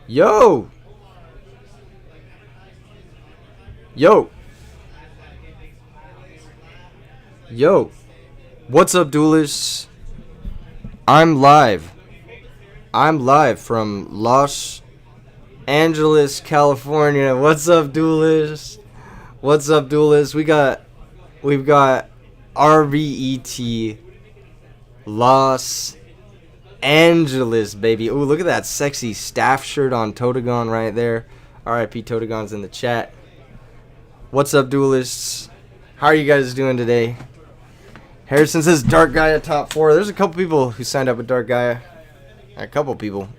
Yo! Yo! Yo! What's up, duelists? I'm live. I'm live from Los Angeles, California. What's up, duelists? What's up, duelists? We've got RBET Los Angeles, baby. Ooh, look at that sexy staff shirt on Totagon right there. RIP Totagon's in the chat. What's up, duelists? How are you guys doing today? Harrison says Dark Gaia top 4. There's a couple people who signed up with Dark Gaia. A couple people.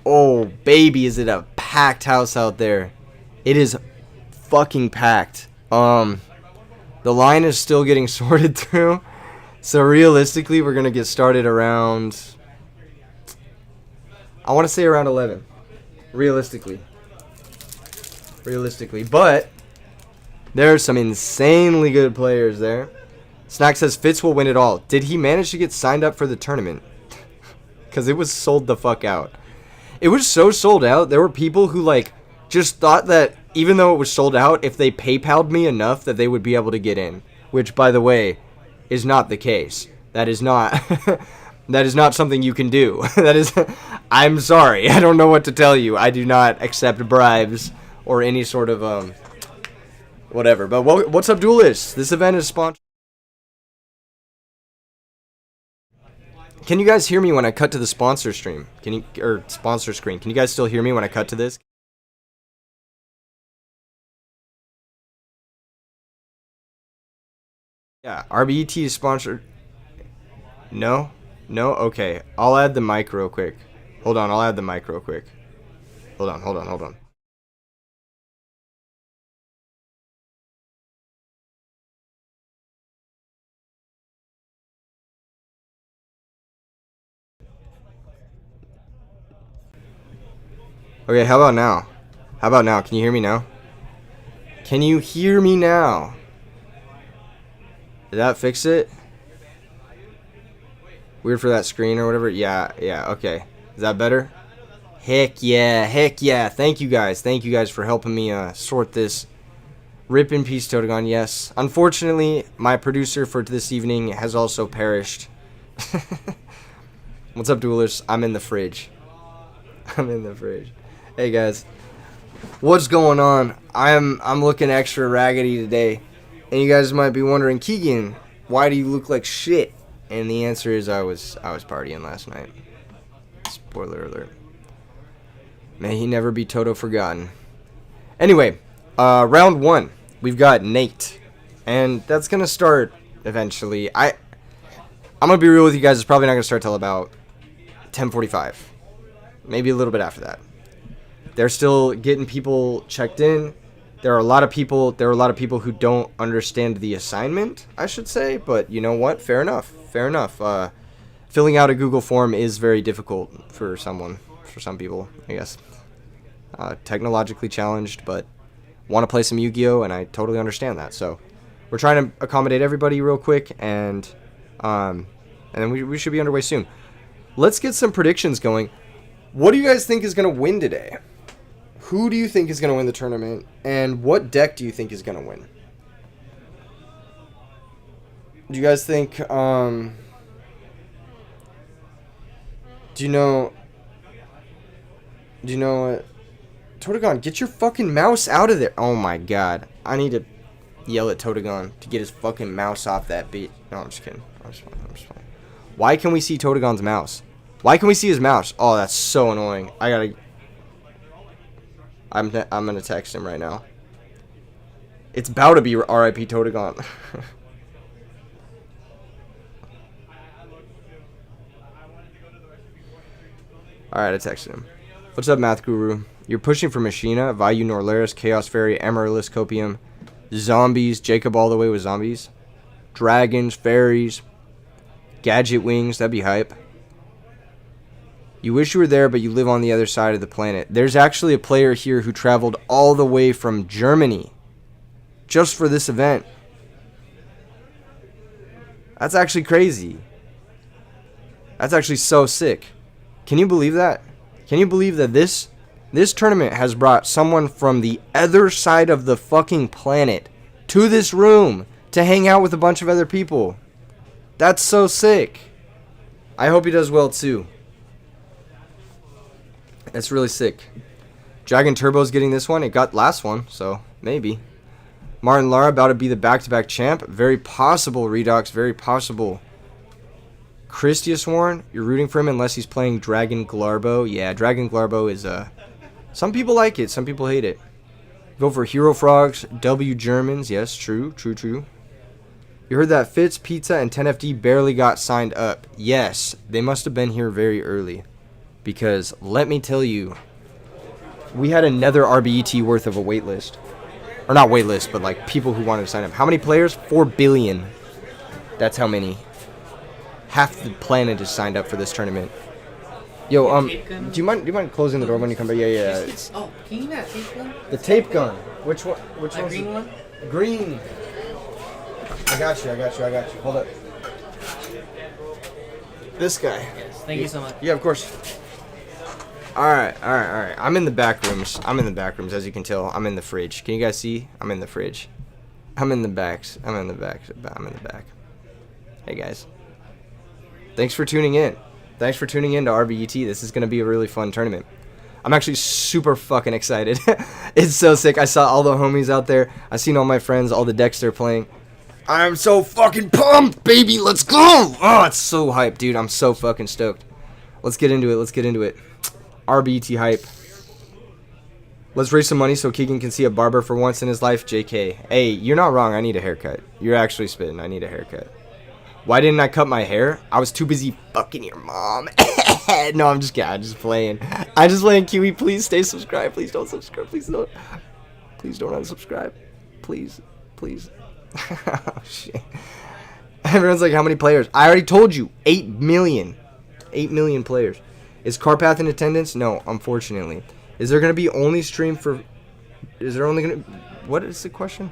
Oh, baby, is it a packed house out there. It is fucking packed. The line is still getting sorted through. So realistically, we're going to get started around, I want to say around 11. Realistically. But there are some insanely good players there. Snack says Fitz will win it all. Did he manage to get signed up for the tournament? Because it was sold the fuck out. It was so sold out. There were people who just thought that even though it was sold out, if they PayPal'd me enough that they would be able to get in. Which, by the way, is not the case. That is not that is not something you can do. I'm sorry. I don't know what to tell you. I do not accept bribes or any sort of whatever. But what's up, duelists? This event is sponsored. Can you guys hear me when I cut to the sponsor stream? Sponsor screen? Can you guys still hear me when I cut to this? Yeah, RBET is sponsored. No? No? Okay. I'll add the mic real quick. Hold on, I'll add the mic real quick. Hold on. Okay, how about now? Can you hear me now? Can you hear me now? Did that fix it? Weird for that screen or whatever? Yeah, okay. Is that better? Heck yeah. Thank you guys for helping me sort this. Rip in peace, Totagon, yes. Unfortunately, my producer for this evening has also perished. What's up, duelists? I'm in the fridge. Hey guys, what's going on? I'm looking extra raggedy today, and you guys might be wondering, Keegan, why do you look like shit? And the answer is I was partying last night. Spoiler alert. May he never be Toto forgotten. Anyway, round 1, we've got Nate, and that's gonna start eventually. I'm gonna be real with you guys. It's probably not gonna start till about 10:45, maybe a little bit after that. They're still getting people checked in. There are a lot of people who don't understand the assignment, I should say, but you know what? Fair enough. Filling out a Google form is very difficult for some people, I guess. Technologically challenged, but want to play some Yu-Gi-Oh, and I totally understand that. So we're trying to accommodate everybody real quick, and then we should be underway soon. Let's get some predictions going. What do you guys think is going to win today? Who do you think is going to win the tournament? And what deck do you think is going to win? Do you guys think, do you know what? Totagon, get your fucking mouse out of there. Oh my god. I need to yell at Totagon to get his fucking mouse off that beat. No, I'm just kidding. I'm just playing. Why can we see Totagon's mouse? Why can we see his mouse? Oh, that's so annoying. I'm gonna text him right now. It's about to be RIP Totagon. Alright, I texted him. What's up, Math Guru? You're pushing for Machina, Vayu Norlaris, Chaos Fairy, Amaryllis, Copium, Zombies, Jacob all the way with Zombies, Dragons, Fairies, Gadget Wings, that'd be hype. You wish you were there, but you live on the other side of the planet. There's actually a player here who traveled all the way from Germany just for this event. That's actually crazy. That's actually so sick. Can you believe that? Can you believe that this tournament has brought someone from the other side of the fucking planet to this room to hang out with a bunch of other people? That's so sick. I hope he does well too. That's really sick. Dragon Turbo's getting this one. It got last one, so maybe. Martin Lara about to be the back-to-back champ. Very possible, Redox. Very possible. Christius Warren, you're rooting for him unless he's playing Dragon Glarbo. Yeah, Dragon Glarbo is some people like it, some people hate it. Go for Hero Frogs, W Germans. Yes, true. You heard that Fitz, Pizza, and 10FD barely got signed up. Yes, they must have been here very early. Because, let me tell you, we had another RBET worth of a wait list. Or not wait list, but like people who wanted to sign up. How many players? 4 billion. That's how many. Half the planet is signed up for this tournament. Yo, do you mind closing the door when you come back? Yeah. Oh, can you not tape gun? The tape gun. Which one? Which one? Green one? Green. I got you. Hold up. This guy. Yes, thank you so much. Yeah, of course. Alright. I'm in the back rooms, as you can tell. I'm in the fridge. Can you guys see? I'm in the fridge. I'm in the back. Hey, guys. Thanks for tuning in. To RBET. This is going to be a really fun tournament. I'm actually super fucking excited. It's so sick. I saw all the homies out there. I seen all my friends, all the decks they're playing. I'm so fucking pumped, baby. Let's go. Oh, it's so hyped, dude. I'm so fucking stoked. Let's get into it. RBET hype. Let's raise some money so Keegan can see a barber for once in his life. JK. Hey, you're not wrong. I need a haircut. You're actually spitting. I need a haircut. Why didn't I cut my hair? I was too busy fucking your mom. No, I'm just kidding. I'm just playing. Kiwi, please stay subscribed. Please don't subscribe. Please don't unsubscribe. Please. Oh, shit. Everyone's like, how many players? I already told you. 8 million. 8 million players. Is Carpath in attendance? No, unfortunately. Is there going to be only stream for... Is there only going to... What is the question?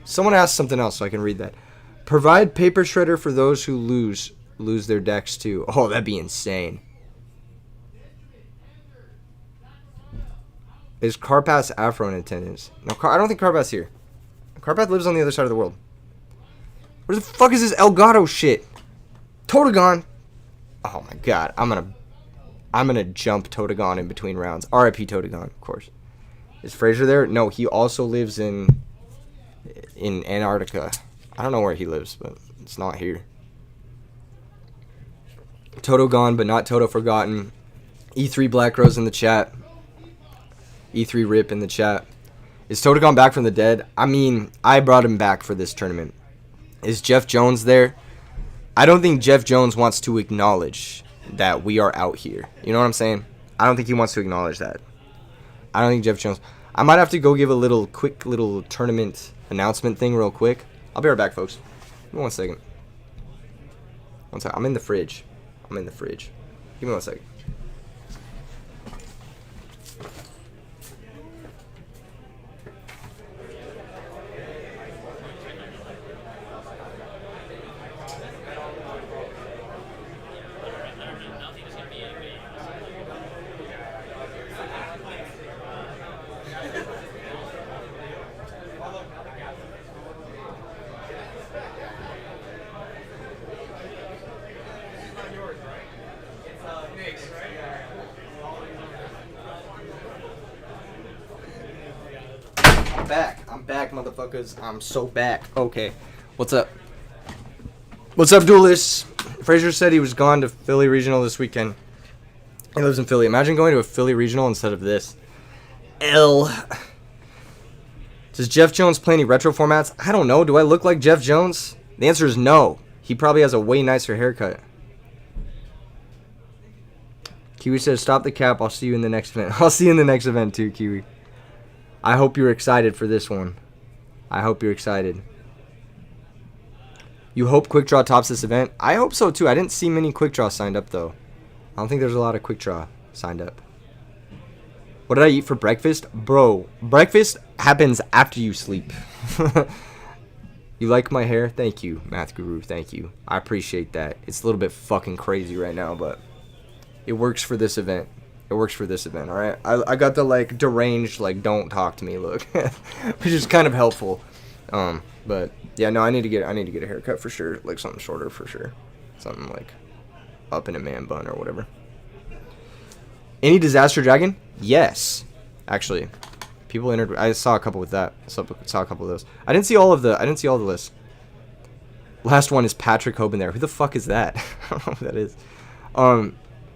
Someone asked something else so I can read that. Provide paper shredder for those who lose their decks too. Oh, that'd be insane. Is Carpath's Afro in attendance? No, I don't think Carpath's here. Carpath lives on the other side of the world. Where the fuck is this Elgato shit? Totagon. Oh my god, I'm gonna jump Totagon in between rounds. RIP Totagon, of course. Is Fraser there? No, he also lives in Antarctica. I don't know where he lives, but it's not here. Toto gone, but not Toto forgotten. E3 Black Rose in the chat. E3 Rip in the chat. Is Toto gone back from the dead? I mean, I brought him back for this tournament. Is Jeff Jones there? I don't think Jeff Jones wants to acknowledge that we are out here. You know what I'm saying? I don't think he wants to acknowledge that. I don't think Jeff Jones... I might have to go give a quick little tournament announcement thing real quick. I'll be right back, folks. Give me 1 second. I'm in the fridge. Give me 1 second. I'm back, motherfuckers. I'm so back. Okay. What's up, duelists? Fraser said he was gone to Philly Regional this weekend. He lives in Philly. Imagine going to a Philly Regional instead of this. Does Jeff Jones play any retro formats? I don't know. Do I look like Jeff Jones? The answer is no. He probably has a way nicer haircut. Kiwi says, stop the cap. I'll see you in the next event. I'll see you in the next event too, Kiwi. I hope you're excited for this one. I hope you're excited. You hope Quick Draw tops this event? I hope so too. I didn't see many Quick Draw signed up though. I don't think there's a lot of Quick Draw signed up. What did I eat for breakfast? Bro, breakfast happens after you sleep. You like my hair? Thank you, Math Guru. Thank you. I appreciate that. It's a little bit fucking crazy right now, but it works for this event. It works for this event, alright? I got the, like, deranged, like, don't talk to me look. Which is kind of helpful. But, yeah, no, I need to get a haircut for sure. Like, something shorter for sure. Something, like, up in a man bun or whatever. Any Disaster Dragon? Yes. Actually. People entered. I saw a couple with that. I saw a couple of those. I didn't see all of the lists. Last one is Patrick Hoban there. Who the fuck is that? I don't know who that is.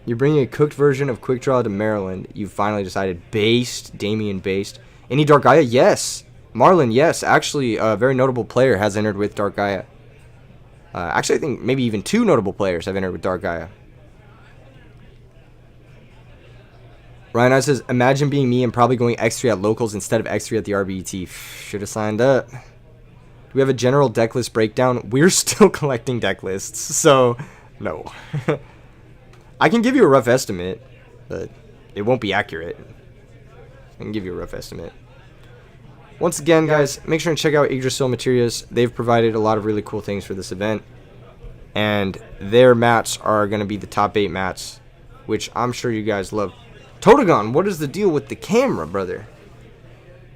You're bringing a cooked version of Quick Draw to Maryland. You finally decided. Based. Damian Based. Any Dark Gaia? Yes. Marlon, yes. Actually, a very notable player has entered with Dark Gaia. Actually, I think maybe even 2 notable players have entered with Dark Gaia. Ryan I says, imagine being me and probably going X3 at locals instead of X3 at the RBET. Should have signed up. Do we have a general deck list breakdown? We're still collecting deck lists, so no. I can give you a rough estimate, but it won't be accurate. I can give you a rough estimate. Once again, guys, make sure and check out Yggdrasil Materials. They've provided a lot of really cool things for this event. And their mats are going to be the top 8 mats, which I'm sure you guys love. Totagon, what is the deal with the camera, brother?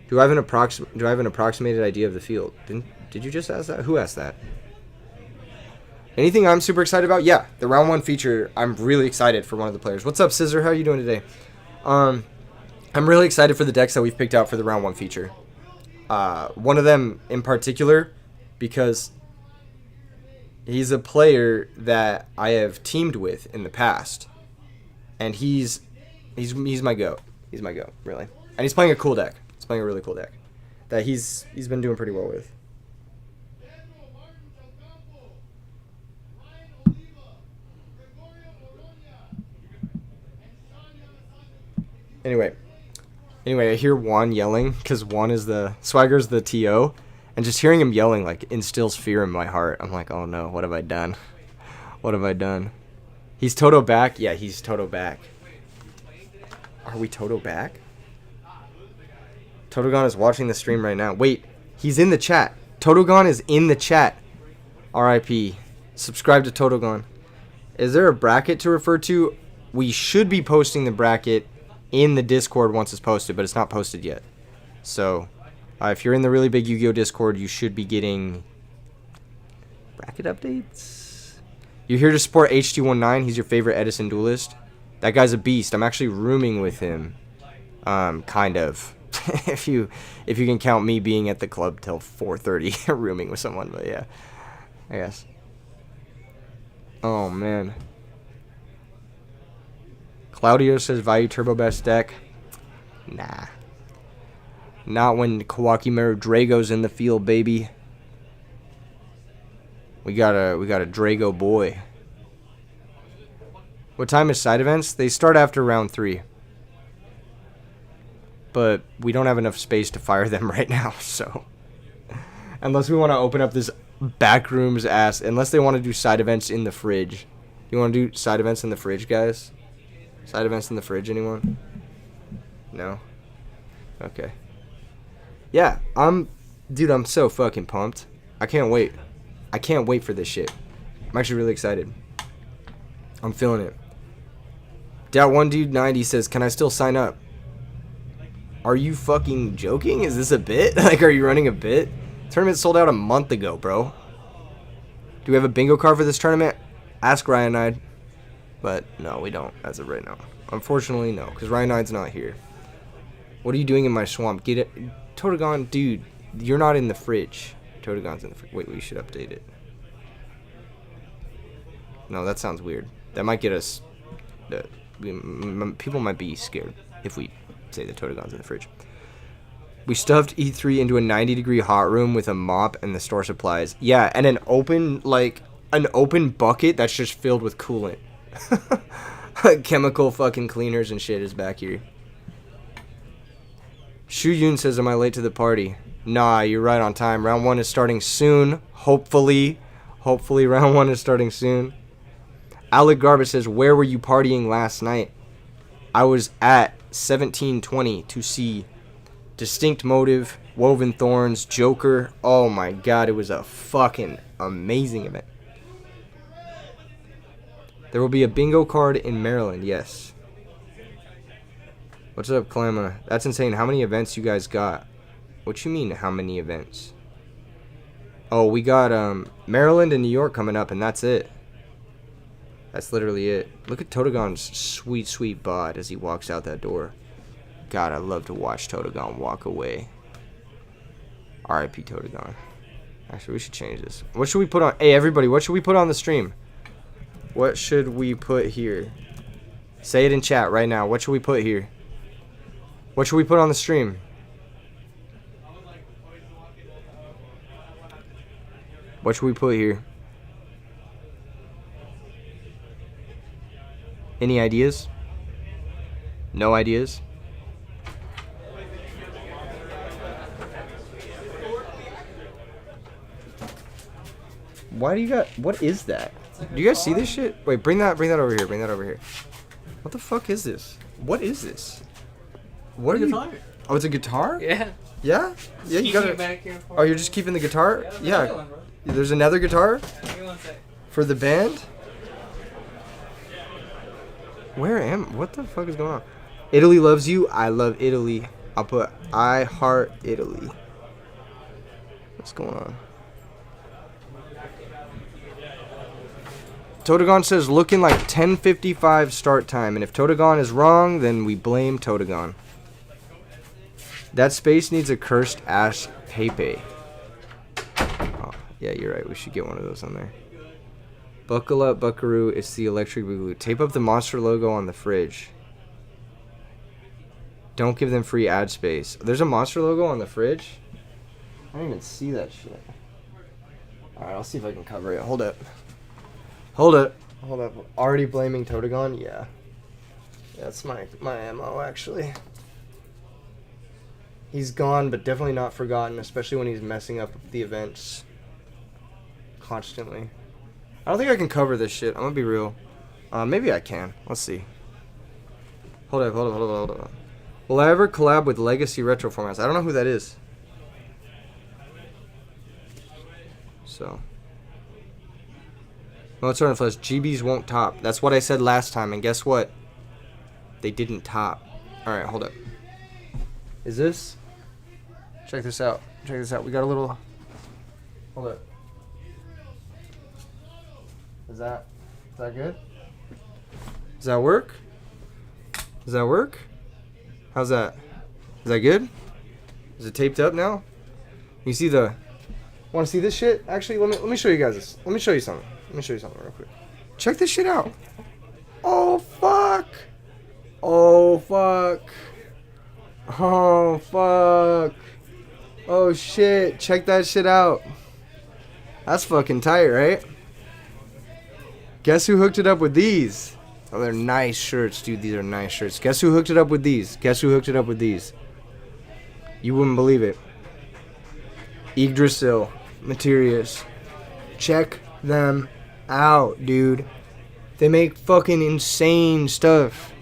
Do I have an approximated idea of the field? Did you just ask that? Who asked that? Anything I'm super excited about? Yeah, the round 1 feature. I'm really excited for one of the players. What's up, Scissor? How are you doing today? I'm really excited for the decks that we've picked out for the round 1 feature. One of them in particular, because he's a player that I have teamed with in the past, and he's my goat. He's my goat, really. And he's playing a cool deck. He's playing a really cool deck that he's been doing pretty well with. Anyway, I hear Juan yelling because Juan is Swagger's the TO, and just hearing him yelling like instills fear in my heart. I'm like, oh no, what have I done? What have I done? He's Toto back? Yeah, he's Toto back. Are we Toto back? Totogon is watching the stream right now. Wait, he's in the chat. Totogon is in the chat. RIP. Subscribe to Totogon. Is there a bracket to refer to? We should be posting the bracket in the Discord once it's posted, but it's not posted yet. So, if you're in the really big Yu-Gi-Oh! Discord, you should be getting bracket updates. You're here to support HT19. He's your favorite Edison duelist. That guy's a beast. I'm actually rooming with him. Kind of. if you can count me being at the club till 4:30 rooming with someone, but yeah. I guess. Oh man. Claudio says value turbo best deck. Nah. Not when Kawakimaru Drago's in the field, baby. We got a Drago boy. What time is side events? They start after round 3. But we don't have enough space to fire them right now, so. Unless we want to open up this backrooms ass. Unless they want to do side events in the fridge. You want to do side events in the fridge, guys? Side events in the fridge, anyone? No? Okay. Yeah, I'm so fucking pumped. I can't wait. I can't wait for this shit. I'm actually really excited. I'm feeling it. Dat1Dude90 says, can I still sign up? Are you fucking joking? Is this a bit? Like, are you running a bit? Tournament sold out a month ago, bro. Do we have a bingo card for this tournament? Ask Ryanide. But no, we don't as of right now. Unfortunately, no, because Ryanide's not here. What are you doing in my swamp? Get it, Totagon, dude. You're not in the fridge. Totagon's in the fridge. Wait, we should update it. No, that sounds weird. That might get us. People might be scared if we say that Totagon's in the fridge. We stuffed E3 into a 90-degree hot room with a mop and the store supplies. Yeah, and an open bucket that's just filled with coolant. Chemical fucking cleaners and shit is back here. Shu Yun says, am I late to the party? Nah, you're right on time. Round 1 is starting soon. Hopefully round 1 is starting soon. Alec Garbage says, where were you partying last night? I was at 1720 to see Distinct Motive, Woven Thorns, Joker. Oh my god, it was a fucking amazing event. There will be a bingo card in Maryland, yes. What's up, Clamma? That's insane. How many events you guys got? What you mean, how many events? Oh, we got Maryland and New York coming up, and that's it. That's literally it. Look at Totagon's sweet, sweet bod as he walks out that door. God, I love to watch Totagon walk away. R.I.P. Totagon. Actually, we should change this. What should we put on? Hey, everybody, what should we put on the stream? What should we put here? Say it in chat right now. What should we put here? What should we put on the stream? What should we put here? Any ideas? No ideas? Why do you got... What is that? Do you guys see this shit? Wait, bring that over here. Bring that over here. What the fuck is this? What is this? What are you... Oh, it's a guitar? Yeah. Yeah? Yeah, you got it. Back here for Oh, you're just keeping the guitar? Yeah. There's another guitar? For the band? Where am... What the fuck is going on? Italy loves you. I love Italy. I'll put I heart Italy. What's going on? Totagon says looking like 10:55 start time, and if Totagon is wrong, then we blame Totagon. That space needs a cursed ass Pepe. Oh, yeah, you're right. We should get one of those on there. Buckle up, Buckaroo. It's the electric boogaloo. Tape up the monster logo on the fridge. Don't give them free ad space. There's a monster logo on the fridge? I didn't even see that shit. Alright, I'll see if I can cover it. Hold up. Hold up. Hold up. Already blaming Totagon? Yeah. That's my MO, actually. He's gone, but definitely not forgotten, especially when he's messing up the events constantly. I don't think I can cover this shit. I'm gonna be real. Maybe I can. Let's see. Hold up. Will I ever collab with Legacy Retro Formats? I don't know who that is. So. No, it's on the flesh. GBs won't top. That's what I said last time, and guess what? They didn't top. Alright, hold up. Is this? Check this out. Check this out. We got a little... Hold up. Is that good? Does that work? Does that work? How's that? Is that good? Is it taped up now? You see the... Want to see this shit? Actually, let me show you guys this. Let me show you something. Let me show you something real quick. Check this shit out. Oh, fuck. Oh, fuck. Oh, fuck. Oh, shit. Check that shit out. That's fucking tight, right? Guess who hooked it up with these? Oh, they're nice shirts, dude. These are nice shirts. Guess who hooked it up with these? Guess who hooked it up with these? You wouldn't believe it. Yggdrasil Materials. Check them out, dude. They make fucking insane stuff.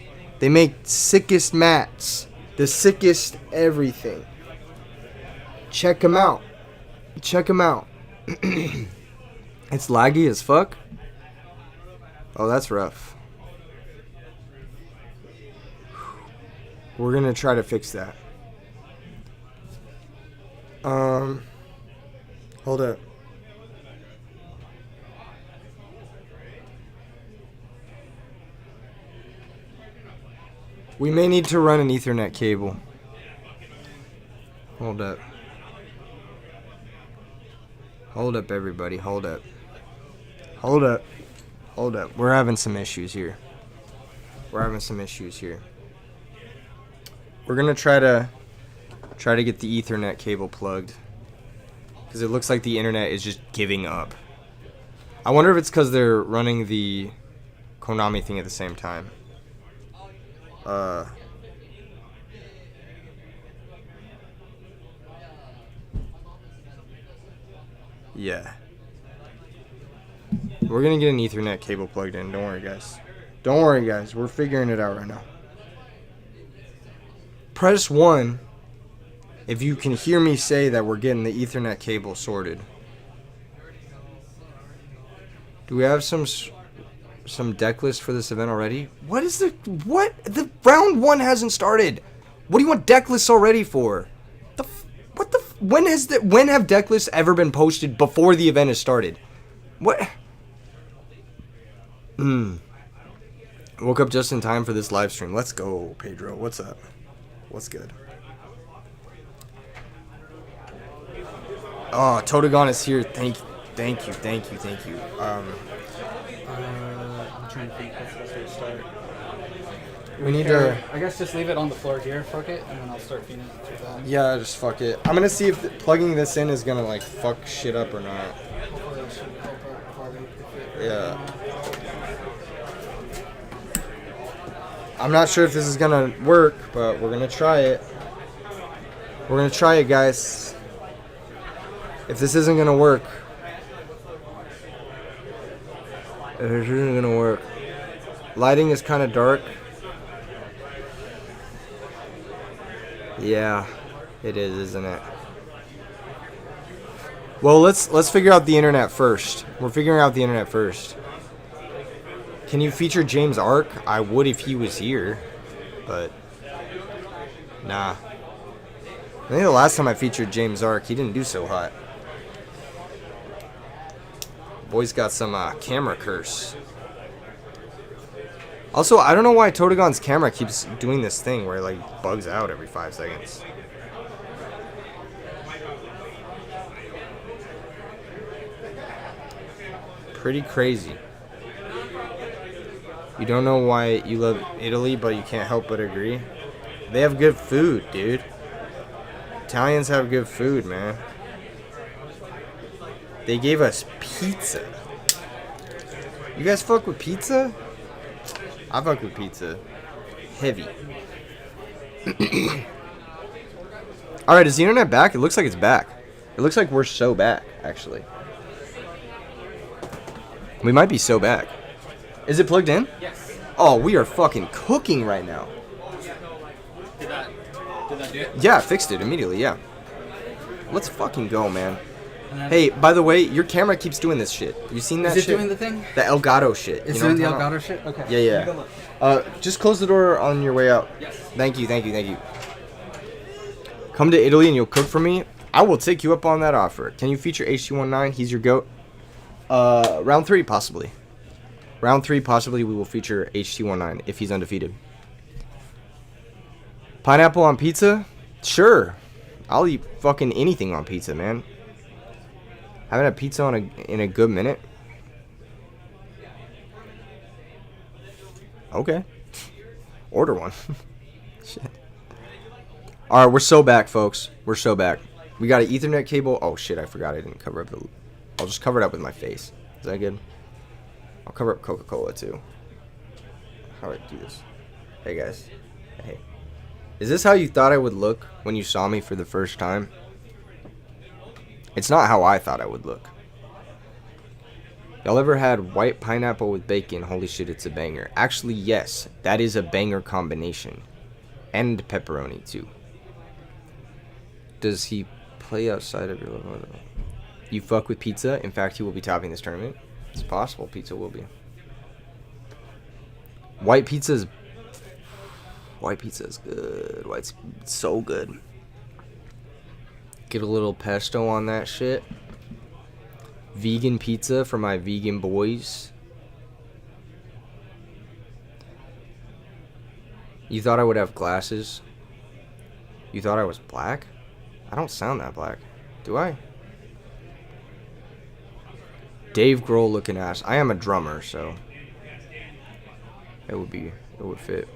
They make sickest mats. The sickest everything. Check them out. Check them out. It's laggy as fuck. Oh, that's rough. We're gonna try to fix that. Hold up. We may need to run an Ethernet cable. Hold up. Hold up, everybody. Hold up. Hold up. Hold up. We're having some issues here. We're going to try to get the Ethernet cable plugged. Because it looks like the internet is just giving up. I wonder if it's because they're running the Konami thing at the same time. Yeah. We're gonna get an Ethernet cable plugged in. Don't worry, guys. Don't worry, guys. We're figuring it out right now. Press 1 if you can hear me say that we're getting the Ethernet cable sorted. Do we have some deck list for this event already? What? The round 1 hasn't started. What do you want deck lists already for? When have deck lists ever been posted before the event has started? What? Woke up just in time for this live stream. Let's go, Pedro. What's up? What's good? Oh, Totagon is here. Thank you. I'm trying to think what's the best way to start. We need to... I guess just leave it on the floor here, fuck it, and then I'll start feeding it through that. Yeah, just fuck it. I'm gonna see if plugging this in is gonna, like, fuck shit up or not. Hopefully that should help out party if it... Yeah. I'm not sure if this is gonna work, but we're gonna try it. We're gonna try it, guys. If this isn't gonna work... If this isn't gonna work... Lighting is kind of dark. Yeah, it is, isn't it? Well, let's figure out the internet first. We're figuring out the internet first. Can you feature James Ark? I would if he was here, but nah. I think the last time I featured James Ark, he didn't do so hot. Boy's got some camera curse. Also, I don't know why Totagon's camera keeps doing this thing where it, like, bugs out every 5 seconds. Pretty crazy. You don't know why you love Italy, but you can't help but agree. They have good food, dude. Italians have good food, man. They gave us pizza. You guys fuck with pizza? I fuck with pizza. Heavy. Alright, is the internet back? It looks like it's back. It looks like we're so back, actually. We might be so back. Is it plugged in? Yes. Oh, we are fucking cooking right now. Did that do it? Yeah, I fixed it immediately, yeah. Let's fucking go, man. Then, Hey, by the way, your camera keeps doing this shit. You seen that shit? Is it doing the thing? The Elgato shit. It's you know doing the what I'm talking Elgato shit? Okay. Yeah, Let me go yeah. look. Just close the door on your way out. Yes. Thank you. Come to Italy and you'll cook for me. I will take you up on that offer. Can you feature HT19? He's your goat. Round 3, possibly. Round 3, possibly, we will feature HT19 if he's undefeated. Pineapple on pizza? Sure. I'll eat fucking anything on pizza, man. Haven't had pizza in a good minute. Okay. Order one. Shit. Alright, we're so back, folks. We're so back. We got an Ethernet cable. Oh, shit, I forgot I didn't cover up the... I'll just cover it up with my face. Is that good? I'll cover up Coca-Cola, too. How do I do this? Hey, guys. Hey. Is this how you thought I would look when you saw me for the first time? It's not how I thought I would look. Y'all ever had white pineapple with bacon? Holy shit, it's a banger. Actually, yes. That is a banger combination. And pepperoni, too. Does he play outside of your level? You fuck with pizza? In fact, he will be topping this tournament. It's possible pizza will be. White pizza is good. White's so good. Get a little pesto on that shit. Vegan pizza for my vegan boys. You thought I would have glasses? You thought I was black? I don't sound that black. Do I? Dave Grohl looking ass. I am a drummer, so it would fit.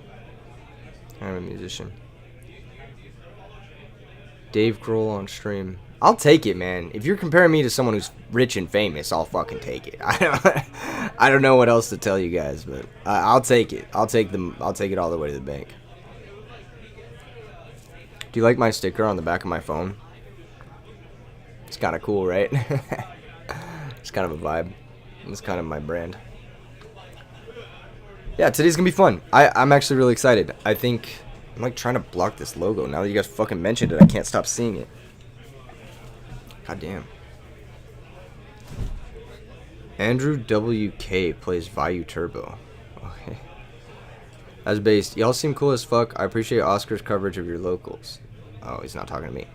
I'm a musician. Dave Grohl on stream. I'll take it, man. If you're comparing me to someone who's rich and famous, I'll fucking take it. I don't know what else to tell you guys, but I'll take it. I'll take it all the way to the bank. Do you like my sticker on the back of my phone? It's kind of cool, right? It's kind of a vibe. It's kind of my brand. Yeah, today's gonna be fun. I'm actually really excited. I think I'm like trying to block this logo. Now that you guys fucking mentioned it, I can't stop seeing it. God damn. Andrew WK plays Vayu Turbo. Okay. As based, y'all seem cool as fuck. I appreciate Oscar's coverage of your locals. Oh, he's not talking to me.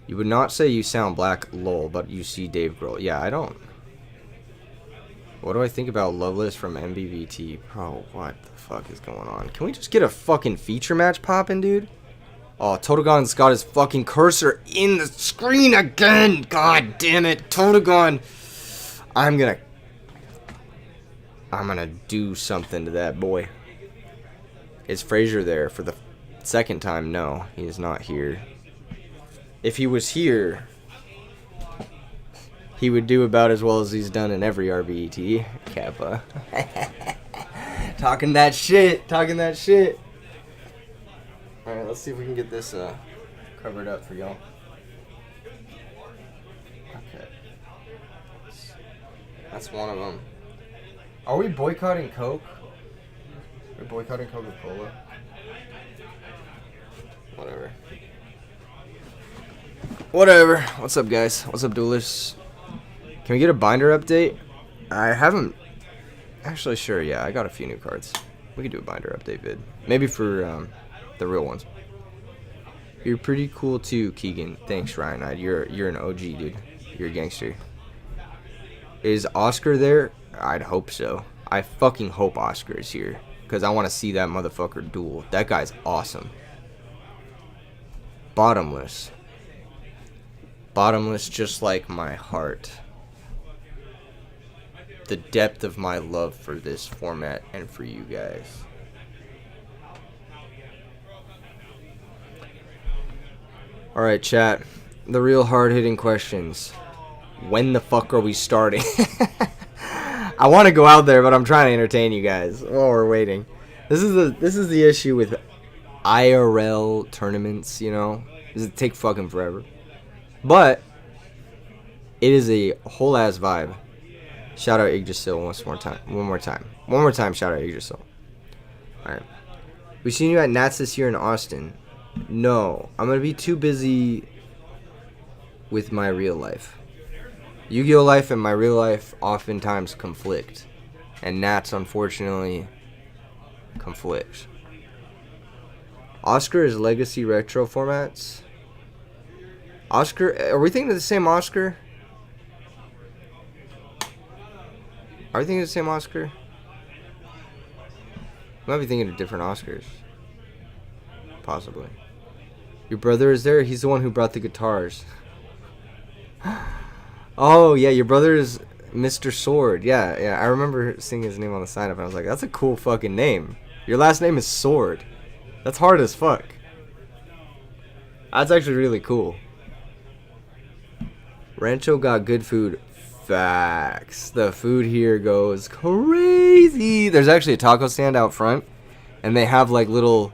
You would not say you sound black, lol, but you see Dave Grohl. Yeah, I don't. What do I think about Loveless from MBVT? Bro, what the fuck is going on? Can we just get a fucking feature match poppin', dude? Oh, Totogon's got his fucking cursor in the screen again! God damn it, Totogon! I'm gonna do something to that boy. Is Frazier there for the second time? No, he is not here. If he was here, he would do about as well as he's done in every RBET. Kappa. Talking that shit. Alright, let's see if we can get this covered up for y'all. Okay. That's one of them. Are we boycotting Coke? We're boycotting Coca-Cola? Whatever. What's up, guys? What's up, duelists? Can we get a binder update? I haven't... Actually, sure, yeah. I got a few new cards. We could do a binder update vid. Maybe for the real ones. You're pretty cool, too, Keegan. Thanks, Ryan. You're an OG, dude. You're a gangster. Is Oscar there? I'd hope so. I fucking hope Oscar is here. Because I want to see that motherfucker duel. That guy's awesome. Bottomless. Bottomless just like my heart. The depth of my love for this format and for you guys. Alright, chat. The real hard-hitting questions. When the fuck are we starting? I want to go out there, but I'm trying to entertain you guys while we're waiting. This is the issue with IRL tournaments, you know? Does it take fucking forever? But it is a whole ass vibe. Shout out Yggdrasil one more time, shout out Yggdrasil. Alright. We seen you at Nats this year in Austin. No, I'm gonna be too busy with my real life. Yu-Gi-Oh! Life and my real life oftentimes conflict. And Nats, unfortunately, conflict. Oscar is Legacy Retro formats. Oscar, are we thinking of the same Oscar? Are we thinking of the same Oscar? Might be thinking of different Oscars. Possibly. Your brother is there? He's the one who brought the guitars. Oh, yeah, your brother is Mr. Sword. Yeah, I remember seeing his name on the sign-up, and I was like, that's a cool fucking name. Your last name is Sword. That's hard as fuck. That's actually really cool. Rancho got good food. Facts. The food here goes crazy. There's actually a taco stand out front, and they have like little...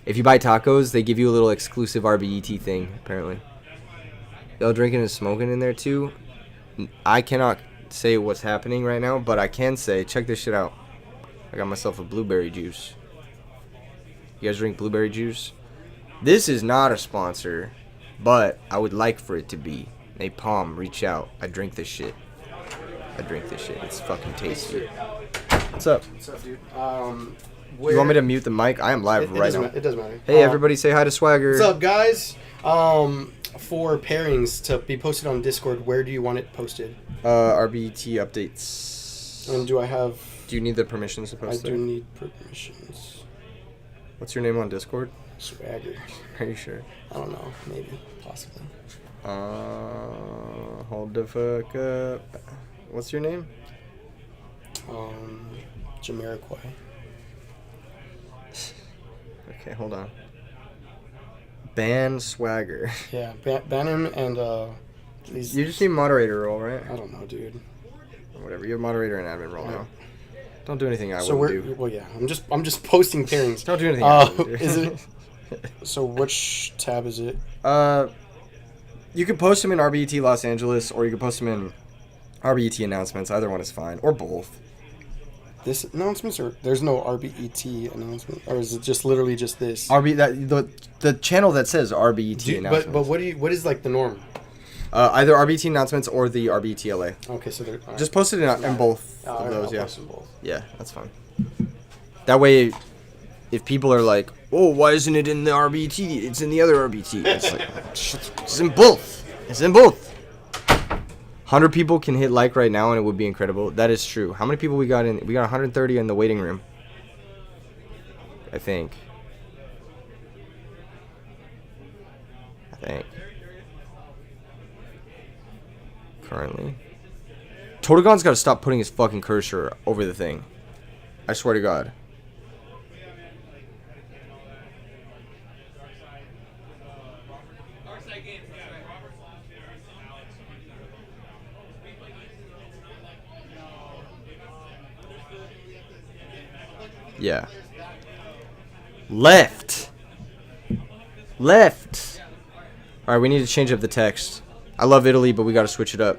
If you buy tacos, they give you a little exclusive RBET thing, apparently. Y'all drinking and smoking in there, too? I cannot say what's happening right now, but I can say, check this shit out. I got myself a blueberry juice. You guys drink blueberry juice? This is not a sponsor, but I would like for it to be. Hey, Palm, reach out. I drink this shit. It's fucking tasty. What's up? What's up, dude? You want me to mute the mic? I am live right now. It doesn't matter. Hey, everybody, say hi to Swagger. What's up, guys? For pairings to be posted on Discord, where do you want it posted? RBT updates. And do I have... Do you need the permissions to post I do need permissions. What's your name on Discord? Swagger. Are you sure? I don't know. Maybe. Possibly. Hold the fuck up. What's your name? Jamiroquai. Okay, hold on. Ban Swagger. Yeah, ban him and these... You just need moderator role, right? I don't know, dude. Or whatever. You have moderator and admin role now. Don't do anything I so wouldn't do. Well, yeah. I'm just posting pairings. Don't do anything I wouldn't do. Is it... So which tab is it? You can post them in RBET Los Angeles, or you can post them in RBET announcements. Either one is fine, or both. This announcements, or there's no RBET announcement, or is it just literally just this? The channel that says RBET announcements. But what is like the norm? Either RBET announcements or the RBET LA. Okay, so they're just post it in both of those. I'll Yeah. post them both. Yeah, that's fine. That way, if people are like, oh, why isn't it in the RBT? It's in the other RBT. It's like, it's in both. It's in both. 100 people can hit like right now and it would be incredible. That is true. How many people we got in? We got 130 in the waiting room. I think. Currently. Totagon's got to stop putting his fucking cursor over the thing. I swear to God. Yeah. Left. Alright, we need to change up the text. I love Italy, but we gotta switch it up.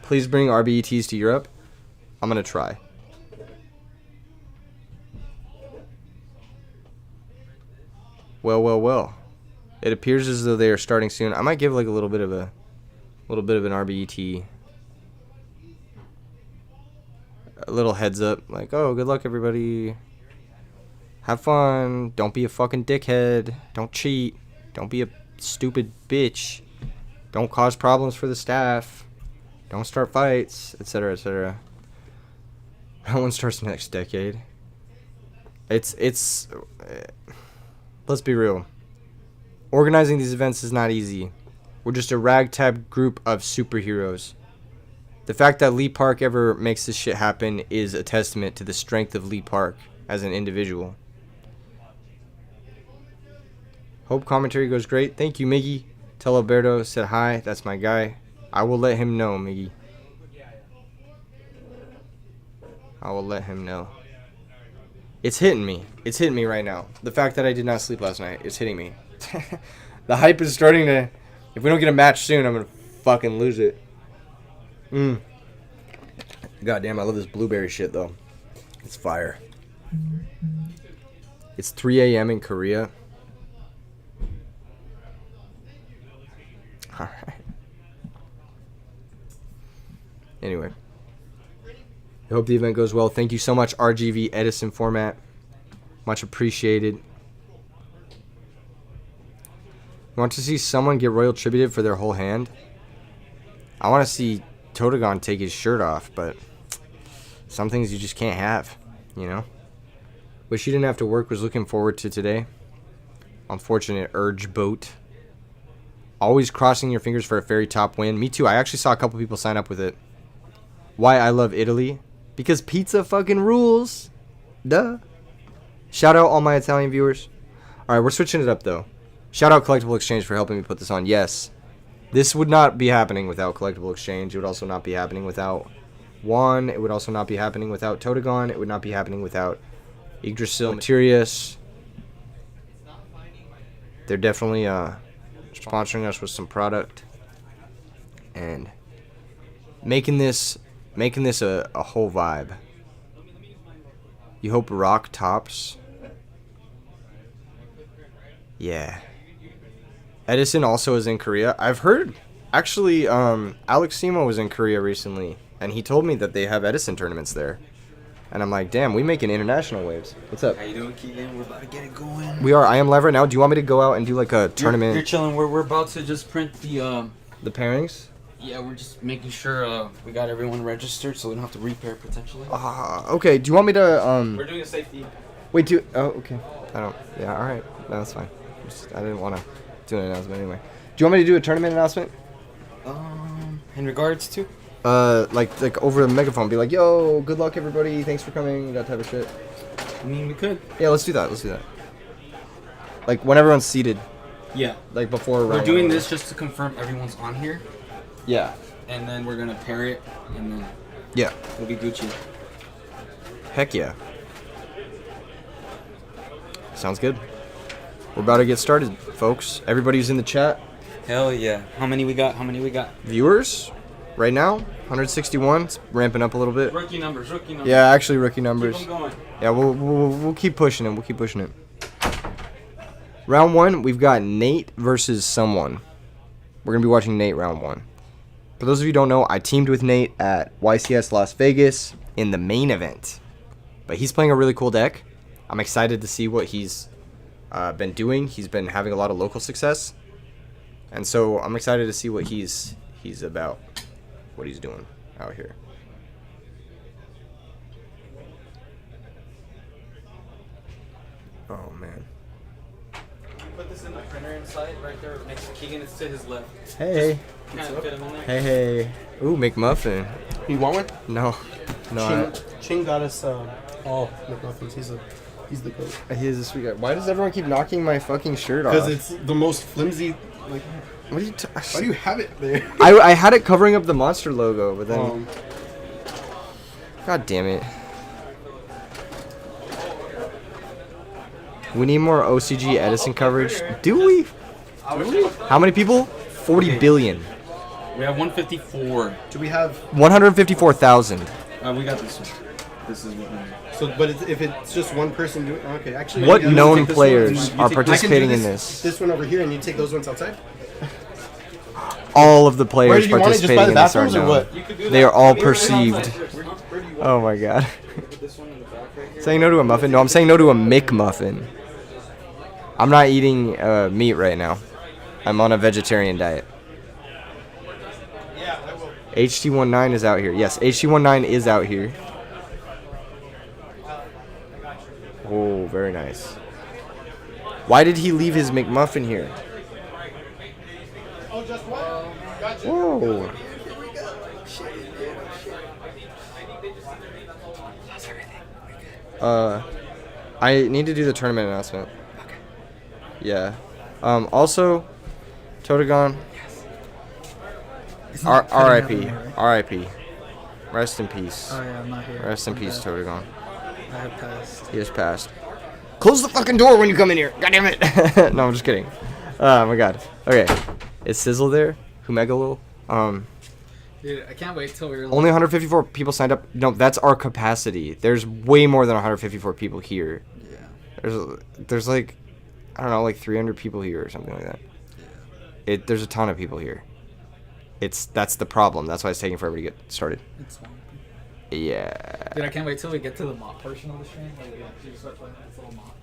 Please bring RBETs to Europe. I'm gonna try. Well. It appears as though they are starting soon. I might give like a little bit of an RBET. A little heads up, like, oh, good luck, everybody. Have fun. Don't be a fucking dickhead. Don't cheat. Don't be a stupid bitch. Don't cause problems for the staff. Don't start fights, etc., etc. That one starts next decade. It's. Let's be real. Organizing these events is not easy. We're just a ragtag group of superheroes. The fact that Lee Park ever makes this shit happen is a testament to the strength of Lee Park as an individual. Hope commentary goes great. Thank you, Miggy. Tell Alberto said hi. That's my guy. I will let him know, Miggy. I will let him know. It's hitting me. It's hitting me right now. The fact that I did not sleep last night is hitting me. The hype is starting to... If we don't get a match soon, I'm going to fucking lose it. God damn, I love this blueberry shit, though. It's fire. It's 3 a.m. in Korea. Alright. Anyway. I hope the event goes well. Thank you so much, RGV Edison format. Much appreciated. You want to see someone get royal tributed for their whole hand? I want to see Totagon take his shirt off, but some things you just can't have, you know? Wish you didn't have to work, was looking forward to today. Unfortunate urge boat. Always crossing your fingers for a fairy top win. Me too, I actually saw a couple people sign up with it. Why I love Italy? Because pizza fucking rules. Duh. Shout out all my Italian viewers. Alright, we're switching it up though. Shout out Collectible Exchange for helping me put this on. Yes. This would not be happening without Collectible Exchange. It would also not be happening without Juan. It would also not be happening without Totagon. It would not be happening without Yggdrasil Materius. They're definitely sponsoring us with some product. And making this a whole vibe. You hope Rock tops? Yeah. Edison also is in Korea. I've heard, actually, Alex Simo was in Korea recently, and he told me that they have Edison tournaments there. And I'm like, damn, we making international waves. What's up? How you doing, Keegan? We're about to get it going. We are. I am live right now. Do you want me to go out and do like a tournament? You're chilling. We're about to just print the pairings? Yeah, we're just making sure we got everyone registered so we don't have to repair potentially. Okay. Do you want me to We're doing a safety. Wait, oh, okay. I don't. Yeah, all right. No, that's fine. I didn't want to do an announcement anyway. Do you want me to do a tournament announcement? In regards to? Like over the megaphone, be like, yo, good luck everybody, thanks for coming, that type of shit. I mean, we could. Yeah, let's do that. Like when everyone's seated. Yeah. Like before. We're doing this just to confirm everyone's on here. Yeah. And then we're gonna pair it, and then. Yeah. We'll be Gucci. Heck yeah. Sounds good. We're about to get started, folks. Everybody's in the chat. Hell yeah. How many we got? Viewers? Right now, 161. It's ramping up a little bit. Rookie numbers. Yeah, actually rookie numbers. Keep them going. Yeah, we'll keep pushing it. Round 1, we've got Nate versus someone. We're going to be watching Nate round 1. For those of you who don't know, I teamed with Nate at YCS Las Vegas in the main event. But he's playing a really cool deck. I'm excited to see what he's been doing. He's been having a lot of local success, and so I'm excited to see what he's about, what he's doing out here. Oh man. Put this in the printer inside, right there next to Keegan. It's to his left. Hey. Kind of fit him in there. Hey. Ooh, McMuffin. You want one? No. No. Ching got us all McMuffins. He's the goat. He's a sweet guy. Why does everyone keep knocking my fucking shirt off? Because it's the most flimsy. Like, What are you why do you have it there? I had it covering up the Monster logo, but then... God damn it. We need more OCG Edison coverage. Do we? How many people? 40 billion. We have 154. Do we have? 154,000. We got this one. This is what we need. So, but if it's just one person doing, okay, actually. What you can known take this players one, are I can do participating in this? This one over here, and you take those ones outside. All of the Where players did you want it? Just by participating the in this are bathrooms or known. what? They are all perceived. Oh my god. Saying no to a muffin? No, I'm saying no to a McMuffin. I'm not eating meat right now. I'm on a vegetarian diet. HT19 is out here. Yes, HT19 is out here. Oh, very nice. Why did he leave his McMuffin here? Whoa. I need to do the tournament announcement. Okay. Yeah. Also, Totagon. R.I.P. R.I.P. Rest in peace. Oh yeah, I'm not here. Rest in peace, Totagon. I have passed. He has passed. Close the fucking door when you come in here. God damn it. No, I'm just kidding. Oh my god. Okay. Is Sizzle there? Humegalil? Dude, I can't wait till we're Only 154 people signed up. No, that's our capacity. There's way more than 154 people here. Yeah. There's like, I don't know, like 300 people here or something like that. Yeah. There's a ton of people here. That's the problem. That's why it's taking forever to get started. It's swampy. Yeah. Dude, I can't wait till we get to the mop portion of the stream. Like, you start playing this little mop.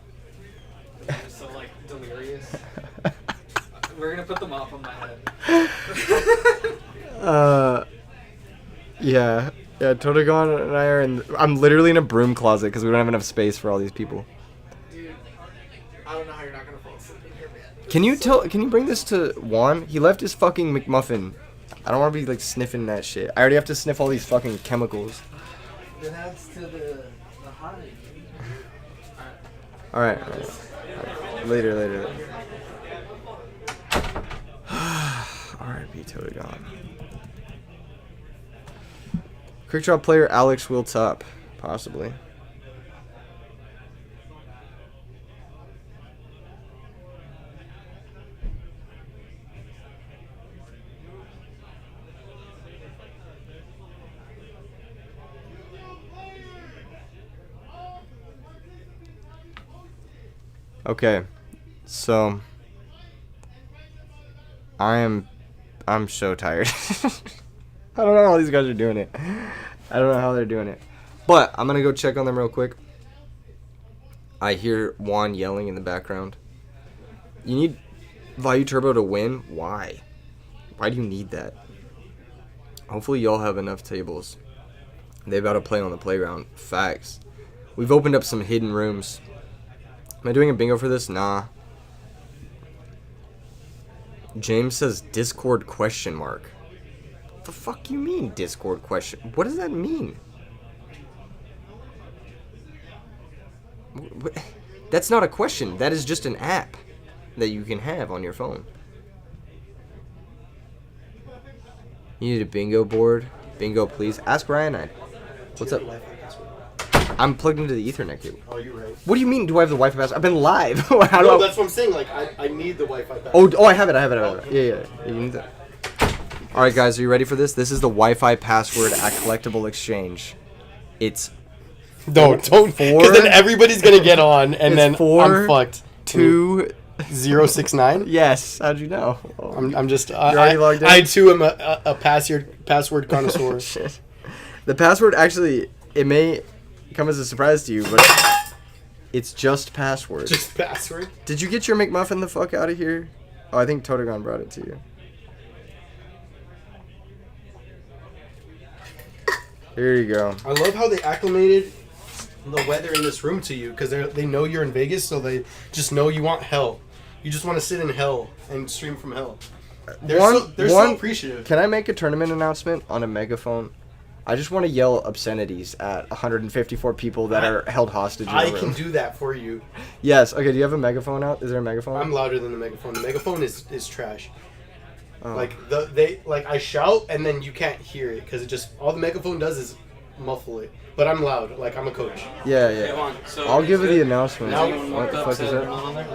I'm just so like delirious. We're gonna put the mop on my head. Yeah. Yeah, Totagon and I are in. I'm literally in a broom closet because we don't have enough space for all these people. Dude, I don't know how you're not gonna fall asleep in here, man. Can you bring this to Juan? He left his fucking McMuffin. I don't want to be like sniffing that shit. I already have to sniff all these fucking chemicals. It adds to the high. Alright. Later. R.I.P. Totagon. Quick draw player Alex will top. Possibly. Okay, so I'm so tired. I don't know how these guys are doing it. I don't know how they're doing it. But I'm gonna go check on them real quick. I hear Juan yelling in the background. You need Value Turbo to win? Why? Why do you need that? Hopefully y'all have enough tables. They about to play on the playground. Facts. We've opened up some hidden rooms. Am I doing a bingo for this? Nah. James says Discord question mark. What the fuck you mean Discord question? What does that mean? What? That's not a question. That is just an app that you can have on your phone. You need a bingo board? Bingo, please. Ask Ryan. What's up? I'm plugged into the Ethernet cable. Oh, you're right. What do you mean? Do I have the Wi-Fi password? I've been live. How do No, I... that's what I'm saying. Like, I need the Wi-Fi password. Oh, I have it. Yeah. You need that. All right, guys, are you ready for this? This is the Wi-Fi password at Collectible Exchange. It's Don't, because then everybody's gonna get on, and then I'm fucked. 069. Yes. How'd you know? I'm just. You're already logged in? I too am a password connoisseur. Shit. The password actually, it may come as a surprise to you, but It's just password. Just password. Did you get your McMuffin the fuck out of here? Oh, I think Totogon brought it to you. Here you go. I love how they acclimated the weather in this room to you because they know you're in Vegas, so they just know you want hell. You just want to sit in hell and stream from hell. They're so appreciative. Can I make a tournament announcement on a megaphone? I just want to yell obscenities at 154 people that are held hostage in I a room. can do that for you. Yes. Okay, do you have a megaphone out? Is there a megaphone? I'm louder than the megaphone. The megaphone is trash. Oh. Like I shout and then you can't hear it because it just all the megaphone does is muffle it. But I'm loud, like I'm a coach. Yeah. I'll give you the announcement. Now- What the fuck is that?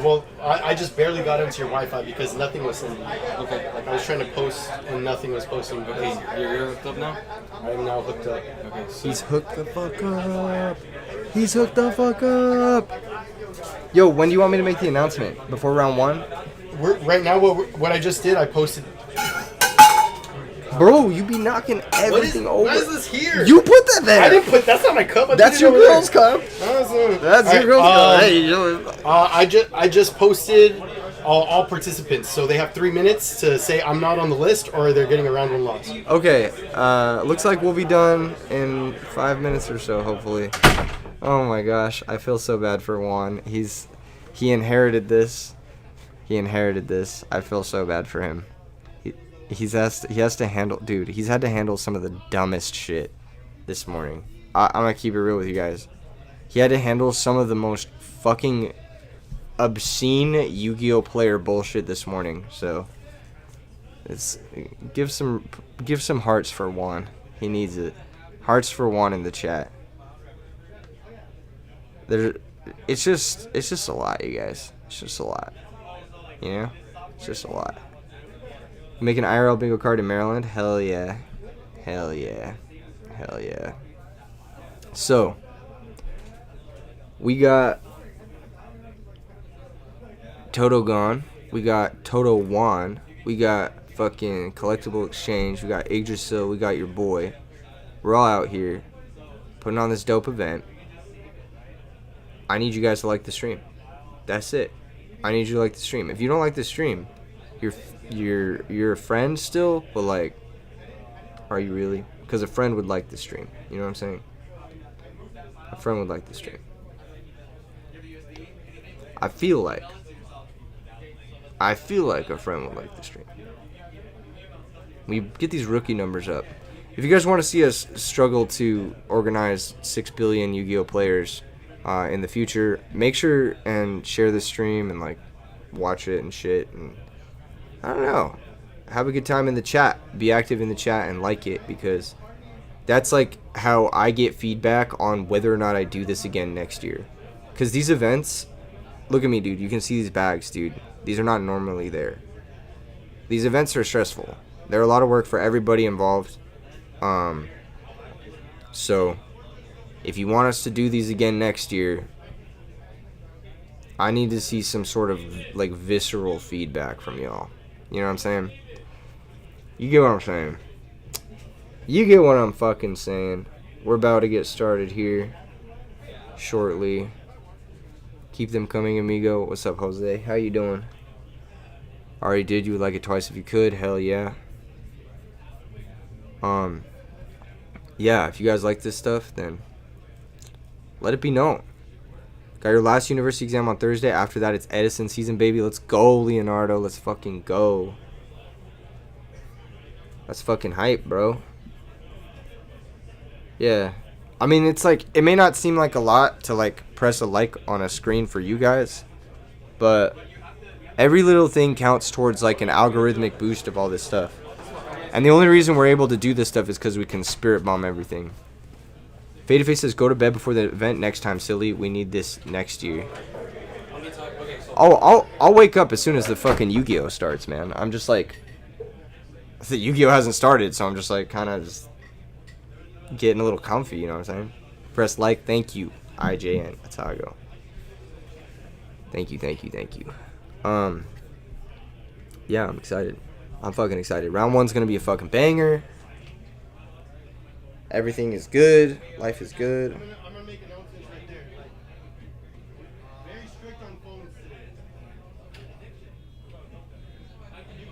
Well, I just barely got into your Wi-Fi because nothing was sending. Okay. Like I was trying to post and nothing was posting. Okay, you're hooked up now? I am now hooked up. Okay, so He's hooked the fuck up. He's hooked the fuck up. Yo, when do you want me to make the announcement? Before round one? Right now, what I just did, I posted. Bro, you be knocking everything over. Why is this here? You put that there. I didn't put. That's not my cup. That's your girl's cup. That's your girl's cup. Hey, I just posted all participants, so they have 3 minutes to say I'm not on the list or they're getting a round one loss. Okay, looks like we'll be done in 5 minutes or so, hopefully. Oh my gosh, I feel so bad for Juan. He inherited this. I feel so bad for him. He has to handle, dude. He's had to handle some of the dumbest shit this morning. I'm gonna keep it real with you guys. He had to handle some of the most fucking obscene Yu-Gi-Oh player bullshit this morning. So, give some hearts for Juan. He needs it. Hearts for Juan in the chat. It's just a lot, you guys. It's just a lot. You know, it's just a lot. Make an IRL bingo card in Maryland? Hell yeah. Hell yeah. Hell yeah. So, we got Toto gone. We got Toto Juan. We got fucking Collectible Exchange. We got Yggdrasil. We got your boy. We're all out here putting on this dope event. I need you guys to like the stream. That's it. I need you to like the stream. If you don't like the stream, you're a friend still, but like, are you really? Because a friend would like the stream. You know what I'm saying? A friend would like the stream. I feel like a friend would like the stream. We get these rookie numbers up. If you guys want to see us struggle to organize 6 billion Yu-Gi-Oh players in the future, make sure and share the stream and like watch it and shit, and I don't know, have a good time in the chat, be active in the chat and like it, because that's like how I get feedback on whether or not I do this again next year. Because these events, look at me, dude, you can see these bags, dude, these are not normally there. These events are stressful. They're a lot of work for everybody involved. So if you want us to do these again next year, I need to see some sort of like visceral feedback from y'all. You know what I'm saying? You get what I'm saying? You get what I'm fucking saying. We're about to get started here shortly. Keep them coming, amigo. What's up, Jose? How you doing? Already did. You would like it twice if you could. Hell yeah. Yeah, if you guys like this stuff, then let it be known. Got your last university exam on Thursday. After that, it's Edison season, baby. Let's go, Leonardo. Let's fucking go. That's fucking hype, bro. Yeah. I mean, it's like, it may not seem like a lot to like press a like on a screen for you guys, but every little thing counts towards like an algorithmic boost of all this stuff. And the only reason we're able to do this stuff is because we can spirit bomb everything. Fadeface says, go to bed before the event next time, silly. We need this next year. Oh, I'll wake up as soon as the fucking Yu-Gi-Oh starts, man. I'm just like, the Yu-Gi-Oh hasn't started, so I'm just like kind of just getting a little comfy, you know what I'm saying? Press like, thank you, IJN. That's how I go. Thank you. Yeah, I'm excited. I'm fucking excited. Round one's gonna be a fucking banger. Everything is good. Life is good.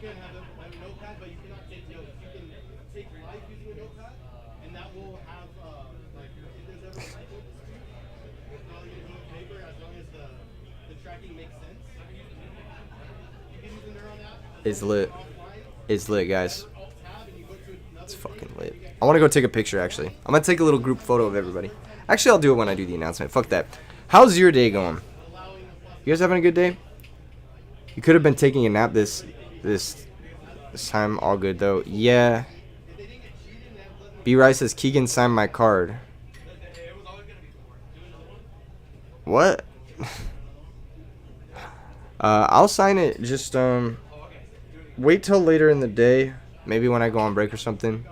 can have a notepad, but you cannot take notes. You can take live using a notepad, and that will have like if there's ever a typo dispute, it's not going to go to paper as long as the tracking makes sense. You can use the neuron app. It's lit. It's lit, guys. It's fucking lit. I want to go take a picture, actually. I'm going to take a little group photo of everybody. Actually, I'll do it when I do the announcement. Fuck that. How's your day going? You guys having a good day? You could have been taking a nap this time. All good, though. Yeah. B. Rice says, Keegan signed my card. What? I'll sign it. Just, wait till later in the day. Maybe when I go on break or something.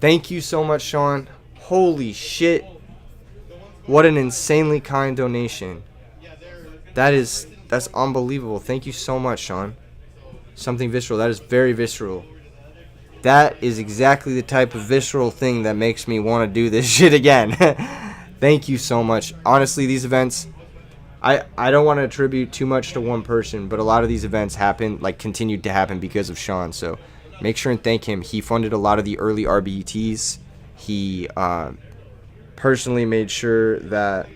Thank you so much, Sean. Holy shit. What an insanely kind donation. That's unbelievable. Thank you so much, Sean. Something visceral. That is very visceral. That is exactly the type of visceral thing that makes me want to do this shit again. Thank you so much. Honestly, these events, I don't want to attribute too much to one person, but a lot of these events continued to happen because of Sean. So make sure and thank him. He funded a lot of the early RBETs. He personally made sure that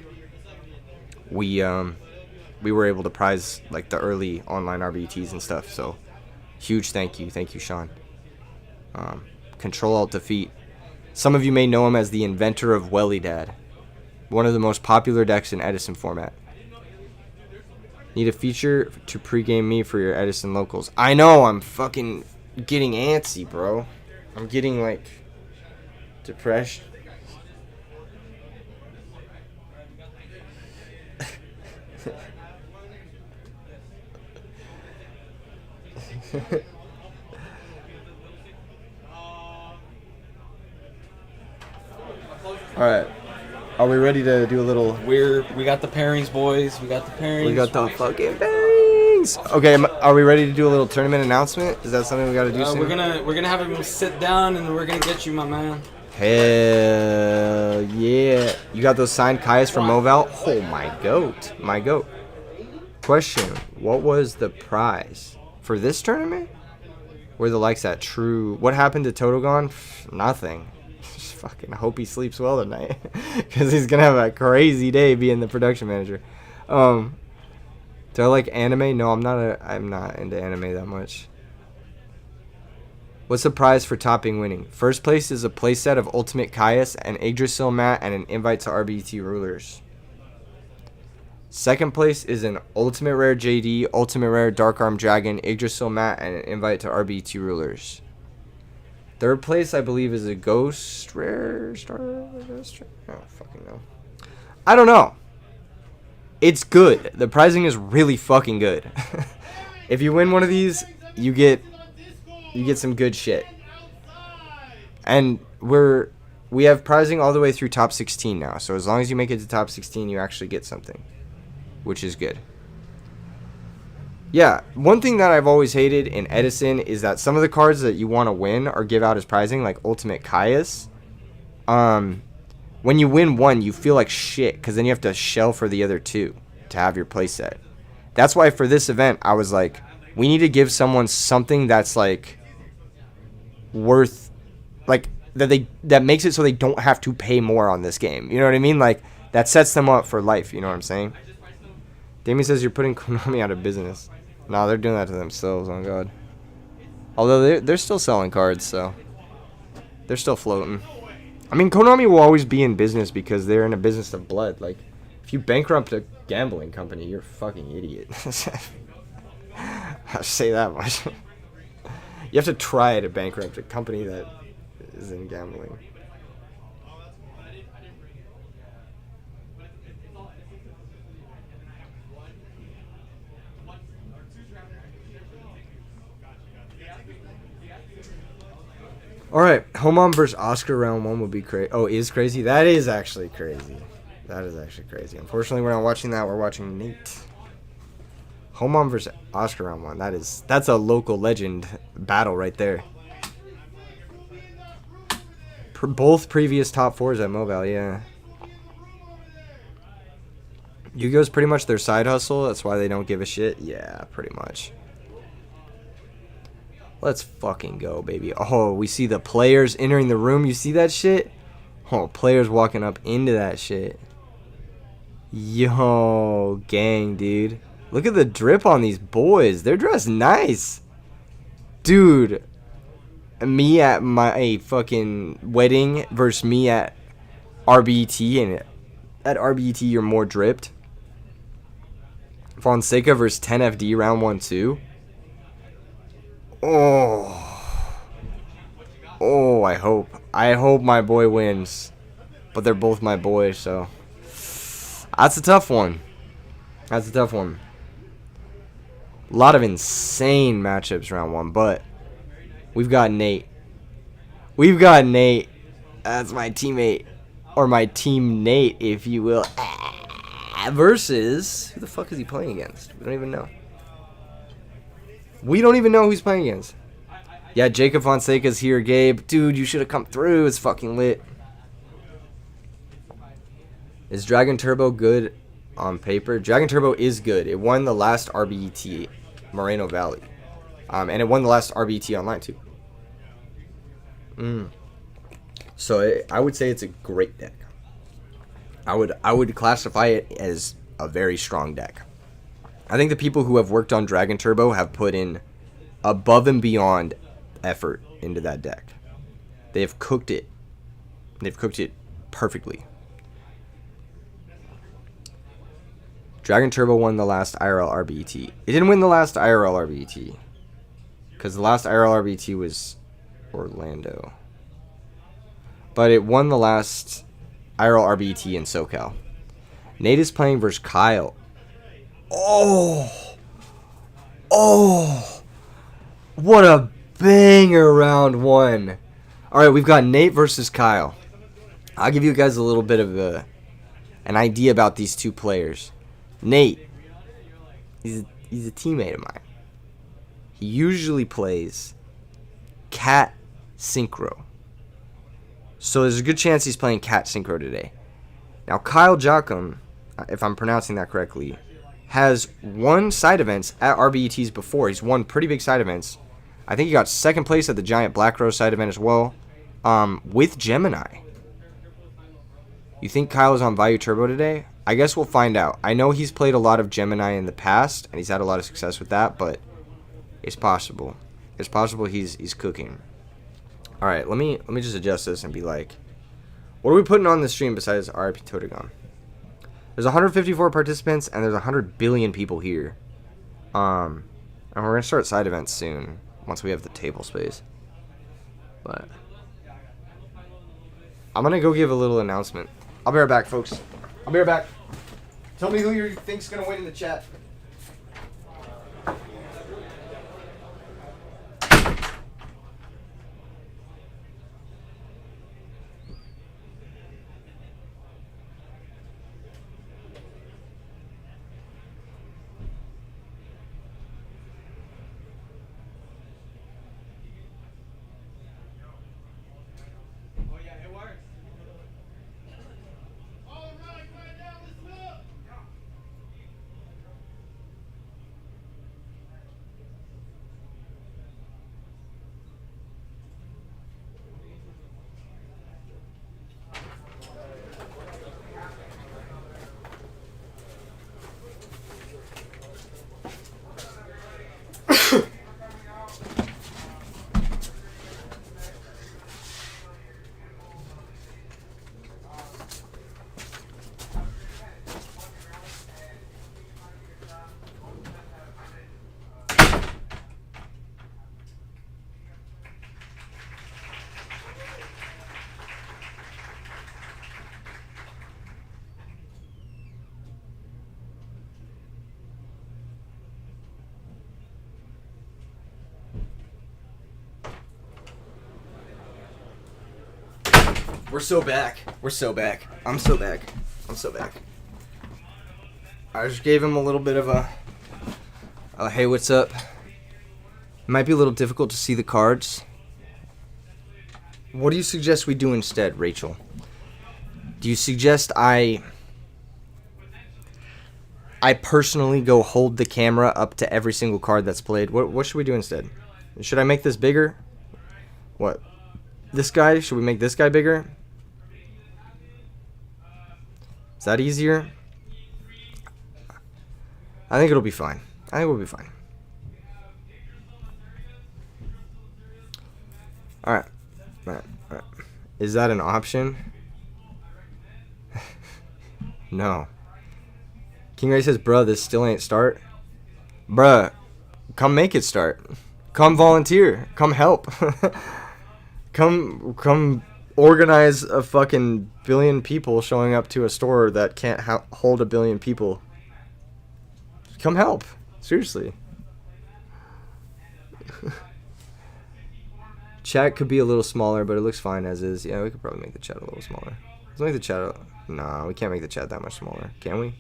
we were able to prize like the early online RBETs and stuff. So huge thank you, Sean. Control Alt Defeat. Some of you may know him as the inventor of Welly Dad, one of the most popular decks in Edison format. Need a feature to pregame me for your Edison locals. I know, I'm fucking getting antsy, bro. I'm getting like depression. All right. Are we ready to do a little? We got the pairings, boys. We got the pairings. We got the fucking pairings. Okay, are we ready to do a little tournament announcement? Is that something we got to do soon? We're gonna have him sit down and we're gonna get you, my man. Hell yeah! You got those signed Kaias from Moval? Oh my goat. Question: what was the prize for this tournament? Where the likes at? True. What happened to Totogon? Nothing. Just fucking hope he sleeps well tonight, because he's gonna have a crazy day being the production manager. Do I like anime? No, I'm not into anime that much. What's the prize for topping winning? First place is a playset of Ultimate Caius, an Yggdrasil mat, and an invite to RBET Rulers. Second place is an Ultimate Rare JD, Ultimate Rare Dark Arm Dragon, Yggdrasil mat, and an invite to RBET Rulers. Third place, I believe, is a Ghost Rare Star. I don't fucking know. I don't know. It's good. The pricing is really fucking good. If you win one of these, you get some good shit. And we have pricing all the way through top 16 now. So as long as you make it to top 16, you actually get something, which is good. Yeah, one thing that I've always hated in Edison is that some of the cards that you want to win or give out as pricing, like Ultimate Caius, when you win one, you feel like shit, because then you have to shell for the other two to have your playset. That's why for this event, I was like, we need to give someone something that's like worth, like that makes it so they don't have to pay more on this game. You know what I mean? Like that sets them up for life. You know what I'm saying? Damien says you're putting Konami out of business. No, they're doing that to themselves. Oh God. Although they're still selling cards, so they're still floating. I mean, Konami will always be in business because they're in a business of blood. Like, if you bankrupt a gambling company, you're a fucking idiot. I'll say that much. You have to try to bankrupt a company that is in gambling. All right, Homon versus Oscar round 1 would be crazy. Oh, is crazy? That is actually crazy. That is actually crazy. Unfortunately, we're not watching that. We're watching Nate. Homon versus Oscar round 1. That's a local legend battle right there. Both previous top 4s at Mobile, yeah. Yu-Gi-Oh's pretty much their side hustle. That's why they don't give a shit. Yeah, pretty much. Let's fucking go, baby. Oh, we see the players entering the room. You see that shit? Oh, players walking up into that shit. Yo, gang, dude. Look at the drip on these boys. They're dressed nice. Dude. Me at my fucking wedding versus me at RBET. And at RBET, you're more dripped. Fonseca versus 10FD round 1-2. Oh, I hope my boy wins. But they're both my boys, so that's a tough one. A lot of insane matchups round 1, but we've got Nate. That's my teammate, or my team Nate, if you will. Versus, who the fuck is he playing against? We don't even know. Who he's playing against. Yeah, Jacob Fonseca's here, Gabe. Dude, you should have come through. It's fucking lit. Is Dragon Turbo good on paper? Dragon Turbo is good. It won the last RBET, Moreno Valley. And it won the last RBET online, too. So I would say it's a great deck. I would classify it as a very strong deck. I think the people who have worked on Dragon Turbo have put in above and beyond effort into that deck. They have cooked it. They've cooked it perfectly. Dragon Turbo won the last IRL RBET. It didn't win the last IRL RBET. Because the last IRL RBET was Orlando. But it won the last IRL RBET in SoCal. Nate is playing versus Kyle. Oh, what a banger round 1. All right, we've got Nate versus Kyle. I'll give you guys a little bit of an idea about these two players. Nate, he's a teammate of mine. He usually plays Cat Synchro. So there's a good chance he's playing Cat Synchro today. Now, Kyle Jockum, if I'm pronouncing that correctly, has won side events at RBETs before. He's won pretty big side events. I think he got second place at the Giant Black Rose side event as well, with Gemini. You think Kyle is on Value Turbo today? I guess we'll find out. I know he's played a lot of Gemini in the past, and he's had a lot of success with that, but it's possible. It's possible he's cooking. All right, let me just adjust this and be like, what are we putting on the stream besides RIP Totegon? There's 154 participants, and there's 100 billion people here. And we're going to start side events soon, once we have the table space. But I'm going to go give a little announcement. I'll be right back, folks. I'll be right back. Tell me who you think's going to win in the chat. We're so back. I'm so back. I just gave him a little bit of a hey, what's up? It might be a little difficult to see the cards. What do you suggest we do instead, Rachel? Do you suggest I personally go hold the camera up to every single card that's played? What should we do instead? Should I make this bigger? What? This guy? Should we make this guy bigger? Is that easier? I think it'll be fine. I think we'll be fine. Alright. Alright. Alright. Is that an option? No. King Ray says, bruh, this still ain't start. Bruh, come make it start. Come volunteer. Come help. Come organize a fucking billion people showing up to a store that can't hold a billion people. Come help. Seriously. Chat could be a little smaller, but it looks fine as is. Yeah, we could probably make the chat a little smaller. Let's make the chat... Nah, we can't make the chat that much smaller. Can we?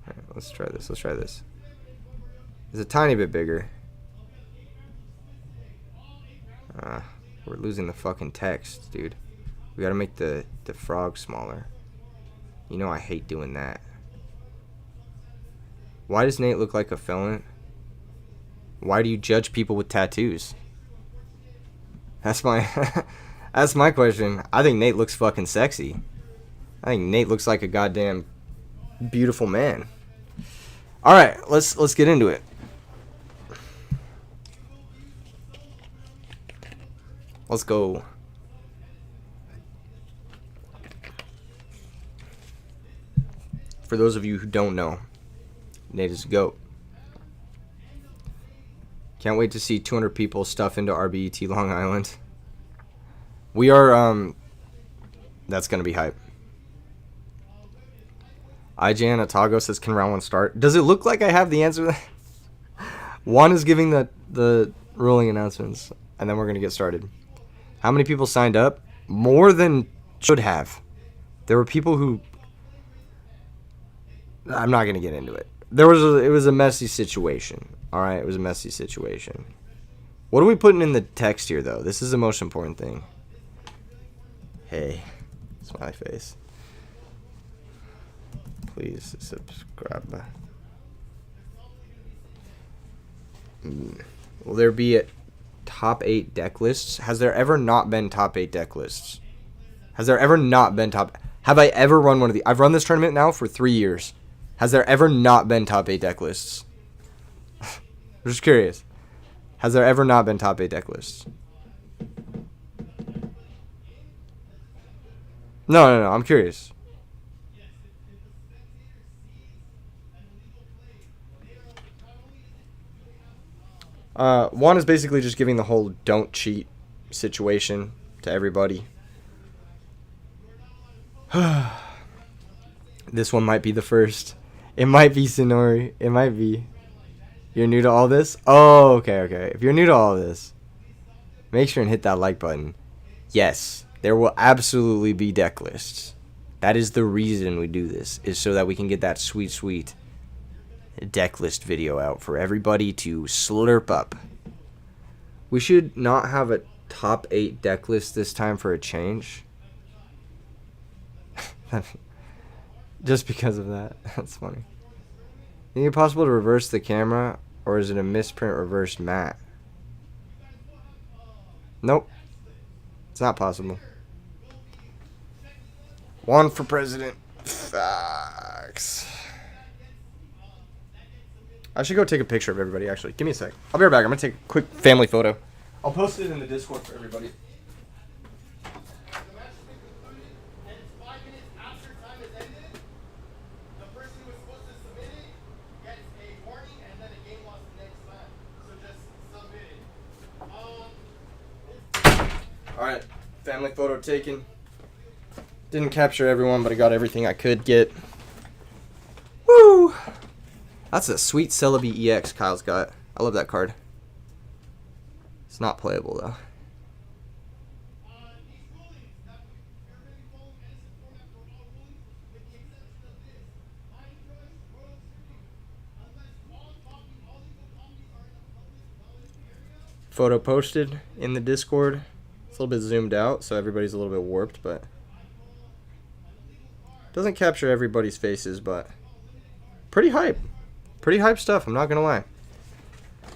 Alright, let's try this. Let's try this. It's a tiny bit bigger. We're losing the fucking text, dude. We gotta make the frog smaller. You know I hate doing that. Why does Nate look like a felon? Why do you judge people with tattoos? That's my that's my question. I think Nate looks fucking sexy. I think Nate looks like a goddamn beautiful man. All right, let's get into it. Let's go. For those of you who don't know, Nate is a goat. Can't wait to see 200 people stuff into RBET Long Island. We are, that's going to be hype. IJN Atago says, can round one start? Does it look like I have the answer? Juan is giving the ruling announcements, and then we're going to get started. How many people signed up? More than should have. There were people who... I'm not going to get into it. It was a messy situation. All right, it was a messy situation. What are we putting in the text here, though? This is the most important thing. Hey, smiley face. Please subscribe. Will there be a top 8 deck lists? Has there ever not been top 8 deck lists? Has there ever not been top... Have I ever run one of these? I've run this tournament now for 3 years. Has there ever not been top 8 deck lists? I'm just curious. Has there ever not been top 8 deck lists? No. I'm curious. Juan is basically just giving the whole don't cheat situation to everybody. This one might be the first. It might be Sonori. It might be. You're new to all this? Oh, okay. If you're new to all this, make sure and hit that like button. Yes, there will absolutely be deck lists. That is the reason we do this, is so that we can get that sweet deck list video out for everybody to slurp up. We should not have a top 8 deck list this time for a change. Just because of that. That's funny. Is it possible to reverse the camera, or is it a misprint reversed matte? Nope. It's not possible. One for president. Facts. I should go take a picture of everybody, actually. Give me a sec. I'll be right back. I'm going to take a quick family photo. I'll post it in the Discord for everybody. Alright, family photo taken. Didn't capture everyone, but I got everything I could get. Woo! That's a sweet Celebi EX Kyle's got. I love that card. It's not playable, though. Photo posted in the Discord. It's a little bit zoomed out, so everybody's a little bit warped, but doesn't capture everybody's faces, but pretty hype. Pretty hype stuff, I'm not going to lie.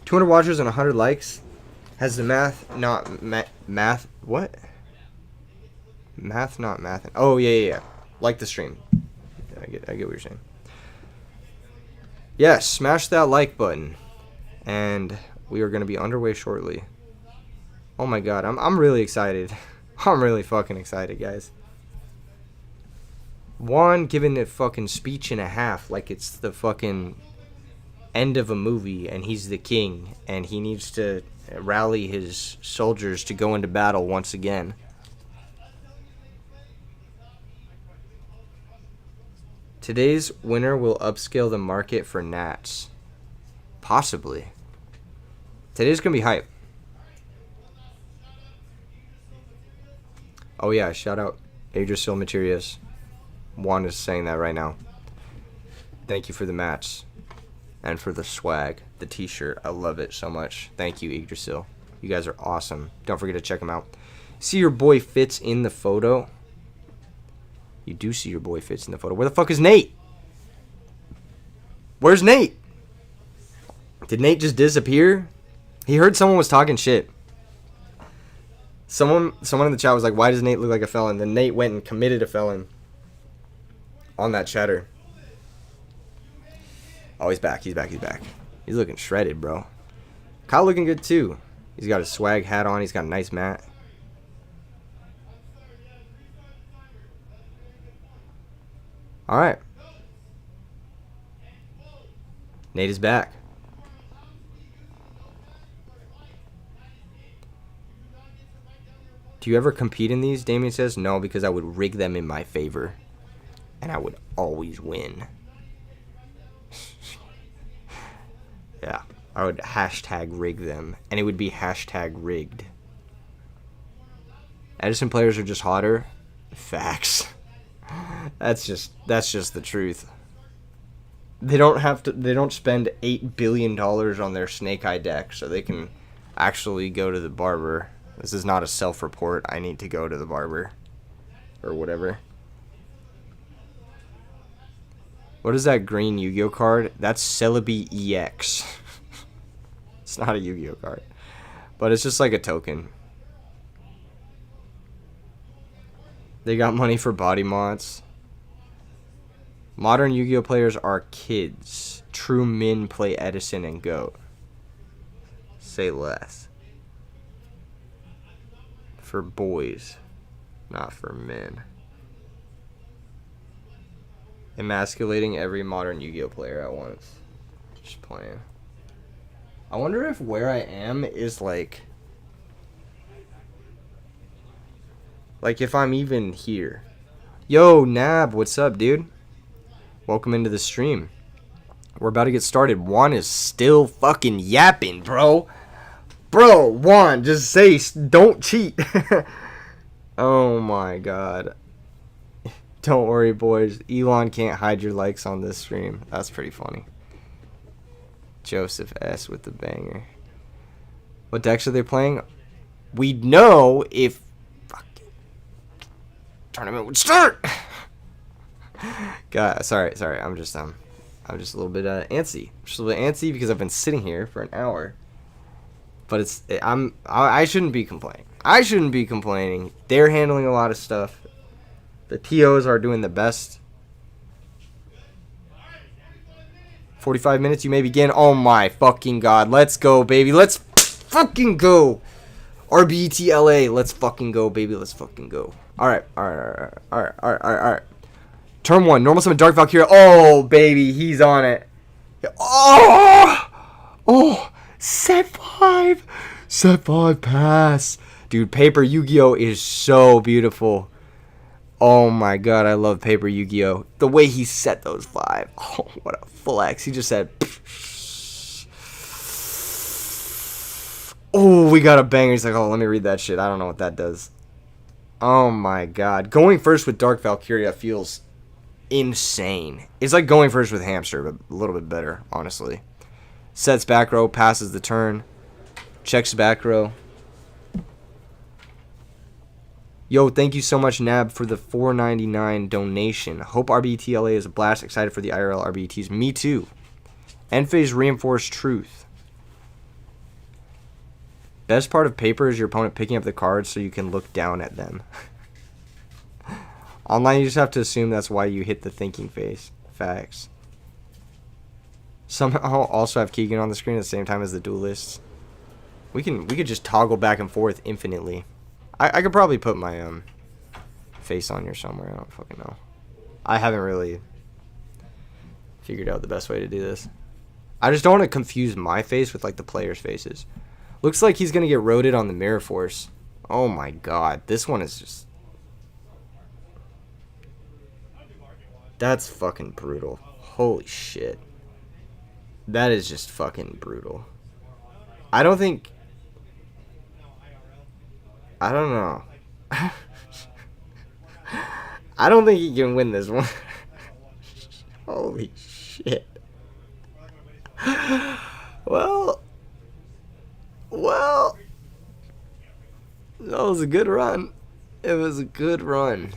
200 watchers and 100 likes. Has the math not math? What? Math not math. Oh, yeah. Like the stream. I get what you're saying. Yes, smash that like button. And we are going to be underway shortly. Oh my god, I'm really excited. I'm really fucking excited, guys. Juan giving a fucking speech and a half like it's the fucking end of a movie and he's the king and he needs to rally his soldiers to go into battle once again. Today's winner will upscale the market for Nats. Possibly. Today's gonna be hype. Oh yeah, shout out Yugioh Materials. Juan is saying that right now. Thank you for the mats. And for the swag. The t-shirt. I love it so much. Thank you, Yugioh. You guys are awesome. Don't forget to check them out. See your boy Fitz in the photo. You do see your boy Fitz in the photo. Where the fuck is Nate? Where's Nate? Did Nate just disappear? He heard someone was talking shit. Someone in the chat was like, why does Nate look like a felon? Then Nate went and committed a felon on that chatter. Oh, he's back. He's looking shredded, bro. Kyle looking good too. He's got his swag hat on. He's got a nice mat. All right. Nate is back. Do you ever compete in these? Damien says, no, because I would rig them in my favor. And I would always win. Yeah, I would hashtag rig them. And it would be hashtag rigged. Edison players are just hotter. Facts. That's just the truth. They don't spend $8 billion on their snake eye deck so they can actually go to the barber. This is not a self-report. I need to go to the barber. Or whatever. What is that green Yu-Gi-Oh card? That's Celebi EX. It's not a Yu-Gi-Oh card. But it's just like a token. They got money for body mods. Modern Yu-Gi-Oh players are kids. True men play Edison and GOAT. Say less. For boys, not for men. Emasculating every modern Yu-Gi-Oh player at once. Just playing. I wonder if where I am is like if I'm even here. Yo, Nab, what's up, dude? Welcome into the stream. We're about to get started. Juan is still fucking yapping, bro. Bro, Juan, just say, don't cheat. Oh my god. Don't worry, boys. Elon can't hide your likes on this stream. That's pretty funny. Joseph S. with the banger. What decks are they playing? We'd know if fucking tournament would start. God, sorry. I'm just a little bit antsy. Just a little bit antsy because I've been sitting here for an hour. But I shouldn't be complaining. They're handling a lot of stuff. The TOs are doing the best. 45 minutes, you may begin. Oh my fucking god. Let's go, baby. Let's fucking go. RBET LA. Let's fucking go, baby. Let's fucking go. Alright. Turn 1. Normal summon Dark Valkyria. Oh, baby. He's on it. Oh. Set 5. Set 5 pass. Dude, Paper Yu-Gi-Oh is so beautiful. Oh my god, I love Paper Yu-Gi-Oh. The way he set those 5. Oh, what a flex. He just said... Oh, we got a banger. He's like, oh, let me read that shit. I don't know what that does. Oh my god. Going first with Dark Valkyria feels insane. It's like going first with Hamster, but a little bit better, honestly. Sets back row, passes the turn. Checks back row. Yo, thank you so much, Nab, for the $4.99 donation. Hope RBET LA is a blast. Excited for the IRL RBETs. Me too. End phase reinforced truth. Best part of paper is your opponent picking up the cards so you can look down at them. Online, you just have to assume that's why you hit the thinking phase. Facts. Somehow also have Keegan on the screen at the same time as the duelists. We could just toggle back and forth infinitely. I could probably put my face on here somewhere. I don't fucking know. I haven't really figured out the best way to do this. I just don't want to confuse my face with like the players' faces. Looks like he's gonna get roaded on the Mirror Force. Oh my god, this one is just... That's fucking brutal. Holy shit. That is just fucking brutal. I don't think... I don't know. I don't think he can win this one. Holy shit. Well, that was a good run. It was a good run.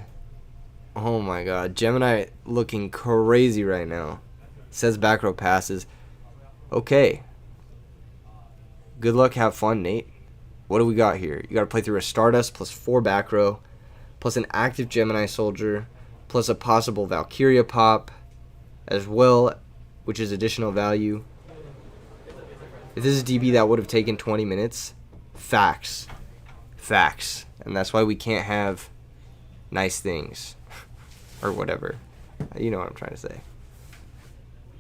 Oh my god, Gemini looking crazy right now. Says back row passes. Okay. Good luck, have fun, Nate. What do we got here? You got to play through a Stardust plus 4 back row, plus an active Gemini Soldier, plus a possible Valkyria pop as well, which is additional value. If this is DB, that would have taken 20 minutes. Facts. Facts. And that's why we can't have nice things. Or whatever. You know what I'm trying to say.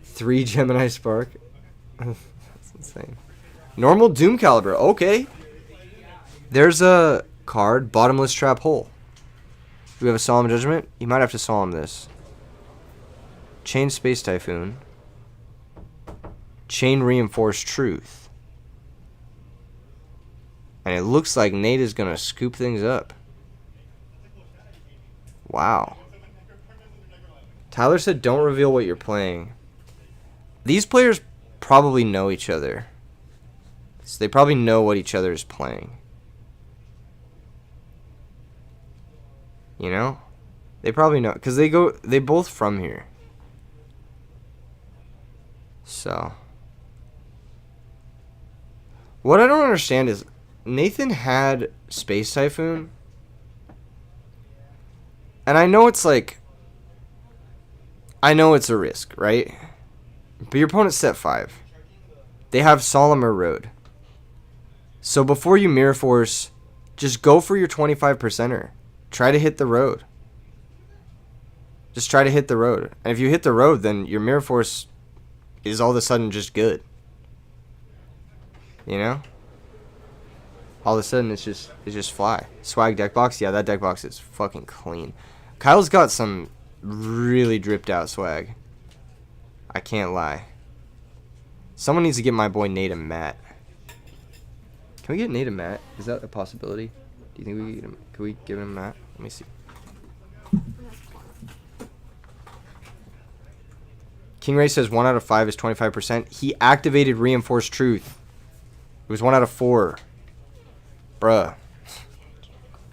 3 Gemini Spark. That's insane. Normal Doom Caliber. Okay. There's a card. Bottomless Trap Hole. Do we have a Solemn Judgment? You might have to Solemn this. Chain Space Typhoon. Chain Reinforced Truth. And it looks like Nate is going to scoop things up. Wow. Tyler said don't reveal what you're playing. These players probably know each other. So they probably know what each other is playing. You know? They probably know. Because they both from here. So. What I don't understand is Nathan had Space Typhoon. And I know it's like... I know it's a risk, right? But your opponent's set 5. They have Solemn Road. So before you Mirror Force, just go for your 25%er. Try to hit the road. Just try to hit the road. And if you hit the road, then your Mirror Force is all of a sudden just good. You know? All of a sudden it's just fly. Swag deck box? Yeah, that deck box is fucking clean. Kyle's got some really dripped out swag. I can't lie. Someone needs to get my boy Nate a mat. Can we get Nate a mat? Is that a possibility? Do you think we can we give him a mat? Let me see. King Ray says 1 out of 5 is 25%. He activated Reinforced Truth. It was 1 out of 4. Bruh.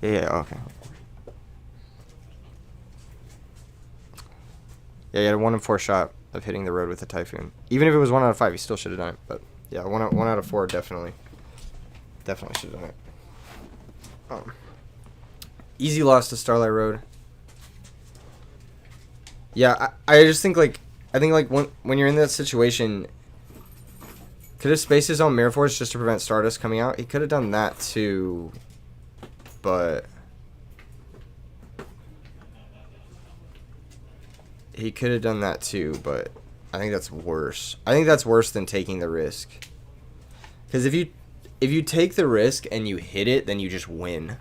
Yeah, okay. Yeah, he had a 1 in 4 shot of hitting the road with a Typhoon. Even if it was 1 out of 5, he still should have done it. But yeah, 1 out of 4 definitely should have done it. Easy loss to Starlight Road. Yeah, I just think like when you're in that situation, could have spaced his own Mirror Force just to prevent Stardust coming out. He could have done that too, but I think that's worse. I think that's worse than taking the risk. Because if you take the risk and you hit it, then you just win.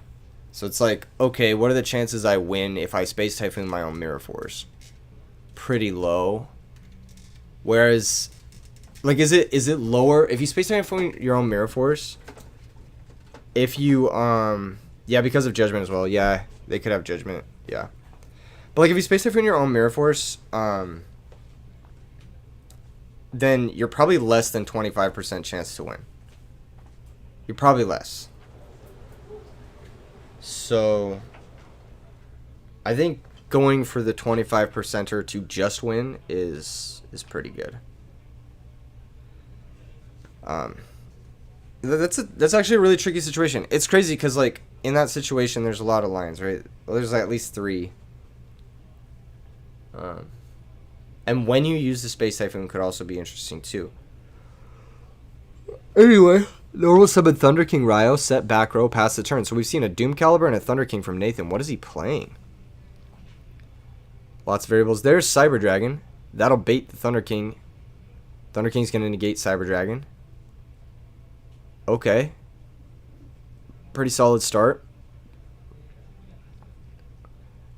So it's like, okay, what are the chances I win if I Space Typhoon my own Mirror Force? Pretty low. Whereas, like, is it lower if you Space Typhoon your own Mirror Force? If you yeah, because of Judgment as well. Yeah, they could have Judgment. Yeah. But like if you Space Typhoon your own Mirror Force, then you're probably less than 25% chance to win. You're probably less. So I think going for the 25%er to just win is pretty good. That's actually a really tricky situation. It's crazy because, like, in that situation, there's a lot of lines, right? Well, there's at least 3. And when you use the Space Typhoon could also be interesting, too. Anyway, normal summon Thunder King Ryo, set back row, pass the turn. So we've seen a Doom Caliber and a Thunder King from Nathan. What is he playing? Lots of variables. There's Cyber Dragon. That'll bait the Thunder King. Thunder King's going to negate Cyber Dragon. Okay. Pretty solid start.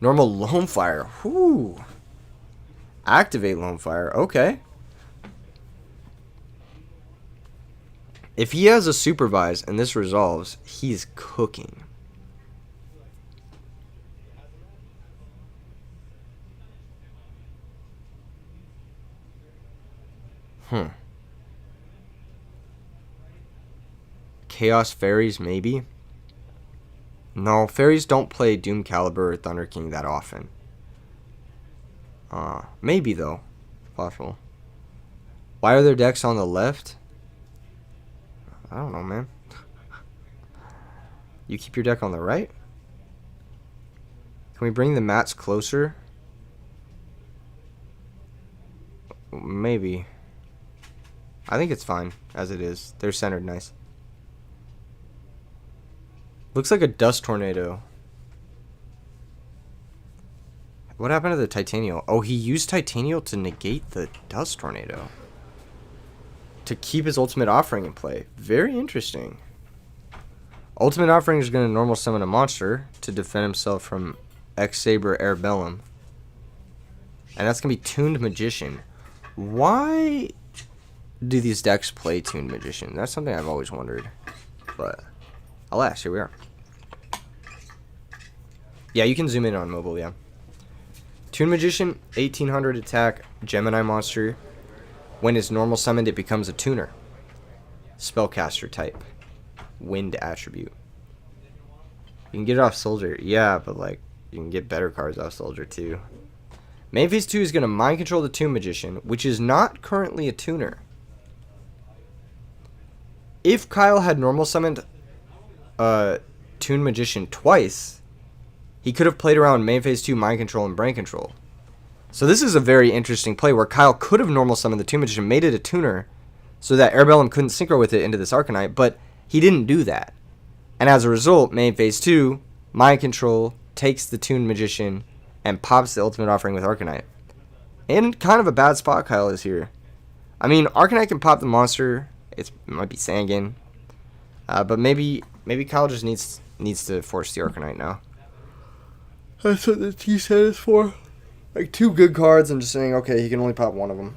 Normal Lone Fire. Whoo. Activate Lone Fire. Okay. If he has a Supervise and this resolves, he's cooking. Chaos Fairies, maybe? No, Fairies don't play Doom Caliber or Thunder King that often. Maybe, though. Possible. Why are there decks on the left? I don't know, man. You keep your deck on the right? Can we bring the mats closer? Maybe. I think it's fine as it is. They're centered nice. Looks like a Dust Tornado. What happened to the Titanial? Oh, he used Titanial to negate the Dust Tornado. To keep his Ultimate Offering in play. Very interesting. Ultimate Offering is going to normal summon a monster to defend himself from X-Saber Airbellum. And that's going to be Tuned Magician. Why do these decks play Tuned Magician? That's something I've always wondered. But alas, here we are. Yeah, you can zoom in on mobile, yeah. Tuned Magician, 1800 attack, Gemini monster. When it's normal summoned, it becomes a tuner. Spellcaster type. Wind attribute. You can get it off Soldier. Yeah, but like, you can get better cards off Soldier too. Main phase 2 is going to mind control the Tuned Magician, which is not currently a tuner. If Kyle had normal summoned Tuned Magician twice, he could have played around main phase 2 mind control and brain control. So this is a very interesting play where Kyle could have normal summoned the Tuned Magician, made it a tuner, so that Airbellum couldn't synchro with it into this Arcanite, but he didn't do that. And as a result, main phase 2, mind control, takes the Tuned Magician, and pops the Ultimate Offering with Arcanite. And kind of a bad spot Kyle is here. I mean, Arcanite can pop the monster. It might be Sangan. But maybe Kyle just needs to force the Arcanite now. That's what the T set is for. Like 2 good cards and just saying, okay, he can only pop one of them.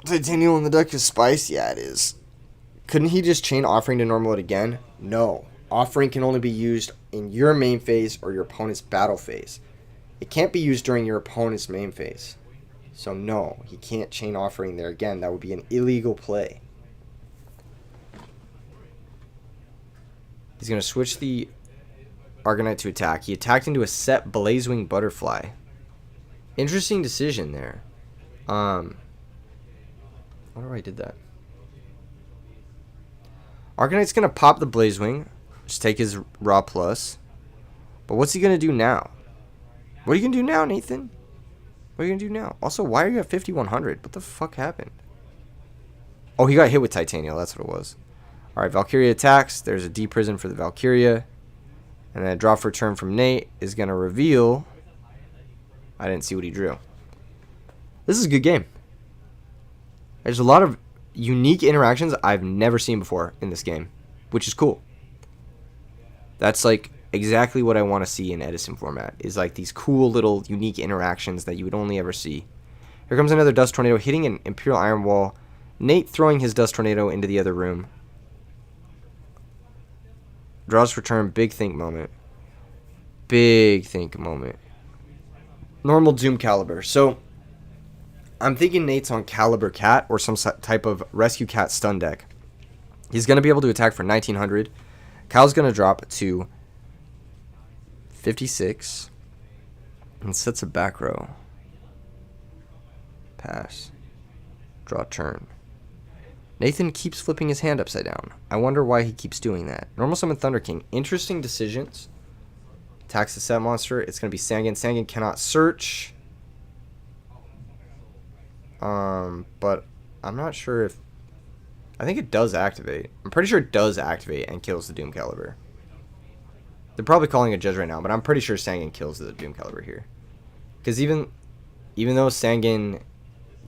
Titanial in the deck is spice? Yeah, it is. Couldn't he just chain Offering to normal it again? No. Offering can only be used in your main phase or your opponent's battle phase. It can't be used during your opponent's main phase. So no, he can't chain Offering there again. That would be an illegal play. He's going to switch the Arcanite to attack. He attacked into a set Blazewing Butterfly. Interesting decision there. I wonder why I did that. Arcanite's going to pop the Blazewing. Just take his Raw Plus. But what's he going to do now? What are you going to do now, Nathan? What are you going to do now? Also, why are you at 5100? What the fuck happened? Oh, he got hit with Titanial. That's what it was. Alright, Valkyria attacks. There's a D-Prison for the Valkyria. And then a draw for turn from Nate is going to reveal. I didn't see what he drew. This is a good game. There's a lot of unique interactions I've never seen before in this game, which is cool. That's like exactly what I want to see in Edison format, is like these cool little unique interactions that you would only ever see. Here comes another Dust Tornado hitting an Imperial Iron Wall. Nate throwing his Dust Tornado into the other room. Draws for turn, big think moment. Big think moment. Normal Doom Caliber. So, I'm thinking Nate's on Caliber Cat or some type of Rescue Cat stun deck. He's going to be able to attack for 1900. Kyle's going to drop to 56 and sets a back row. Pass. Draw turn. Nathan keeps flipping his hand upside down. I wonder why he keeps doing that. Normal summon Thunder King. Interesting decisions. Attacks the set monster. It's going to be Sangan. Sangan cannot search. But I'm not sure if... I think it does activate. I'm pretty sure it does activate and kills the Doom Caliber. They're probably calling a judge right now, but I'm pretty sure Sangan kills the Doom Caliber here. Because even though Sangan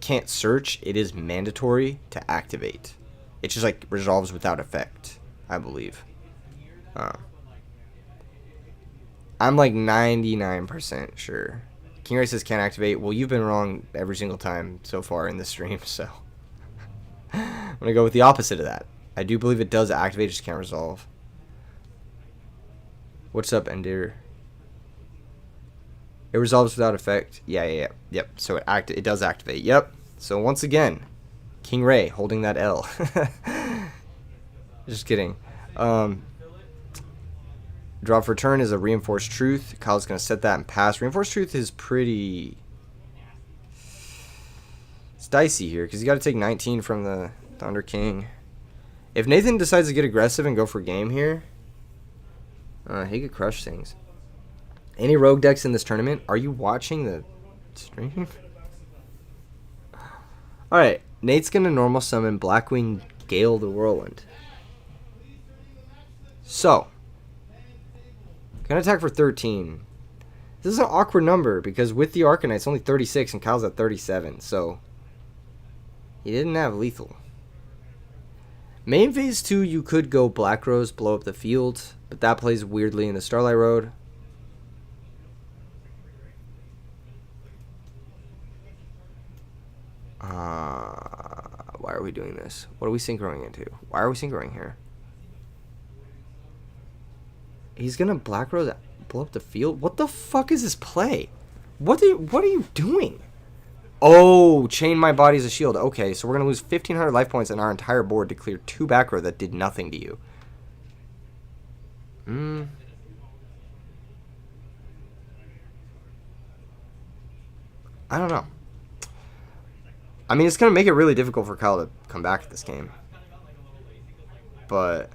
can't search, it is mandatory to activate. It just like resolves without effect, I believe. I'm like 99% sure. King Ray says can't activate. Well, you've been wrong every single time so far in this stream, so I'm gonna go with the opposite of that. I do believe it does activate, just can't resolve. What's up, Ender? It resolves without effect. Yeah. Yep. So it does activate. Yep. So once again, King Ray holding that L. Just kidding. Drop for turn is a Reinforced Truth. Kyle's going to set that and pass. Reinforced Truth is pretty... It's dicey here because you got to take 19 from the Thunder King. If Nathan decides to get aggressive and go for game here, he could crush things. Any rogue decks in this tournament? Are you watching the stream? Alright, Nate's going to normal summon Blackwing Gale the Whirlwind. So, gonna attack for 13. This is an awkward number because with the Arcanite it's only 36 and Kyle's at 37, so he didn't have lethal. Main phase 2 you could go Black Rose, blow up the field, but that plays weirdly in the Starlight Road. Why are we doing this? What are we synchroing into? Why are we synchroing here? He's gonna Black Rose blow up the field? What the fuck is this play? What are you doing? Oh, chain my body as a shield. Okay, so we're gonna lose 1,500 life points on our entire board to clear 2 back row that did nothing to you. I don't know. I mean, it's gonna make it really difficult for Kyle to come back at this game. But...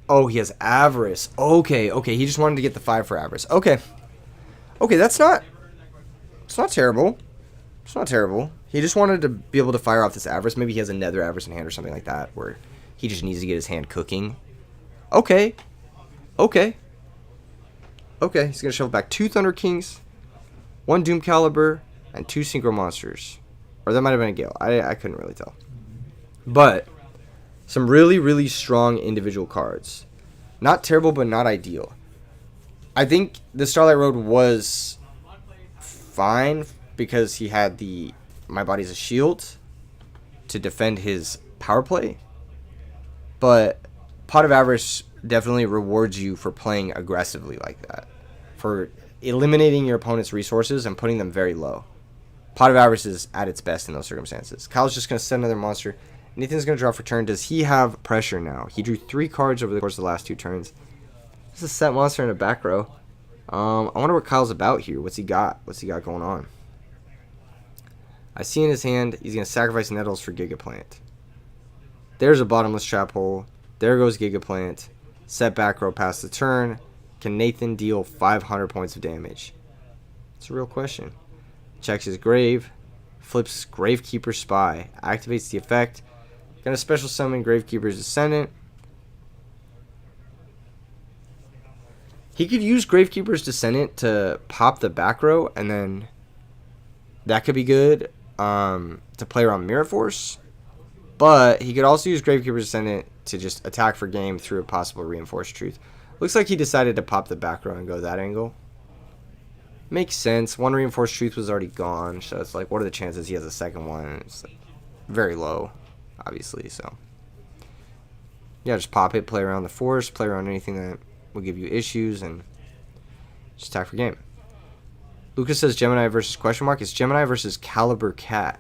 oh, he has Avarice. Okay, he just wanted to get the 5 for Avarice. Okay, that's not... it's not terrible. It's not terrible. He just wanted to be able to fire off this Avarice. Maybe he has a Nether Avarice in hand or something like that, where he just needs to get his hand cooking. Okay, he's gonna shuffle back 2 Thunder Kings, 1 Doom Caliber, and 2 Synchro Monsters. Or that might have been a Gale. I couldn't really tell. But... some really, really strong individual cards. Not terrible, but not ideal. I think the Starlight Road was fine because he had the My Body's a Shield to defend his power play. But Pot of Avarice definitely rewards you for playing aggressively like that. For eliminating your opponent's resources and putting them very low. Pot of Avarice is at its best in those circumstances. Kyle's just going to set another monster. Nathan's going to draw for turn. Does he have pressure now? He drew 3 cards over the course of the last 2 turns. This is a set monster in a back row. I wonder what Kyle's about here. What's he got? What's he got going on? I see in his hand, he's going to sacrifice Nettles for Gigaplant. There's a bottomless trap hole. There goes Gigaplant. Set back row past the turn. Can Nathan deal 500 points of damage? It's a real question. Checks his grave. Flips Gravekeeper Spy. Activates the effect. Gonna special summon Gravekeeper's Descendant. He could use Gravekeeper's Descendant to pop the back row, and then that could be good to play around Mirror Force. But he could also use Gravekeeper's Descendant to just attack for game through a possible Reinforced Truth. Looks like he decided to pop the back row and go that angle. Makes sense. 1 Reinforced Truth was already gone, so it's like, what are the chances he has a second one? It's like very low, obviously, so. Yeah, just pop it, play around the force, play around anything that will give you issues, and just attack for game. Lucas says Gemini versus question mark. It's Gemini versus Caliber Cat.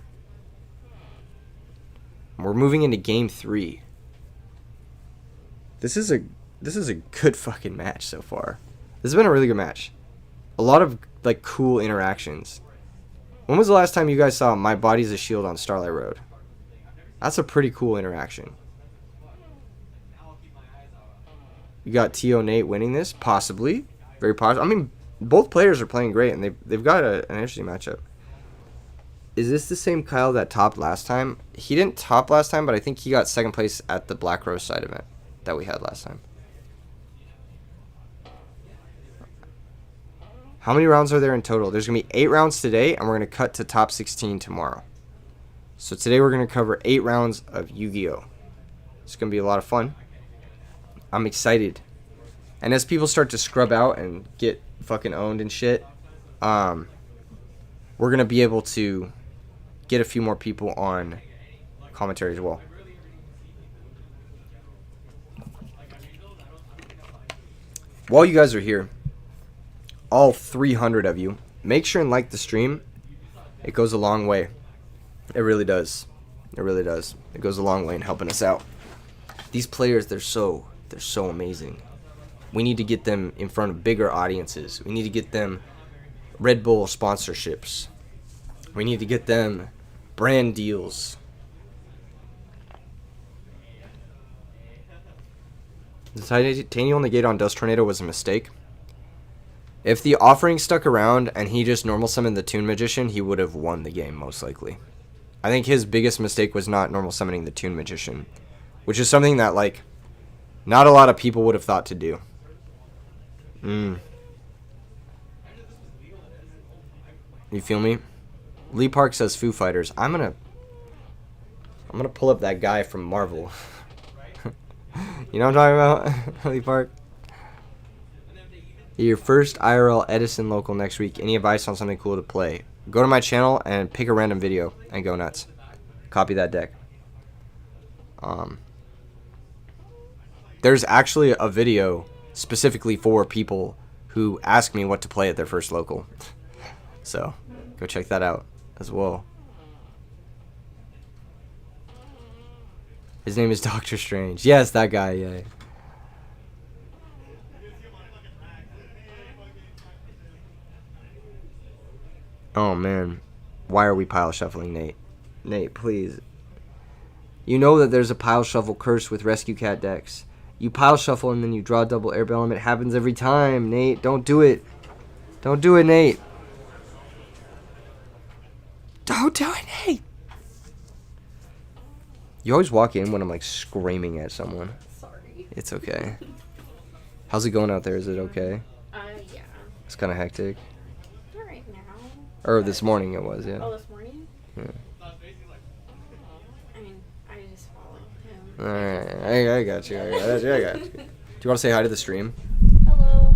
We're moving into game 3. This is a good fucking match so far. This has been a really good match. A lot of like cool interactions. When was the last time you guys saw My Body's a Shield on Starlight Road? That's a pretty cool interaction. You got T.O. Nate winning this? Possibly. Very possible. I mean, both players are playing great, and they've got an interesting matchup. Is this the same Kyle that topped last time? He didn't top last time, but I think he got second place at the Black Rose side event that we had last time. How many rounds are there in total? There's going to be 8 rounds today, and we're going to cut to top 16 tomorrow. So today we're going to cover 8 rounds of Yu-Gi-Oh! It's going to be a lot of fun. I'm excited. And as people start to scrub out and get fucking owned and shit, we're going to be able to get a few more people on commentary as well. While you guys are here, all 300 of you, make sure and like the stream. It goes a long way. It really does. It really does. It goes a long way in helping us out. These players, they're so amazing. We need to get them in front of bigger audiences. We need to get them Red Bull sponsorships. We need to get them brand deals. The titanium negate on Dust Tornado was a mistake. If the offering stuck around and he just normal summoned the Toon Magician, he would have won the game, most likely. I think his biggest mistake was not normal summoning the Toon Magician, which is something that, like, not a lot of people would have thought to do. You feel me? Lee Park says Foo Fighters. I'm gonna pull up that guy from Marvel. You know what I'm talking about? Lee Park. Your first IRL Edison local next week. Any advice on something cool to play? Go to my channel and pick a random video and go nuts. Copy that deck. There's actually a video specifically for people who ask me what to play at their first local. So, go check that out as well. His name is Doctor Strange. Yes, that guy, yeah. Oh, man. Why are we pile shuffling, Nate? Nate, please. You know that there's a pile shuffle curse with Rescue Cat decks. You pile shuffle and then you draw double air bellum. It happens every time, Nate. Don't do it. Don't do it, Nate. Don't do it, Nate. You always walk in when I'm like screaming at someone. Sorry. It's okay. How's it going out there? Is it okay? Yeah. It's kind of hectic. Not right now. Or this morning it was, yeah. Oh, this morning? Yeah. I mean, I just followed him. Alright, I got you. I got you. Do you want to say hi to the stream? Hello.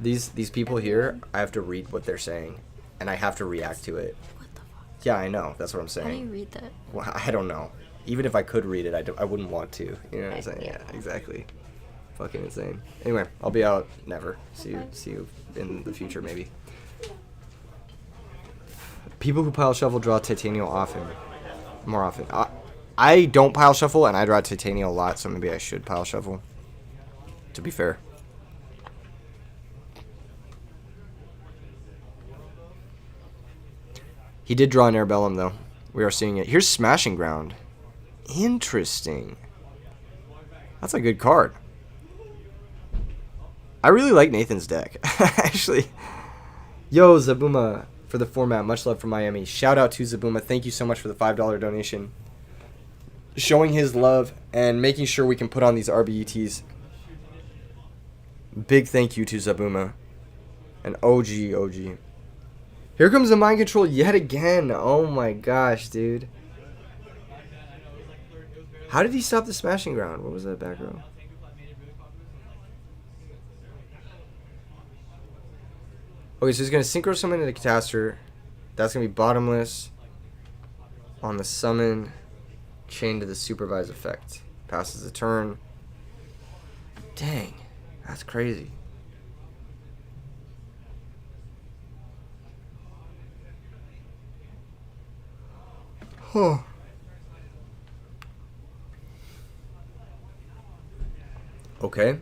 These people here, I have to read what they're saying, and I have to react to it. What the fuck? Yeah, I know. That's what I'm saying. How do you read that? Well, I don't know. Even if I could read it, I wouldn't want to. You know what I'm saying? Yeah. Yeah, exactly. Fucking insane. Anyway, I'll be out. Never. See you in the future, maybe. People who pile shuffle draw titanium more often. I don't pile shuffle, and I draw titanium a lot, so maybe I should pile shuffle. To be fair. He did draw an Airbellum, though. We are seeing it. Here's Smashing Ground. Interesting. That's a good card. I really like Nathan's deck. Actually. Yo, Zabuma, for the format. Much love from Miami. Shout out to Zabuma. Thank you so much for the $5 donation. Showing his love and making sure we can put on these RBETs. Big thank you to Zabuma. An OG. Here comes the mind control yet again. Oh my gosh, dude. How did he stop the Smashing Ground? What was that back row? Okay, so he's going to synchro summon into Catastor. That's going to be bottomless. On the summon, chain to the supervise effect. Passes the turn. Dang, that's crazy. Huh. Okay.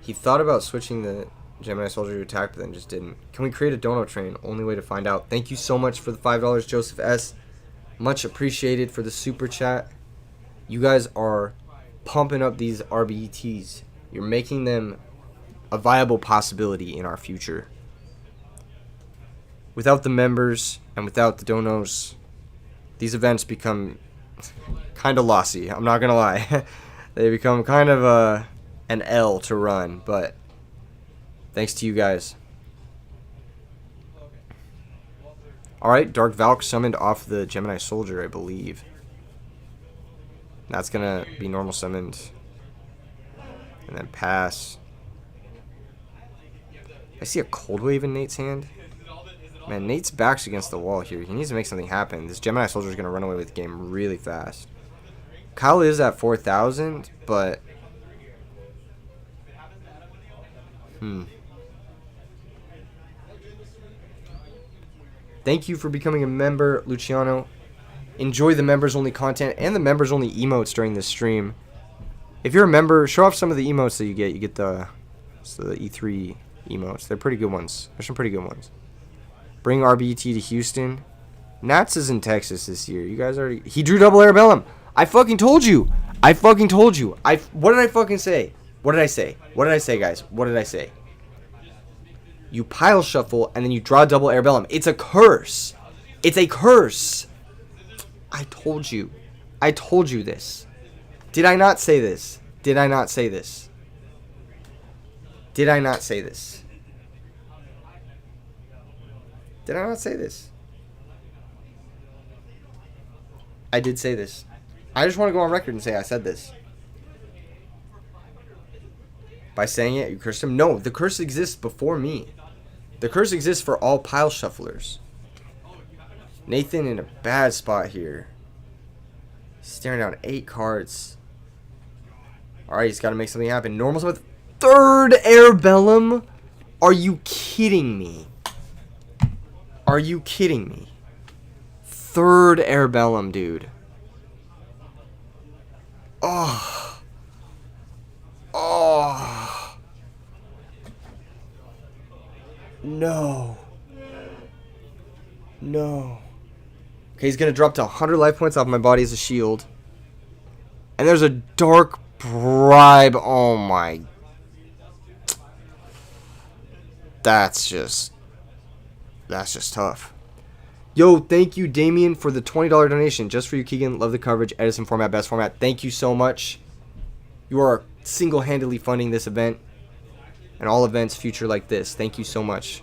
He thought about switching the Gemini Soldier to attack, but then just didn't. Can we create a dono train? Only way to find out. Thank you so much for the $5, Joseph S. Much appreciated for the super chat. You guys are pumping up these RBETs. You're making them a viable possibility in our future. Without the members and without the donos, these events become kind of lossy. I'm not going to lie. They become kind of an L to run, but thanks to you guys. Alright, Dark Valk summoned off the Gemini Soldier, I believe. That's going to be normal summoned. And then pass. I see a Cold Wave in Nate's hand. Man, Nate's back's against the wall here. He needs to make something happen. This Gemini Soldier is going to run away with the game really fast. Kyle is at 4,000, but... Thank you for becoming a member, Luciano. Enjoy the members-only content and the members-only emotes during this stream. If you're a member, show off some of the emotes that you get. You get the E3 emotes. They're pretty good ones. There's some pretty good ones. Bring RBET to Houston. Nats is in Texas this year. You guys already... He drew double Arabellum. I fucking told you. What did I fucking say? What did I say? What did I say, guys? What did I say? You pile shuffle and then you draw double Arabellum. It's a curse. It's a curse. I told you. I told you this. Did I not say this? Did I not say this? Did I not say this? Did I not say this? I did say this. I just want to go on record and say I said this. By saying it, you cursed him? No, the curse exists before me. The curse exists for all pile shufflers. Nathan in a bad spot here. Staring down 8 cards. Alright, he's got to make something happen. Normal with third Arabellum? Are you kidding me? Are you kidding me? Third Arabellum, dude. Oh. Oh. No. No. Okay, he's going to drop to 100 life points off my body as a shield. And there's a dark bribe. Oh my. That's just tough. Yo, thank you, Damien, for the $20 donation. Just for you, Keegan. Love the coverage. Edison format, best format. Thank you so much. You are single-handedly funding this event and all events future like this. Thank you so much.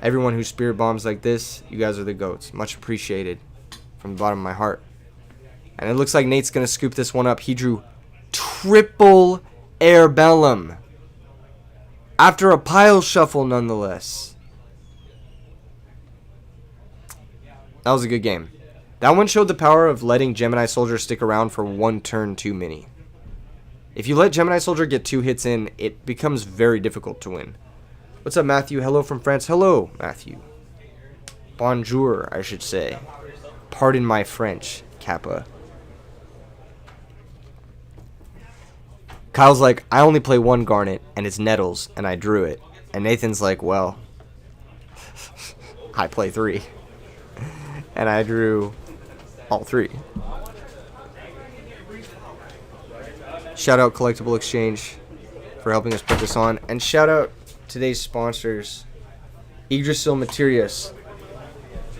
Everyone who spirit bombs like this, you guys are the GOATs. Much appreciated from the bottom of my heart. And it looks like Nate's going to scoop this one up. He drew triple Arabellum. After a pile shuffle, nonetheless. That was a good game. That one showed the power of letting Gemini Soldier stick around for one turn too many. If you let Gemini Soldier get 2 hits in, it becomes very difficult to win. What's up, Matthew? Hello from France. Hello, Matthew. Bonjour, I should say. Pardon my French, Kappa. Kyle's like, I only play 1 Garnet, and it's Nettles, and I drew it. And Nathan's like, well, I play 3. And I drew all 3. Shout out Collectible Exchange for helping us put this on. And shout out today's sponsors, Yggdrasil Materials,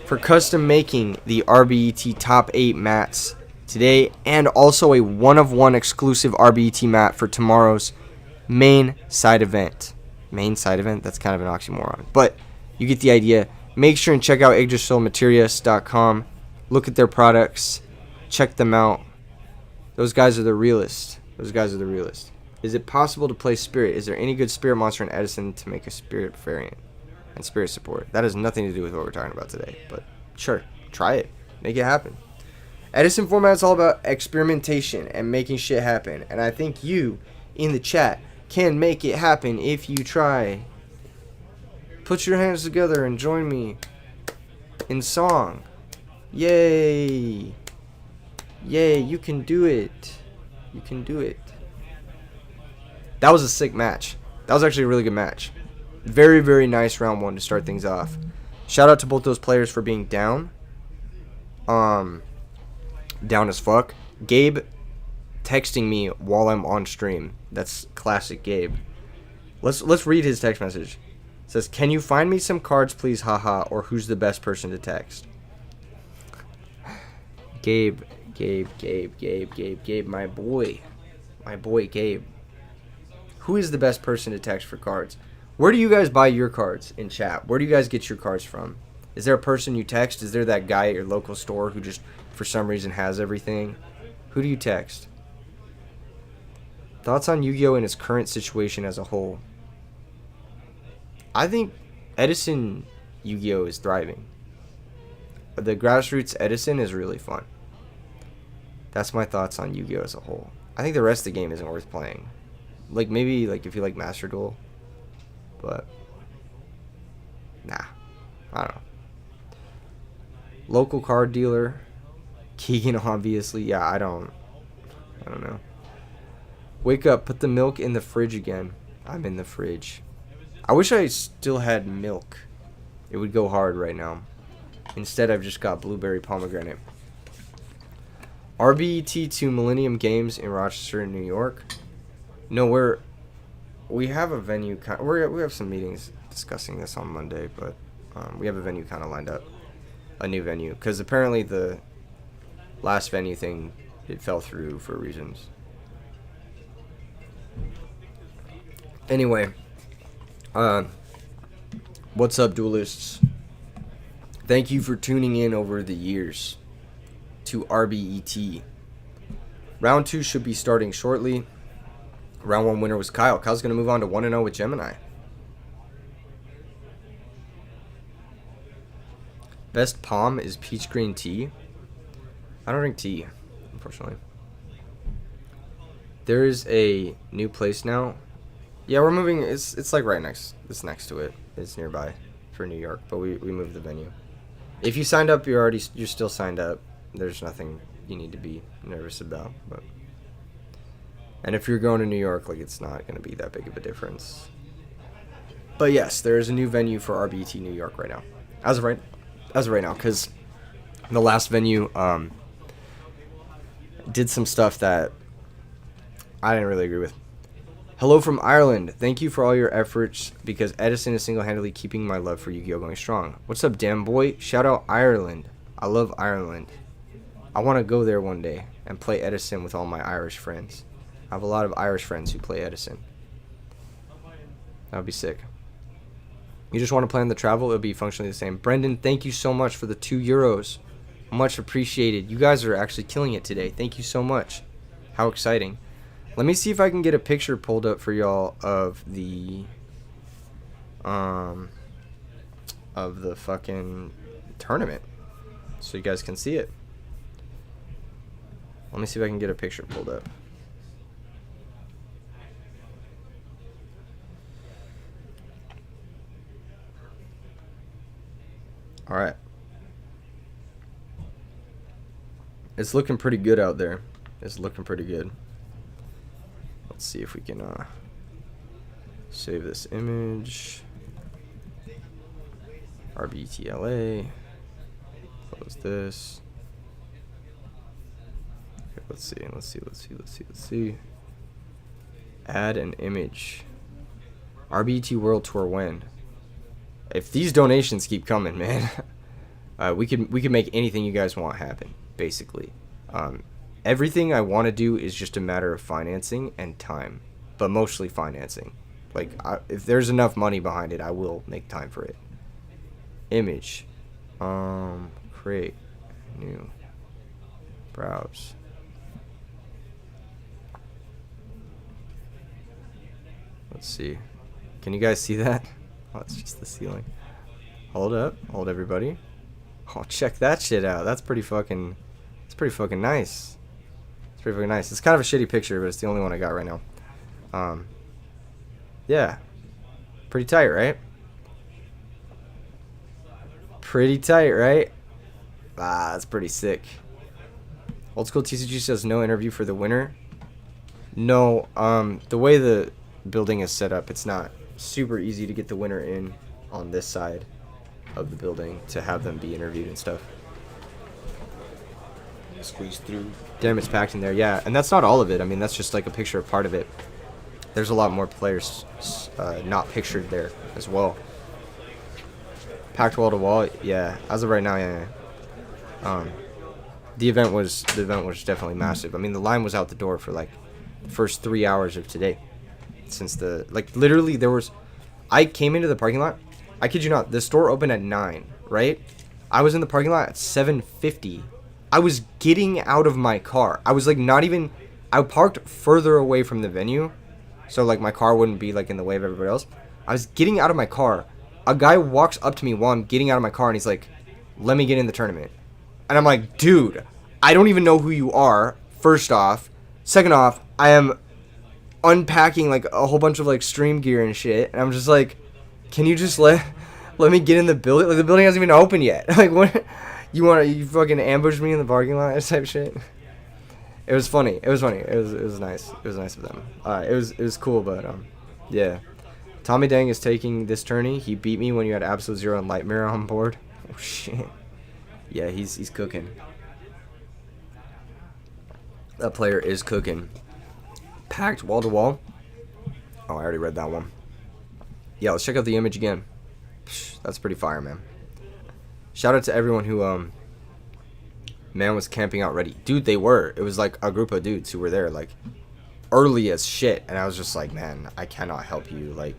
for custom making the RBET Top 8 mats today, and also a 1-of-1 exclusive RBET mat for tomorrow's main side event. Main side event? That's kind of an oxymoron. But you get the idea. Make sure and check out YggdrasilMaterials.com. Look at their products. Check them out. Those guys are the realest. Those guys are the realest. Is it possible to play Spirit? Is there any good Spirit monster in Edison to make a Spirit variant and Spirit support? That has nothing to do with what we're talking about today. But sure, try it. Make it happen. Edison format is all about experimentation and making shit happen. And I think you, in the chat, can make it happen if you try. Put your hands together and join me in song. Yay. Yay, you can do it. You can do it. That was a sick match. That was actually a really good match. Very, very nice round one to start things off. Shout out to both those players for being down. Down as fuck. Gabe texting me while I'm on stream. That's classic Gabe. Let's read his text message. It says, "Can you find me some cards, please? Haha. Or who's the best person to text?" Gabe, my boy. My boy, Gabe. Who is the best person to text for cards? Where do you guys buy your cards in chat? Where do you guys get your cards from? Is there a person you text? Is there that guy at your local store who just, for some reason, has everything? Who do you text? Thoughts on Yu-Gi-Oh! In its current situation as a whole? I think Edison Yu-Gi-Oh! Is thriving. The grassroots Edison is really fun. That's my thoughts on Yu-Gi-Oh! As a whole. I think the rest of the game isn't worth playing. Like, maybe, like, if you like Master Duel. But, nah. I don't know. Local card dealer. Keegan, obviously. Yeah, I don't know. Wake up. Put the milk in the fridge again. I'm in the fridge. I wish I still had milk. It would go hard right now. Instead, I've just got blueberry pomegranate. RBET to Millennium Games in Rochester, New York. No, we have a venue. We have some meetings discussing this on Monday, but we have a venue kind of lined up. A new venue. Because apparently the last venue thing, it fell through for reasons. Anyway. What's up, duelists? Thank you for tuning in over the years to RBET. Round 2 should be starting shortly. Round 1 winner was Kyle. Kyle's going to move on to 1-0 with Gemini. Best palm is peach green tea. I don't drink tea, unfortunately. There is a new place now. Yeah, we're moving. It's like right next. It's next to it. It's nearby for New York, but we moved the venue. If you signed up, you're still signed up. There's nothing you need to be nervous about. And if you're going to New York, like, it's not going to be that big of a difference. But yes, there is a new venue for RBT New York right now. As of right now, because the last venue did some stuff that I didn't really agree with. Hello from Ireland. Thank you for all your efforts because Edison is single-handedly keeping my love for Yu-Gi-Oh! Going strong. What's up, damn boy? Shout out Ireland. I love Ireland. I want to go there one day and play Edison with all my Irish friends. I have a lot of Irish friends who play Edison. That would be sick. You just want to plan the travel, it would be functionally the same. Brendan, thank you so much for the €2. Much appreciated. You guys are actually killing it today. Thank you so much. How exciting. Let me see if I can get a picture pulled up for y'all of the fucking tournament so you guys can see it. Let me see if I can get a picture pulled up. All right. It's looking pretty good out there. It's looking pretty good. Let's see if we can save this image. RBTLA. Close this. Okay, let's see. Add an image. RBT World Tour when? If these donations keep coming, man, we could make anything you guys want happen, basically. Everything I want to do is just a matter of financing and time, but mostly financing. Like, if there's enough money behind it, I will make time for it. Image. Create. New. Browse. Let's see. Can you guys see that? Oh, it's just the ceiling. Hold up. Hold everybody. Oh, check that shit out. That's pretty fucking nice. It's pretty fucking nice. It's kind of a shitty picture, but it's the only one I got right now. Yeah. Pretty tight, right? Pretty tight, right? That's pretty sick. Old School TCG says no interview for the winner. No, the way the building is set up, it's not super easy to get the winner in on this side of the building to have them be interviewed and stuff. Squeeze through. Damn, it's packed in there. Yeah, and that's not all of it. I mean, that's just like a picture of part of it. There's a lot more players not pictured there as well. Packed wall to wall. Yeah, as of right now, yeah. The event was definitely massive. I mean, the line was out the door for like the first 3 hours of today. Since literally I came into the parking lot. I kid you not, the store opened at 9, right? I was in the parking lot at 7:50. I was getting out of my car. I was like I parked further away from the venue, so like my car wouldn't be like in the way of everybody else. I was getting out of my car. A guy walks up to me while I'm getting out of my car and he's like, "Let me get in the tournament." And I'm like, "Dude, I don't even know who you are, first off. Second off, I am unpacking like a whole bunch of like stream gear and shit." And I'm just like, "Can you just let me get in the building? Like the building hasn't even opened yet." Like what? You fucking ambushed me in the parking lot type shit. It was funny. It was nice. It was nice of them. It was cool, but yeah. Tommy Dang is taking this tourney. He beat me when you had Absolute Zero and Light Mirror on board. Oh shit. Yeah, he's cooking. That player is cooking. Packed wall to wall. Oh, I already read that one. Yeah, let's check out the image again. Psh, that's pretty fire, man. Shout out to everyone who man was camping out ready. Dude, they were. It was like a group of dudes who were there like early as shit, and I was just like, man, I cannot help you. Like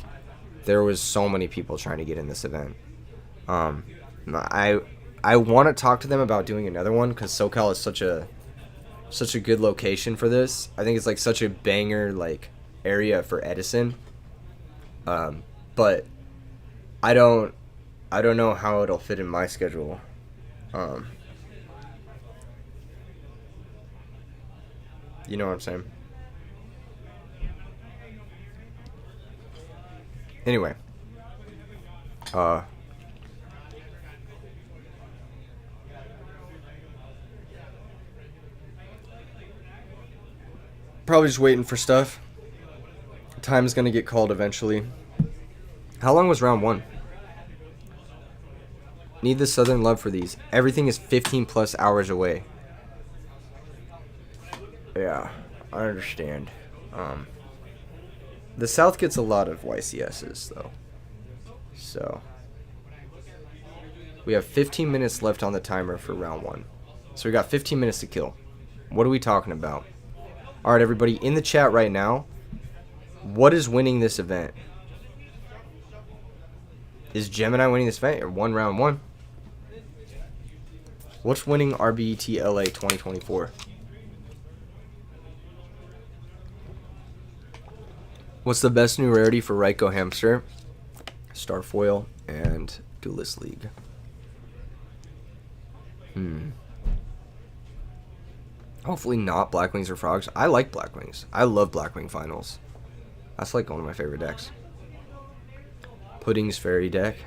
there was so many people trying to get in this event. I want to talk to them about doing another one cuz SoCal is such a good location for this. I think it's like such a banger like area for Edison. But I don't know how it'll fit in my schedule. You know what I'm saying? Anyway. Probably just waiting for stuff. Time's gonna get called eventually. How long was round 1? Need the southern love for these. Everything is 15 plus hours away. Yeah, I understand. The south gets a lot of YCSs though. So we have 15 minutes left on the timer for round 1. So we got 15 minutes to kill. What are we talking about? Alright, everybody in the chat right now, what is winning this event? Is Gemini winning this event or won round 1? What's winning RBET LA 2024? What's the best new rarity for Ryko Hamster? Starfoil and Duelist League. Hopefully not Blackwings or Frogs. I like Blackwings. I love Blackwing Finals. That's like one of my favorite decks. Pudding's Fairy deck.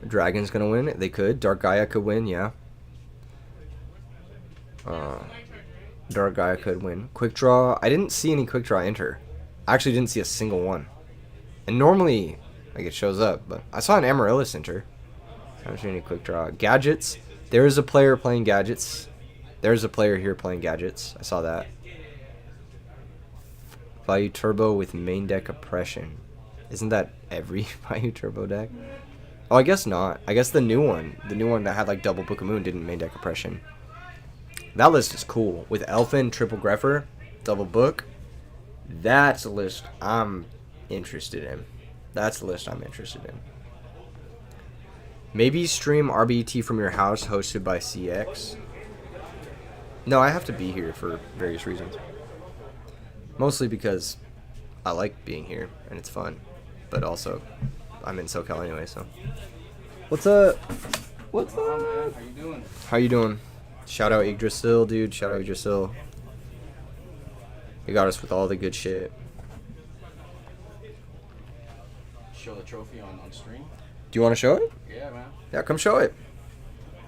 Dragon's gonna win. They could. Dark Gaia could win, yeah. Dark Gaia could win. Quick Draw. I didn't see any Quick Draw enter. I actually didn't see a single one. And normally, like, it shows up, but I saw an Amaryllis enter. I haven't seen any Quick Draw. Gadgets. There is a player playing Gadgets. There's a player here playing Gadgets. I saw that. Value Turbo with main deck Oppression. Isn't that every Value Turbo deck? Oh, I guess not. I guess the new one that had like double Book of Moon didn't main deck Oppression. That list is cool. With Elfin, Triple Greffer, Double Book. That's a list I'm interested in. That's the list I'm interested in. Maybe stream RBET from your house hosted by CX. No, I have to be here for various reasons. Mostly because I like being here and it's fun. But also, I'm in SoCal anyway, so. What's up? What's up? Man? How you doing? How you doing? Shout out Yggdrasil, dude. Shout out Yggdrasil. You got us with all the good shit. Show the trophy on stream? Do you want to show it? Yeah, man. Yeah, come show it.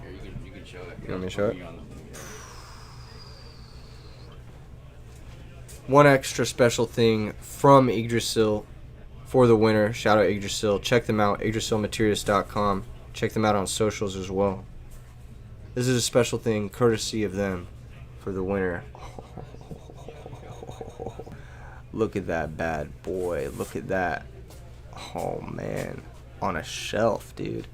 Here, you can show it. You want me to show it? one extra special thing from Yggdrasil for the winner. Shout out Yggdrasil. Check them out, yggdrasilmaterials.com. Check them out on socials as well. This is a special thing courtesy of them for the winner. Look at that bad boy. Look at that. Oh, man. On a shelf, dude.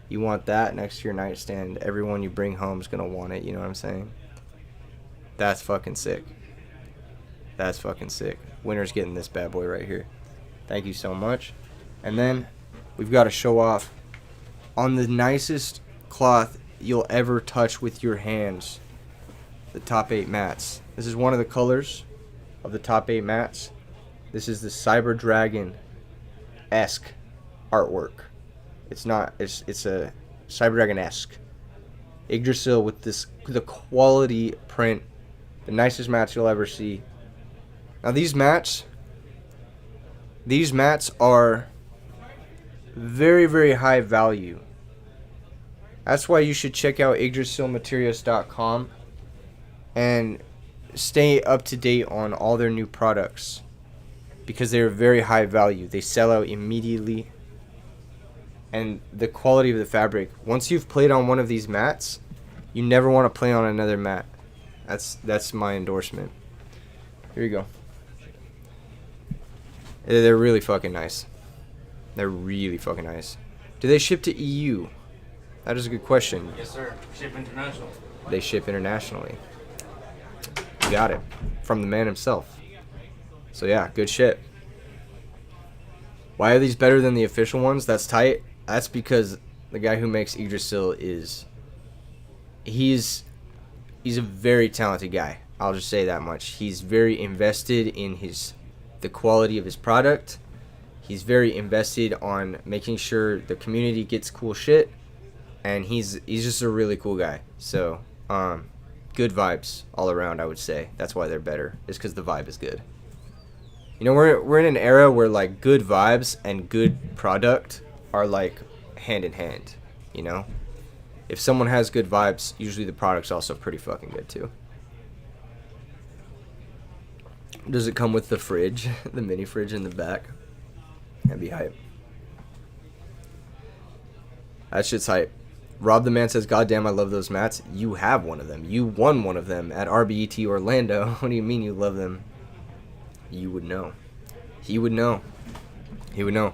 You want that next to your nightstand. Everyone you bring home is going to want it. You know what I'm saying? That's fucking sick. That's fucking sick. Winner's getting this bad boy right here. Thank you so much. And then we've got to show off on the nicest cloth you'll ever touch with your hands. The top 8 mats. This is one of the colors of the top 8 mats. This is the Cyber Dragon-esque artwork. It's not. It's a Cyber Dragon-esque. Yggdrasil with the quality print, the nicest mats you'll ever see. Now these mats are very, very high value. That's why you should check out yggdrasilmaterials.com and stay up to date on all their new products, because they're very high value. They sell out immediately. And the quality of the fabric, once you've played on one of these mats, you never want to play on another mat. That's my endorsement. Here you go. They're really fucking nice. They're really fucking nice. Do they ship to EU? That is a good question. Yes, sir. Ship international. They ship internationally. You got it. From the man himself. So yeah, good shit. Why are these better than the official ones? That's tight. That's because the guy who makes Yggdrasil he's a very talented guy. I'll just say that much. He's very invested in the quality of his product. He's very invested on making sure the community gets cool shit, and he's just a really cool guy. So, good vibes all around, I would say. That's why they're better. Is because the vibe is good. You know, we're in an era where like good vibes and good product are like hand in hand, you know? If someone has good vibes, usually the product's also pretty fucking good too. Does it come with the fridge? The mini fridge in the back? That'd be hype. That shit's hype. Rob the Man says, God damn, I love those mats. You have one of them. You won one of them at RBET Orlando. What do you mean you love them? You would know. He would know. He would know.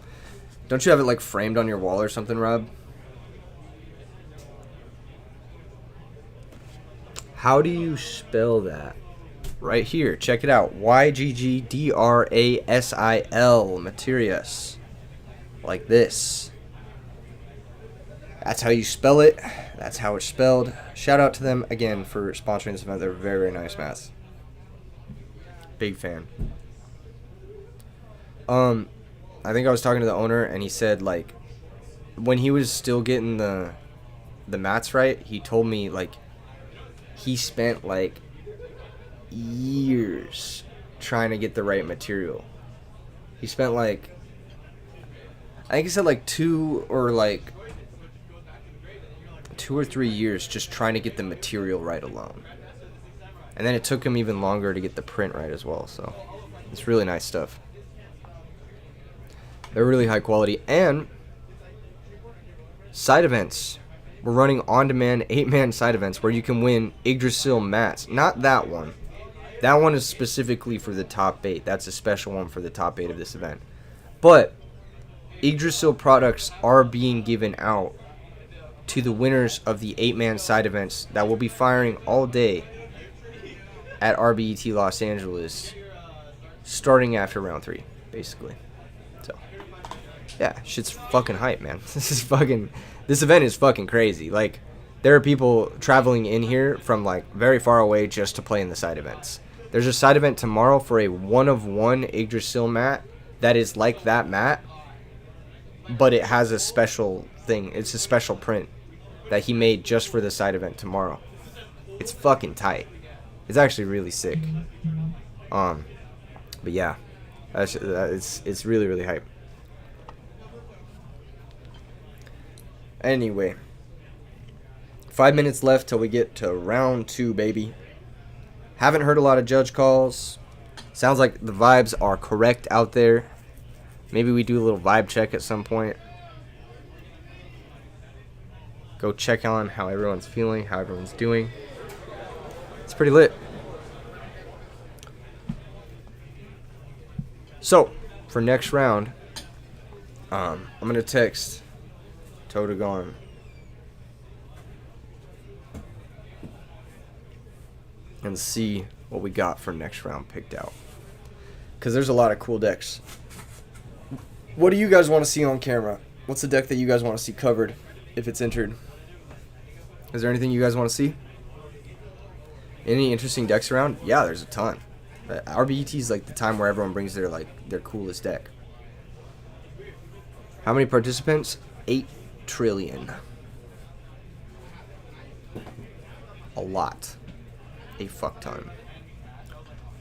Don't you have it like framed on your wall or something, Rob? How do you spell that? Right here. Check it out. Yggdrasil. Materials. Like this. That's how you spell it. That's how it's spelled. Shout out to them again for sponsoring this event. They're very, very nice mats. Big fan. I think I was talking to the owner, and he said, like, when he was still getting the mats right, he told me, like, he spent, like, years trying to get the right material. He spent, like, I think he said, like, 2 or 3 years just trying to get the material right alone. And then it took him even longer to get the print right as well, so it's really nice stuff. They're really high quality. And side events. We're running on-demand 8-man side events where you can win Yggdrasil mats. Not that one. That one is specifically for the top 8. That's a special one for the top 8 of this event. But Yggdrasil products are being given out to the winners of the 8-man side events that will be firing all day at RBET Los Angeles starting after round 3, basically. So, yeah, shit's fucking hype, man. This event is fucking crazy. Like, there are people traveling in here from, like, very far away just to play in the side events. There's a side event tomorrow for a 1-of-1 Yggdrasil mat that is like that mat, but it has a special thing. It's a special print that he made just for the side event tomorrow. It's fucking tight. It's actually really sick. But yeah, it's really, really hype. Anyway, 5 minutes left till we get to round 2, baby. Haven't heard a lot of judge calls. Sounds like the vibes are correct out there. Maybe we do a little vibe check at some point. Go check on how everyone's feeling, how everyone's doing. It's pretty lit. So, for next round, I'm going to text Totagon. And see what we got for next round picked out. Because there's a lot of cool decks. What do you guys want to see on camera? What's the deck that you guys want to see covered if it's entered? Is there anything you guys want to see? Any interesting decks around? Yeah, there's a ton. RBET is like the time where everyone brings their coolest deck. How many participants? 8 trillion. A lot. A fuck ton.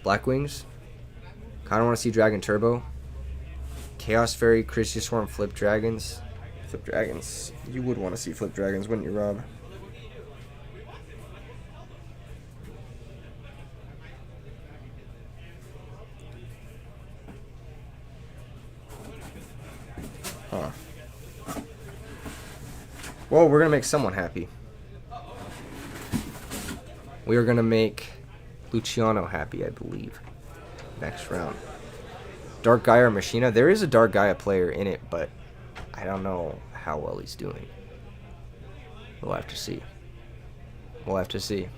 Black Wings. Kinda want to see Dragon Turbo. Chaos Fairy, Christia Swarm, Flip Dragons. Flip Dragons. You would want to see Flip Dragons, wouldn't you, Rob? Huh. Well, we're gonna make someone happy. We are gonna make Luciano happy, I believe. Next round. Dark Gaia or Machina? There is a Dark Gaia player in it, but I don't know how well he's doing. We'll have to see. We'll have to see.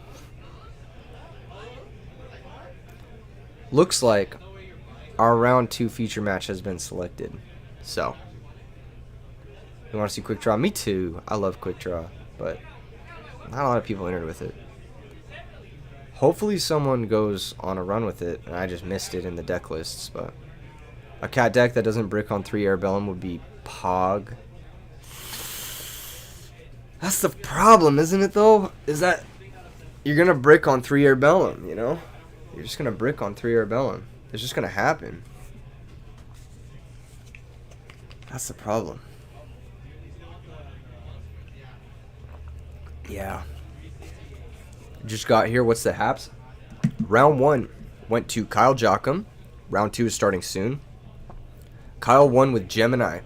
Looks like our round 2 feature match has been selected. So, you want to see Quick Draw? Me too. I love Quick Draw, but not a lot of people entered with it. Hopefully someone goes on a run with it, and I just missed it in the deck lists, but a cat deck that doesn't brick on 3 Airbellum would be Pog. That's the problem, isn't it, though? Is that you're going to brick on 3 Airbellum, you know? You're just going to brick on 3 Airbellum. It's just going to happen. That's the problem. Yeah. Just got here. What's the haps? Round 1 went to Kyle Jockum. Round 2 is starting soon. Kyle won with Gemini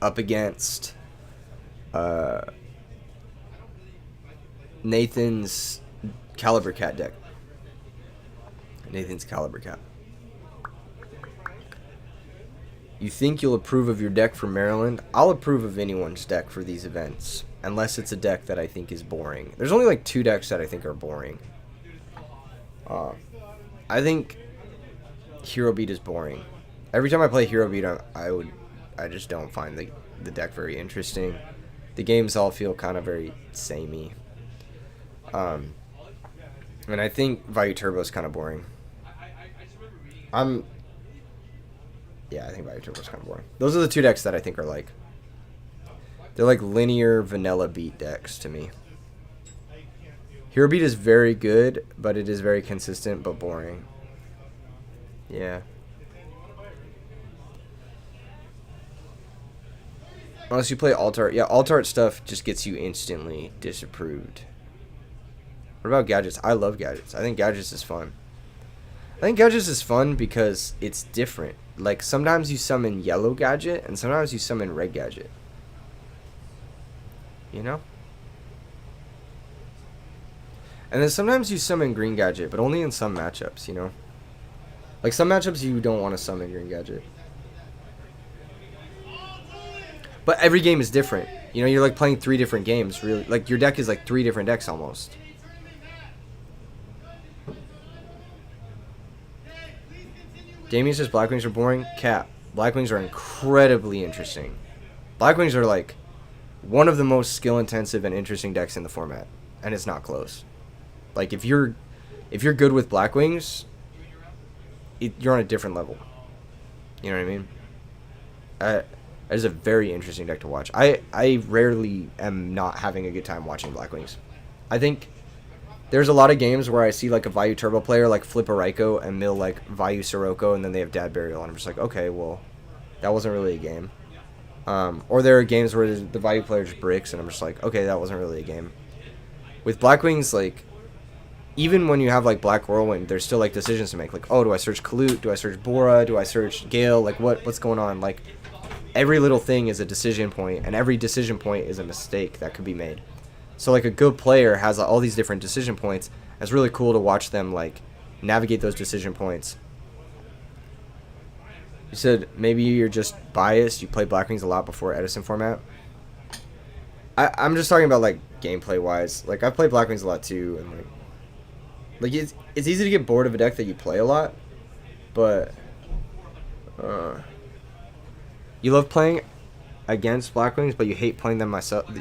up against Nathan's Caliber Cat deck. Nathan's Caliber Cat. You think you'll approve of your deck for Maryland? I'll approve of anyone's deck for these events, unless it's a deck that I think is boring. There's only like 2 decks that I think are boring. I think Hero Beat is boring. Every time I play Hero Beat, I just don't find the deck very interesting. The games all feel kind of very samey. And I think Value Turbo is kind of boring. Yeah, I think Value Turbo is kind of boring. Those are the 2 decks that I think are like, they're like linear vanilla beat decks to me. Hero Beat is very good, but it is very consistent but boring. Yeah. Unless you play alt art. Yeah, alt art stuff just gets you instantly disapproved. What about gadgets? I love gadgets. I think gadgets is fun. I think gadgets is fun because it's different. Like, sometimes you summon yellow gadget, and sometimes you summon red gadget. You know? And then sometimes you summon green gadget, but only in some matchups, you know? Like, some matchups you don't want to summon green gadget. But every game is different. You know, you're like playing 3 different games, really. Like, your deck is like 3 different decks almost. Damien says Black Wings are boring. Cap. Black Wings are incredibly interesting. Black Wings are like one of the most skill intensive and interesting decks in the format. And it's not close. Like, if you're good with Black Wings, you're on a different level. You know what I mean? That is a very interesting deck to watch. I rarely am not having a good time watching Black Wings. I think there's a lot of games where I see like a Vayu Turbo player like flip a Raikou and mill like Vayu Sirocco and then they have Dad Burial and I'm just like, okay, well, that wasn't really a game. Or there are games where the Vayu player just bricks and I'm just like, okay, that wasn't really a game. With Black Wings, like, even when you have like Black Whirlwind, there's still like decisions to make. Like, oh, do I search Kalut? Do I search Bora? Do I search Gale? Like, what's going on? Like, every little thing is a decision point, and every decision point is a mistake that could be made. So like a good player has all these different decision points. It's really cool to watch them like navigate those decision points. You said maybe you're just biased. You play Blackwings a lot before Edison format. I'm just talking about like gameplay wise. Like I've played Blackwings a lot too, and like it's easy to get bored of a deck that you play a lot, but you love playing against Blackwings, but you hate playing them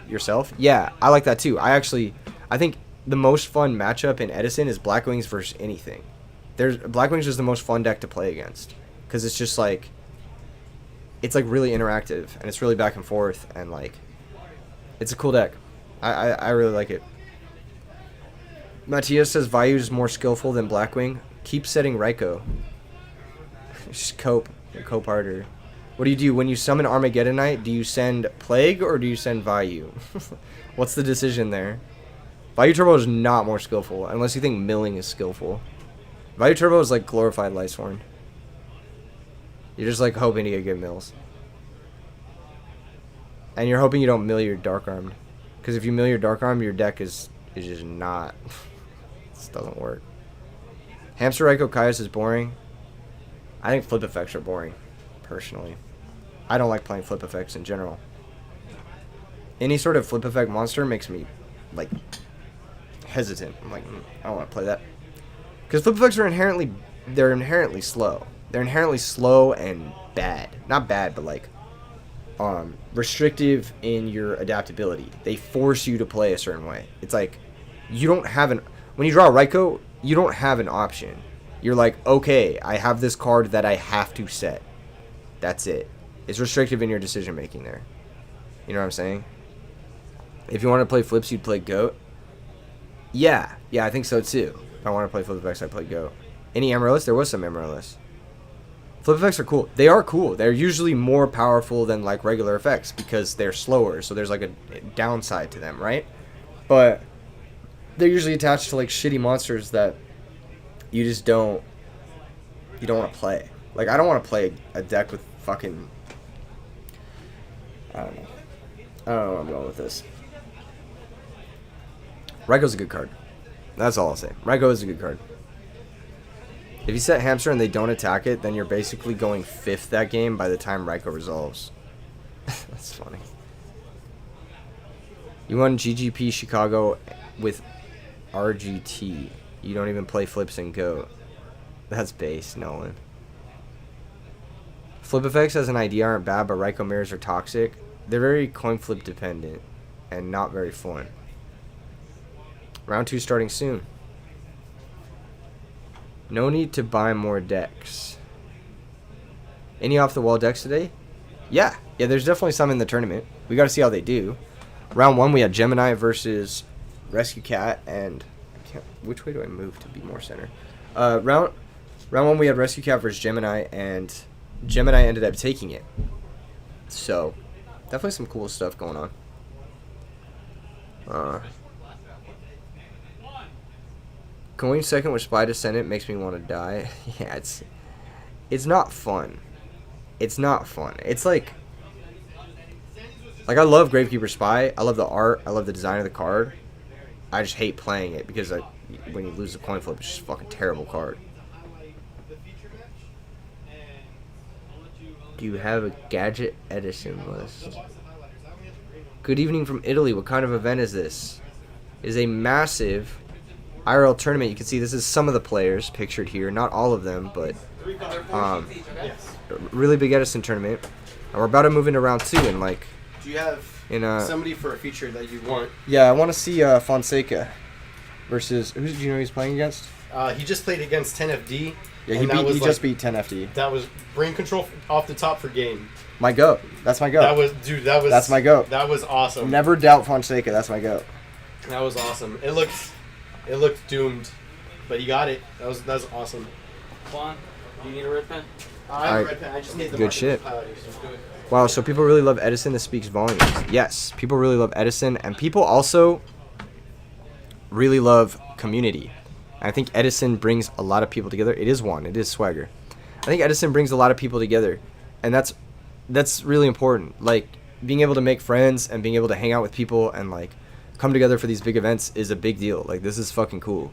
yourself. Yeah, I like that too. I think the most fun matchup in Edison is Blackwings versus anything. Blackwings is the most fun deck to play against because it's just like it's like really interactive and it's really back and forth and like it's a cool deck. I really like it. Matthias says Vayu is more skillful than Blackwing. Keep setting Raikou. Just cope harder. What do when you summon Armageddonite? Do you send Plague or do you send Vayu? What's the decision there? Vayu Turbo is not more skillful unless you think milling is skillful. Vayu Turbo is like glorified Lightsworn. You're just like hoping to get good mills. And you're hoping you don't mill your Dark Armed. Because if you mill your Dark Armed, your deck is just not. This doesn't work. Hamster Raikou Kaios is boring. I think flip effects are boring, personally. I don't like playing flip effects in general. Any sort of flip effect monster makes me, like, hesitant. I'm like, I don't want to play that. Because flip effects are inherently slow. They're inherently slow and bad. Not bad, but like, restrictive in your adaptability. They force you to play a certain way. It's like, you don't have when you draw a Raikou, you don't have an option. You're like, okay, I have this card that I have to set. That's it. It's restrictive in your decision making there. You know what I'm saying? If you want to play flips, you'd play Goat. Yeah, I think so too. If I want to play flip effects, I play Goat. Any Amaryllis? There was some Amaryllis. Flip effects are cool. They are cool. They're usually more powerful than like regular effects because they're slower. So there's like a downside to them, right? But they're usually attached to like shitty monsters that you just don't want to play. Like I don't want to play a deck with fucking. I don't know where I'm going with this. Raikou's a good card. That's all I'll say. Raikou is a good card. If you set Hamster and they don't attack it, then you're basically going 5th that game by the time Raikou resolves. That's funny. You won GGP Chicago with RGT. You don't even play flips and Goat. That's base, Nolan. Flip effects as an idea aren't bad, but Raikou mirrors are toxic. They're very coin flip dependent and not very fun. Round 2 starting soon. No need to buy more decks. Any off-the-wall decks today? Yeah, there's definitely some in the tournament. We got to see how they do. Round 1, we had Gemini versus Rescue Cat, and which way do I move to be more center? Round 1, we had Rescue Cat versus Gemini, and Gemini ended up taking it. So, definitely some cool stuff going on. Going second with Spy Descendant makes me want to die. Yeah, it's not fun. It's not fun. It's like I love Gravekeeper Spy. I love the art. I love the design of the card. I just hate playing it because when you lose the coin flip, it's just a fucking terrible card. Do you have a Gadget Edison list? Good evening from Italy. What kind of event is this? It is a massive IRL tournament. You can see this is some of the players pictured here. Not all of them, but really big Edison tournament. And we're about to move into round 2 and like. Do you have somebody for a feature that you want? Yeah, I want to see Fonseca versus do you know he's playing against? He just played against 10FD. Yeah, he just beat 10FD. That was brain control off the top for game. My goat. That's my goat. That's my goat. That was awesome. Never doubt Fonseca. That's my goat. That was awesome. It looked doomed, but he got it. That was awesome. Juan, do you need a red pen? I have a red pen. I just need the good shit. highlighter. Wow, so people really love Edison. This speaks volumes. Yes, people really love Edison, and people also really love Community. And I think Edison brings a lot of people together. It is one. It is swagger. I think Edison brings a lot of people together, and that's really important. Like, being able to make friends and being able to hang out with people and like come together for these big events is a big deal. Like, this is fucking cool.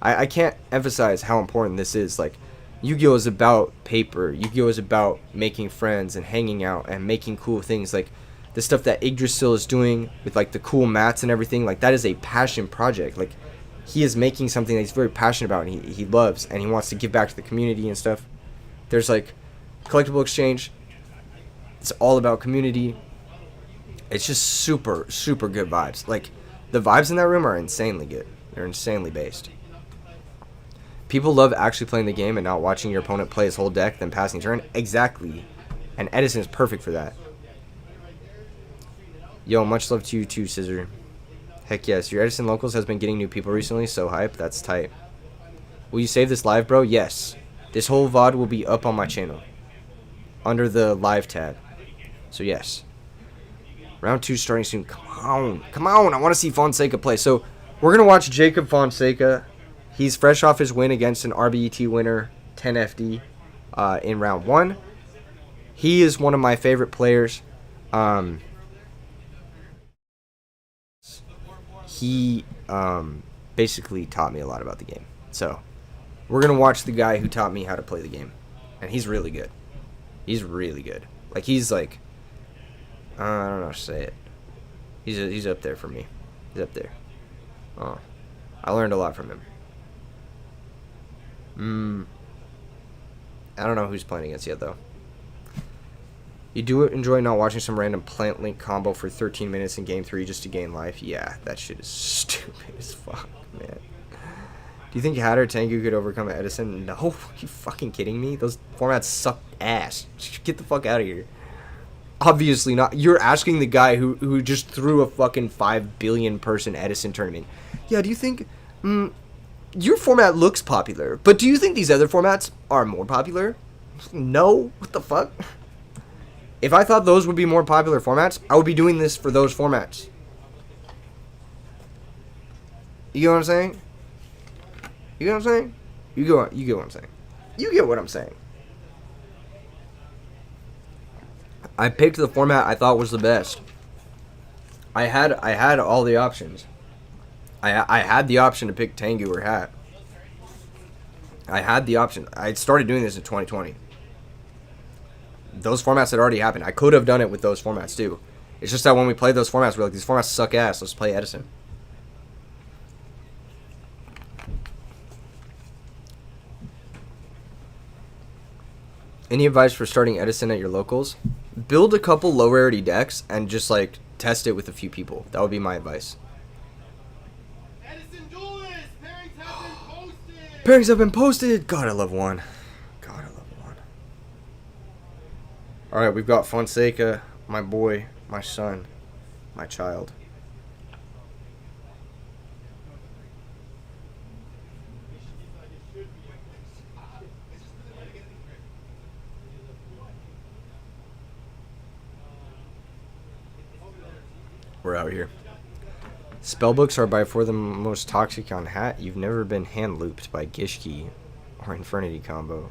I can't emphasize how important this is. Like, Yu-Gi-Oh is about paper. Yu-Gi-Oh is about making friends and hanging out and making cool things. Like, the stuff that Yggdrasil is doing with like the cool mats and everything, like that is a passion project. Like, he is making something that he's very passionate about and he loves, and he wants to give back to the community and stuff. There's like collectible exchange. It's all about community. It's just super, super good vibes. Like, the vibes in that room are insanely good. They're insanely based. People love actually playing the game and not watching your opponent play his whole deck, then passing turn. Exactly. And Edison is perfect for that. Yo, much love to you too, Scissor. Heck yes. Your Edison Locals has been getting new people recently, so hype. That's tight. Will you save this live, bro? Yes. This whole VOD will be up on my channel under the live tab. So yes. Round 2 starting soon. Come on. Come on. I want to see Fonseca play. So we're going to watch Jacob Fonseca. He's fresh off his win against an RBET winner, 10 FD, in round 1. He is one of my favorite players. He basically taught me a lot about the game. So we're going to watch the guy who taught me how to play the game. And he's really good. He's really good. Like, he's like, I don't know how to say it. He's up there for me. He's up there. Oh, I learned a lot from him. I don't know who's playing against yet, though. You do enjoy not watching some random plant link combo for 13 minutes in game 3 just to gain life? Yeah, that shit is stupid as fuck, man. Do you think Hatter Tengu could overcome Edison? No, are you fucking kidding me? Those formats suck ass. Get the fuck out of here. Obviously not. You're asking the guy who just threw a fucking 5 billion person Edison tournament. Yeah, do you think... your format looks popular, but do you think these other formats are more popular? No. What the fuck? If I thought those would be more popular formats, I would be doing this for those formats. You get what I'm saying? You get what I'm saying? You get what I'm saying. You get what I'm saying. I picked the format I thought was the best. I had all the options. I had the option to pick Tengu or Hat. I had the option. I started doing this in 2020. Those formats had already happened. I could have done it with those formats too. It's just that when we played those formats, we're like, these formats suck ass. Let's play Edison. Any advice for starting Edison at your locals? Build a couple low rarity decks and just like test it with a few people. That would be my advice. Pairings have been posted. God, I love one. God, I love one. All right, we've got Fonseca, my boy, my son, my child. We're out here. Spellbooks are by far the most toxic on Hat. You've never been hand looped by Gishki or Infernity combo.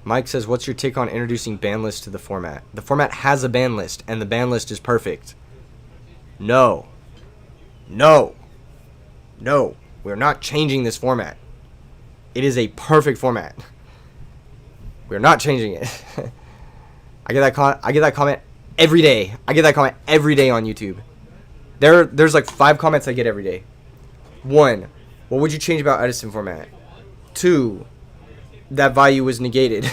Mike says, what's your take on introducing ban lists to the format? The format has a ban list, and the ban list is perfect. No. No. No. We're not changing this format. It is a perfect format. We're not changing it. I get that comment every day. I get that comment every day on YouTube. There's like 5 comments I get every day. 1, what would you change about Edison format? 2, that value was negated.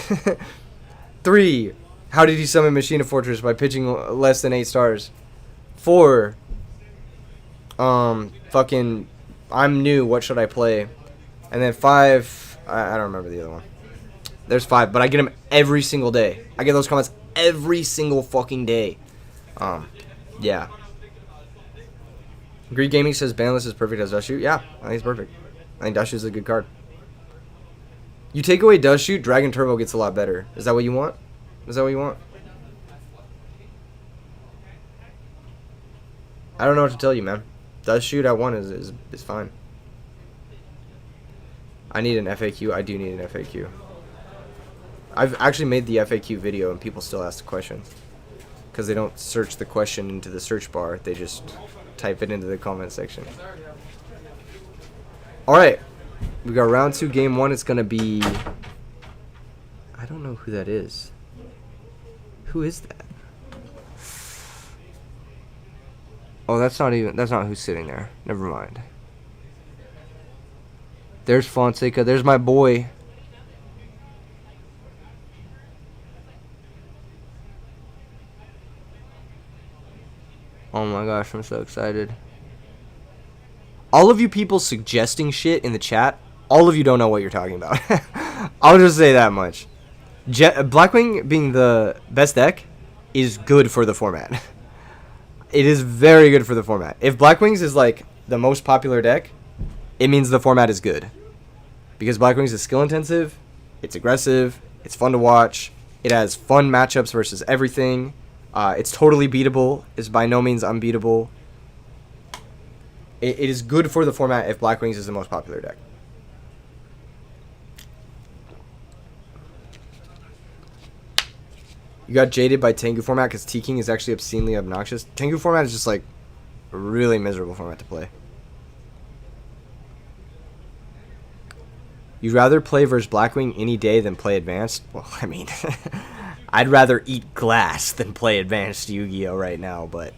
3, how did you summon Machina Fortress by pitching less than 8 stars? 4, fucking, I'm new, what should I play? And then 5, I don't remember the other one. There's 5, but I get them every single day. I get those comments every single fucking day. Yeah. Greed Gaming says Banless is perfect as Dust Shoot. Yeah, I think it's perfect. I think Dust Shoot is a good card. You take away Dust Shoot, Dragon Turbo gets a lot better. Is that what you want? Is that what you want? I don't know what to tell you, man. Dust Shoot at 1 is fine. I need an FAQ. I do need an FAQ. I've actually made the FAQ video and people still ask the question. Because they don't search the question into the search bar. They just type it into the comment section. Alright. We got round 2, game 1. It's going to be... I don't know who that is. Who is that? Oh, that's not who's sitting there. Never mind. There's Fonseca. There's my boy. Oh my gosh, I'm so excited. All of you people suggesting shit in the chat, all of you don't know what you're talking about. I'll just say that much. Blackwing being the best deck is good for the format. It is very good for the format. If Blackwings is like the most popular deck, it means the format is good. Because Blackwings is skill intensive, it's aggressive, it's fun to watch, it has fun matchups versus everything. It's totally beatable. It's by no means unbeatable. It is good for the format if Blackwings is the most popular deck. You got jaded by Tengu format because T-King is actually obscenely obnoxious. Tengu format is just like a really miserable format to play. You'd rather play versus Blackwing any day than play Advanced? Well, I mean, I'd rather eat glass than play Advanced Yu-Gi-Oh right now, but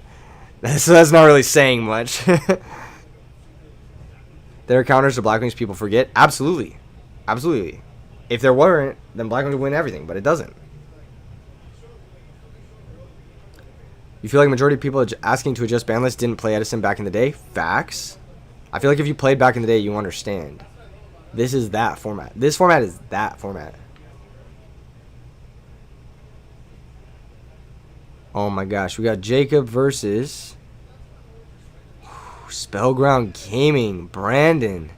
that's not really saying much. There are counters to Blackwings people forget? Absolutely. Absolutely. If there weren't, then Blackwing would win everything, but it doesn't. You feel like majority of people asking to adjust ban lists didn't play Edison back in the day? Facts. I feel like if you played back in the day, you understand. This is that format. This format is that format. Oh my gosh. We got Jacob versus Spellground Gaming. Brandon.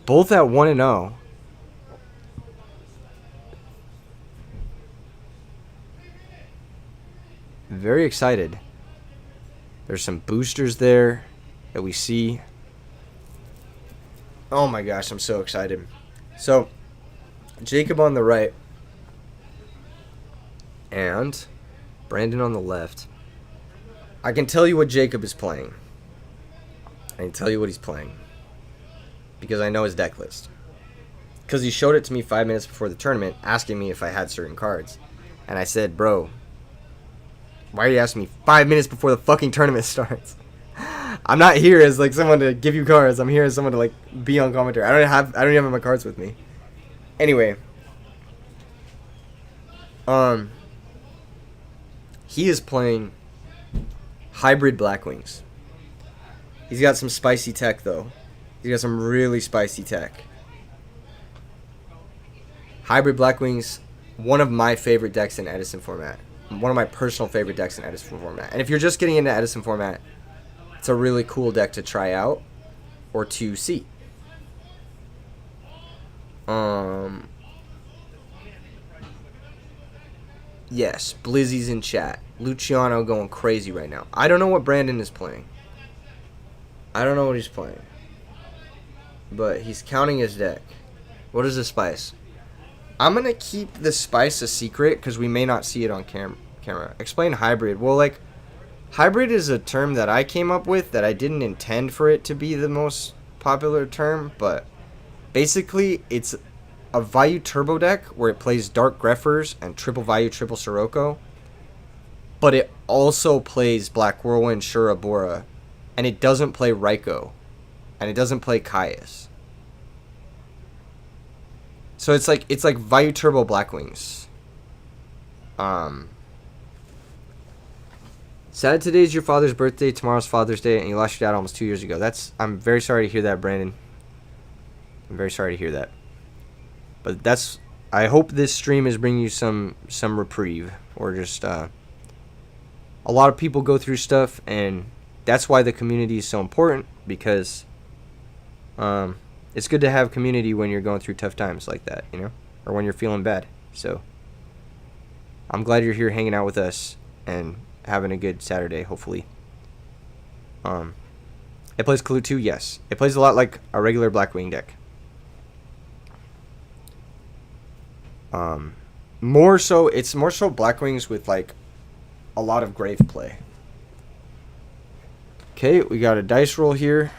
Both at 1-0. Very excited. There's some boosters there that we see. Oh my gosh, I'm so excited. So, Jacob on the right and Brandon on the left. I can tell you what Jacob is playing. I can tell you what he's playing because I know his deck list. Because he showed it to me 5 minutes before the tournament asking me if I had certain cards. And I said, bro, why are you asking me 5 minutes before the fucking tournament starts? I'm not here as like someone to give you cards. I'm here as someone to like be on commentary. I don't even have my cards with me. Anyway, he is playing hybrid Blackwings. He's got some spicy tech though. He's got some really spicy tech. Hybrid Blackwings, one of my favorite decks in Edison format. One of my personal favorite decks in Edison format. And if you're just getting into Edison format, it's a really cool deck to try out or to see. Yes, Blizzy's in chat. Luciano going crazy right now. I don't know what Brandon is playing. I don't know what he's playing. But he's counting his deck. What is the spice? I'm going to keep the spice a secret because we may not see it on camera. Explain hybrid. Well, like, hybrid is a term that I came up with that I didn't intend for it to be the most popular term, but basically it's a value turbo deck where it plays Dark Greffers and triple value, triple Sirocco, but it also plays Black Whirlwind, Shura Bora, and it doesn't play Raiko, and it doesn't play Caius. So it's like value turbo Blackwings. Sad today's your father's birthday, tomorrow's Father's Day, and you lost your dad almost 2 years ago. I'm very sorry to hear that, Brandon. I'm very sorry to hear that. But I hope this stream is bringing you some reprieve, or just a lot of people go through stuff, and that's why the community is so important, because it's good to have community when you're going through tough times like that, you know, or when you're feeling bad. So I'm glad you're here hanging out with us and having a good Saturday, hopefully. It plays Clue too, yes. It plays a lot like a regular Blackwing deck. More so, it's more so Blackwings with like a lot of grave play. Okay, we got a dice roll here.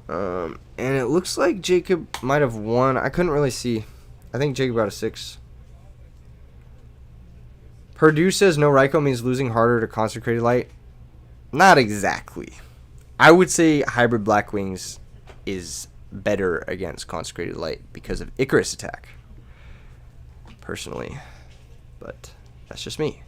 And it looks like Jacob might have won. I couldn't really see. I think Jacob got a 6. Purdue says no Raikou means losing harder to Consecrated Light. Not exactly. I would say Hybrid Blackwings is better against Consecrated Light because of Icarus attack. Personally. But that's just me.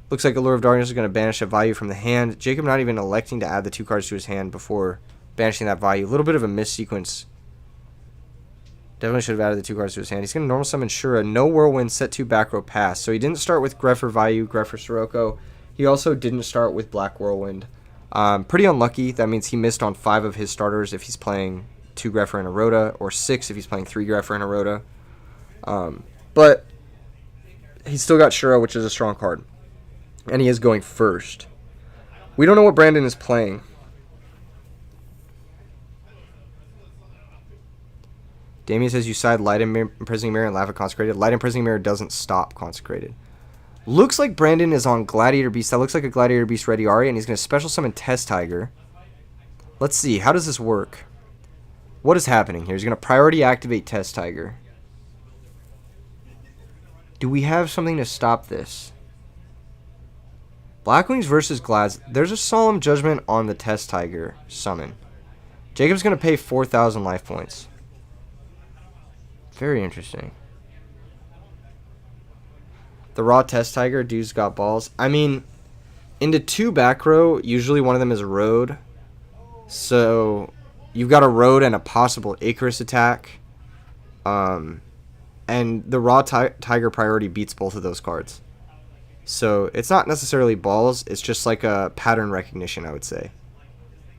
Looks like Allure of Darkness is going to banish a value from the hand. Jacob not even electing to add the 2 cards to his hand before banishing that value. A little bit of a missequence. Definitely should have added the 2 cards to his hand. He's going to normal summon Shura. No Whirlwind, set 2 back row pass. So he didn't start with Grepher Vayu, Grepher Sirocco. He also didn't start with Black Whirlwind. Pretty unlucky. That means he missed on 5 of his starters if he's playing 2 Grepher and a Rhoda, or 6 if he's playing 3 Grepher and a Rhoda. But he's still got Shura, which is a strong card. And he is going first. We don't know what Brandon is playing. Damien says you side Light Imprisoning Mirror and laugh at Consecrated. Light Imprisoning Mirror doesn't stop Consecrated. Looks like Brandon is on Gladiator Beast. That looks like a Gladiator Beast Ready Ari, and he's going to special summon Test Tiger. Let's see. How does this work? What is happening here? He's going to priority activate Test Tiger. Do we have something to stop this? Blackwings versus Glads. There's a Solemn Judgment on the Test Tiger summon. Jacob's going to pay 4,000 life points. Very interesting. The raw Test Tiger, dude's got balls. I mean, into 2 back row, usually one of them is a road. So, you've got a road and a possible Icarus attack. And the raw Tiger priority beats both of those cards. So, it's not necessarily balls. It's just like a pattern recognition, I would say.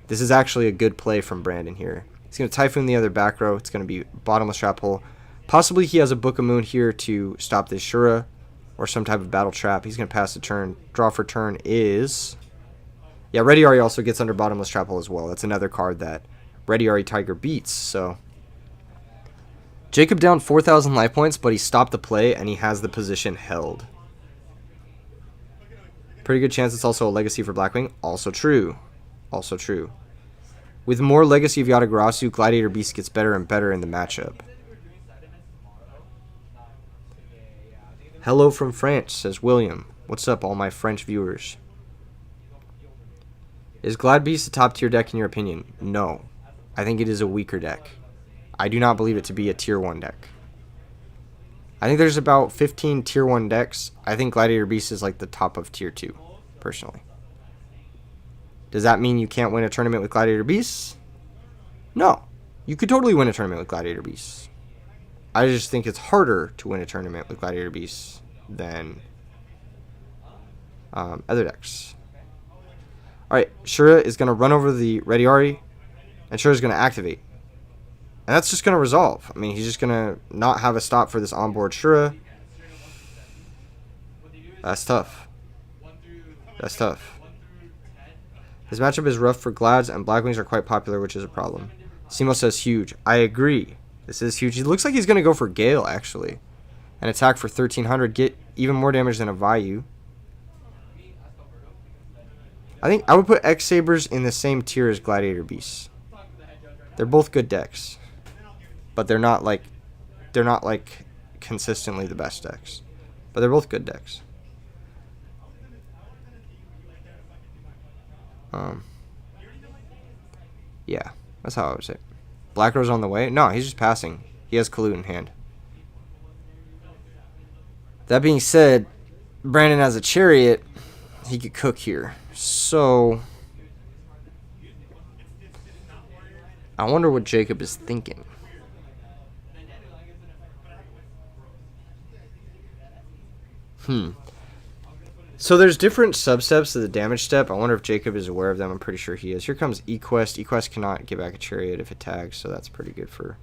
This is actually a good play from Brandon here. He's going to Typhoon the other back row. It's going to be Bottomless Trap Hole. Possibly he has a Book of Moon here to stop this Shura or some type of battle trap. He's going to pass the turn. Draw for turn is... Yeah, Ready Ari also gets under Bottomless Trap Hole as well. That's another card that Ready Ari Tiger beats. So Jacob down 4,000 life points, but he stopped the play and he has the position held. Pretty good chance it's also a legacy for Blackwing. Also true. Also true. With more legacy of Yatagarasu, Gladiator Beast gets better and better in the matchup. Hello from France, says William. What's up, all my French viewers? Is Glad Beast a top tier deck in your opinion? No. I think it is a weaker deck. I do not believe it to be a tier 1 deck. I think there's about 15 tier 1 decks. I think Gladiator Beast is like the top of tier 2, personally. Does that mean you can't win a tournament with Gladiator Beasts? No. You could totally win a tournament with Gladiator Beasts. I just think it's harder to win a tournament with Gladiator Beasts than other decks. Alright, Shura is going to run over the Ready Ari, and Shura is going to activate. And that's just going to resolve. I mean, he's just going to not have a stop for this onboard Shura. That's tough. That's tough. His matchup is rough for Glads, and Blackwings are quite popular, which is a problem. Simo says huge. I agree. This is huge. He looks like he's going to go for Gale, actually. And attack for 1,300. Get even more damage than a Vayu. I think I would put X-Sabers in the same tier as Gladiator Beasts. They're both good decks. But they're not like consistently the best decks. But they're both good decks. Yeah, that's how I would say it. Black Rose on the way? No, he's just passing. He has Kalut in hand. That being said, Brandon has a Chariot. He could cook here. So, I wonder what Jacob is thinking. So there's different substeps to the damage step. I wonder if Jacob is aware of them. I'm pretty sure he is. Here comes Equest. Equest cannot get back a Chariot if it tags, so that's pretty good for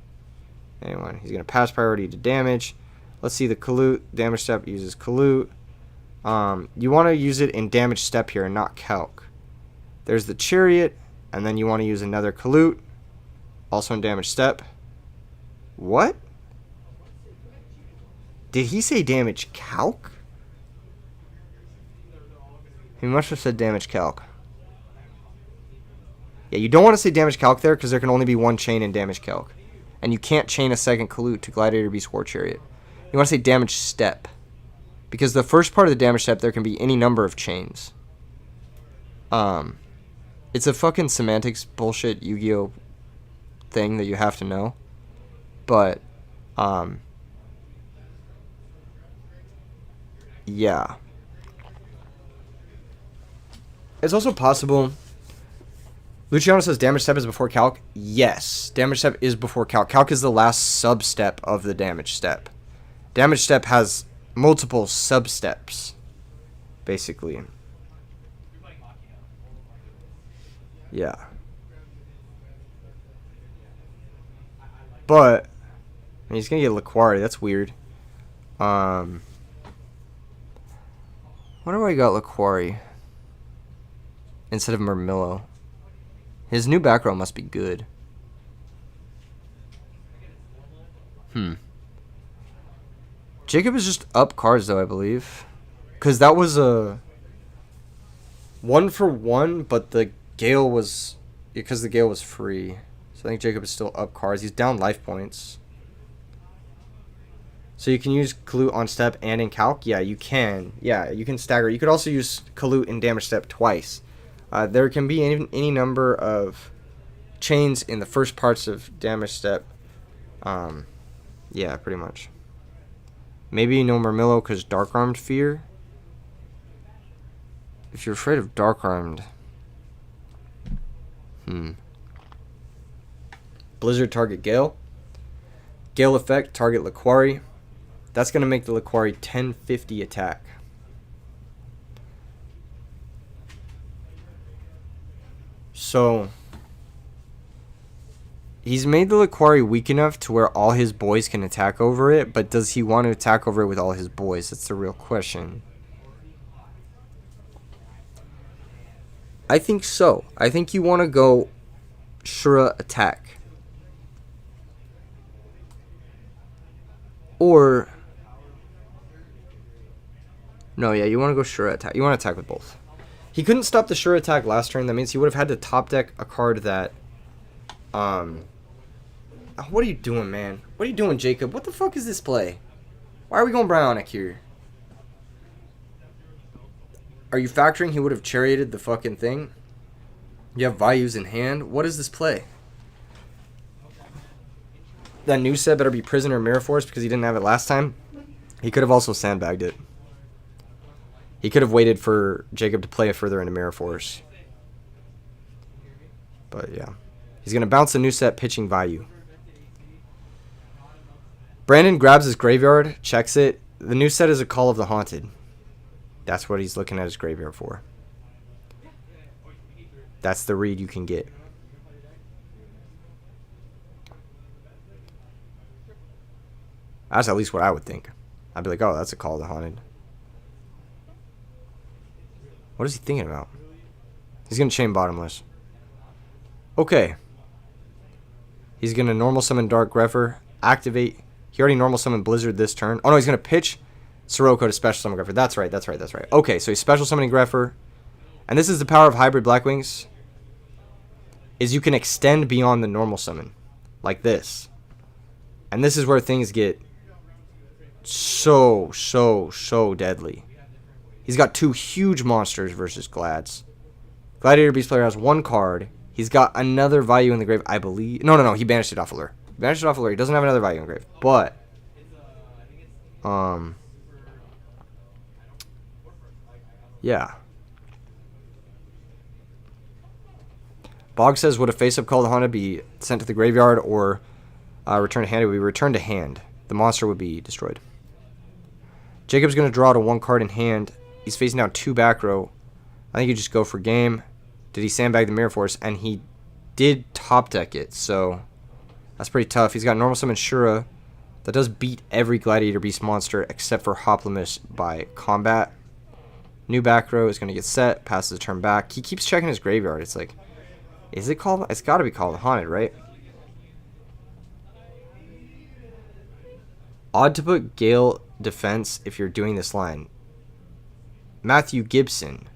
anyone. He's going to pass priority to damage. Let's see the Kalut. Damage step uses Kalut. You want to use it in damage step here and not calc. There's the Chariot, and then you want to use another Kalut, also in damage step. What? Did he say damage calc? He must have said damage calc. Yeah, you don't want to say damage calc there because there can only be one chain in damage calc. And you can't chain a second Kalut to Gladiator Beast War Chariot. You want to say damage step. Because the first part of the damage step, there can be any number of chains. It's a fucking semantics bullshit Yu-Gi-Oh thing that you have to know. But, yeah. It's also possible. Luciano says damage step is before calc. Yes, damage step is before calc. Calc is the last sub-step of the damage step. Damage step has multiple sub-steps, basically. Yeah. But, I mean, he's going to get Laquari. That's weird. Wonder why he got Laquari instead of Murmillo. His new back row must be good. Jacob is just up cards, though, I believe. Because that was a 1-for-1, but the Gale was... Because the Gale was free. So I think Jacob is still up cards. He's down life points. So you can use Kalut on step and in calc? Yeah, you can. Yeah, you can stagger. You could also use Kalut in damage step twice. There can be any number of chains in the first parts of damage step. Yeah, pretty much. Maybe no Murmillo because Dark Armed Fear. If you're afraid of Dark Armed. Blizzard target Gale. Gale effect target Laquari. That's going to make the Laquari 1050 attack. So, he's made the Laquari weak enough to where all his boys can attack over it, but does he want to attack over it with all his boys? That's the real question. I think so. I think you want to go Shura attack. Or... No, yeah, you want to go Shura attack. You want to attack with both. He couldn't stop the Shura attack last turn. That means he would have had to top deck a card that... What are you doing, man? What are you doing, Jacob? What the fuck is this play? Why are we going Bionic here? Are you factoring he would have charioted the fucking thing? You have Vayus in hand? What is this play? That new set better be Prisoner Mirror Force because he didn't have it last time. He could have also sandbagged it. He could have waited for Jacob to play it further into Mirror Force. But yeah. He's going to bounce the new set pitching Vayu. Brandon grabs his graveyard, checks it. The new set is a Call of the Haunted. That's what he's looking at his graveyard for. That's the read you can get. That's at least what I would think. I'd be like, oh, that's a Call of the Haunted. What is he thinking about? He's going to chain Bottomless. Okay. He's going to normal summon Dark Grepher. Activate. He already normal summoned Blizzard this turn. Oh, no, he's going to pitch Sirocco to special summon Grepher. That's right. Okay, so he's special summoning Grepher. And this is the power of Hybrid Blackwings. Is you can extend beyond the normal summon. Like this. And this is where things get so deadly. He's got two huge monsters versus Glads. Gladiator Beast player has one card. He's got another Vayu in the grave, I believe. No. He banished it off Allure. He doesn't have another Vayu in the grave. But, yeah. Bog says, would a face-up Call of the Haunted be sent to the graveyard or returned to hand? It would be returned to hand. The monster would be destroyed. Jacob's going to draw to one card in hand. He's facing down two back row. I think you just go for game. Did he sandbag the Mirror Force? And he did top deck it, so that's pretty tough. He's got normal summon Shura. That does beat every Gladiator Beast monster except for Hoplimus by combat. New back row is going to get set. Passes the turn back. He keeps checking his graveyard. It's like, is it called? It's got to be called Haunted, right? Odd to put Gale defense if you're doing this line. Matthew Gibson.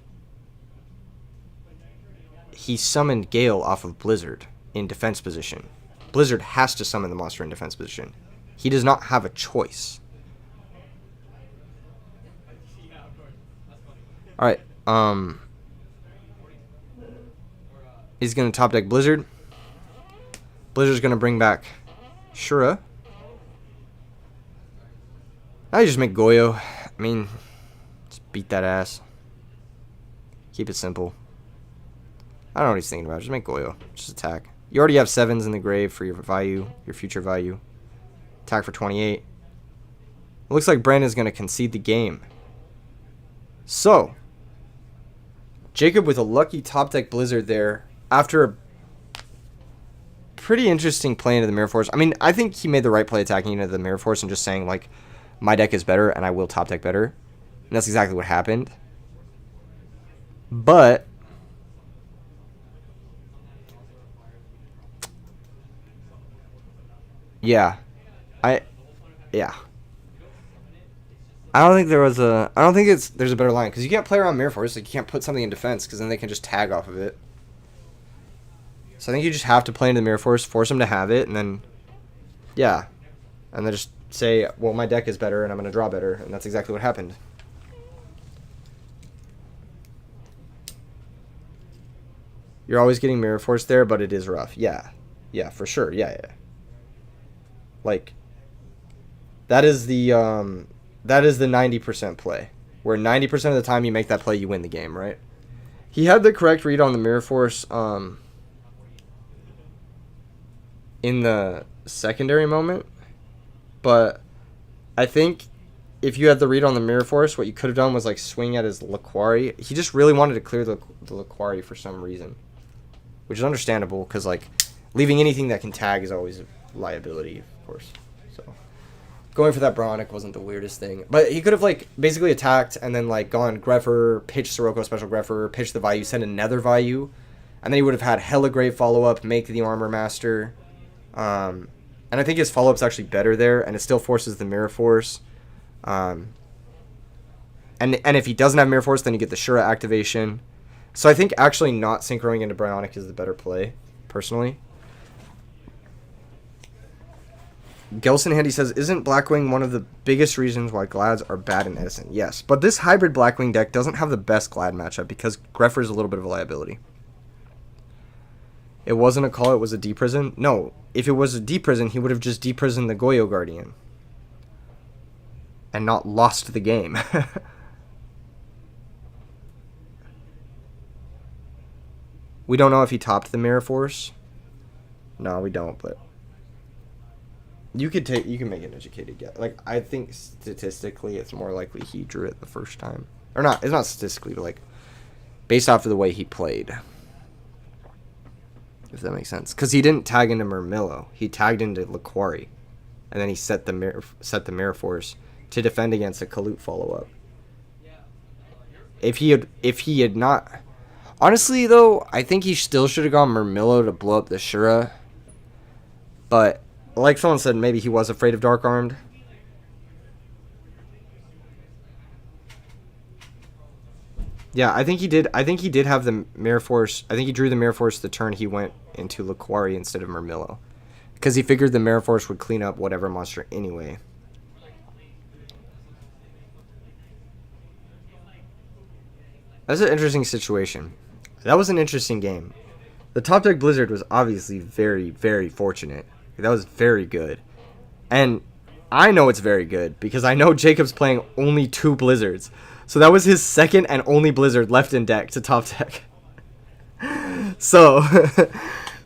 He summoned Gale off of Blizzard in defense position. Blizzard has to summon the monster in defense position. He does not have a choice. Alright, he's going to top deck Blizzard. Blizzard's going to bring back Shura. I just make Goyo. I mean, just beat that ass. Keep it simple. I don't know what he's thinking about. Just make Goyo. Just attack. You already have 7s in the grave for your value, your future value. Attack for 28. It looks like Brandon's going to concede the game. So, Jacob with a lucky top deck Blizzard there after a pretty interesting play into the Mirror Force. I mean, I think he made the right play attacking into the Mirror Force and just saying, like, my deck is better and I will top deck better. And that's exactly what happened. But yeah. I don't think there's a better line because you can't play around Mirror Force. Like, you can't put something in defense because then they can just tag off of it. So I think you just have to play into the Mirror Force, force them to have it, and then yeah, and then just say, well, my deck is better and I'm going to draw better, and that's exactly what happened. You're always getting Mirror Force there, but it is rough. Yeah, for sure. Yeah. Like, that is the 90% play, where 90% of the time you make that play, you win the game, right? He had the correct read on the Mirror Force in the secondary moment, but I think if you had the read on the Mirror Force, what you could have done was like swing at his Laquari. He just really wanted to clear the Laquari for some reason, which is understandable because like leaving anything that can tag is always a liability, of course. So going for that Bronic wasn't the weirdest thing, but he could have like basically attacked and then like gone Greffer, pitched Sirocco special Greffer, pitched the value, send another value, and then he would have had hella great follow up, make the Armor Master. And I think his follow-up's actually better there, and it still forces the Mirror Force. And if he doesn't have Mirror Force, then you get the Shura activation. So I think actually not synchroing into Bionic is the better play, personally. Gelson Handy says, isn't Blackwing one of the biggest reasons why Glads are bad in Edison? Yes, but this hybrid Blackwing deck doesn't have the best Glad matchup because Greffer is a little bit of a liability. It wasn't a call, it was a deprison? No, if it was a deprison, he would have just deprisoned the Goyo Guardian. And not lost the game. We don't know if he topped the Mirror Force. No, we don't, but you can make an educated guess. Like, I think statistically it's more likely he drew it the first time. Or not, it's not statistically, but like based off of the way he played. If that makes sense. Because he didn't tag into Murmillo. He tagged into Laquari. And then he set the Mirror Force to defend against a Kalut follow-up. If he had not... Honestly, though, I think he still should have gone Murmillo to blow up the Shura. But, like someone said, maybe he was afraid of Dark Armed. Yeah, I think he did have the Mirror Force. I think he drew the Mirror Force the turn he went into Laquari instead of Murmillo. Because he figured the Mirror Force would clean up whatever monster anyway. That's an interesting situation. That was an interesting game. The top deck Blizzard was obviously very, very fortunate. That was very good. And I know it's very good because I know Jacob's playing only 2 Blizzards. So that was his second and only Blizzard left in deck to top deck. So,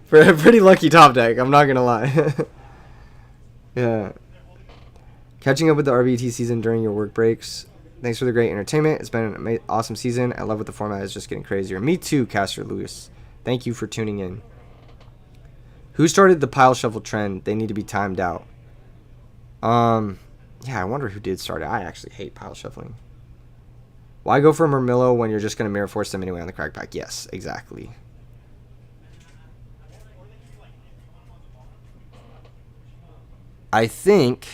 for a pretty lucky top deck, I'm not going to lie. Yeah. Catching up with the RBET season during your work breaks. Thanks for the great entertainment. It's been an awesome season. I love what the format is just getting crazier. Me too, Caster Lewis. Thank you for tuning in. Who started the pile shuffle trend? They need to be timed out. Yeah, I wonder who did start it. I actually hate pile shuffling. Why go for Murmillo when you're just going to Mirror Force them anyway on the crack pack? Yes, exactly. I think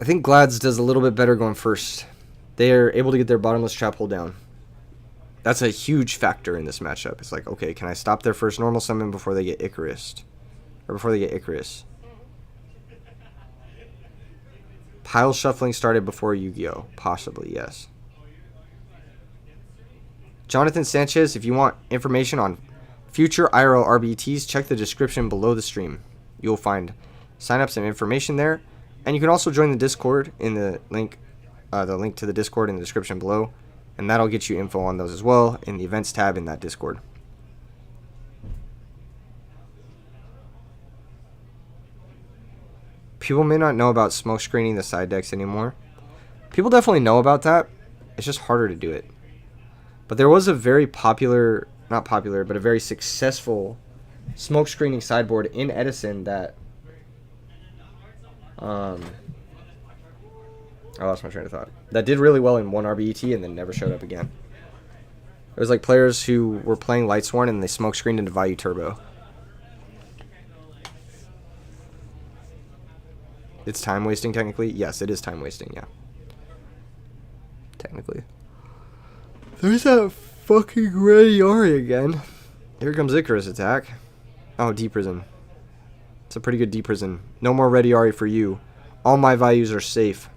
I think Glad's does a little bit better going first. They are able to get their bottomless trap hold down. That's a huge factor in this matchup. It's like, okay, can I stop their first normal summon before they get Icarus? Or before they get Icarus? Pile shuffling started before Yu-Gi-Oh! Possibly, yes. Jonathan Sanchez, if you want information on future IRL RBETs, check the description below the stream. You'll find sign-ups and information there. And you can also join the Discord in the link to the Discord in the description below. And that'll get you info on those as well in the events tab in that Discord. People may not know about smoke screening the side decks anymore. People definitely know about that. It's just harder to do it. But there was a very popular, not popular, but a very successful smoke screening sideboard in Edison that I lost my train of thought. That did really well in one RBET and then never showed up again. It was like players who were playing Lightsworn and they smoke screened into Value Turbo. It's time wasting technically? Yes, it is time wasting, yeah. Technically. There's that fucking Radiari again. Here comes Icarus attack. Oh, Deep Prison. It's a pretty good Deep Prison. No more Radiari for you. All my values are safe.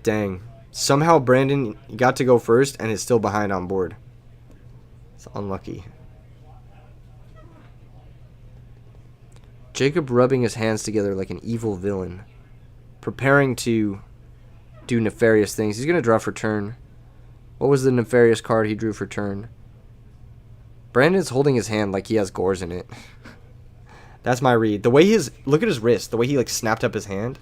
Dang. Somehow Brandon got to go first and is still behind on board. It's unlucky. Jacob rubbing his hands together like an evil villain. Preparing to do nefarious things. He's going to draw for turn. What was the nefarious card he drew for turn? Brandon's holding his hand like he has gores in it. That's my read. The way look at his wrist. The way he like snapped up his hand.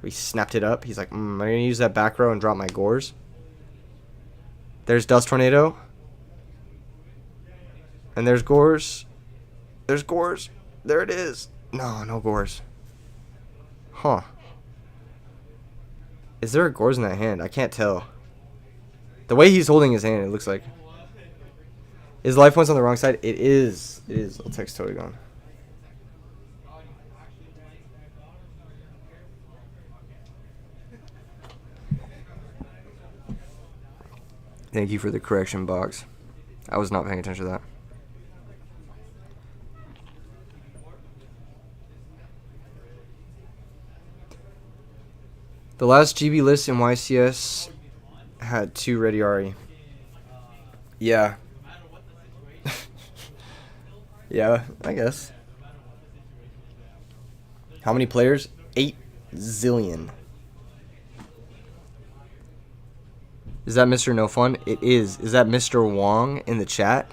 He snapped it up. He's like, I'm going to use that back row and drop my gores. There's Dust Tornado. And there's gores. There's gores. There it is. No gores. Huh. Is there a gores in that hand? I can't tell. The way he's holding his hand, it looks like. Is life points on the wrong side? It is. It is. I'll text totally gone. Thank you for the correction box. I was not paying attention to that. The last GB list in YCS had 2 Radiari. Yeah. Yeah, I guess. How many players? 8 zillion. Is that Mr. No Fun? It is. Is that Mr. Wong in the chat?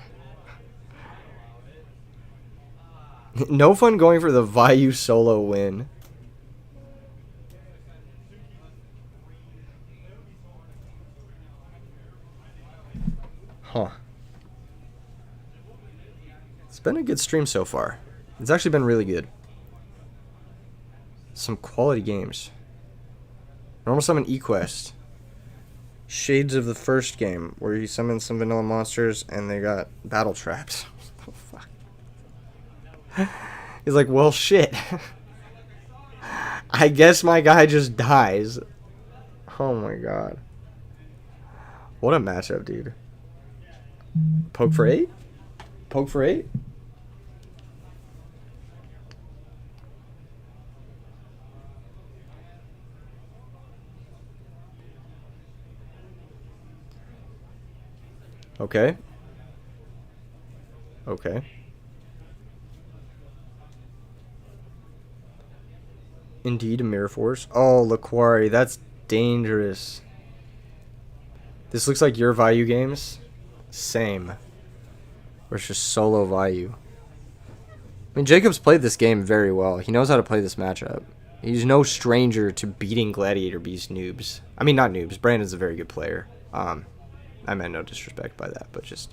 No Fun going for the Vayu solo win. Huh. It's been a good stream so far. It's actually been really good. Some quality games. Normal Summon eQuest. Shades of the first game, where you summon some vanilla monsters and they got battle traps. Oh, fuck. He's like, well, shit. I guess my guy just dies. Oh my god. What a matchup, dude. Poke for 8? Poke for 8? Okay. Okay. Indeed, a Mirror Force. Oh, Laquari, that's dangerous. This looks like your Vayu games. Same. Or it's just solo Vayu. I mean, Jacob's played this game very well. He knows how to play this matchup. He's no stranger to beating Gladiator Beast noobs. I mean, not noobs. Brandon's a very good player. I meant no disrespect by that, but just...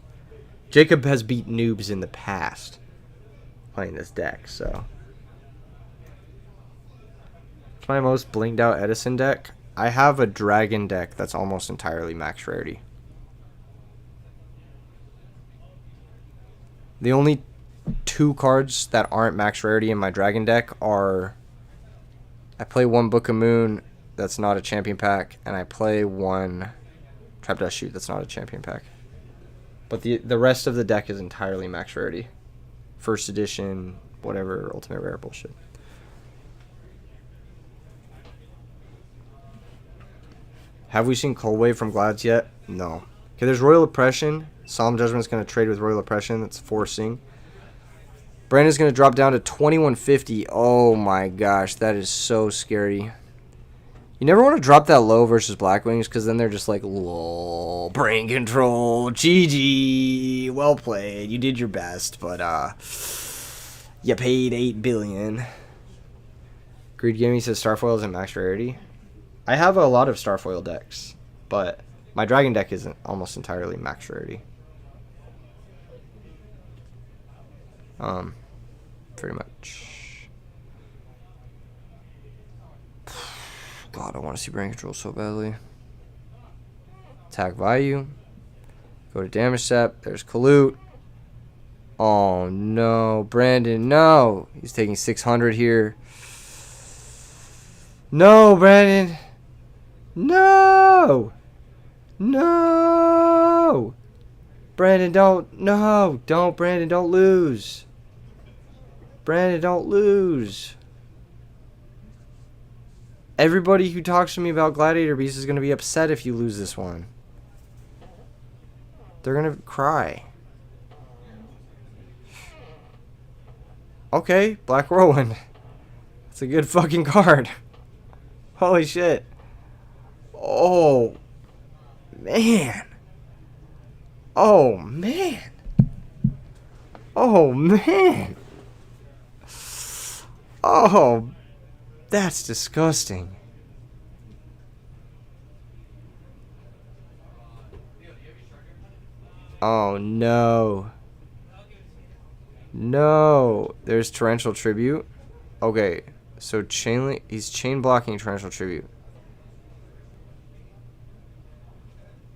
Jacob has beat noobs in the past playing this deck, so... It's my most blinged out Edison deck. I have a dragon deck that's almost entirely max rarity. The only two cards that aren't max rarity in my dragon deck are, I play one Book of Moon that's not a champion pack, and I play one Trap Dust Shoot that's not a champion pack. But the rest of the deck is entirely max rarity. First edition, whatever, ultimate rare bullshit. Have we seen Cold Wave from Glads yet? No. Okay, there's Royal Oppression. Solemn Judgment's going to trade with Royal Oppression. That's forcing. Brandon's going to drop down to 2150. Oh my gosh, that is so scary. You never want to drop that low versus Black Wings because then they're just like, lol, brain control, GG, well played, you did your best, but you paid $8 billion. Greed Gaming says Starfoil isn't max rarity. I have a lot of Starfoil decks, but my Dragon deck isn't almost entirely max rarity. Pretty much. God, I want to see brain control so badly. Attack value. Go to damage step. There's Kalute. Oh no, Brandon, no. He's taking 600 here. No, Brandon. No. No. Brandon, don't. No. Don't, Brandon, don't lose. Brandon, don't lose. Everybody who talks to me about Gladiator Beast is going to be upset if you lose this one. They're going to cry. Okay, Black Whirlwind. That's a good fucking card. Holy shit. Oh, man. Oh, man. Oh, man. Oh, that's disgusting. Oh, no. No. There's Torrential Tribute. Okay, so he's chain blocking Torrential Tribute.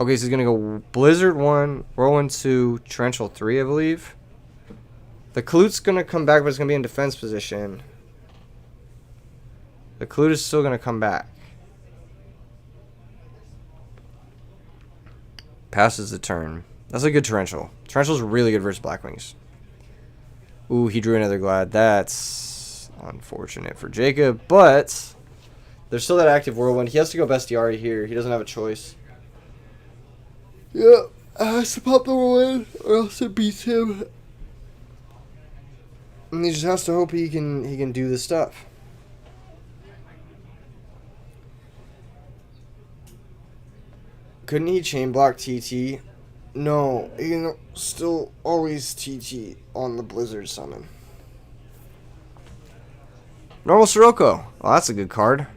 Okay, so he's going to go Blizzard 1, Whirlwind 2, Torrential 3, I believe. The Kalute's going to come back, but it's going to be in defense position. The Kalute is still going to come back. Passes the turn. That's a good Torrential. Torrential's really good versus Black Wings. Ooh, he drew another Glad. That's unfortunate for Jacob, but there's still that active Whirlwind. He has to go Bestiari here. He doesn't have a choice. Yeah, has to pop the Whirlwind or else it beats him. And he just has to hope he can do this stuff. Couldn't he chain block TT? No, he can still always TT on the Blizzard summon. Normal Sirocco. Oh, that's a good card.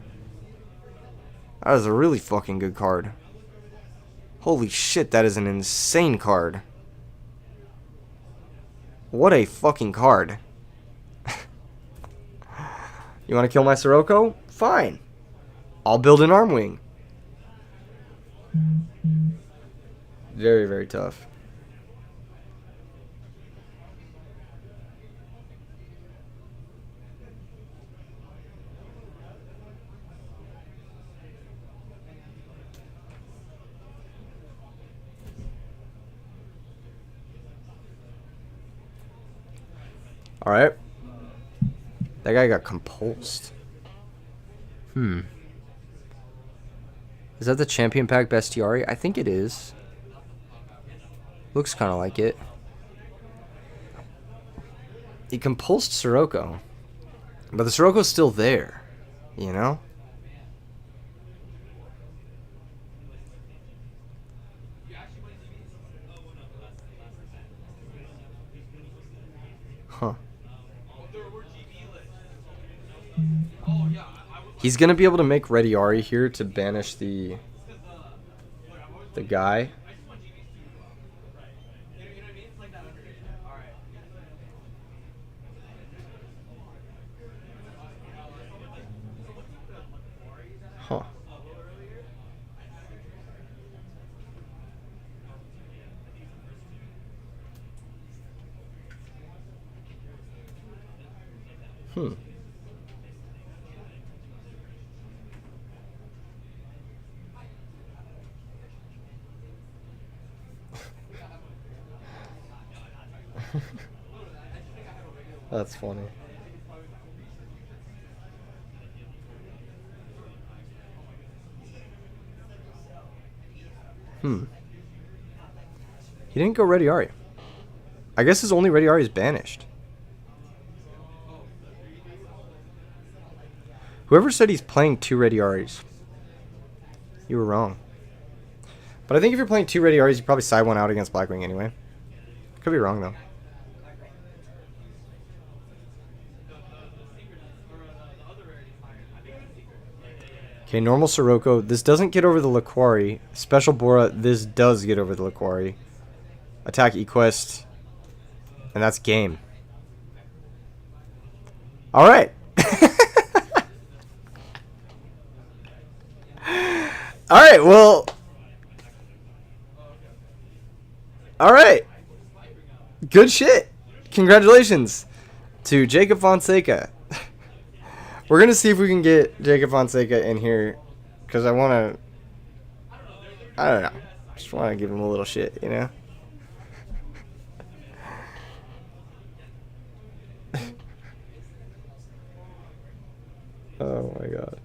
That is a really fucking good card. Holy shit, that is an insane card. What a fucking card. You want to kill my Sirocco? Fine. I'll build an Arm Wing. Very, very tough. All right. That guy got compulsed. Is that the champion pack Bestiari? I think it is. Looks kind of like it. He compulsed Sirocco. But the Sirocco's still there. You know? Huh. He's going to be able to make Ready Ari here to banish the guy. Huh. Hmm. That's funny. Hmm. He didn't go Ready Ari. I guess his only Ready Ari is banished. Whoever said he's playing 2 Ready Aris, you were wrong. But I think if you're playing 2 Ready Aris, you probably side one out against Blackwing anyway. Could be wrong though. Okay, normal Sirocco. This doesn't get over the Laquari. Special Bora. This does get over the Laquari. Attack Equest. And that's game. Alright. Alright, well. Alright. Good shit. Congratulations to Jacob Fonseca. We're going to see if we can get Jacob Fonseca in here. Because I want to. I don't know. Just want to give him a little shit, you know? Oh my god.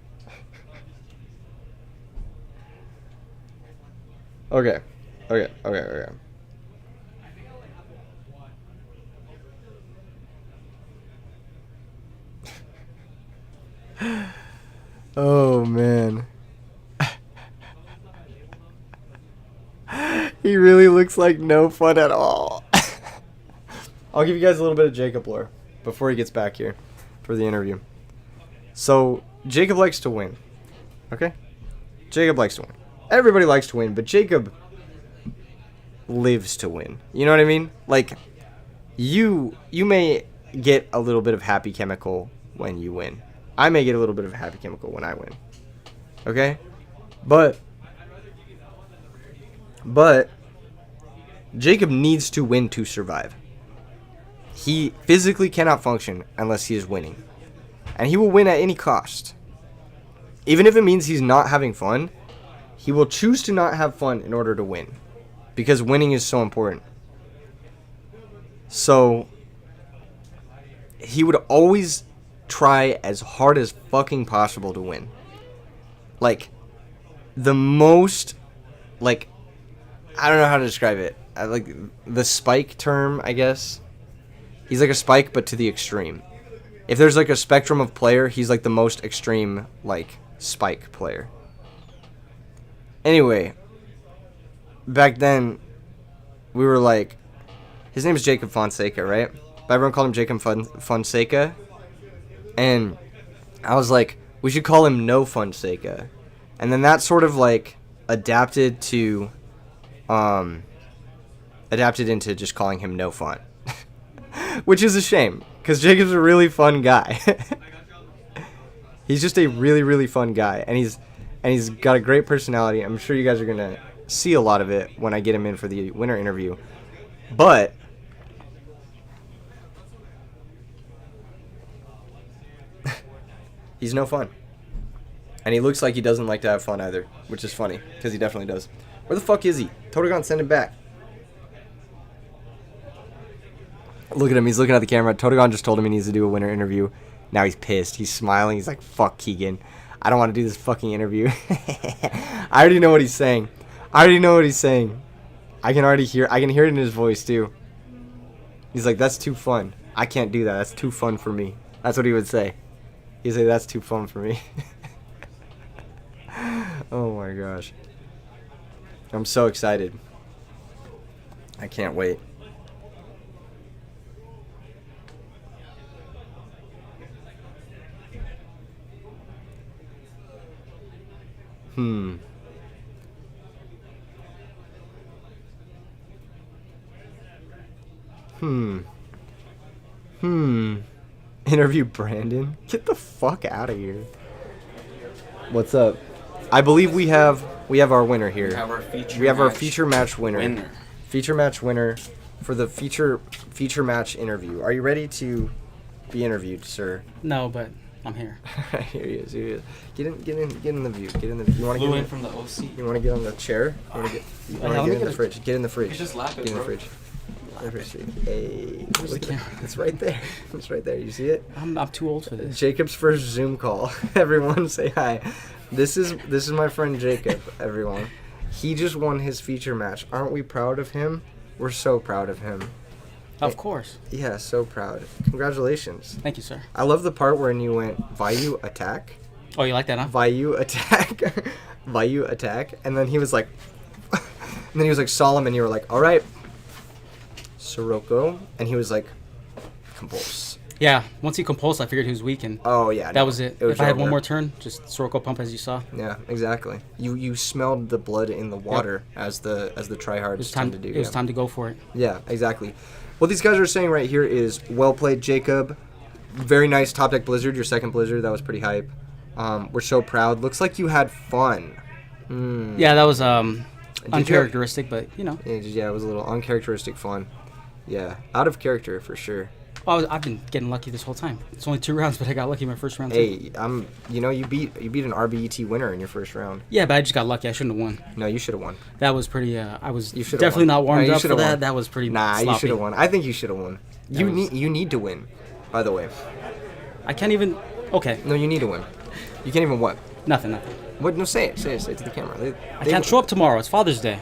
Okay. Oh man. He really looks like no fun at all. I'll give you guys a little bit of Jacob lore before he gets back here for the interview. So, Jacob likes to win. Okay? Jacob likes to win. Everybody likes to win, but Jacob lives to win. You know what I mean? Like, you may get a little bit of happy chemical when you win. I may get a little bit of happy chemical when I win. Okay? But Jacob needs to win to survive. He physically cannot function unless he is winning. And he will win at any cost. Even if it means he's not having fun, he will choose to not have fun in order to win. Because winning is so important. So, he would always try as hard as fucking possible to win. Like, the most, like, I don't know how to describe it. Like, the spike term, I guess. He's like a spike, but to the extreme. If there's like a spectrum of player, he's like the most extreme, like, spike player. Anyway, back then, we were like, his name is Jacob Fonseca, right? But everyone called him Jacob Fonseca. And I was like, we should call him No Fonseca. And then that sort of like adapted into just calling him No Fun. Which is a shame, because Jacob's a really fun guy. He's just a really, really fun guy, and he's got a great personality. I'm sure you guys are gonna see a lot of it when I get him in for the winter interview. But he's no fun, and he looks like he doesn't like to have fun either, which is funny because he definitely does. Where the fuck is he? Totogon, send him back. Look at him. He's looking at the camera. Totogon just told him he needs to do a winter interview. Now he's pissed. He's smiling. He's like, fuck Keegan. I don't want to do this fucking interview. I already know what he's saying. I can already hear. I can hear it in his voice, too. He's like, that's too fun. I can't do that. That's too fun for me. That's what he would say. He'd say, that's too fun for me. Oh, my gosh. I'm so excited. I can't wait. Interview Brandon? Get the fuck out of here. What's up? I believe we have our winner here. We have our feature match winner. Feature match winner for the feature match interview. Are you ready to be interviewed, sir. No, but I'm here. Here he is. Here he is. Get in the view. Get in the. You want to Flew get in from the OC. You want to get on the chair? You want to let get me in the get fridge? Get in the fridge. just lap it, Get in the bro. fridge. Hey, Where's the camera? it's right there. It's right there. You see it? I'm too old for this. Jacob's first Zoom call. Everyone say hi. This is my friend Jacob. Everyone, he just won his feature match. Aren't we proud of him? We're so proud of him. Of course. Yeah, so proud. Congratulations. Thank you, sir. I love the part when you went Vayu attack. Oh, you like that, huh? Vayu attack. Vayu attack. And then he was like solemn, and you were like, all right, Sirocco. And he was like, compulse. Yeah. Once he compulsed, I figured he was weak, and Oh yeah. that was it. was If I had over. one more turn, just Soroko pump as you saw. Yeah, exactly. You smelled the blood in the water as the tryhards It was time tend to do. It was yeah. time to go for it. Yeah, exactly. What these guys are saying right here is, well played, Jacob. Very nice top deck blizzard. Your second blizzard, that was pretty hype. We're so proud. Looks like you had fun. Yeah, that was you- uncharacteristic, but you know. Yeah, it was a little uncharacteristic fun. Yeah, out of character for sure. Oh, I've been getting lucky this whole time. It's only 2 rounds, but I got lucky in my first round. Too. Hey, you beat an RBET winner in your first round. Yeah, but I just got lucky. I shouldn't have won. No, you should have won. That was pretty. I was You should've definitely won. not warmed No, you up for should've that. won. That was pretty. Nah, sloppy. you should have won. I think you should have won. You was- need to win. By the way, I can't even. Okay, no, you need to win. You can't even what? nothing. What? No, say it to the camera. I can't show up tomorrow. It's Father's Day.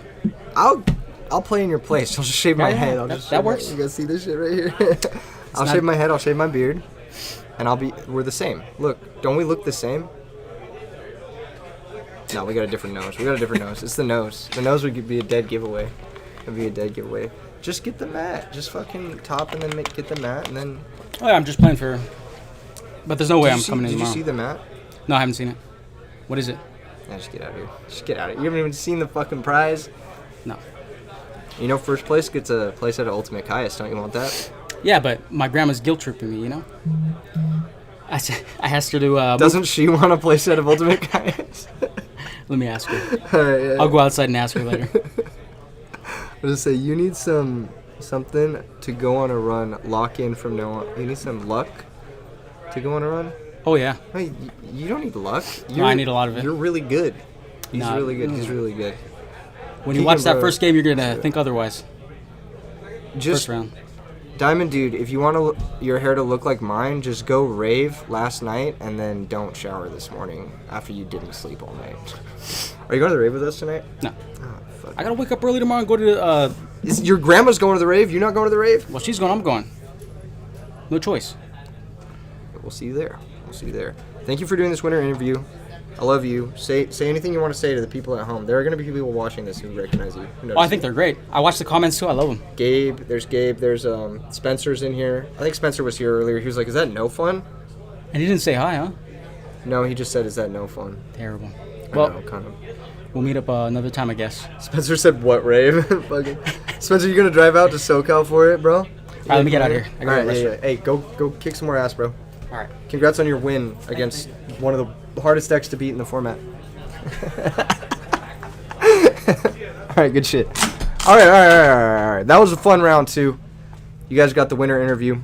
I'll play in your place. I'll just shave my Yeah, head. yeah, I'll that- just that shave works. You guys see this shit right here? I'll not- shave my head. I'll shave my beard, and we're the same. Look, don't we look the same? No, we got a different nose. It's the nose. The nose would be a dead giveaway. It'd be a dead giveaway. Just get the mat. Just fucking top and then get the mat and then. Oh yeah, I'm just playing for. But there's no way I'm coming in Did you tomorrow. see the mat? No, I haven't seen it. What is it? Yeah, just get out of here. Just get out of here. You haven't even seen the fucking prize. No. You know, first place gets a place at Ultimate Caius. Don't you want that? Yeah, but my grandma's guilt tripping me. You know. I asked her to. Move- Doesn't she want a place at Ultimate Caius? Let me ask her. All right, yeah. I'll go outside and ask her later. I'll just say you need something to go on a run. Lock in from now on. You need some luck to go on a run. Oh yeah. Hey, you don't need luck. No, I need a lot of it. You're really good. He's Nah. really good. He's really good. When you Keegan, watch that bro. first game, you're gonna think otherwise. Just First round. Diamond Dude, if you want your hair to look like mine, just go rave last night and then don't shower this morning after you didn't sleep all night. Are you going to the rave with us tonight? No. Oh, fuck. I gotta wake up early tomorrow and go to. Your grandma's going to the rave? You're not going to the rave? Well, she's going. I'm going. No choice. We'll see you there. Thank you for doing this winter interview. I love you. Say anything you want to say to the people at home. There are going to be people watching this who recognize you. Oh, I think they're great. I watched the comments too. I love them. Gabe. There's Spencer's in here. I think Spencer was here earlier. He was like, "Is that no fun?" And he didn't say hi, huh? No, he just said, "Is that no fun?" Terrible. I Well, know, kind of. we'll meet up another time, I guess. Spencer said, "What rave?" Fucking. Spencer, you gonna drive out to SoCal for it, bro? All right, let me get out of here. I gotta All right, rest. Hey, go kick some more ass, bro. All right. Congrats on your win against one of the hardest decks to beat in the format. All right, good shit. All right. That was a fun round too. You guys got the winner interview.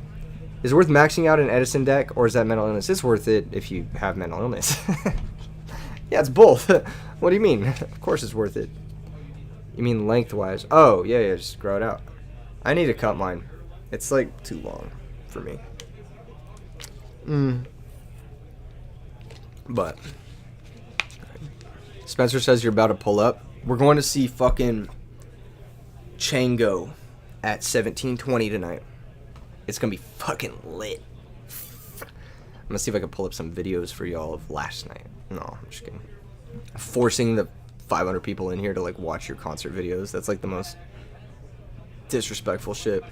Is it worth maxing out an Edison deck, or is that mental illness? It's worth it if you have mental illness. Yeah, it's both. What do you mean? Of course it's worth it. You mean lengthwise? Oh, yeah, just grow it out. I need to cut mine. It's like too long for me. But Spencer says you're about to pull up. We're going to see fucking Chango at 17:20 tonight. It's gonna be fucking lit. I'm gonna see if I can pull up some videos for y'all of last night. No, I'm just kidding. Forcing the 500 people in here to like watch your concert videos. That's like the most disrespectful shit.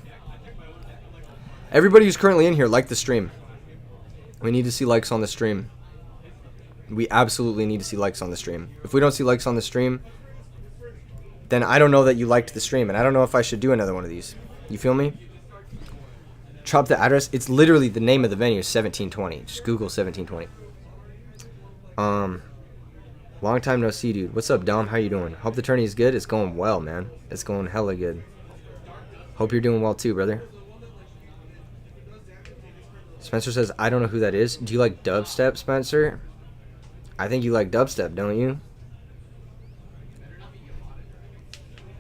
Everybody who's currently in here, like the stream. We need to see likes on the stream. We absolutely need to see likes on the stream. If we don't see likes on the stream, then I don't know that you liked the stream, and I don't know if I should do another one of these. You feel me? Drop the address. It's literally the name of the venue, 1720. Just Google 1720. Long time no see, dude. What's up, Dom? How you doing? Hope the tourney is good. It's going well, man. It's going hella good. Hope you're doing well too, brother. Spencer says, I don't know who that is. Do you like dubstep, Spencer? I think you like dubstep, don't you?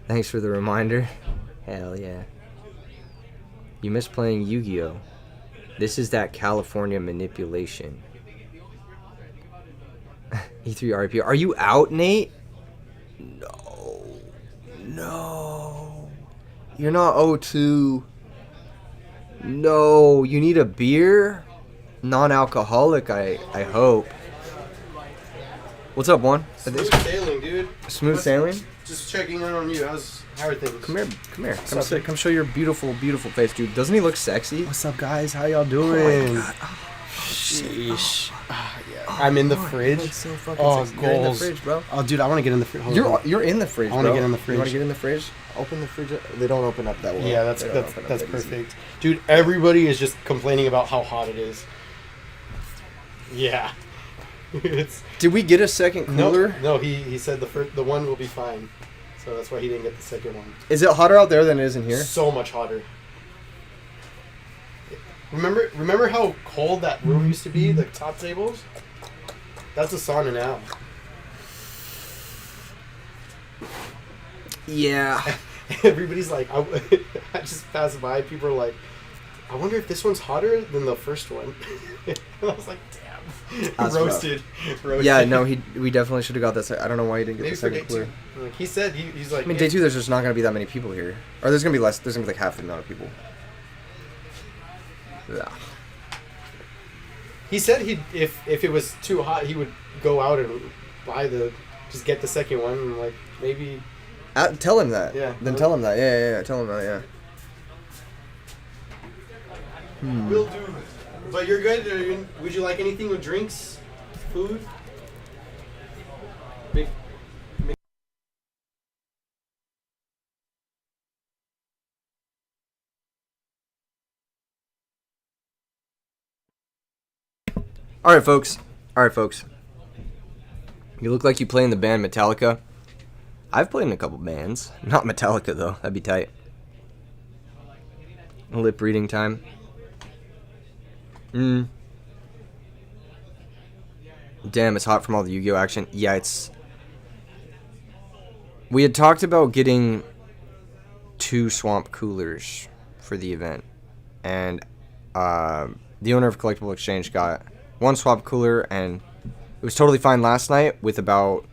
Thanks for the reminder. Hell yeah. You miss playing Yu-Gi-Oh! This is that California manipulation. E3 RP. Are you out, Nate? No. No. You're not O2. No. You need a beer? Non-alcoholic, I hope. What's up, Juan? Smooth sailing, dude. Smooth sailing? Just checking in on you. How are things? Come here. Come show your beautiful, beautiful face, dude. Doesn't he look sexy? What's up, guys? How y'all doing? Sheesh. I'm in the fridge. Looks so fucking Oh, sexy. You're in the goals. fridge, bro. Oh, dude, I want to get in the fridge. You're in the fridge, I wanna bro. get in the You fridge. want to get in the fridge? Open the fridge. They don't open up that well. Yeah, They don't open up that's that easy. perfect. Dude, everybody is just complaining about how hot it is. Yeah. It's Did we get a second cooler? No, he said the one will be fine. So that's why he didn't get the second one. Is it hotter out there than it is in here? So much hotter. Remember how cold that room used to be, the top tables? That's a sauna now. Yeah. Everybody's like, I just passed by, people are like, I wonder if this one's hotter than the first one. And I was like, damn. That's Roasted. Yeah, no, we definitely should have got that. I don't know why he didn't get Maybe the for day second cooler. two. Like he said, he's like, I mean, day two, there's just not going to be that many people here. Or there's going to be less. There's going to be like half the amount of people. Yeah. He said if it was too hot, he would go out and just get the second one and like maybe. Tell him that. Yeah. Then tell him that. Yeah. Tell him that. Yeah. Will do. But you're good. Would you like anything with drinks, food? All right, folks. You look like you play in the band Metallica. I've played in a couple bands. Not Metallica, though. That'd be tight. Lip reading time. Damn, it's hot from all the Yu-Gi-Oh action. Yeah, it's... We had talked about getting 2 swamp coolers for the event. And the owner of Collectible Exchange got 1 swamp cooler, and it was totally fine last night with about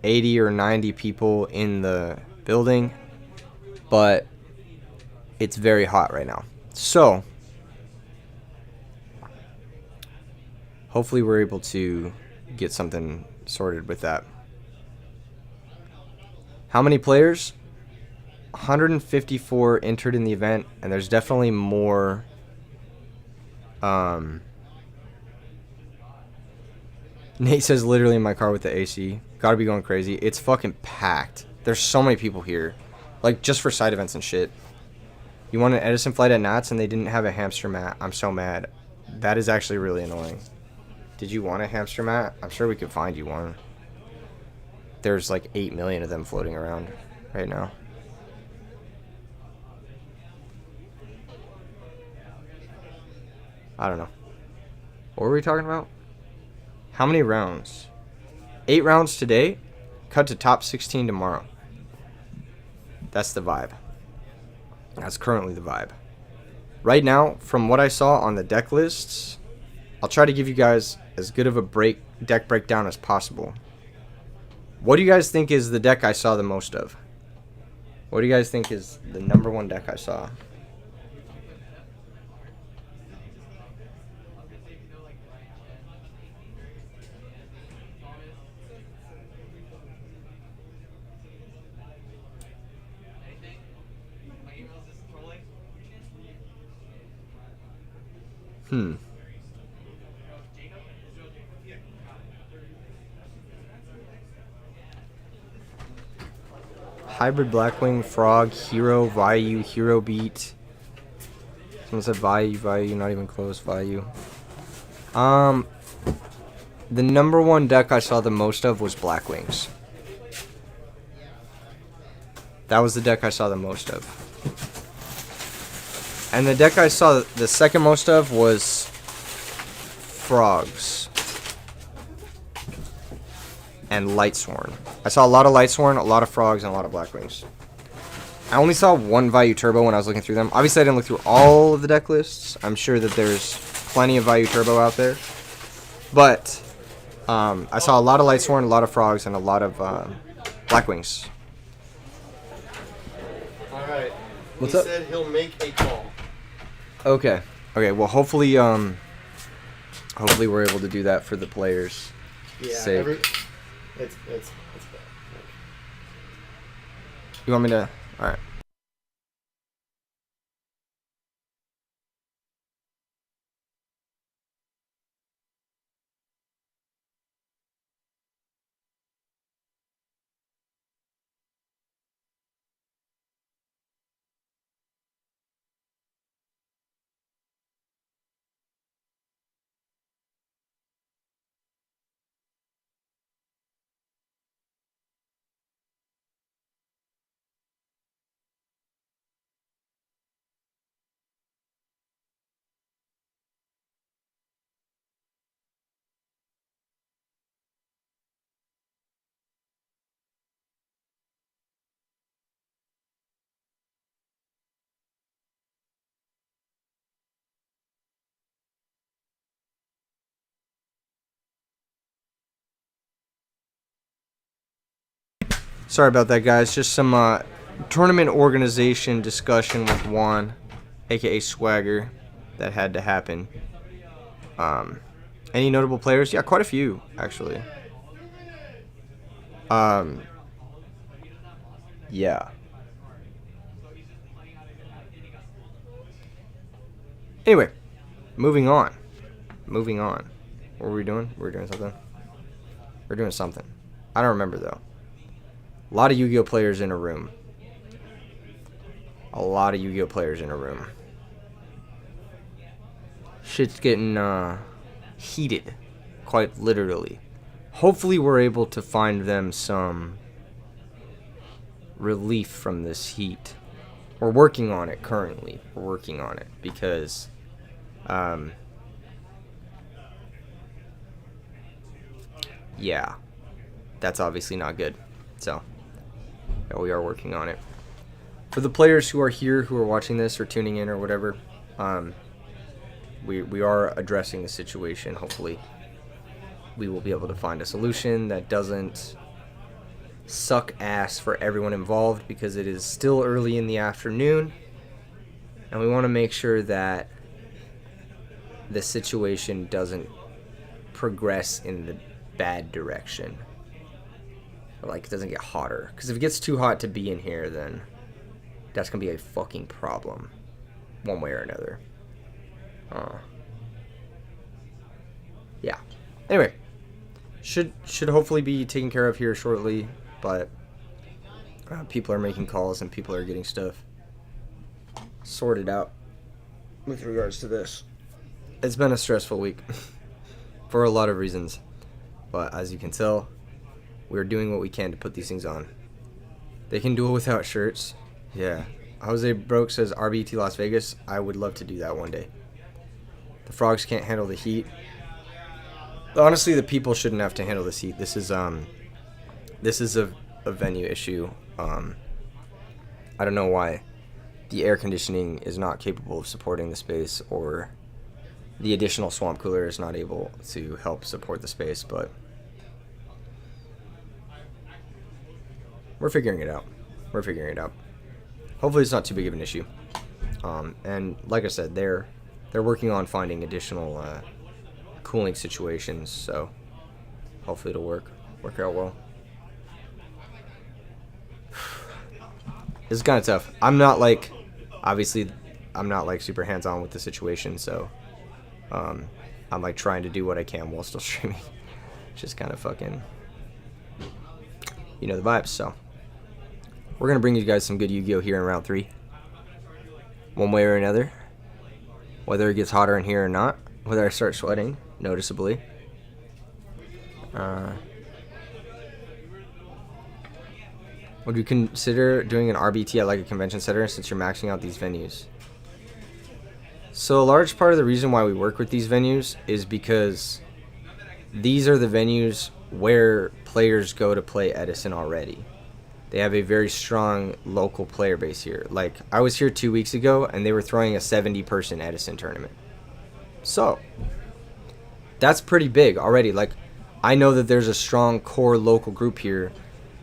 80 or 90 people in the building. But it's very hot right now. So, hopefully we're able to get something sorted with that. How many players? 154 entered in the event, and there's definitely more. Nate says literally in my car with the AC. Gotta be going crazy. It's fucking packed. There's so many people here. Like, just for side events and shit. You want an Edison flight at Knott's and they didn't have a hamster mat. I'm so mad. That is actually really annoying. Did you want a hamster mat? I'm sure we could find you one. There's like 8 million of them floating around right now. I don't know. What were we talking about? How many rounds? 8 rounds today. Cut to top 16 tomorrow. That's the vibe. That's currently the vibe. Right now, from what I saw on the deck lists, I'll try to give you guys as good of a deck breakdown as possible. What do you guys think is the deck I saw the most of? What do you guys think is the number 1 deck I saw? Hybrid Blackwing, Frog, Hero, Vayu, Hero Beat. Someone said Vayu, not even close, Vayu. The number 1 deck I saw the most of was Blackwings. That was the deck I saw the most of. And the deck I saw the second most of was frogs, and Lightsworn. I saw a lot of Lightsworn, a lot of frogs, and a lot of Blackwings. I only saw one Vayu Turbo when I was looking through them. Obviously, I didn't look through all of the deck lists. I'm sure that there's plenty of Vayu Turbo out there. But I saw a lot of Lightsworn, a lot of frogs, and a lot of Blackwings. All right. What's he up? said he'll make a call. Okay. Okay. Well, hopefully, hopefully we're able to do that for the players' sake. It's bad. You want me to? All right. Sorry about that, guys. Just some tournament organization discussion with Juan, aka Swagger, that had to happen. Any notable players? Yeah, quite a few, actually. Yeah. Anyway, moving on. Moving on. What were we doing? We were doing something. We're doing something. I don't remember, though. A lot of Yu-Gi-Oh players in a room. A lot of Yu-Gi-Oh players in a room. Shit's getting heated, quite literally. Hopefully we're able to find them some relief from this heat. We're working on it currently. We're working on it because yeah, that's obviously not good. So yeah, we are working on it. For the players who are here, who are watching this or tuning in or whatever, we are addressing the situation. Hopefully we will be able to find a solution that doesn't suck ass for everyone involved, because it is still early in the afternoon and we want to make sure that the situation doesn't progress in the bad direction. Like, it doesn't get hotter. Because if it gets too hot to be in here, then that's going to be a fucking problem. One way or another. Yeah. Anyway. Should hopefully be taken care of here shortly. But people are making calls and people are getting stuff sorted out with regards to this. It's been a stressful week. For a lot of reasons. But as you can tell, we're doing what we can to put these things on. They can do it without shirts. Yeah. Jose Broke says RBET Las Vegas. I would love to do that one day. The frogs can't handle the heat. Honestly, the people shouldn't have to handle this heat. This is a venue issue. I don't know why the air conditioning is not capable of supporting the space, or the additional swamp cooler is not able to help support the space, but we're figuring it out. We're figuring it out. Hopefully it's not too big of an issue. And like I said, they're working on finding additional cooling situations, so hopefully it'll work out well. This is kind of tough. Obviously I'm not like super hands-on with the situation, so I'm like trying to do what I can while still streaming. Just kind of fucking, you know, the vibes. So we're gonna bring you guys some good Yu-Gi-Oh here in round 3, one way or another, whether it gets hotter in here or not, whether I start sweating noticeably. Would you consider doing an RBT at like a convention center, since you're maxing out these venues? So a large part of the reason why we work with these venues is because these are the venues where players go to play Edison already. They have a very strong local player base here. Like, I was here 2 weeks ago, and they were throwing a 70-person Edison tournament. So, that's pretty big already. Like, I know that there's a strong core local group here.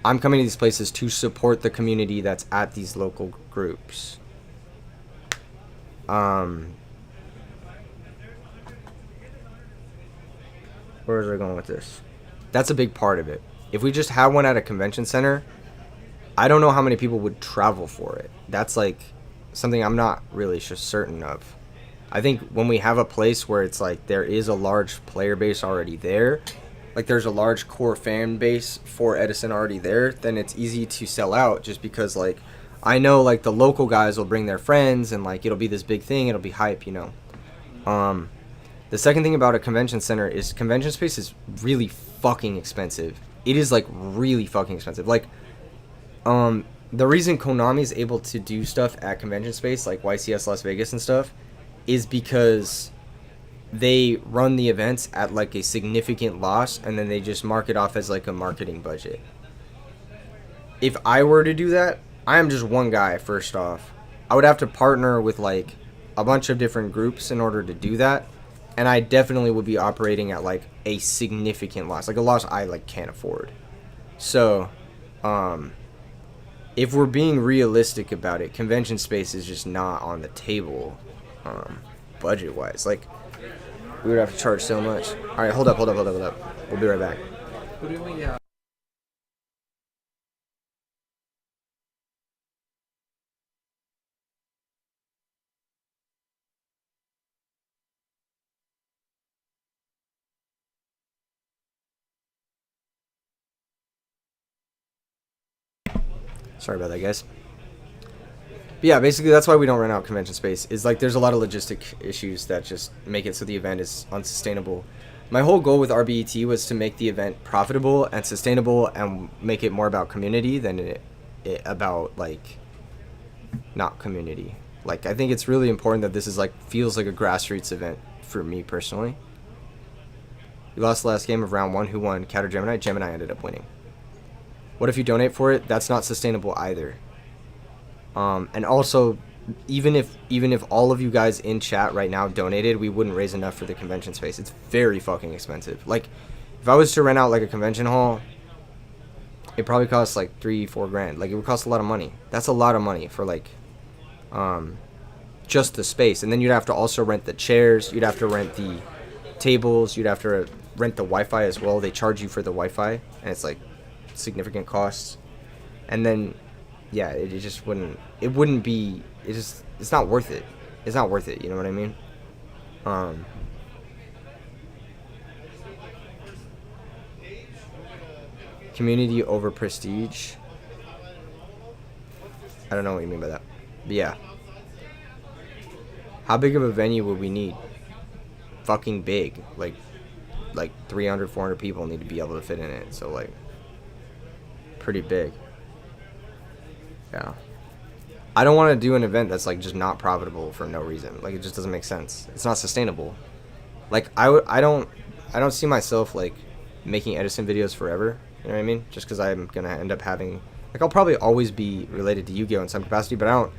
I'm coming to these places to support the community that's at these local groups. Where was I going with this? That's a big part of it. If we just had one at a convention center, I don't know how many people would travel for it. That's like something I'm not really certain of. I think when we have a place where it's like there is a large player base already there, like there's a large core fan base for Edison already there, then it's easy to sell out just because like I know like the local guys will bring their friends and like it'll be this big thing, it'll be hype, you know. The second thing about a convention center is convention space is really fucking expensive. It is like really fucking expensive. Like the reason Konami is able to do stuff at convention space like YCS Las Vegas and stuff is because they run the events at like a significant loss and then they just mark it off as like a marketing budget. If I were to do that, I am just one guy first off. I would have to partner with like a bunch of different groups in order to do that, and I definitely would be operating at like a significant loss, like a loss I like can't afford. So, if we're being realistic about it, convention space is just not on the table, budget-wise. Like, we would have to charge so much. All right, hold up. We'll be right back. Who do we? Sorry about that, guys. But yeah, basically that's why we don't rent out convention space. Is like there's a lot of logistic issues that just make it so the event is unsustainable. My whole goal with RBET was to make the event profitable and sustainable and make it more about community than it about like not community. Like I think it's really important that this is like feels like a grassroots event for me personally. We lost the last game of round 1. Who won? Cat or Gemini? Gemini ended up winning. What if you donate for it? That's not sustainable either. And also, even if all of you guys in chat right now donated, we wouldn't raise enough for the convention space. It's very fucking expensive. Like, if I was to rent out like a convention hall, it probably costs like $3-4 grand. Like, it would cost a lot of money. That's a lot of money for like, just the space. And then you'd have to also rent the chairs. You'd have to rent the tables. You'd have to rent the Wi-Fi as well. They charge you for the Wi-Fi, and it's like significant costs. And then yeah, it just wouldn't be, it's not worth it. It's not worth it, you know what I mean? Community over prestige. I don't know what you mean by that. But yeah. How big of a venue would we need? Fucking big. Like 300, 400 people need to be able to fit in it. So like, pretty big. Yeah. I don't want to do an event that's like just not profitable for no reason. Like it just doesn't make sense. It's not sustainable. Like I don't see myself like making Edison videos forever. You know what I mean? Just because I'm gonna end up having like I'll probably always be related to Yu-Gi-Oh in some capacity, but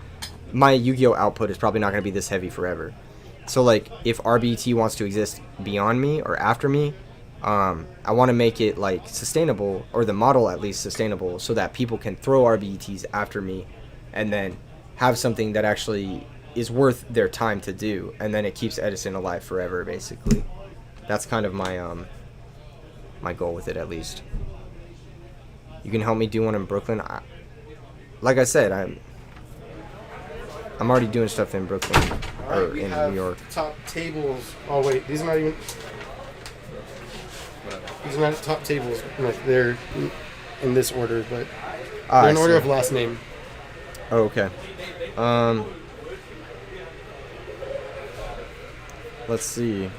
my Yu-Gi-Oh output is probably not gonna be this heavy forever. So like if RBT wants to exist beyond me or after me, I want to make it like sustainable, or the model at least sustainable, so that people can throw RBETs after me and then have something that actually is worth their time to do, and then it keeps Edison alive forever basically. That's kind of my my goal with it, at least. You can help me do one in Brooklyn. Like I said, I'm already doing stuff in Brooklyn or in New York. Top tables. Oh wait, these are not even. These are not top tables. Like they're in this order, but they're in order of last name. Oh, okay. Let's see.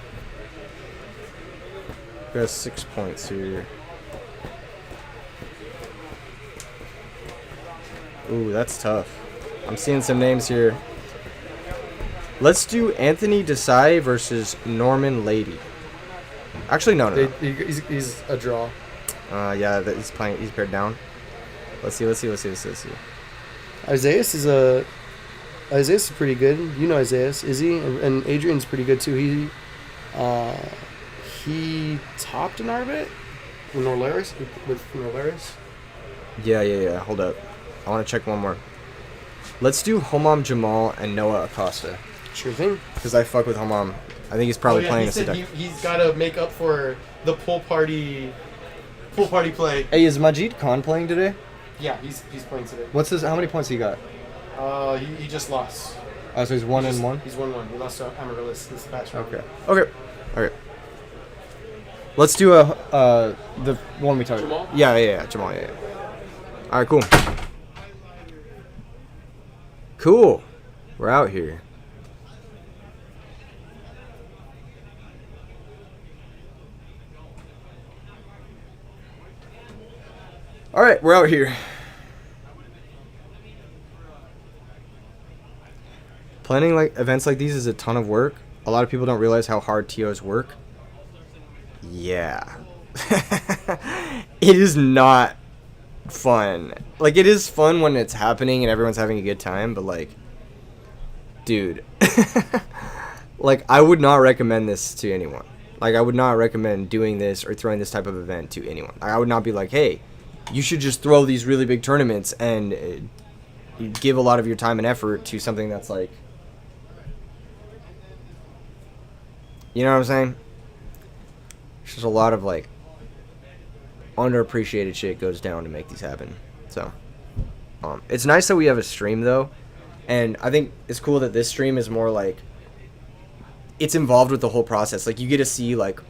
We got 6 points here. Ooh, that's tough. I'm seeing some names here. Let's do Anthony Desai versus Norman Lady. Actually, no. He's a draw. Yeah, he's playing. He's paired down. Let's see. Isaias is pretty good. You know Isaias, Izzy, and Adrian's pretty good too. He topped an RBET with Norlaris. Yeah. Hold up. I want to check one more. Let's do Homam Jamal and Noah Acosta. Sure thing. Because I fuck with Homam. I think he's probably playing he a said Sadek. he's got to make up for the pool party play. Hey, is Majid Khan playing today? Yeah, he's playing today. What's his? How many points he got? He just lost. Oh, so he's 1-1. He's 1-1. He lost to Amaryllis this past round. Okay. Let's do the one we talked about. Jamal? Yeah, Jamal. Yeah. All right, cool. Cool. We're out here. All right, we're out here. Planning like events like these is a ton of work. A lot of people don't realize how hard TOs work. Yeah. It is not fun. Like, it is fun when it's happening and everyone's having a good time, but like, dude, like, I would not recommend this to anyone. Like, I would not recommend doing this or throwing this type of event to anyone. I would not be like, hey, you should just throw these really big tournaments and you give a lot of your time and effort to something that's like, you know what I'm saying? There's just a lot of like underappreciated shit goes down to make these happen. So it's nice that we have a stream though, and I think it's cool that this stream is more like it's involved with the whole process. Like, you get to see what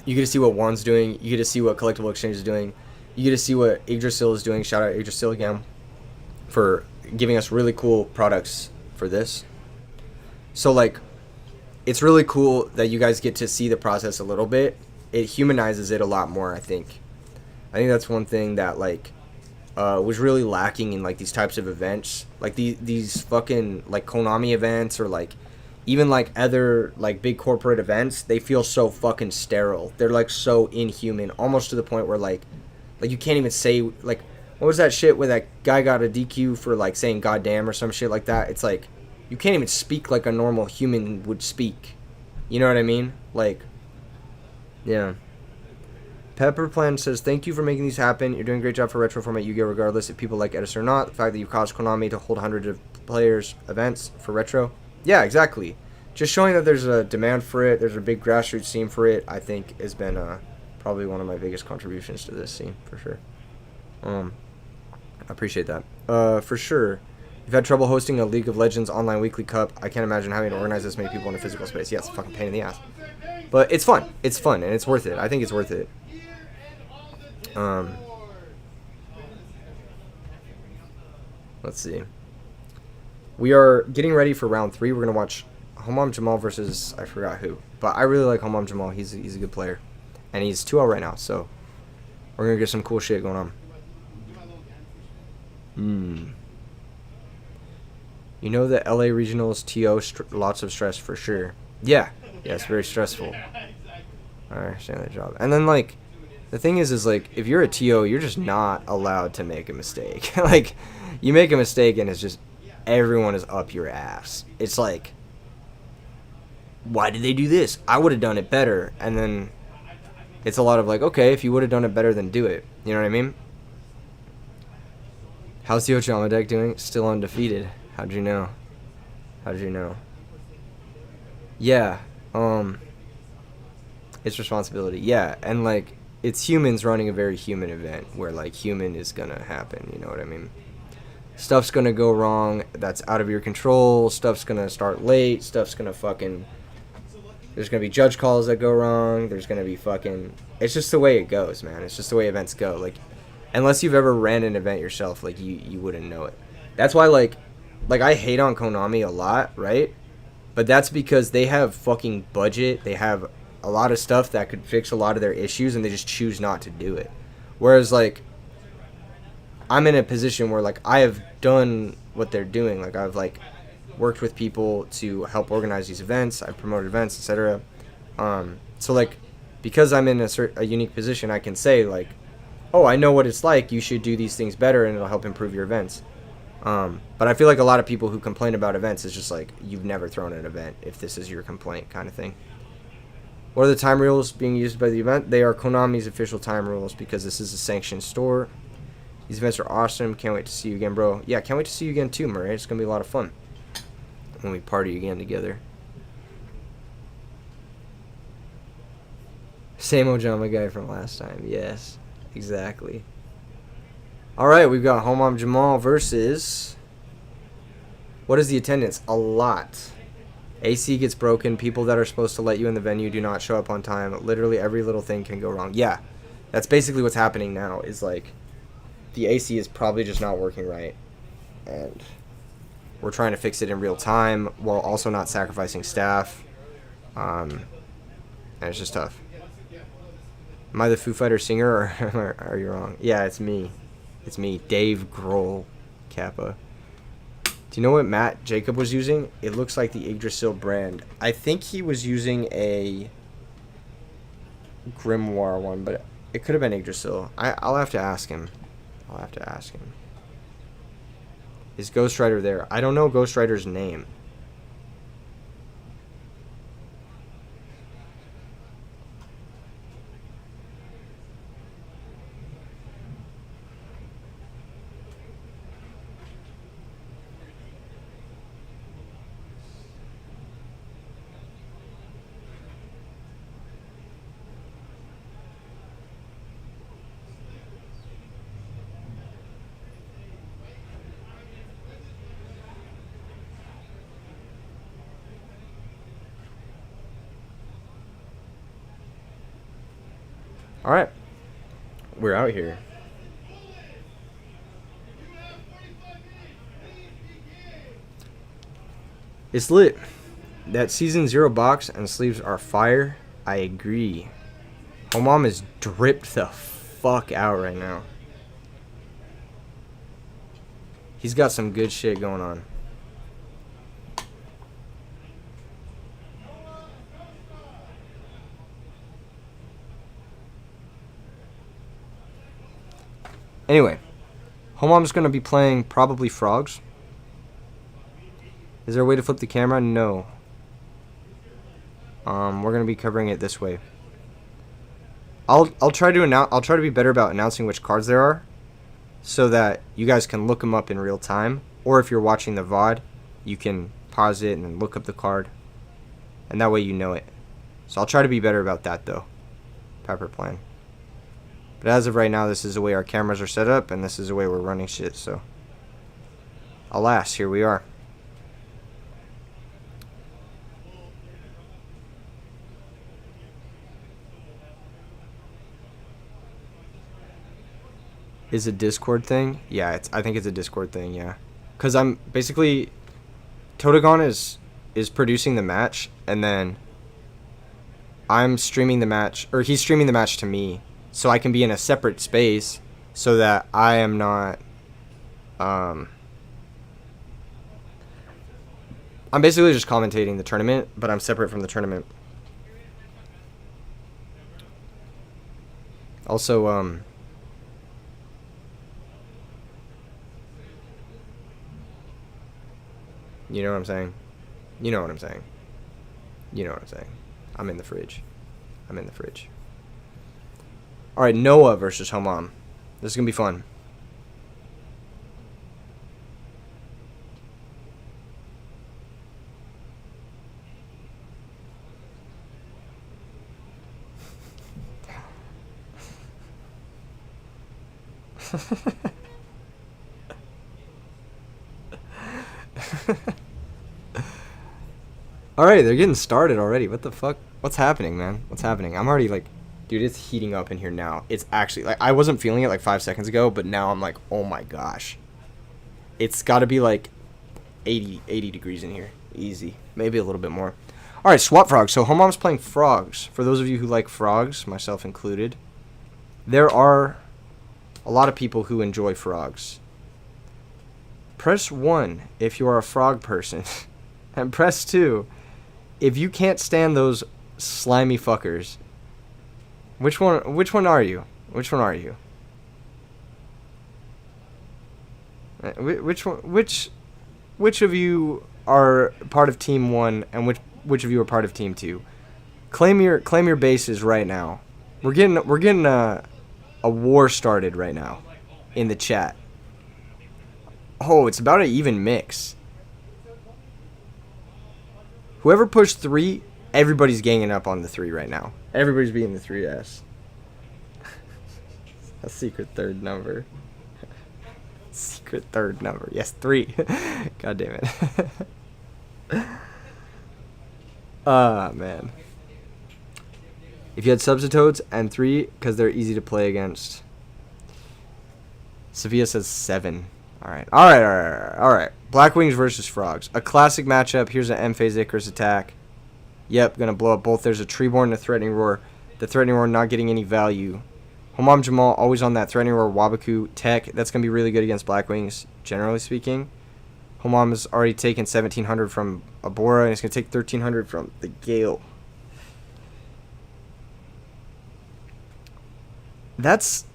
Juan's doing, you get to see what Collectible Exchange is doing, you get to see what Yggdrasil is doing. Shout out Yggdrasil again for giving us really cool products for this. So like, it's really cool that you guys get to see the process a little bit. It humanizes it a lot more, I think. I think that's one thing that like was really lacking in like these types of events, like these fucking like Konami events or like even like other like big corporate events. They feel so fucking sterile. They're like so inhuman, almost to the point where like you can't even say like, what was that shit where that guy got a DQ for like saying goddamn or some shit like that? It's like you can't even speak like a normal human would speak. You know what I mean? Like, yeah. Pepperplan says, thank you for making these happen. You're doing a great job for retro format Yu-Gi-Oh! Regardless if people like Edison or not. The fact that you caused Konami to hold hundreds of players events for retro. Yeah, exactly. Just showing that there's a demand for it. There's a big grassroots scene for it. I think has been probably one of my biggest contributions to this scene for sure. I appreciate that. For sure. You've had trouble hosting a League of Legends online weekly cup. I can't imagine having to organize this many people in a physical space. Yeah, it's a fucking pain in the ass. But it's fun. It's fun, and it's worth it. I think it's worth it. Let's see. We are getting ready for round 3. We're going to watch Homam Jamal versus, I forgot who. But I really like Homam Jamal. He's a good player. And he's 2-0 right now, so we're going to get some cool shit going on. You know the LA Regionals TO, lots of stress for sure. Yeah, it's very stressful. I understand that job. And then, like, the thing is like, if you're a TO, you're just not allowed to make a mistake. Like, you make a mistake and it's just, everyone is up your ass. It's like, why did they do this? I would have done it better. And then it's a lot of like, okay, if you would have done it better, then do it. You know what I mean? How's the Ochama deck doing? Still undefeated. How'd you know? Yeah, it's responsibility. Yeah, and like, it's humans running a very human event where like human is gonna happen, you know what I mean? Stuff's gonna go wrong that's out of your control, stuff's gonna start late, stuff's gonna fucking, there's gonna be judge calls that go wrong, there's gonna be fucking, it's just the way it goes, man. It's just the way events go. Like, unless you've ever ran an event yourself, like, you wouldn't know it. That's why like I hate on Konami a lot, right? But that's because they have fucking budget. They have a lot of stuff that could fix a lot of their issues, and they just choose not to do it. Whereas, like, I'm in a position where, like, I have done what they're doing. Like, I've, like, worked with people to help organize these events. I've promoted events, etc. So like, because I'm in a unique position, I can say like, oh, I know what it's like. You should do these things better, and it'll help improve your events. But I feel like a lot of people who complain about events is just like, you've never thrown an event if this is your complaint kind of thing. What are the time rules being used by the event? They are Konami's official time rules because this is a sanctioned store. These events are awesome. Can't wait to see you again, bro. Yeah, can't wait to see you again too, Murray. It's going to be a lot of fun when we party again together. Same Ojama guy from last time. Yes, exactly. All right, we've got Homam Jamal versus... What is the attendance? A lot. AC gets broken. People that are supposed to let you in the venue do not show up on time. Literally every little thing can go wrong. Yeah, that's basically what's happening now is like the AC is probably just not working right. And we're trying to fix it in real time while also not sacrificing staff. And it's just tough. Am I the Foo Fighters singer or are you wrong? Yeah, it's me. It's me, Dave Grohl, Kappa. Do you know what Matt Jacob was using? It looks like the Yggdrasil brand. I think he was using a Grimoire one, but it could have been Yggdrasil. I'll have to ask him. Is Ghost Rider there? I don't know Ghost Rider's name. All right, we're out here. It's lit. That season 0 box and sleeves are fire. I agree. Homam is dripped the fuck out right now. He's got some good shit going on. Anyway, Homam's going to be playing probably Frogs. Is there a way to flip the camera? No. We're going to be covering it this way. I'll try to be better about announcing which cards there are so that you guys can look them up in real time, or if you're watching the VOD, you can pause it and then look up the card. And that way you know it. So I'll try to be better about that though. Pepper plan. But as of right now, this is the way our cameras are set up, and this is the way we're running shit, so. Alas, here we are. Is a Discord thing? Yeah, I think it's a Discord thing, yeah. Because I'm basically... Totagon is producing the match, and then I'm streaming the match, or he's streaming the match to me. So I can be in a separate space so that I am not, I'm basically just commentating the tournament, but I'm separate from the tournament. Also, you know what I'm saying? You know what I'm saying. You know what I'm saying. I'm in the fridge. Alright, Noah versus Homam. This is going to be fun. Alright, they're getting started already. What the fuck? What's happening, man? What's happening? I'm already like... Dude, it's heating up in here now. It's actually, like, I wasn't feeling it like 5 seconds ago, but now I'm like, oh my gosh. It's got to be like 80 degrees in here. Easy. Maybe a little bit more. All right, Swap Frogs. So Homam's playing Frogs. For those of you who like Frogs, myself included, there are a lot of people who enjoy Frogs. Press 1 if you are a Frog person. And press 2. If you can't stand those slimy fuckers, which one are you? Which one are you? Which of you are part of Team 1 and which of you are part of Team 2? Claim your bases right now. We're getting a war started right now in the chat. Oh, it's about an even mix. Whoever pushed 3, everybody's ganging up on the 3 right now. Everybody's being the 3S. A secret third number. Secret third number. Yes, 3. God damn it. Man. If you had substitutes and 3, because they're easy to play against. Sophia says 7. Alright. Black Wings versus Frogs. A classic matchup. Here's an M-Phase Icarus attack. Yep, gonna blow up both. There's a Treeborn and a Threatening Roar. The Threatening Roar not getting any value. Homam Jamal always on that Threatening Roar Wabaku tech. That's gonna be really good against Black Wings, generally speaking. Homam has already taken 1,700 from Abora, and he's gonna take 1,300 from the Gale. That's...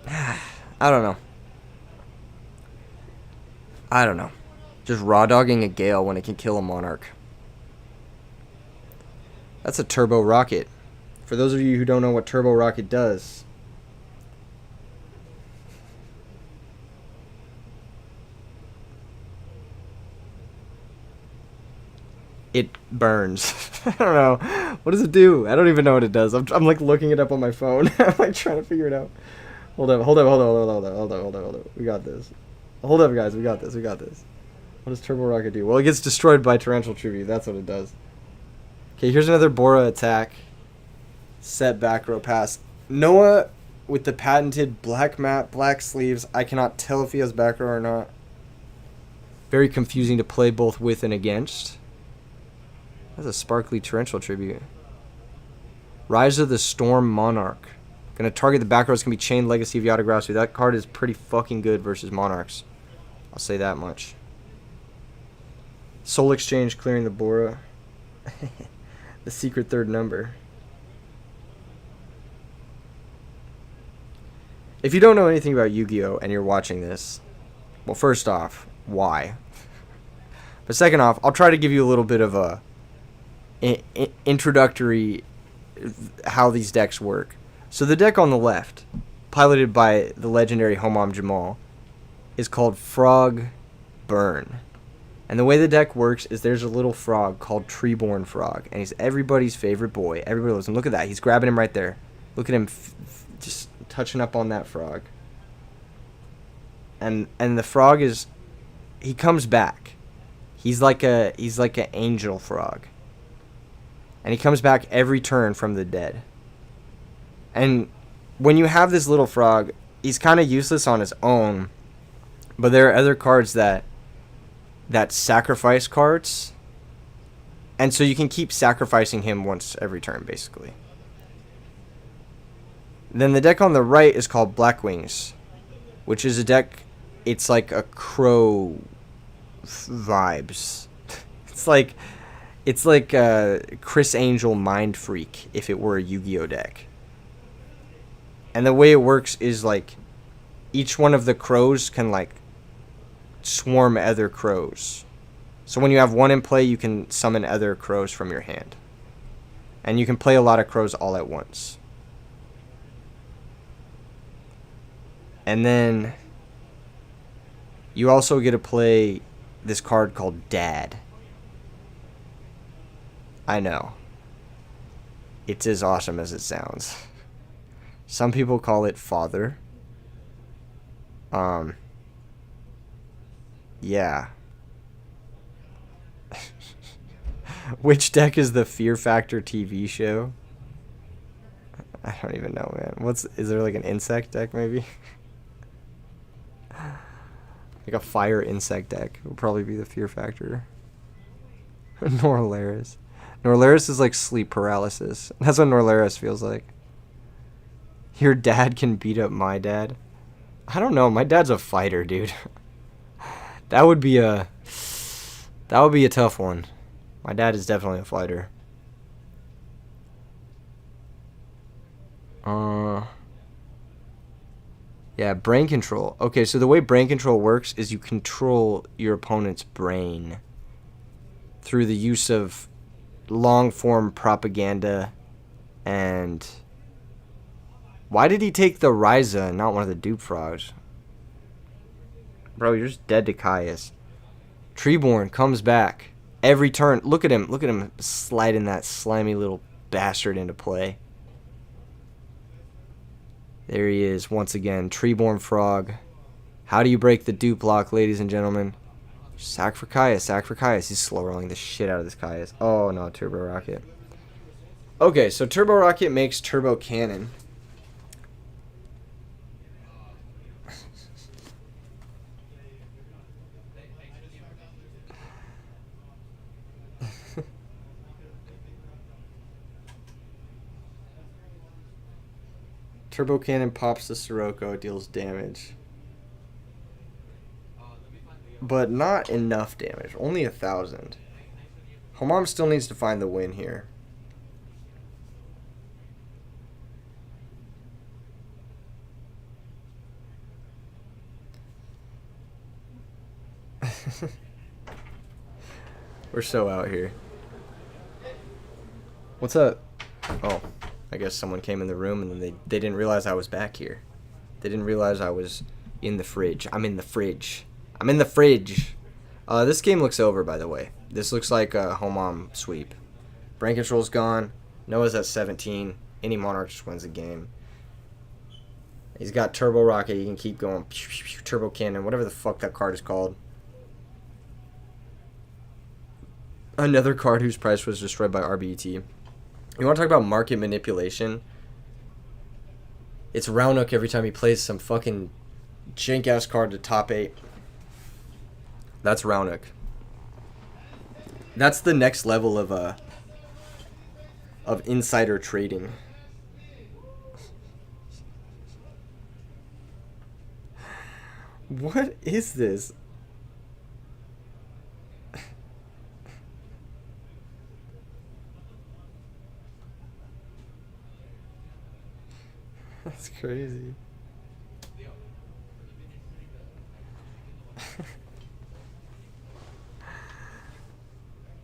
I don't know. Just raw dogging a Gale when it can kill a Monarch. That's a Turbo Rocket. For those of you who don't know what Turbo Rocket does, it burns. I don't know. What does it do? I don't even know what it does. I'm like looking it up on my phone. I'm like trying to figure it out. Hold up. We got this. Hold up, guys. We got this. What does Turbo Rocket do? Well, it gets destroyed by Torrential Tribute. That's what it does. Okay, here's another Bora attack. Set back row pass. Noah with the patented black mat, black sleeves. I cannot tell if he has back row or not. Very confusing to play both with and against. That's a sparkly Torrential Tribute. Rise of the Storm Monarch. Gonna target the back row. It's gonna be Chain Legacy of Yatagrasu. That card is pretty fucking good versus Monarchs. I'll say that much. Soul Exchange clearing the Bora. The secret third number. If you don't know anything about Yu-Gi-Oh! And you're watching this, well, first off, why? But second off, I'll try to give you a little bit of a introductory how these decks work. So the deck on the left, piloted by the legendary Homam Jamal, is called Frog Burn. And the way the deck works is there's a little frog called Treeborn Frog, and he's everybody's favorite boy. Everybody loves him. Look at that. He's grabbing him right there. Look at him just touching up on that frog. And the frog is, he comes back. He's like an angel frog. And he comes back every turn from the dead. And when you have this little frog, he's kind of useless on his own, but there are other cards that sacrifice cards, and so you can keep sacrificing him once every turn, basically. Then the deck on the right is called Black Wings, which is a deck, it's like a crow vibes. It's like Chris Angel Mind Freak if it were a Yu-Gi-Oh deck. And the way it works is like each one of the crows can like swarm other crows. So when you have one in play, you can summon other crows from your hand. And you can play a lot of crows all at once. And then you also get to play this card called Dad. I know. It's as awesome as it sounds. Some people call it Father. Yeah. Which deck is the Fear Factor TV show? I don't even know, man. Is there like an insect deck maybe? Like a fire insect deck would probably be the Fear Factor. Norlaris. Norlaris is like sleep paralysis. That's what Norlaris feels like. Your dad can beat up my dad. I don't know. My dad's a fighter, dude. That would be a... That would be a tough one. My dad is definitely a fighter. Yeah, brain control. Okay, so the way brain control works is you control your opponent's brain through the use of long-form propaganda and... Why did he take the Ryza and not one of the dupe frogs? Bro, you're just dead to Caius. Treeborn comes back. Every turn. Look at him. Look at him sliding that slimy little bastard into play. There he is once again. Treeborn frog. How do you break the dupe lock, ladies and gentlemen? Sack for Caius. Sack for Caius. He's slow rolling the shit out of this Caius. Oh, no. Turbo Rocket. Okay, so Turbo Rocket makes Turbo Cannon. Turbo Cannon pops the Sirocco, deals damage. But not enough damage. Only 1,000. Homam still needs to find the win here. We're so out here. What's up? Oh. I guess someone came in the room and then they didn't realize I was back here. They didn't realize I was in the fridge. I'm in the fridge. I'm in the fridge. This game looks over, by the way. This looks like a home sweep. Brain control's gone. Noah's at 17. Any Monarch just wins the game. He's got Turbo Rocket. He can keep going. Turbo Cannon. Whatever the fuck that card is called. Another card whose price was destroyed by RBET. You want to talk about market manipulation? It's Roundhook every time he plays some fucking jank-ass card to top 8. That's Roundhook. That's the next level of insider trading. What is this? That's crazy.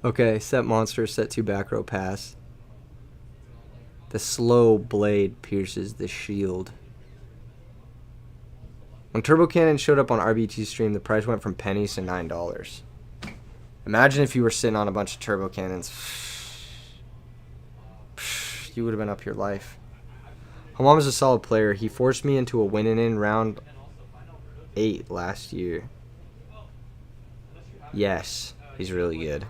Okay, set monster, set 2 back row pass. The slow blade pierces the shield. When Turbo Cannon showed up on RBT's stream, the price went from pennies to $9. Imagine if you were sitting on a bunch of Turbo Cannons. You would have been up your life. Hamam is a solid player. He forced me into a win-in in round 8 last year. Yes, he's really good.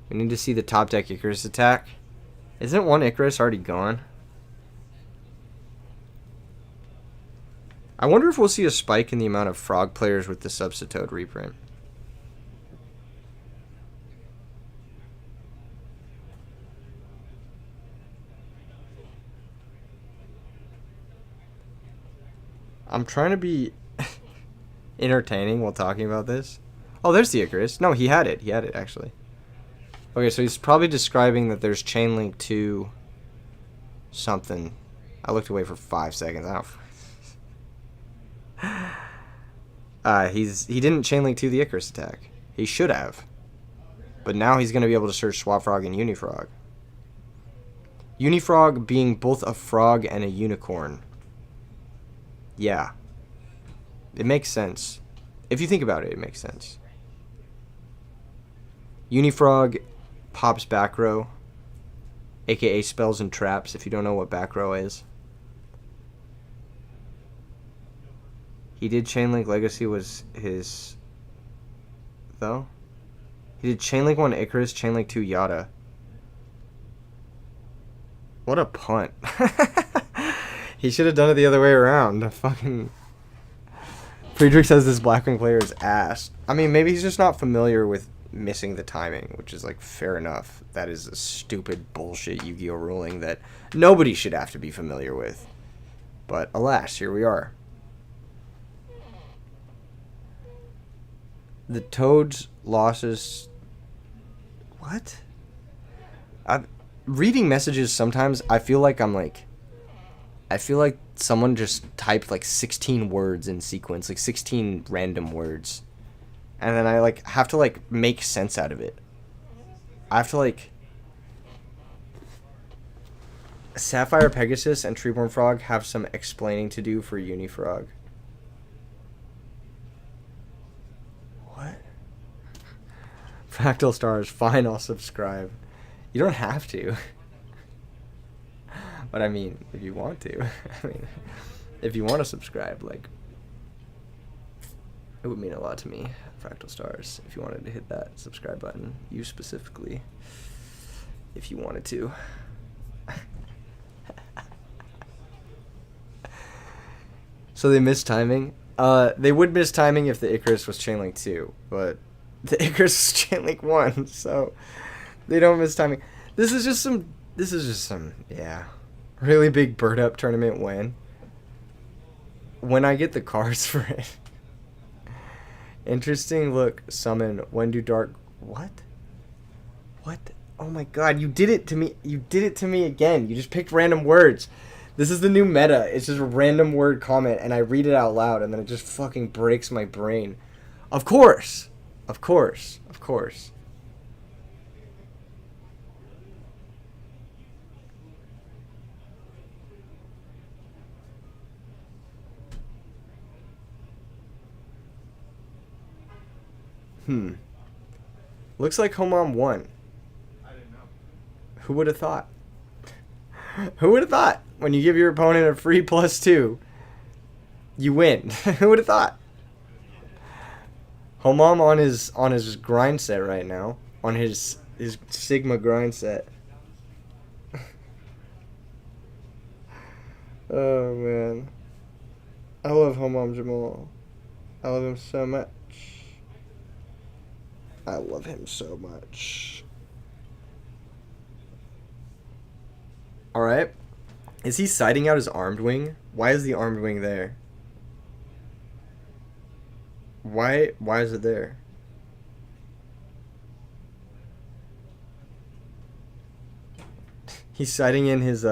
We need to see the top deck Icarus attack. Isn't one Icarus already gone? I wonder if we'll see a spike in the amount of frog players with the Substitute reprint. I'm trying to be entertaining while talking about this. Oh, there's the Icarus. No, he had it. He had it, actually. Okay, so he's probably describing that there's Chainlink 2 something. I looked away for 5 seconds. I don't... he didn't Chainlink 2 the Icarus attack. He should have. But now he's going to be able to search Swap Frog and Unifrog. Unifrog being both a frog and a unicorn. Yeah. It makes sense. If you think about it, it makes sense. Unifrog pops back row, aka spells and traps, if you don't know what back row is. He did Chainlink Legacy was his... Though? He did Chainlink 1 Icarus, Chainlink 2 Yada. What a punt. He should have done it the other way around. Fucking... Friedrich says this Blackwing player is ass. I mean, maybe he's just not familiar with missing the timing, which is, like, fair enough. That is a stupid bullshit Yu-Gi-Oh ruling that nobody should have to be familiar with. But, alas, here we are. The Toads' losses. What? I'm reading messages sometimes. I feel like someone just typed like 16 words in sequence, like 16 random words, and then I like have to like make sense out of it. I have to like. Sapphire Pegasus and Treeborn Frog have some explaining to do for Unifrog. What? Fractal Stars, fine, I'll subscribe. You don't have to. But I mean, if you want to. I mean, if you want to subscribe, like, it would mean a lot to me, Fractal Stars, if you wanted to hit that subscribe button. You specifically, if you wanted to. So they missed timing? They would miss timing if the Icarus was Chainlink 2, but the Icarus is Chainlink 1, so they don't miss timing. This is just some, yeah, really big bird up tournament win. When I get the cards for it. Interesting look, summon, when do dark, what? What? Oh my god, you did it to me, again. You just picked random words. This is the new meta. It's just a random word comment, and I read it out loud, and then it just fucking breaks my brain. Of course. Of course. Of course. Looks like Homom won. I didn't know. Who would have thought? Who would have thought? When you give your opponent a free +2, you win. Who would have thought? Homom on his grind set right now, on his Sigma grind set. Oh man, I love Homom Jamal. I love him so much. I love him so much. All right. Is he sighting out his armed wing? Why is the armed wing there? Why is it there? He's sighting in his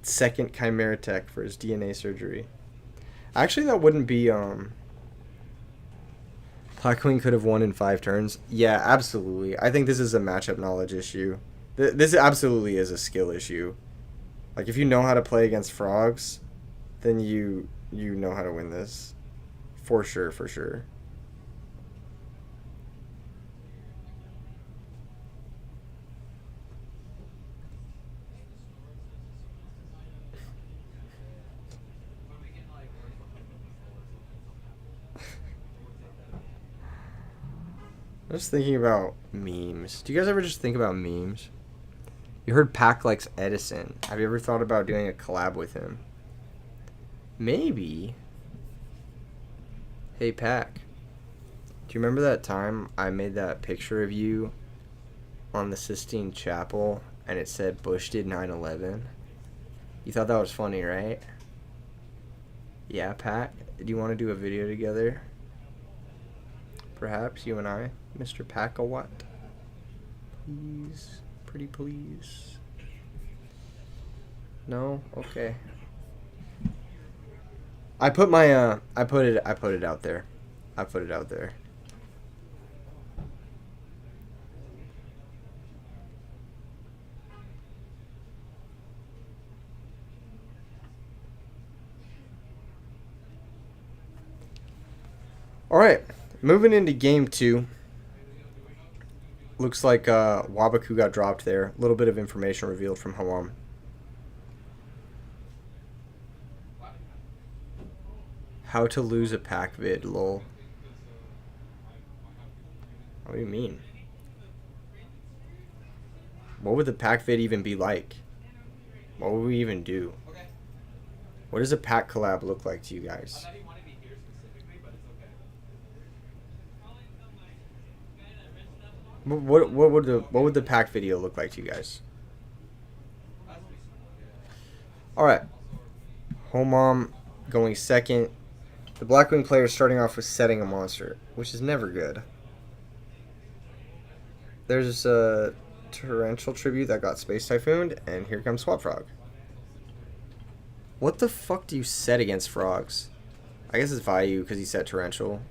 second Chimera Tech for his DNA surgery. Actually, that wouldn't be Blackwing could have won in 5 turns. Yeah, absolutely. I think this is a matchup knowledge issue. This absolutely is a skill issue. Like, if you know how to play against frogs, then you know how to win this. For sure, for sure. I'm just thinking about memes. Do you guys ever just think about memes? You heard Pac likes Edison. Have you ever thought about doing a collab with him? Maybe. Hey, Pac. Do you remember that time I made that picture of you on the Sistine Chapel and it said Bush did 9/11? You thought that was funny, right? Yeah, Pac. Do you want to do a video together? Perhaps you and I, Mr. Pac-a-What? Please. Pretty please. No? Okay. I put my I put it out there. I put it out there. All right. Moving into game 2. Looks like Wabaku got dropped there. A little bit of information revealed from Hawam. How to lose a pack vid, lol. What do you mean? What would the pack vid even be like? What would we even do? What does a pack collab look like to you guys? What would the pack video look like to you guys? All right, Homom going second. The Blackwing player is starting off with setting a monster, which is never good. There's a torrential tribute that got Space Typhooned, and here comes Swap Frog. What the fuck do you set against frogs? I guess it's Vayu because he set torrential.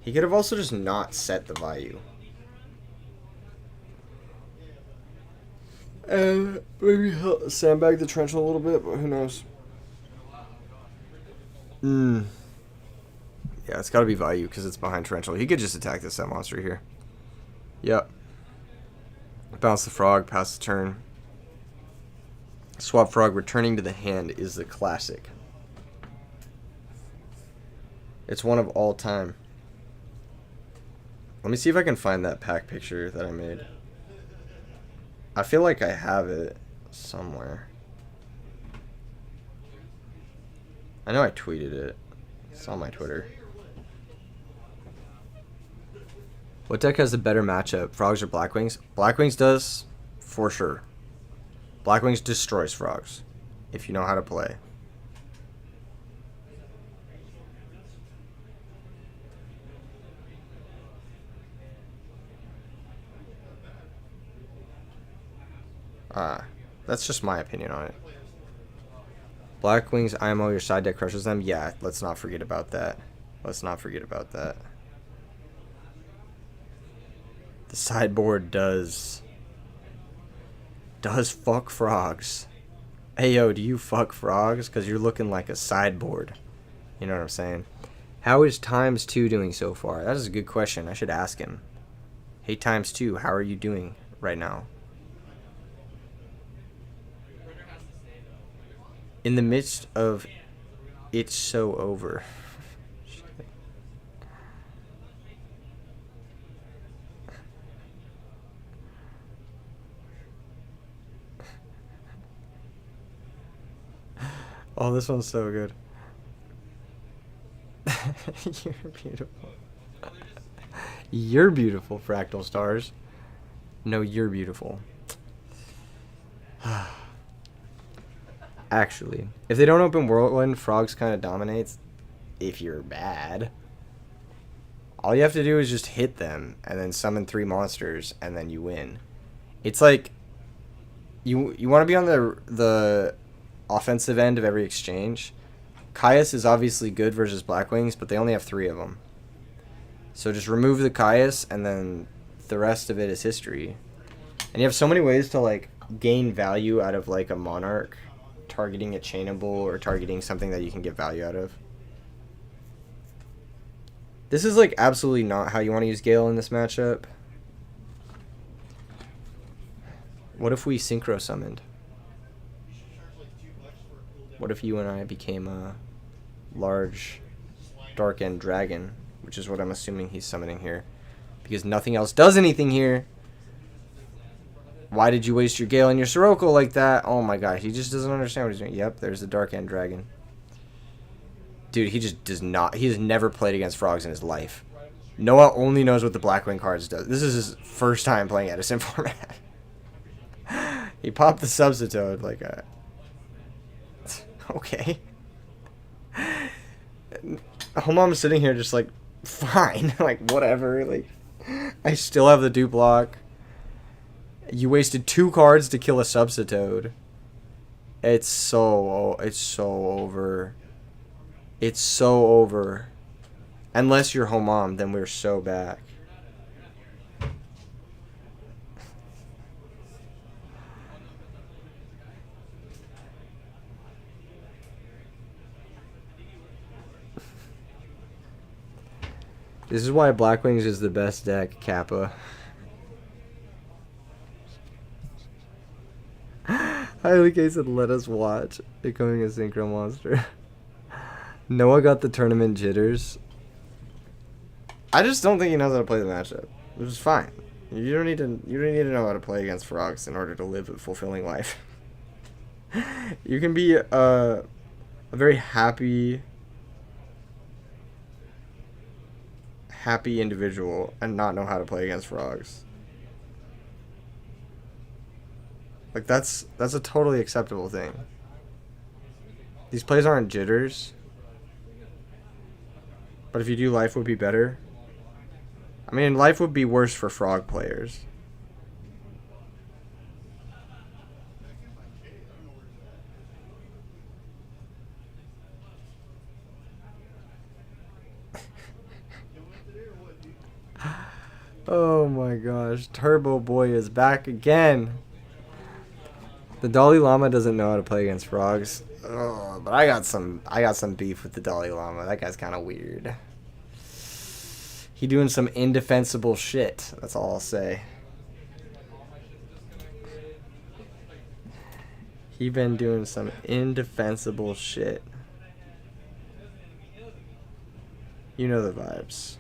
He could have also just not set the Vayu. And maybe sandbag the torrential a little bit, but who knows? Yeah, it's gotta be Vayu because it's behind torrential. He could just attack this set monster here. Yep. Bounce the frog, pass the turn. Swap Frog returning to the hand is the classic. It's one of all time. Let me see if I can find that pack picture that I made. I feel like I have it somewhere. I know I tweeted it. It's on my Twitter. What deck has the better matchup, Frogs or Blackwings? Blackwings does, for sure. Blackwings destroys Frogs, if you know how to play. That's just my opinion on it. Blackwings IMO, your side deck crushes them? Yeah, let's not forget about that. Let's not forget about that. The sideboard does fuck frogs. Hey yo, do you fuck frogs? Because you're looking like a sideboard. You know what I'm saying? How is Times2 doing so far? That is a good question. I should ask him. Hey Times2, how are you doing right now? In the midst of It's So Over. Oh, this one's so good. You're beautiful. You're beautiful, Fractal Stars. No, you're beautiful. Actually, if they don't open Whirlwind, Frogs kind of dominates. If you're bad. All you have to do is just hit them, and then summon 3 monsters, and then you win. It's like, you want to be on the offensive end of every exchange. Caius is obviously good versus Blackwings, but they only have 3 of them. So just remove the Caius, and then the rest of it is history. And you have so many ways to like gain value out of like a Monarch, targeting a chainable or targeting something that you can get value out of. This is like absolutely not how you want to use Gale in this matchup. What if we synchro summoned? What if you and I became a large Dark End Dragon, which is what I'm assuming he's summoning here, because nothing else does anything here. Why did you waste your Gale and your Sirocco like that? Oh my gosh, he just doesn't understand what he's doing. Yep, there's the Dark End Dragon. Dude, he just does not. He has never played against frogs in his life. Noah only knows what the Blackwing cards does. This is his first time playing Edison format. He popped the Substitute like a... Okay. Homom's sitting here just like, fine. Like, whatever. Like, I still have the dupe lock. You wasted 2 cards to kill a Substitute. It's so over. It's so over. Unless you're Homom, then we're so back. This is why Blackwings is the best deck, Kappa. Highly K said, let us watch. Becoming a synchro monster. Noah got the tournament jitters. I just don't think he knows how to play the matchup, which is fine. You don't need to know how to play against frogs in order to live a fulfilling life. You can be a very happy individual and not know how to play against frogs. Like, that's a totally acceptable thing. These plays aren't jitters. But if you do, life would be better. I mean, life would be worse for frog players. Oh my gosh, Turbo Boy is back again. The Dalai Lama doesn't know how to play against frogs. Oh, but I got some beef with the Dalai Lama. That guy's kind of weird. He doing some indefensible shit. That's all I'll say. He been doing some indefensible shit. You know the vibes.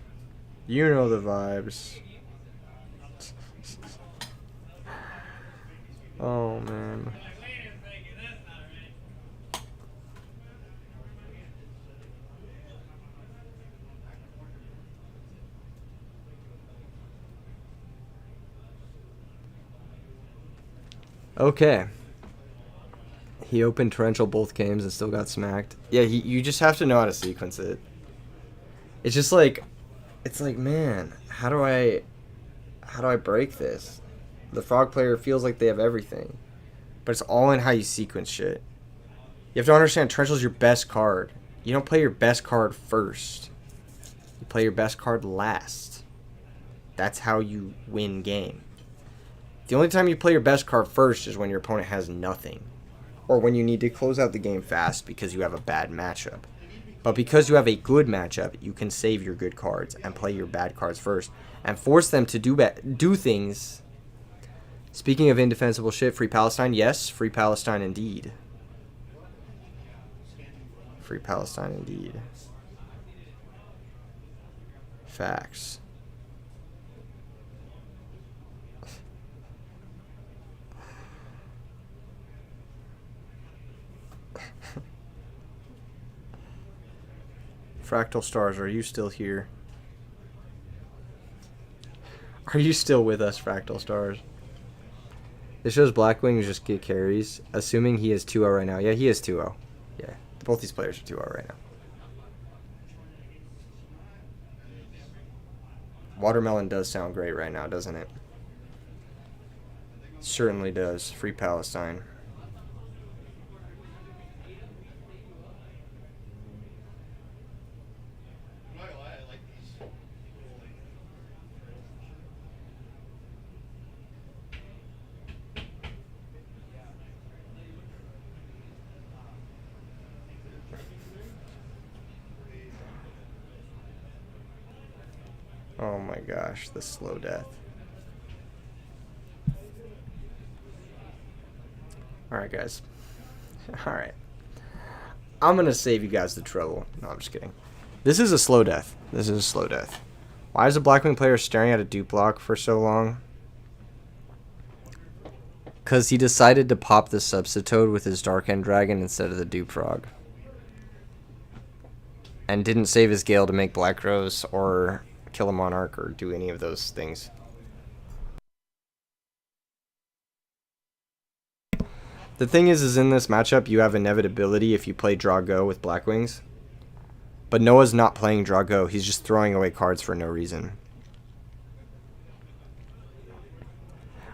You know the vibes. Oh, man. Okay. He opened torrential both games and still got smacked. Yeah, you just have to know how to sequence it. It's just like, it's like, man, how do I break this? The frog player feels like they have everything, but it's all in how you sequence shit. You have to understand torrential's your best card. You don't play your best card first. You play your best card last. That's how you win game. The only time you play your best card first is when your opponent has nothing, or when you need to close out the game fast because you have a bad matchup. But because you have a good matchup, you can save your good cards and play your bad cards first and force them to do things. Speaking of indefensible shit, Free Palestine? Yes, Free Palestine indeed. Free Palestine indeed. Facts. Fractal Stars, are you still here? Are you still with us, Fractal Stars? This shows Blackwing just get carries, assuming he is 2-0 right now. Yeah, he is 2-0. Yeah, both these players are 2-0 right now. Watermelon does sound great right now, doesn't it? Certainly does. Free Palestine. Oh my gosh, the slow death. Alright, guys. Alright. I'm going to save you guys the trouble. No, I'm just kidding. This is a slow death. This is a slow death. Why is a Blackwing player staring at a dupe block for so long? Because he decided to pop the Substitute with his Dark End Dragon instead of the dupe frog. And didn't save his Gale to make Black Rose or kill a Monarch or do any of those things. The thing is in this matchup, you have inevitability if you play Draw Go with Blackwings. But Noah's not playing Draw Go. He's just throwing away cards for no reason.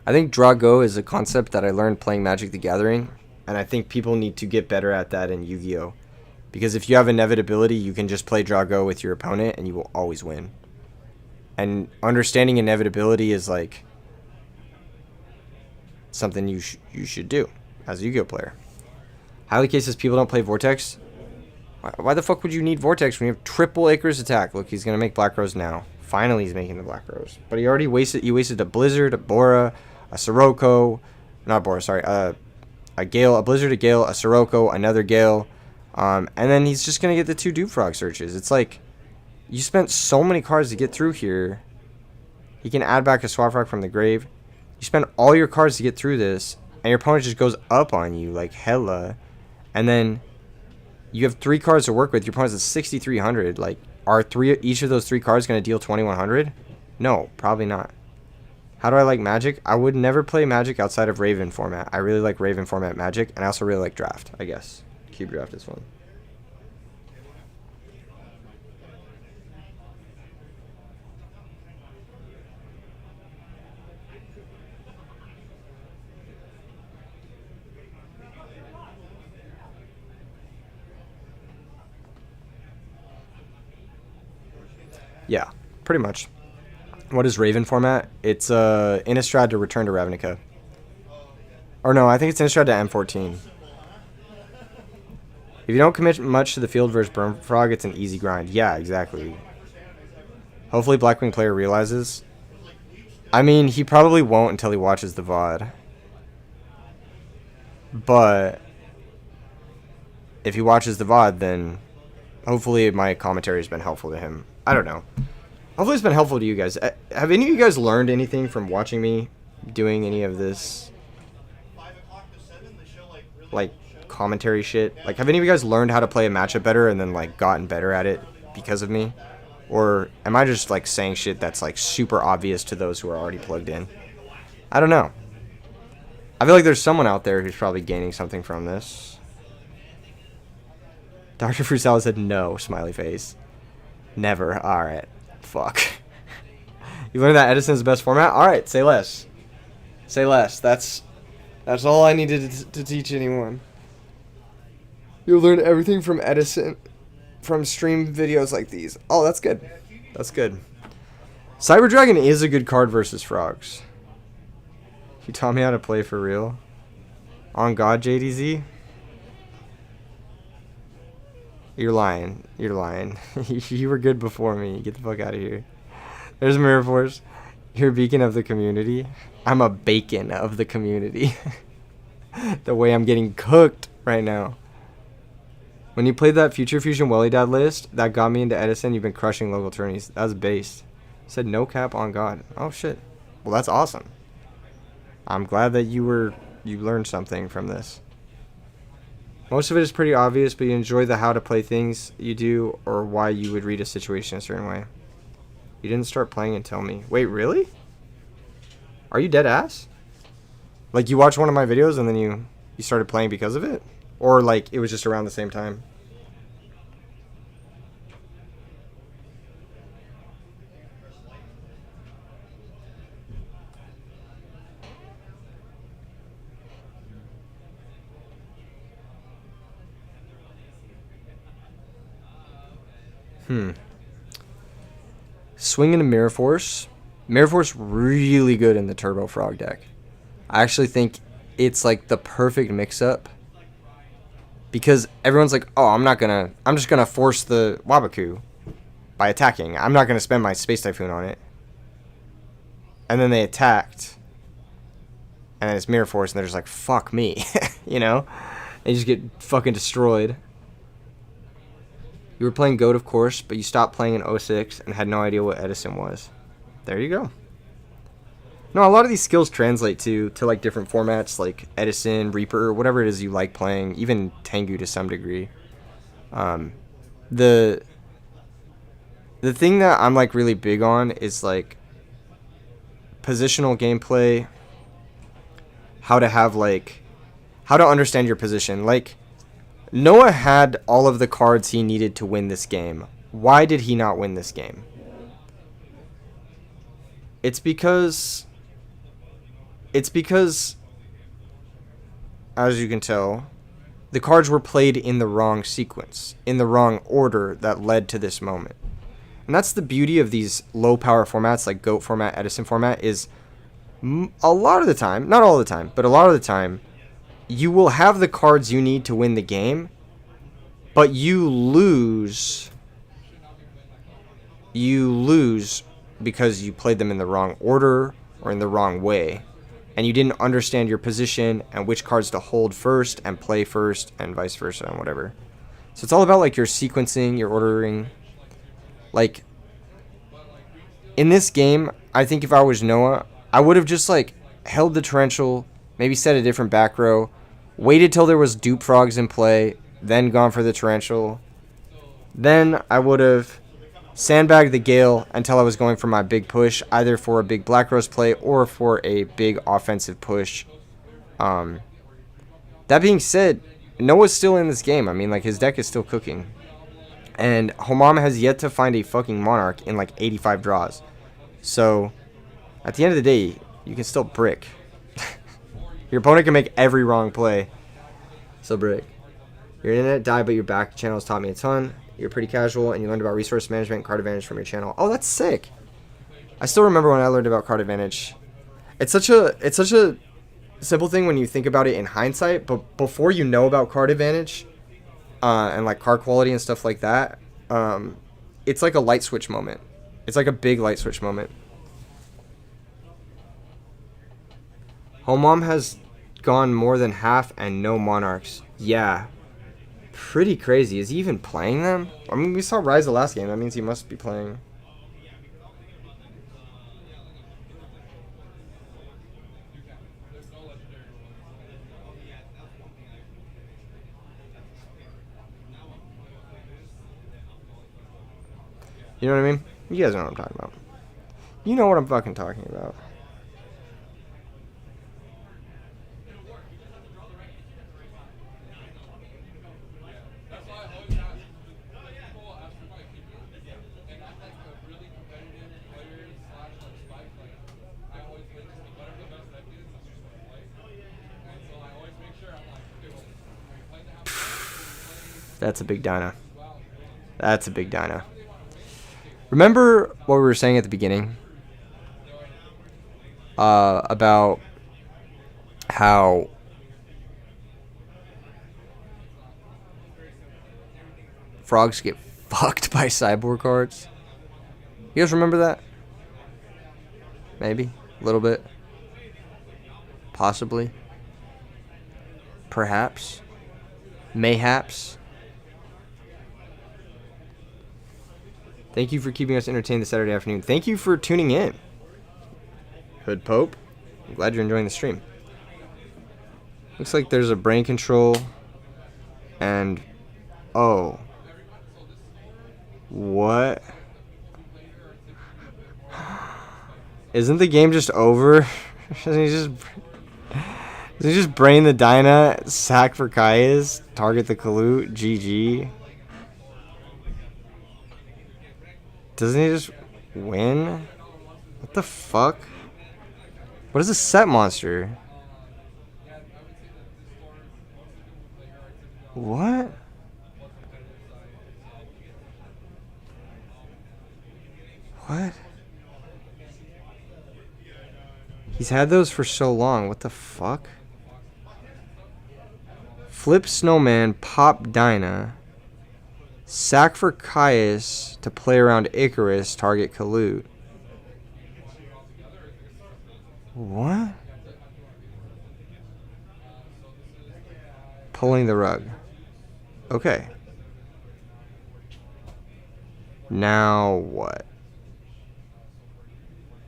I think Draw Go is a concept that I learned playing Magic the Gathering. And I think people need to get better at that in Yu-Gi-Oh! Because if you have inevitability, you can just play Draw Go with your opponent and you will always win. And understanding inevitability is like something you should do as a Yu-Gi-Oh player. Highly cases people don't play Vortex. Why the fuck would you need Vortex when you have triple Icarus attack? Look, he's gonna make Black Rose now. Finally, he's making the Black Rose. But he already wasted. He wasted a Blizzard, a Bora, a Sirocco, not Bora. Sorry, a Gale, a Blizzard, a Gale, a Sirocco, another Gale, and then he's just gonna get the 2 Dupe Frog searches. It's like, you spent so many cards to get through here. He can add back a Swap Rock from the grave. You spend all your cards to get through this, and your opponent just goes up on you like hella. And then you have 3 cards to work with. Your opponent's at 6,300. Like, are each of those 3 cards going to deal 2,100? No, probably not. How do I like Magic? I would never play Magic outside of Raven format. I really like Raven format Magic, and I also really like Draft, I guess. Cube Draft is fun. Yeah, pretty much. What is Raven format? It's Innistrad to return to Ravnica. Or no, I think it's Innistrad to M14. If you don't commit much to the field versus Burn Frog, it's an easy grind. Yeah, exactly. Hopefully Blackwing player realizes. I mean, he probably won't until he watches the VOD. But if he watches the VOD, then hopefully my commentary has been helpful to him. I don't know. Hopefully it's been helpful to you guys. Have any of you guys learned anything from watching me doing any of this, like, commentary shit? Like, have any of you guys learned how to play a matchup better and then, like, gotten better at it because of me? Or am I just, like, saying shit that's, like, super obvious to those who are already plugged in? I don't know. I feel like there's someone out there who's probably gaining something from this. Dr. Fruit Salad said no, smiley face. Never. Alright. Fuck. You learned that Edison's the best format? Alright, say less. Say less. That's all I needed to teach anyone. You learned everything from Edison from stream videos like these. Oh, that's good. That's good. Cyber Dragon is a good card versus frogs. You taught me how to play for real. On God, JDZ? You're lying. You're lying. You were good before me. Get the fuck out of here. There's Mirror Force. You're a beacon of the community. I'm a bacon of the community. The way I'm getting cooked right now. When you played that Future Fusion Welly Dad list, that got me into Edison. You've been crushing local tourneys. That was based. Said no cap on God. Oh shit. Well, that's awesome. I'm glad that you learned something from this. Most of it is pretty obvious, but you enjoy the how to play things you do or why you would read a situation a certain way. You didn't start playing and tell me. Wait, really? Are you dead ass? Like, you watched one of my videos and then you started playing because of it? Or, like, it was just around the same time? Swing into Mirror Force. Mirror Force really good in the Turbo Frog deck. I actually think it's like the perfect mix-up. Because everyone's like, oh, I'm just gonna force the Wabaku by attacking. I'm not gonna spend my Space Typhoon on it. And then they attacked. And then it's Mirror Force and they're just like, fuck me. You know? And you just get fucking destroyed. You were playing GOAT, of course, but you stopped playing in 06 and had no idea what Edison was. There you go. No, a lot of these skills translate to like different formats, like Edison, Reaper, whatever it is you like playing, even Tengu to some degree. The thing that I'm like really big on is like positional gameplay, how to understand your position. Like, Noah had all of the cards he needed to win this game. Why did he not win this game? It's because, as you can tell, the cards were played in the wrong sequence, in the wrong order that led to this moment. And that's the beauty of these low-power formats like GOAT format, Edison format, is a lot of the time, not all the time, but a lot of the time, you will have the cards you need to win the game, but you lose because you played them in the wrong order or in the wrong way, and you didn't understand your position and which cards to hold first and play first and vice versa and whatever. So it's all about like your sequencing, your ordering. Like, in this game, I think if I was Noah, I would have just like held the torrential, maybe set a different back row, waited till there was dupe frogs in play, then gone for the torrential. Then I would have sandbagged the Gale until I was going for my big push, either for a big Black Rose play or for a big offensive push. That being said, Noah's still in this game. I mean, like, his deck is still cooking. And Homam has yet to find a fucking Monarch in like 85 draws. So, at the end of the day, you can still brick. Your opponent can make every wrong play. So brick. Your internet died, but your back channels taught me a ton. You're pretty casual, and you learned about resource management and card advantage from your channel. Oh, that's sick. I still remember when I learned about card advantage. It's such a simple thing when you think about it in hindsight, but before you know about card advantage, and like card quality and stuff like that, it's like a light switch moment. It's like a big light switch moment. Home Mom has gone more than half and no Monarchs. Yeah. Pretty crazy. Is he even playing them? I mean, we saw Rise the last game. That means he must be playing. You know what I mean? You guys know what I'm talking about. You know what I'm fucking talking about. That's a big dino. That's a big dino. Remember what we were saying at the beginning? About how frogs get fucked by cyborg cards? You guys remember that? Maybe. A little bit. Possibly. Perhaps. Mayhaps. Thank you for keeping us entertained this Saturday afternoon. Thank you for tuning in. Hood Pope. I'm glad you're enjoying the stream. Looks like there's a brain control. And... oh. What? Isn't the game just over? Doesn't he just brain the Dyna, sack for Kai's, target the Kalut, GG? Doesn't he just win? What the fuck? What is a set monster? What? What? He's had those for so long. What the fuck? Flip Snowman, pop Dyna. Sack for Caius to play around Icarus, target Kalut. What? Pulling the rug. Okay. Now what?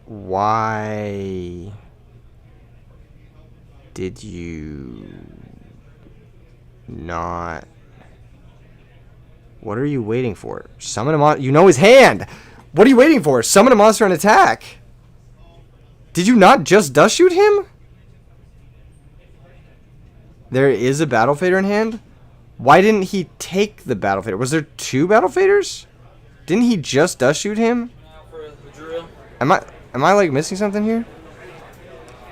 Why did you not... What are you waiting for? Summon a monster. You know his hand. What are you waiting for? Summon a monster and attack. Did you not just dust shoot him? There is a battle fader in hand. Why didn't he take the battle fader? Was there two battle faders? Didn't he just dust shoot him? Am I like missing something here?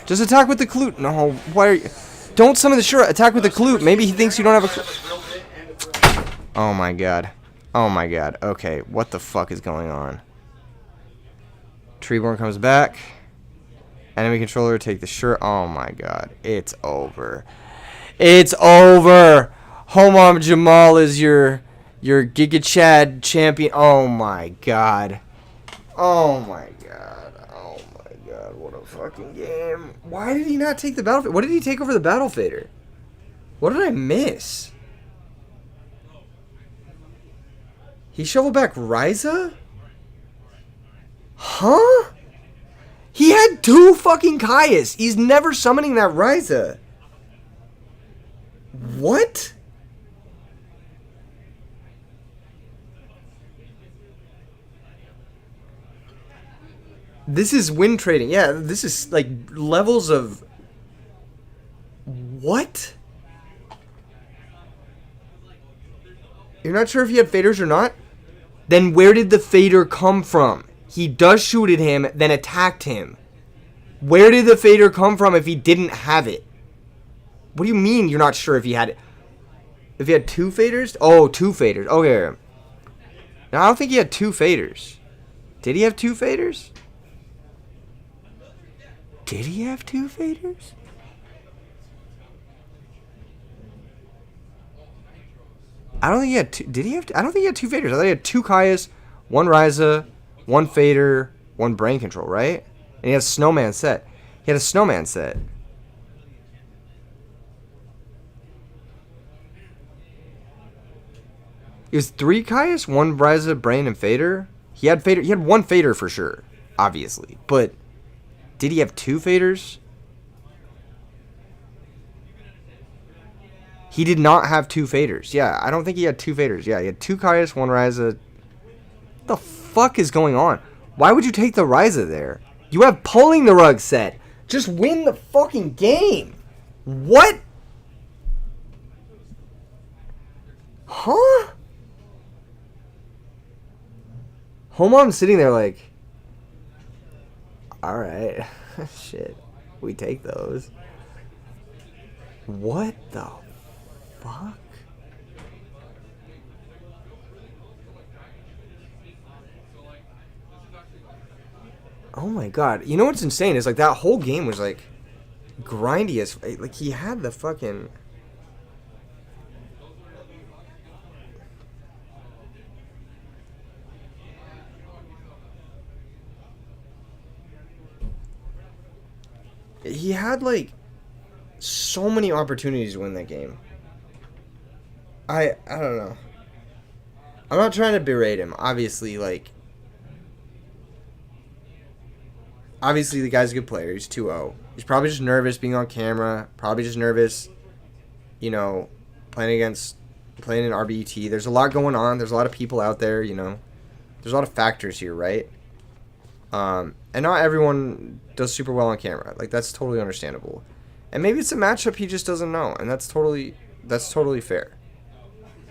Just attack with the Kalut. No, why are you... Don't summon the Shura. Attack with the Kalut. Maybe he thinks you don't have a... Oh my god. Oh my god. Okay, what the fuck is going on? Treeborn comes back. Enemy controller, take the shirt. Oh my god. It's over. It's over! Homom Jamal is your Giga Chad champion. Oh my god. Oh my god. Oh my god. What a fucking game. Why did he not take the battle fader? What did he take over the battle fader? What did I miss? He shoveled back Ryza? Huh? He had two fucking Kaias. He's never summoning that Ryza. What? This is win trading. Yeah, this is like levels of... What? You're not sure if he had faders or not? Then where did the fader come from? He does shoot at him, then attacked him. Where did the fader come from if he didn't have it? What do you mean you're not sure if he had it? If he had two faders? Oh, two faders. Okay. Now, I don't think he had 2 faders. Did he have 2 faders? Did he have 2 faders? I don't think he had 2. Did he have? I don't think he had 2 faders. I thought he had 2 Kayas, 1 Ryza, 1 fader, 1 brain control, right? And he had a snowman set. He had a snowman set. It was 3 Kayas, 1 Ryza, brain, and fader. He had fader. He had 1 fader for sure, obviously. But did he have 2 faders? He did not have 2 faders. Yeah, I don't think he had 2 faders. Yeah, he had 2 Kayas, 1 Ryza. What the fuck is going on? Why would you take the Ryza there? You have pulling the rug set. Just win the fucking game. What? Huh? Homom's sitting there like, alright. Shit. We take those. What the fuck? Oh my god. You know what's insane is like that whole game was like grindy as like he had the fucking he had like so many opportunities to win that game. I don't know. I'm not trying to berate him. Obviously, like obviously the guy's a good player. He's 2-0. He's probably just nervous being on camera. Probably just nervous, you know, playing in RBET. There's a lot going on. There's a lot of people out there, you know. There's a lot of factors here, right? And not everyone does super well on camera. Like, that's totally understandable. And maybe it's a matchup he just doesn't know, and that's totally fair.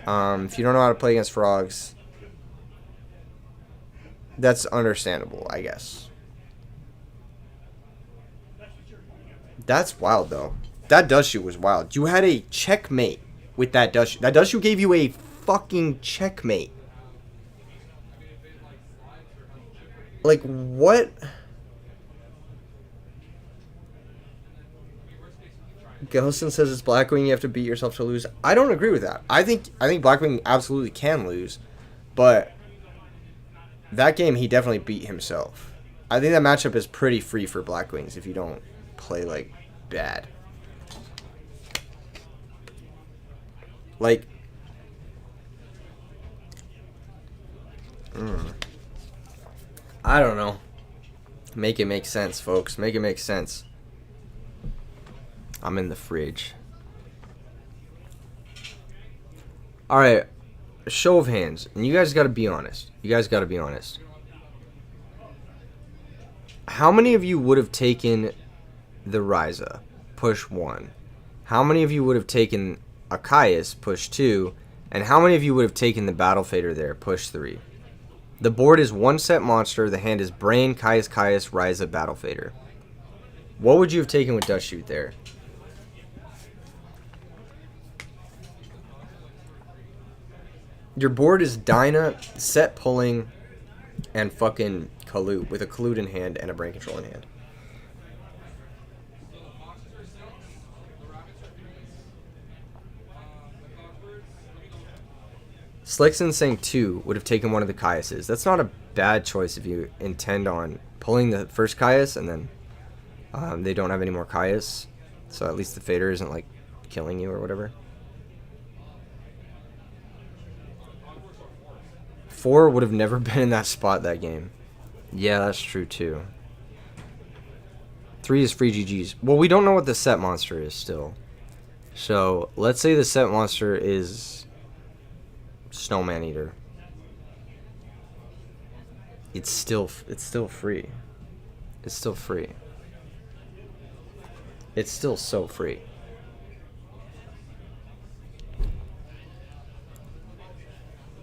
If you don't know how to play against frogs, that's understandable, I guess. That's wild, though. That dust shoot was wild. You had a checkmate with that dust shoot. That dust shoot gave you a fucking checkmate. Like, what? Ghosten says it's Blackwing, you have to beat yourself to lose. I don't agree with that. I think Blackwing absolutely can lose, but that game he definitely beat himself. I think that matchup is pretty free for Blackwings if you don't play like bad. Like I don't know. Make it make sense, folks. Make it make sense. I'm in the fridge. Alright. Show of hands. And you guys gotta be honest. How many of you would have taken the Ryza? Push 1. How many of you would have taken a Caius? Push 2. And how many of you would have taken the Battle Fader there? Push 3. The board is 1 set monster. The hand is Brain, Caius, Ryza, Battle Fader. What would you have taken with Dust Shoot there? Your board is Dyna, set pulling, and fucking Kalute, with a Kalute in hand and a Brain Control in hand. Slickson saying 2 would have taken one of the Caiuses. That's not a bad choice if you intend on pulling the first Caius and then they don't have any more Caius. So at least the Fader isn't like killing you or whatever. 4 would have never been in that spot that game. Yeah, that's true too. 3 is free GG's. Well, we don't know what the set monster is still. So let's say the set monster is Snowman Eater. It's still free. It's still free. It's still so free.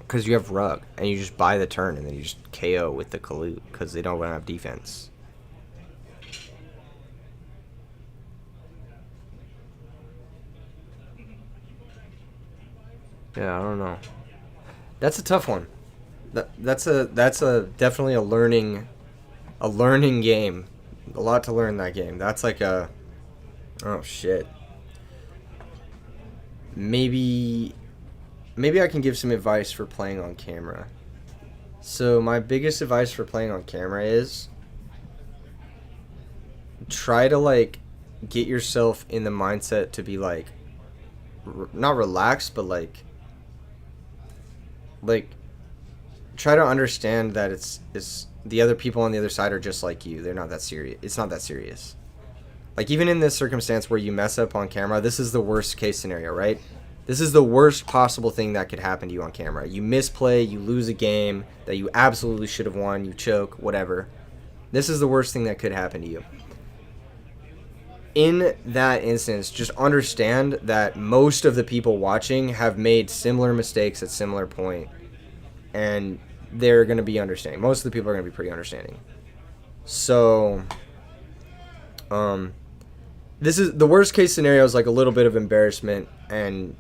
Because you have Rug, and you just buy the turn, and then you just KO with the Kalute, because they don't have defense. Yeah, I don't know. That's a tough one. That's a definitely a learning game. A lot to learn in that game. That's like a, oh shit. Maybe I can give some advice for playing on camera. So my biggest advice for playing on camera is try to like get yourself in the mindset to be like not relaxed, but like try to understand that it's the other people on the other side are just like you. They're not that serious. It's not that serious. Like even in this circumstance where you mess up on camera, this is the worst case scenario, right? This is the worst possible thing that could happen to you on camera. You misplay, you lose a game that you absolutely should have won, you choke, whatever. This is the worst thing that could happen to you. In that instance, just understand that most of the people watching have made similar mistakes at similar point, and they're going to be understanding. Most of the people are going to be pretty understanding. So, this is the worst case scenario is like a little bit of embarrassment and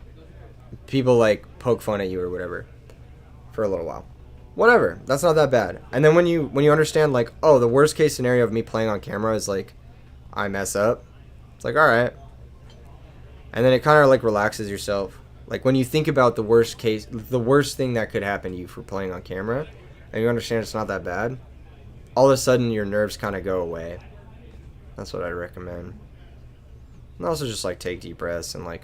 people like poke fun at you or whatever for a little while. Whatever, that's not that bad. And then when you understand like, oh, the worst case scenario of me playing on camera is like I mess up. It's like, all right. And then it kind of like relaxes yourself. Like when you think about the worst thing that could happen to you for playing on camera, and you understand it's not that bad, all of a sudden your nerves kind of go away. That's what I recommend. And also just like take deep breaths and like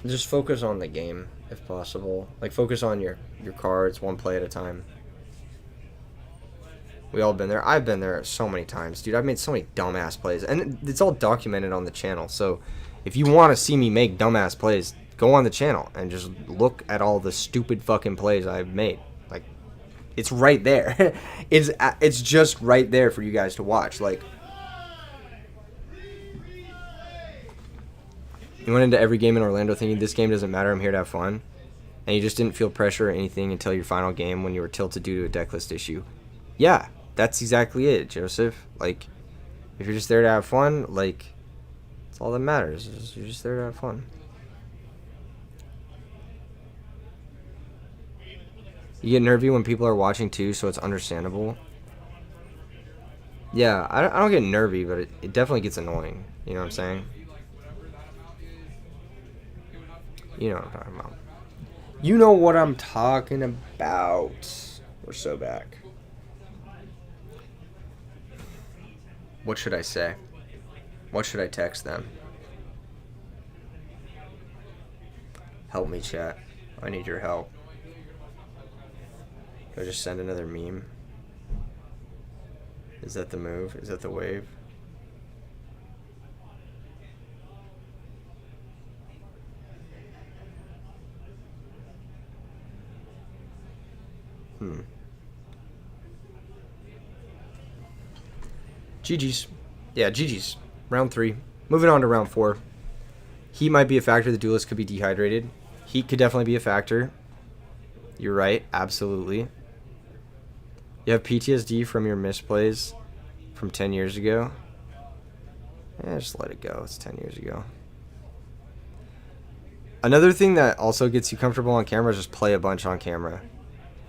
just focus on the game if possible. Like focus on your cards, one play at a time. We all been there. I've been there so many times, dude. I've made so many dumbass plays, and it's all documented on the channel. So if you want to see me make dumbass plays, go on the channel and just look at all the stupid fucking plays I've made. Like, it's right there. It's just right there for you guys to watch. Like, you went into every game in Orlando thinking this game doesn't matter, I'm here to have fun, and you just didn't feel pressure or anything until your final game when you were tilted due to a deck list issue. Yeah, that's exactly it, Joseph. Like, if you're just there to have fun, like, that's all that matters. You're just there to have fun. You get nervy when people are watching too, so it's understandable. Yeah, I don't get nervy, but it definitely gets annoying. You know what I'm saying? You know what I'm talking about. You know what I'm talking about. We're so back. What should I say? What should I text them? Help me, chat. I need your help. Do I just send another meme? Is that the move? Is that the wave? GG's. Yeah, GG's. Round 3. Moving on to round 4. Heat might be a factor. The duelist could be dehydrated. Heat could definitely be a factor. You're right. Absolutely. You have PTSD from your misplays from 10 years ago. Yeah, just let it go. It's 10 years ago. Another thing that also gets you comfortable on camera is just play a bunch on camera.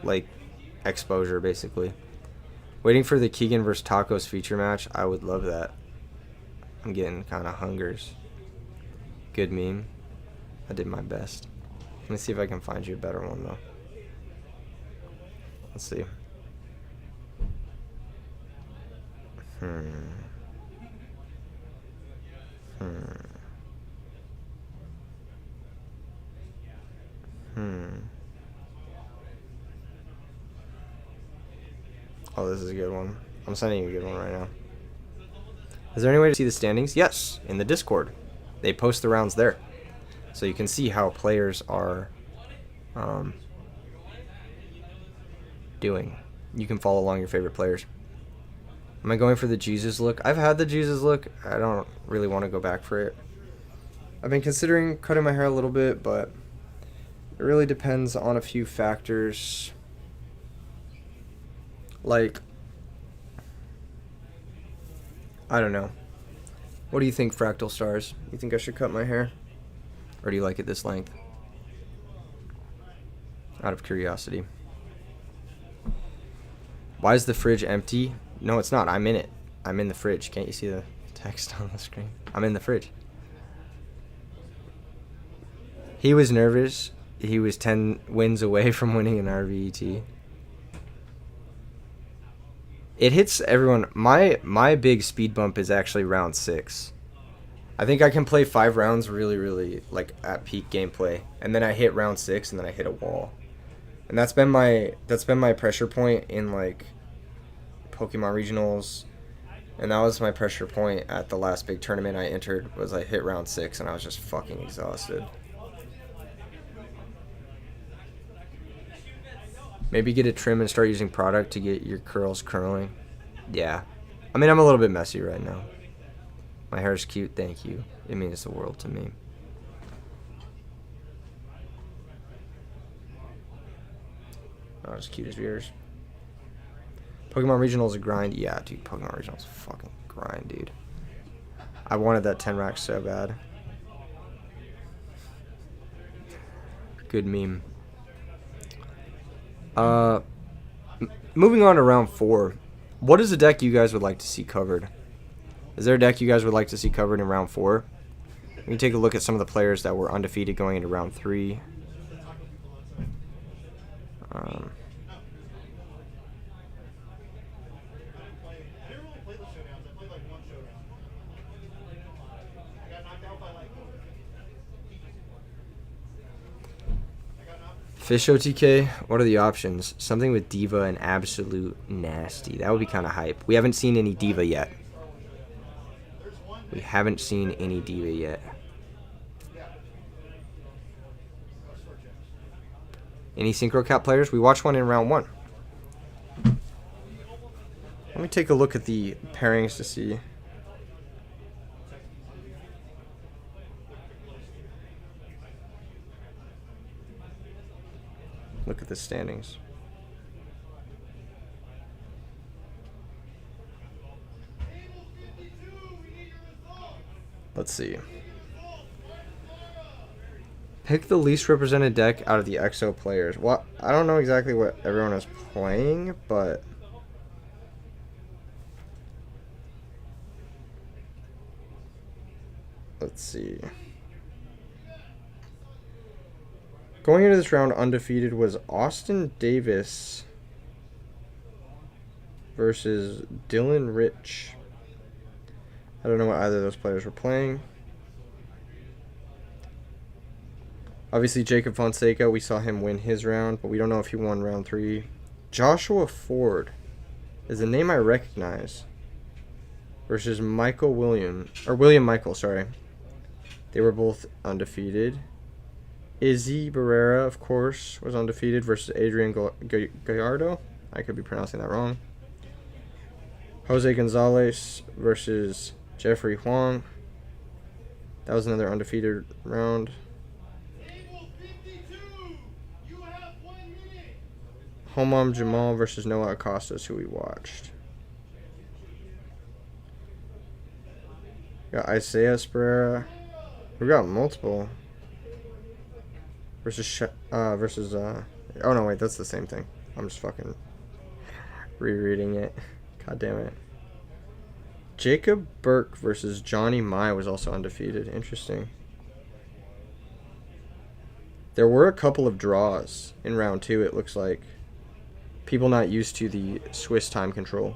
Like, exposure, basically. Waiting for the Keegan vs. Tacos feature match. I would love that. I'm getting kind of hungers. Good meme. I did my best. Let me see if I can find you a better one, though. Let's see. Oh, this is a good one. I'm sending you a good one right now. Is there any way to see the standings? Yes, in the Discord. They post the rounds there. So you can see how players are doing. You can follow along your favorite players. Am I going for the Jesus look? I've had the Jesus look. I don't really want to go back for it. I've been considering cutting my hair a little bit, but it really depends on a few factors. Like, I don't know. What do you think, Fractal Stars? You think I should cut my hair? Or do you like it this length? Out of curiosity. Why is the fridge empty? No, it's not. I'm in it. I'm in the fridge. Can't you see the text on the screen? I'm in the fridge. He was nervous. He was 10 wins away from winning an RBET. It hits everyone. My big speed bump is actually round 6. I think I can play 5 rounds really, like, at peak gameplay. And then I hit round 6, and then I hit a wall. And that's been my pressure point in, like, Pokemon Regionals. And that was my pressure point at the last big tournament I entered, was I hit round 6, and I was just fucking exhausted. Maybe get a trim and start using product to get your curls curling. Yeah. I mean, I'm a little bit messy right now. My hair is cute, thank you. It means the world to me. Not as cute as yours. Pokemon Regionals a grind. Yeah, dude, Pokemon Regionals a fucking grind, dude. I wanted that 10 rack so bad. Good meme. Moving on to round 4. What is a deck you guys would like to see covered? Is there a deck you guys would like to see covered in round 4? We can take a look at some of the players that were undefeated going into round 3. Fish OTK, what are the options? Something with Diva and Absolute Nasty. That would be kind of hype. We haven't seen any Diva yet. We haven't seen any Diva yet. Any Synchro Cat players? We watched one in round 1. Let me take a look at the pairings to see. Look at the standings. Let's see. Pick the least represented deck out of the EXO players. Well, I don't know exactly what everyone is playing, but let's see. Going into this round undefeated was Austin Davis versus Dylan Rich. I don't know what either of those players were playing. Obviously, Jacob Fonseca, we saw him win his round, but we don't know if he won round 3. Joshua Ford is a name I recognize versus William Michael, sorry. They were both undefeated. Izzy Barrera, of course, was undefeated versus Adrian Gallardo. I could be pronouncing that wrong. Jose Gonzalez versus Jeffrey Huang. That was another undefeated round. Homam Jamal versus Noah Acosta, who we watched. Got Isaiah Sperera. We got multiple. Oh no, wait, that's the same thing. I'm just fucking rereading it. God damn it. Jacob Burke versus Johnny Mai was also undefeated. Interesting. There were a couple of draws in round 2, it looks like. People not used to the Swiss time control.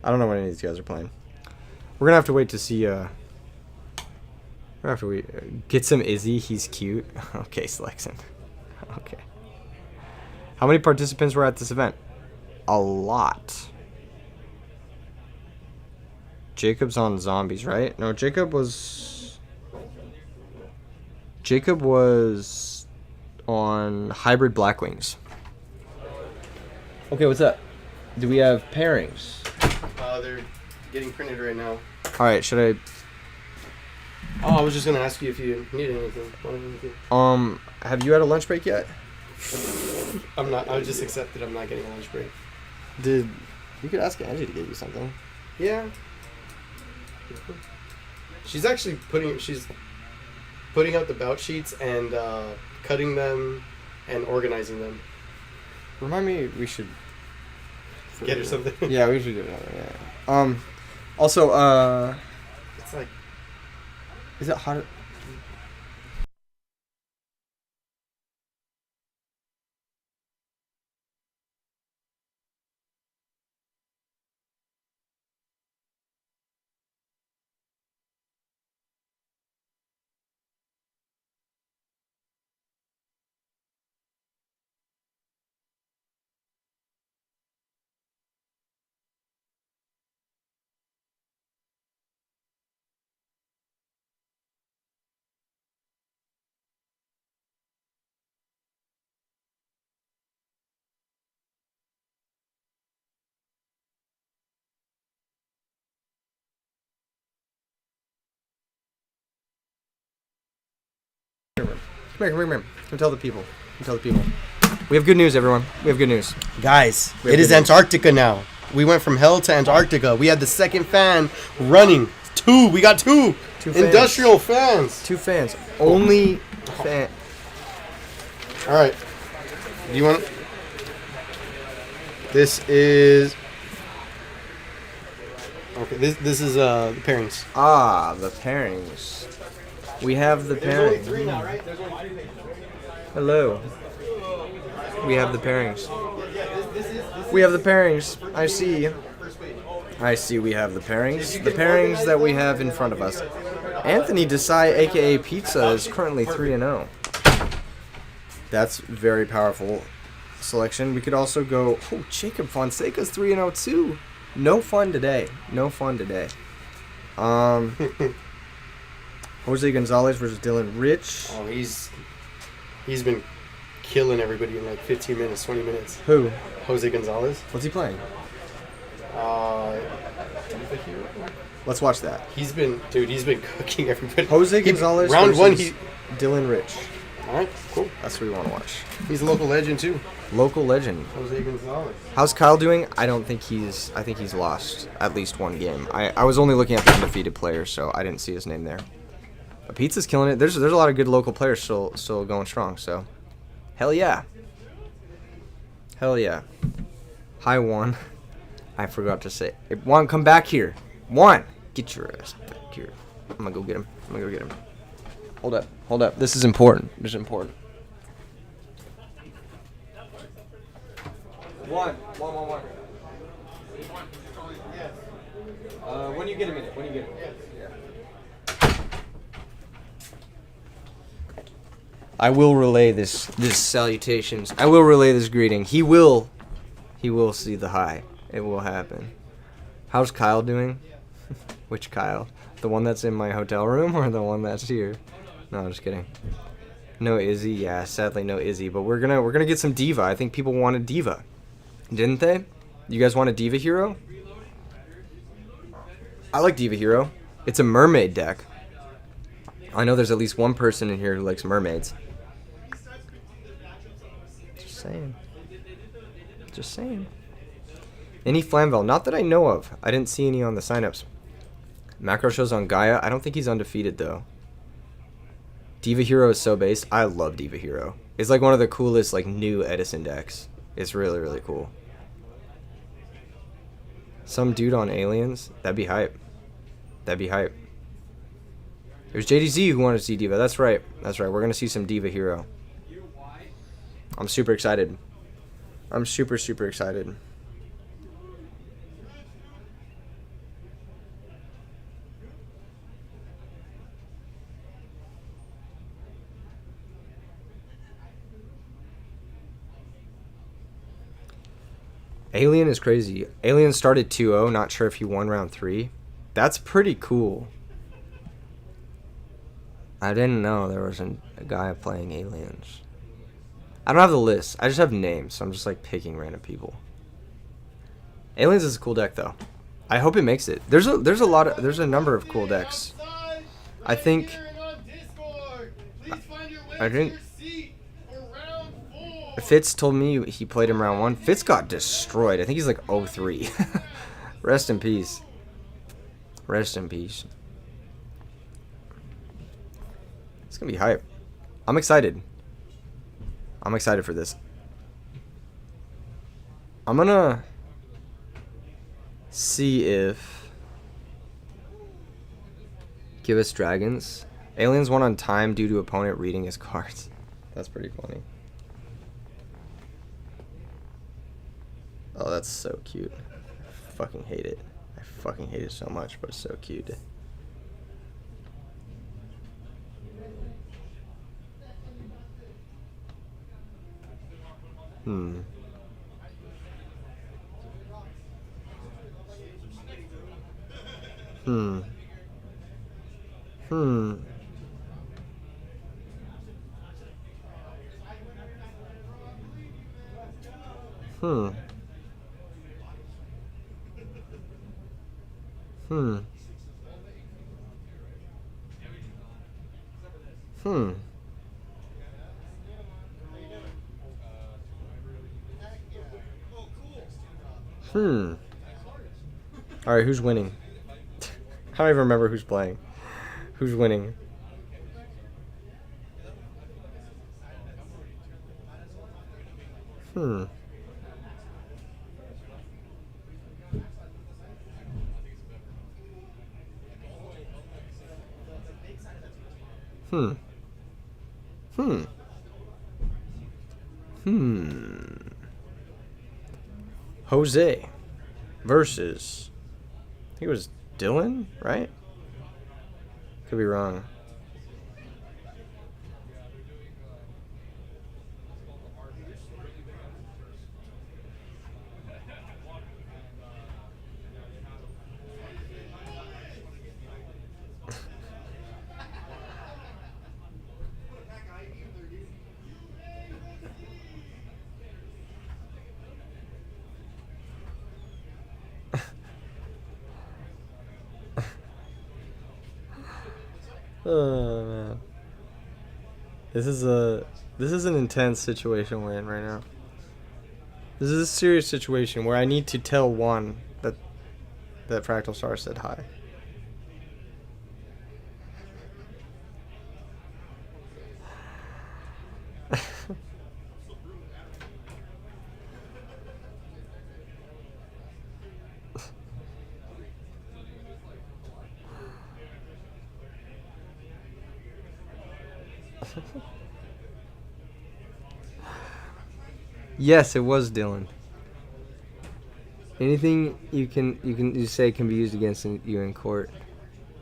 I don't know what any of these guys are playing. We're gonna have to wait to see. After we get some Izzy, he's cute. Okay, Slexen. Okay. How many participants were at this event? A lot. Jacob's on zombies, right? No, Jacob was on hybrid Blackwings. Okay, what's up? Do we have pairings? getting printed right now. All right, should Oh, I was just gonna ask you if you needed anything. Want anything. I? Have you had a lunch break yet? I'm not. I just accepted I'm not getting a lunch break. You could ask Angie to get you something. Yeah. She's actually putting out the bout sheets and cutting them and organizing them. Remind me, we should Get her something. Yeah, we should do that. Yeah. Also, It's like is it hot? Come here. Come tell the people. We have good news, everyone. We have good news. guys, We have it is good news. Antarctica now. We went from hell to Antarctica. We had the second fan running. We got two. Two fans. Industrial fans. 2 fans. Only fan. All right. Do you want? This is. Okay. This is the pairings. Ah, the pairings. We have the pairing. now, right? There's only 3 pages. Hello. We have the pairings. We have the pairings. I see. I see we have the pairings. The pairings that we have in front of us. Anthony Desai, aka Pizza, is currently 3-0. That's very powerful selection. We could also go. Oh, Jacob Fonseca's 3-0 too. No fun today. Jose Gonzalez versus Dylan Rich. Oh, he's been killing everybody in like 15 minutes, 20 minutes. Who? Jose Gonzalez. What's he playing? Diva Hero? Let's watch that. He's been cooking everybody. Jose Gonzalez round versus 1, Dylan Rich. All right, cool. That's what we want to watch. He's a local legend too. Local legend. Jose Gonzalez. How's Kyle doing? I think he's lost at least one game. I was only looking at the undefeated players, so I didn't see his name there. But Pizza's killing it. There's a lot of good local players still going strong, so hell yeah. Hi, Juan. I forgot to say. Hey, Juan, come back here. Juan, get your ass back here. I'm gonna go get him. Hold up. This is important. One. When you get a minute. I will relay this salutations. I will relay this greeting. He will see the high. It will happen. How's Kyle doing? Which Kyle? The one that's in my hotel room or the one that's here? No, I'm just kidding. No Izzy. Yeah, sadly no Izzy. But we're gonna get some Diva. I think people wanted Diva, didn't they? You guys want a Diva Hero? I like Diva Hero. It's a mermaid deck. I know there's at least one person in here who likes mermaids. Just saying. Any Flamvel? Not that I know of. I didn't see any on the signups. Macro shows on Gaia. I don't think he's undefeated though. Diva Hero is so based. I love Diva Hero. It's like one of the coolest like new Edison decks. It's really, really cool. Some dude on Aliens? That'd be hype. It was JDZ who wanted to see Diva. That's right. We're going to see some Diva Hero. I'm super excited. I'm super excited. Alien is crazy. Alien started 2-0. Not sure if he won round 3. That's pretty cool. I didn't know there was a guy playing Aliens. I don't have the list. I just have names, so I'm just like picking random people. Aliens is a cool deck though. I hope it makes it. There's a number of cool decks. I think Fitz told me he played him round 1. Fitz got destroyed. I think he's like 0-3. Rest in peace. Rest in peace. It's gonna be hype. I'm excited. I'm excited for this. I'm gonna see if give us dragons. Aliens won on time due to opponent reading his cards. That's pretty funny. Oh, that's so cute. I fucking hate it. I fucking hate it so much, but it's so cute. Hmm. Hmm. Hmm. Hmm. Hmm. Hmm. Hmm. All right, who's winning? I don't even remember who's playing. Who's winning? Hmm. Hmm. Hmm. Hmm. Jose versus, I think it was Dylan, right? Could be wrong. Oh man, this is an intense situation we're in right now. This is a serious situation where I need to tell Juan that Fractal Star said hi. Yes, it was Dylan. Anything you say can be used against you in court.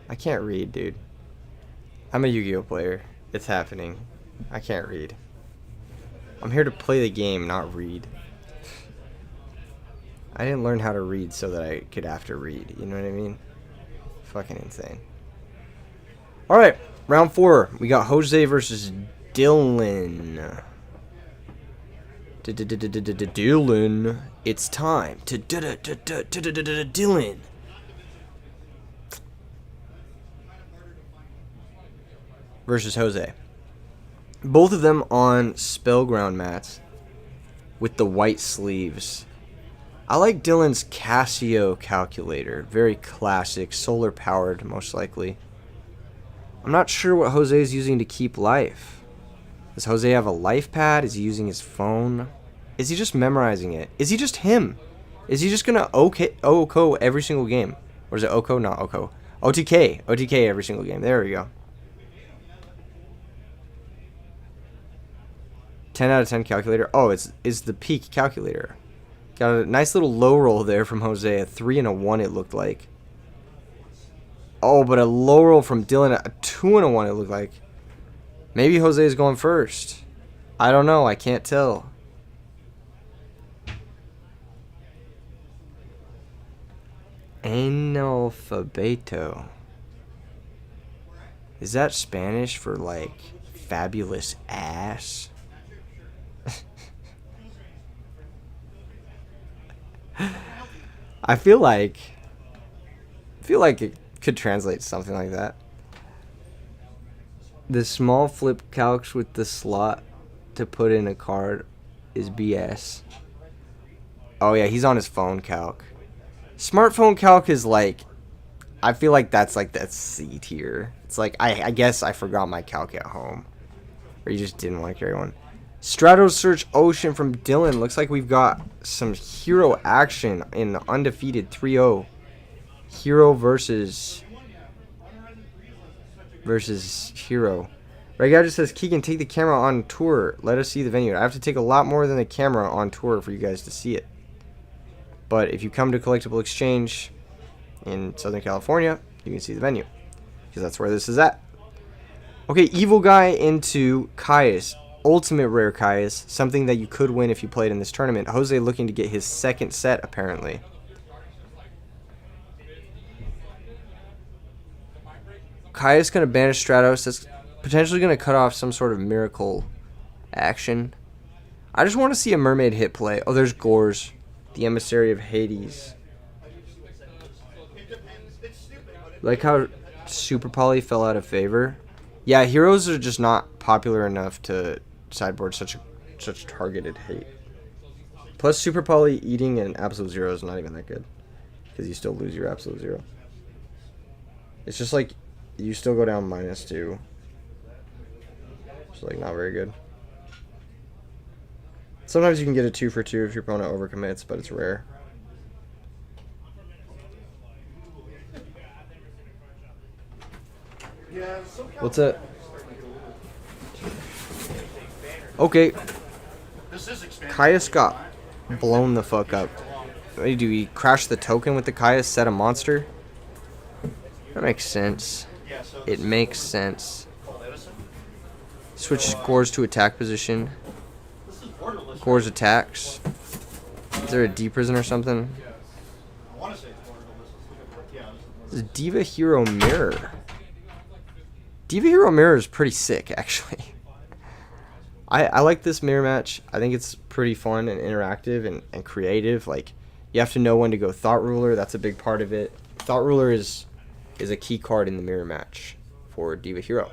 I can't read, dude. I'm a Yu-Gi-Oh player. It's happening. I can't read. I'm here to play the game, not read. I didn't learn how to read so that I could have to read. You know what I mean? Fucking insane. All right, round 4. We got Jose versus Dylan. Dylan, it's time to Dylan. Versus Jose. Both of them on Spellground mats with the white sleeves. I like Dylan's Casio calculator. Very classic, solar powered most likely. I'm not sure what Jose is using to keep life. Does Jose have a life pad? Is he using his phone? Is he just memorizing it? Is he just him? Is he just gonna OKO every single game? Or is it OKO? Not OKO. OTK. OTK every single game. There we go. 10 out of 10 calculator. Oh, it's the peak calculator. Got a nice little low roll there from Jose. A 3 and a 1 it looked like. Oh, but a low roll from Dylan. A 2 and a 1 it looked like. Maybe Jose is going first. I don't know. I can't tell. Analfabeto. Is that Spanish for, like, fabulous ass? I feel like I feel like it could translate to something like that. The small flip couch with the slot to put in a card is BS. Oh yeah, he's on his phone calc. Smartphone calc is like, I feel like that's like that C tier. It's like, I guess I forgot my calc at home. Or you just didn't want to carry one. Strato Search Ocean from Dylan. Looks like we've got some hero action in the undefeated 3-0. Hero versus Hero. Right guy just says, Keegan, take the camera on tour. Let us see the venue. I have to take a lot more than the camera on tour for you guys to see it. But if you come to Collectible Exchange in Southern California, you can see the venue. Because that's where this is at. Okay, Evil Guy into Caius. Ultimate rare Caius. Something that you could win if you played in this tournament. Jose looking to get his second set, apparently. Caius going to banish Stratos. That's potentially going to cut off some sort of miracle action. I just want to see a mermaid hit play. Oh, there's Gores. The emissary of Hades. Like how Super Poly fell out of favor. Yeah, heroes are just not popular enough to sideboard such targeted hate. Plus, Super Poly eating an Absolute Zero is not even that good. Because you still lose your Absolute Zero. It's just like, you still go down -2. It's like not very good. Sometimes you can get a 2 for 2 if your opponent overcommits, but it's rare. What's that? Okay. Caius got blown the fuck up. What do you do? He crashed the token with the Caius, set a monster? That makes sense. It makes sense. Switch Gores to attack position. Gores attacks. Is there a D-Prison or something? This is Diva Hero Mirror. Diva Hero Mirror is pretty sick, actually. I like this mirror match. I think it's pretty fun and interactive and creative. Like, you have to know when to go Thought Ruler. That's a big part of it. Thought Ruler is a key card in the mirror match for Diva Hero.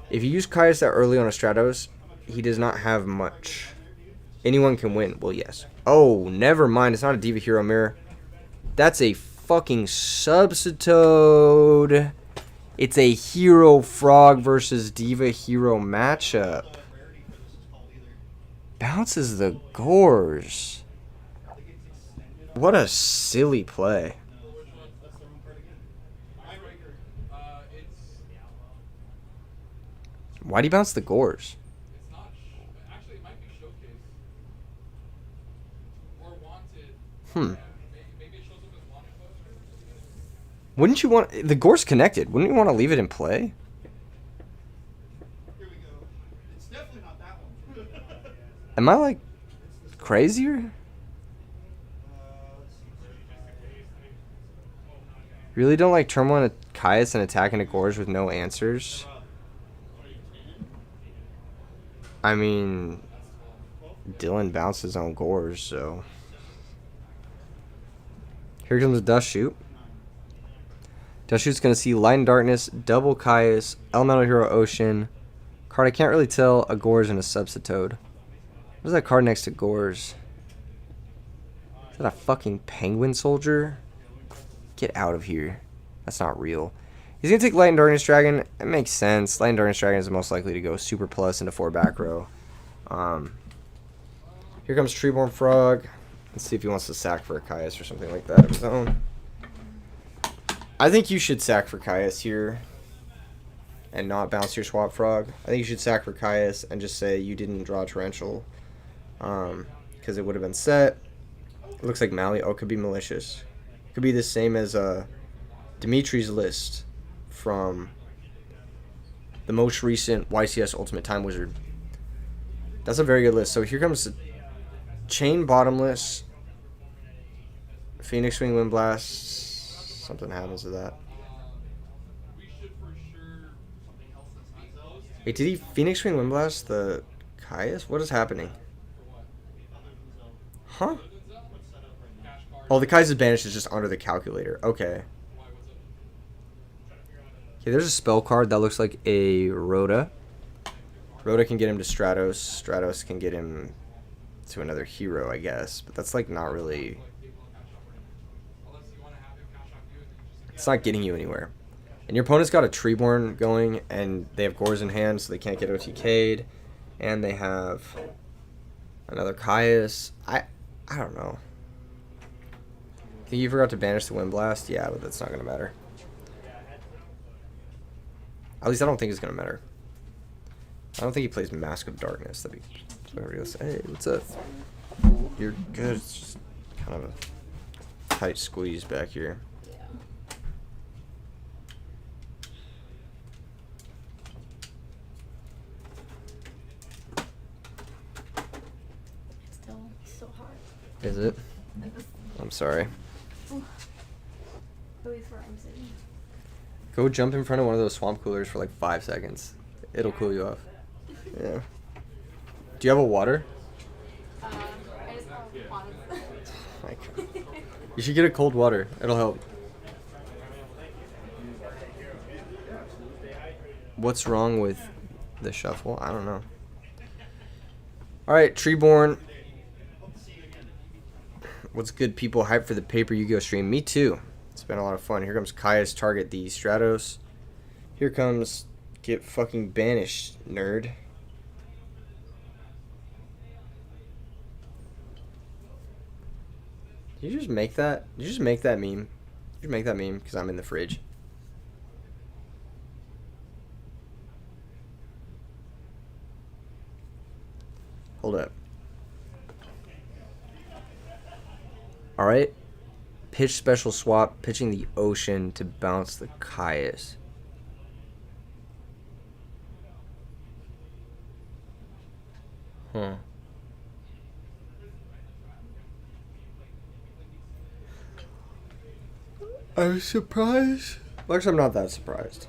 If you use Caius that early on a Stratos, he does not have much. Anyone can win. Well, yes. Oh, never mind. It's not a Diva Hero mirror. That's a fucking Substitute. It's a Hero Frog versus Diva Hero matchup. Bounces the Gores. What a silly play. Why'd he bounce the Gores? Wouldn't you want... The Gore's connected. Wouldn't you want to leave it in play? Am I, like, crazier? Really don't like turn one Caius and attacking a Gores with no answers? I mean... Dylan bounced his own Gores, so... Here comes a Dust Shoot. Dust Shoot's going to see Light and Darkness, double Caius, Elemental Hero Ocean. Card I can't really tell, a Gores and a Substitute. What's that card next to Gores? Is that a fucking Penguin Soldier? Get out of here. That's not real. He's going to take Light and Darkness Dragon. It makes sense. Light and Darkness Dragon is most likely to go Super Plus into 4 back row. Here comes Treeborn Frog. Let's see if he wants to sack for a Caius or something like that of his own. I think you should sack for Caius here and not bounce your Swap Frog. I think you should sack for Caius and just say you didn't draw Torrential because it would have been set. It looks like Mally. Oh, it could be Malicious. It could be the same as Dimitri's list from the most recent YCS Ultimate Time Wizard. That's a very good list. So here comes the Chain Bottomless, Phoenix Wing Wind Blast. Something happens to that. Wait, did he Phoenix Wing Wind Blast the Caius? What is happening? Huh? Oh, the Kai's banished is just under the calculator. Okay. Okay, there's a spell card that looks like a Rhoda. Rhoda can get him to Stratos. Stratos can get him to another hero, I guess. But that's like not really... It's not getting you anywhere. And your opponent's got a Treeborn going, and they have Gores in hand, so they can't get OTK'd. And they have another Caius. I don't know. Think you forgot to banish the Wind Blast? Yeah, but that's not going to matter. At least I don't think it's going to matter. I don't think he plays Mask of Darkness. That'd be whatever he goes, hey, what's up? You're good. It's just kind of a tight squeeze back here. It's still so hot. Is it? I'm sorry. At least where I'm sitting. Go jump in front of one of those swamp coolers for like 5 seconds. It'll cool you off. Yeah. Do you have a water? I just have water. Like, you should get a cold water. It'll help. What's wrong with the shuffle? I don't know. Alright, Treeborn. What's good, people? Hype for the paper Yu-Gi-Oh stream. Me too. It's been a lot of fun. Here comes Kai's target the Stratos. Here comes get fucking banished, nerd. Did you just make that? Did you just make that meme? Did you make that meme? Because I'm in the fridge. Hold up. Alright. Pitch special swap. Pitching the Ocean to bounce the Caius. Huh. I'm surprised. Actually, I'm not that surprised.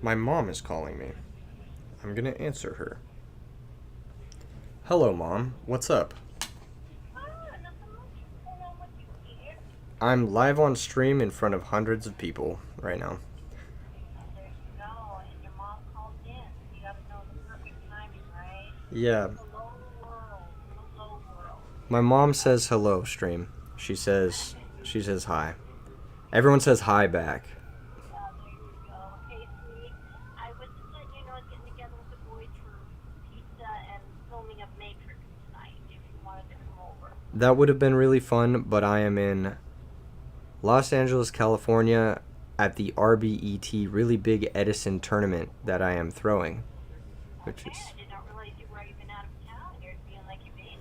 My mom is calling me. I'm gonna answer her. Hello, Mom. What's up? I'm live on stream in front of hundreds of people right now. Yeah. My mom says hello, stream. She says hi. Everyone says hi back. That would have been really fun, but I am in Los Angeles, California at the RBET really big Edison tournament that I am throwing. Which is...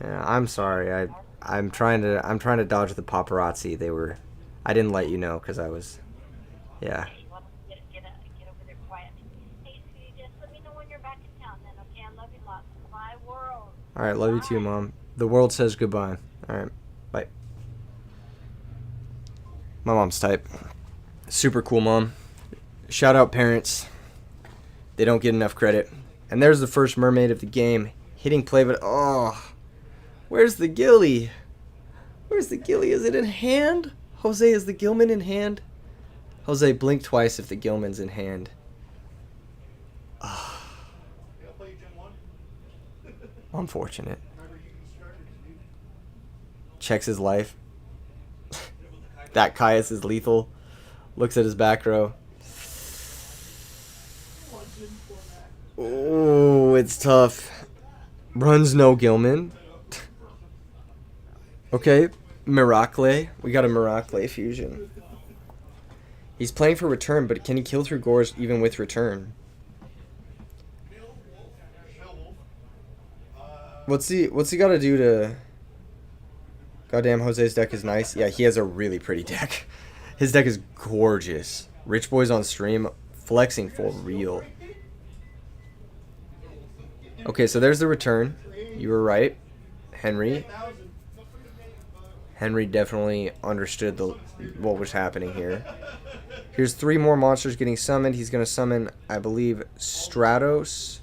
Yeah, I'm sorry. I'm trying to dodge the paparazzi. I didn't let you know because I was... Yeah. Alright, love you too, Mom. The world says goodbye. Alright, bye. My mom's type. Super cool, Mom. Shout out parents. They don't get enough credit. And there's the first mermaid of the game. Hitting play, but oh. Where's the Gilly? Where's the Gilly? Is it in hand? Jose, is the Gilman in hand? Jose, blink twice if the Gilman's in hand. Oh. Unfortunate. Checks his life. That Caius is lethal. Looks at his back row. Oh, it's tough. Runs no Gilman. Okay, Miracle. We got a Miracle fusion. He's playing for return, but can he kill through Gores even with return? What's he got to do to... Goddamn, Jose's deck is nice. Yeah, he has a really pretty deck. His deck is gorgeous. Rich boys on stream flexing for real. Okay, so there's the return. You were right, Henry. Henry definitely understood what was happening here. Here's 3 more monsters getting summoned. He's going to summon, I believe, Stratos.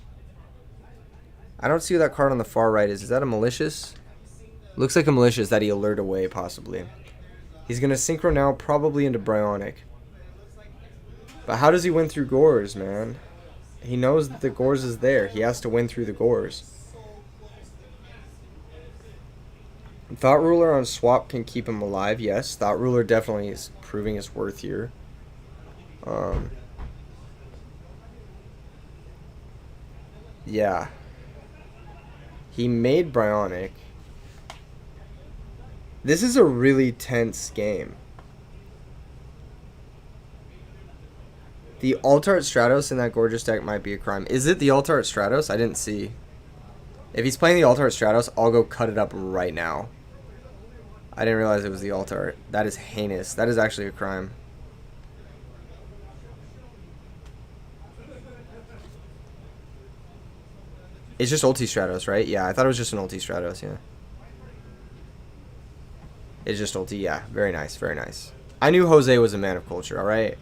I don't see what that card on the far right is. Is that a malicious? Looks like a malicious that he alerted away, possibly. He's going to synchro now, probably into Bryonic. But how does he win through Gores, man? He knows that the Gores is there. He has to win through the Gores. Thought Ruler on swap can keep him alive, yes. Thought Ruler definitely is proving his worth here. Yeah. He made Bryonic. This is a really tense game. The Altart Stratos in that gorgeous deck might be a crime. Is it the Altart Stratos? I didn't see. If he's playing the Altart Stratos, I'll go cut it up right now. I didn't realize it was the Altart. That is heinous. That is actually a crime. It's just ulti Stratos, right? Yeah, I thought it was just an ulti Stratos, yeah. It's just ulti, yeah. Very nice, very nice. I knew Jose was a man of culture, alright?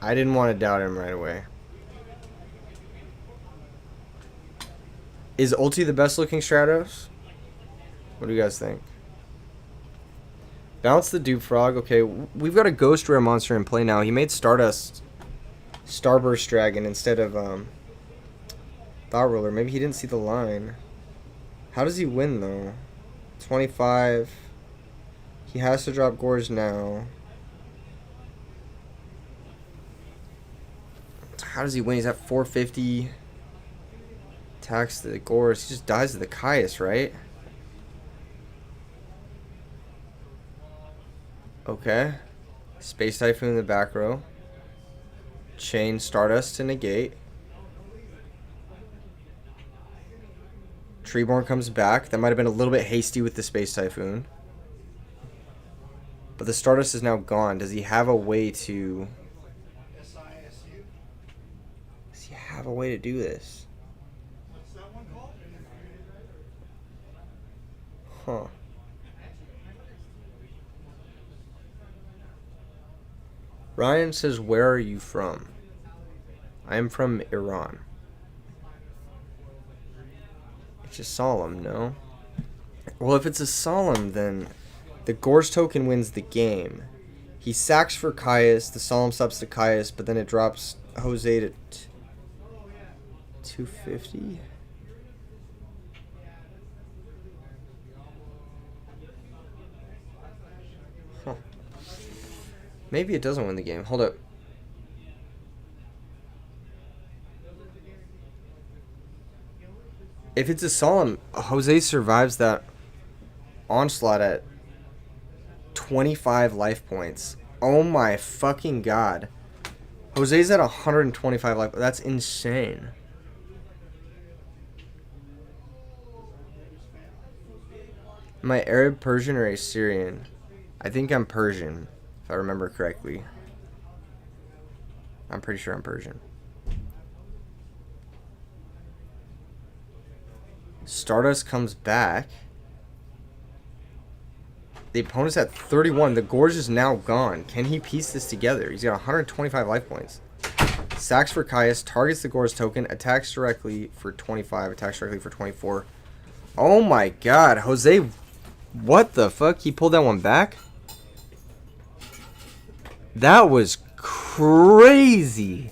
I didn't want to doubt him right away. Is ulti the best looking Stratos? What do you guys think? Bounce the Dupe Frog. Okay, we've got a Ghost Rare monster in play now. He made Stardust Starburst Dragon instead of Thought Ruler. Maybe he didn't see the line. How does he win, though? 25. He has to drop Gores now. How does he win? He's at 450. Attacks the Gores. He just dies to the Caius, right? Okay. Space Typhoon in the back row. Chain Stardust to negate. Treeborn comes back. That might have been a little bit hasty with the Space Typhoon. But the Stardust is now gone. Does he have a way to... Does he have a way to do this? Huh. Ryan says, where are you from? I am from Iran. It's a solemn, no? Well, if it's a solemn, then the Gores token wins the game. He sacks for Caius, the solemn subs to Caius, but then it drops Jose to 250. Huh. Maybe it doesn't win the game. Hold up. If it's a solemn, Jose survives that onslaught at 25 life points. Oh my fucking god. Jose's at 125 life. That's insane. Am I Arab, Persian, or Assyrian? I think I'm Persian, if I remember correctly. I'm pretty sure I'm Persian. Stardust comes back. The opponent's at 31. The Gorge is now gone. Can he piece this together? He's got 125 life points. Sacks for Caius, targets the Gorge token, attacks directly for 25, attacks directly for 24. Oh my god, Jose, what the fuck? He pulled that one back? That was crazy.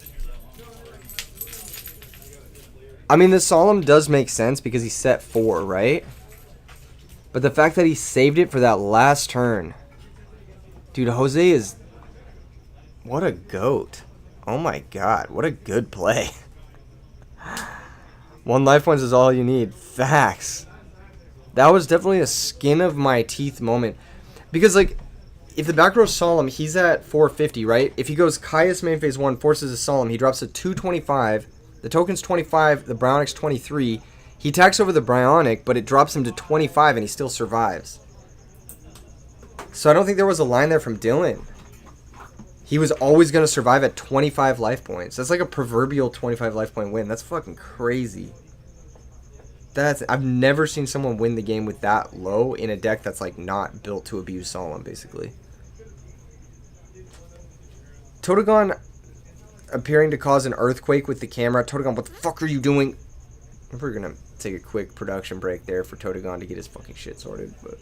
I mean, the Solemn does make sense because he's set 4, right? But the fact that he saved it for that last turn. Dude, Jose is... What a goat. Oh my god, what a good play. 1 life points is all you need. Facts. That was definitely a skin of my teeth moment. Because, like, if the back row's Solemn, he's at 450, right? If he goes Caius main phase 1, forces a Solemn, he drops to 225. The token's 25, the Bryonic's 23. He attacks over the Bryonic, but it drops him to 25 and he still survives. So I don't think there was a line there from Dylan. He was always going to survive at 25 life points. That's like a proverbial 25 life point win. That's fucking crazy. I've never seen someone win the game with that low in a deck that's like not built to abuse Solemn, basically. Totagon appearing to cause an earthquake with the camera. Totagon, what the fuck are you doing? We're going to take a quick production break there for Totagon to get his fucking shit sorted. But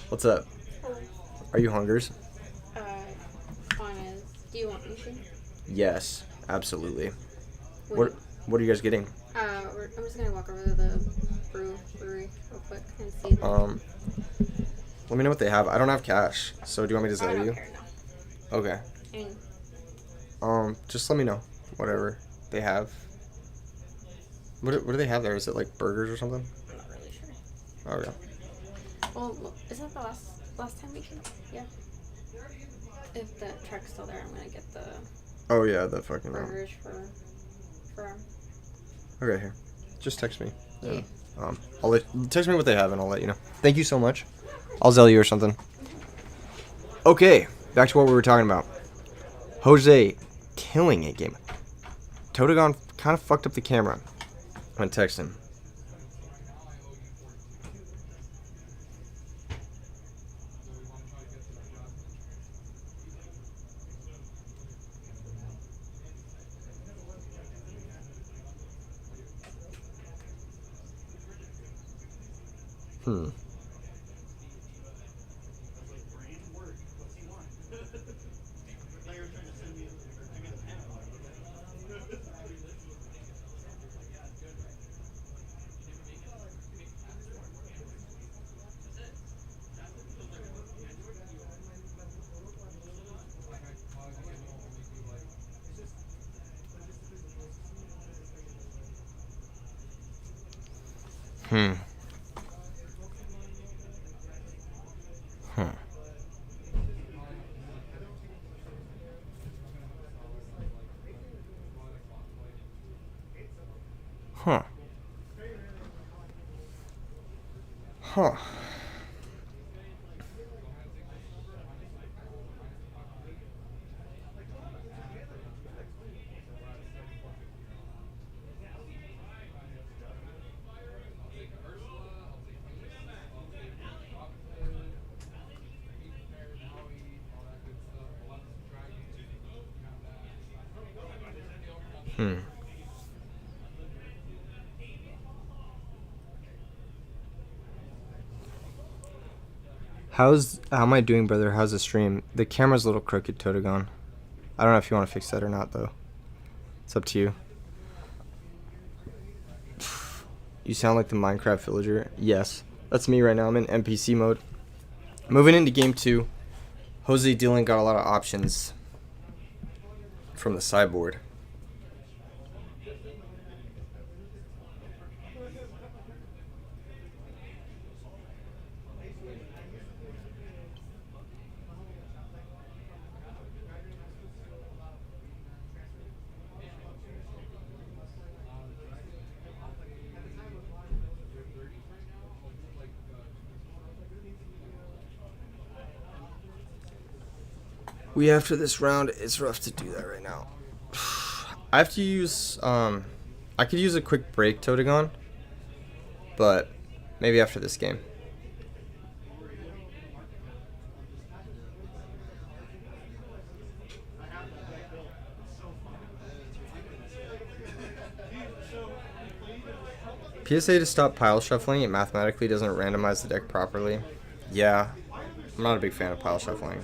what's up? Are you hungers? Do you want anything? Yes, absolutely. What are you guys getting? I'm just gonna walk over to the brewery real quick and see. Let me know what they have. I don't have cash, so do you want me to I sell don't you? care, no. Okay. I mean, Just let me know whatever they have. What do they have there? Is it like burgers or something? I'm not really sure. Okay. Well, isn't that the last time we came? Yeah. If the truck's still there, I'm gonna get the Oh yeah, the fucking burgers for Okay, here. Just text me. Yeah. Text me what they have and I'll let you know. Thank you so much. I'll Zell you or something. Okay, back to what we were talking about. Jose killing it game. Totagon kind of fucked up the camera. I'm gonna text him. Hmm. Hmm. Huh. Huh. Huh. Hmm. How am I doing, brother? How's the stream? The camera's a little crooked, Totagon. I don't know if you want to fix that or not, though. It's up to you. You sound like the Minecraft villager. Yes, that's me right now. I'm in NPC mode. Moving into game 2. Jose Dylan got a lot of options from the sideboard. After this round, it's rough to do that right now. I have to use, I could use a quick break, Totagon, but maybe after this game. PSA to stop pile shuffling. It mathematically doesn't randomize the deck properly. Yeah, I'm not a big fan of pile shuffling.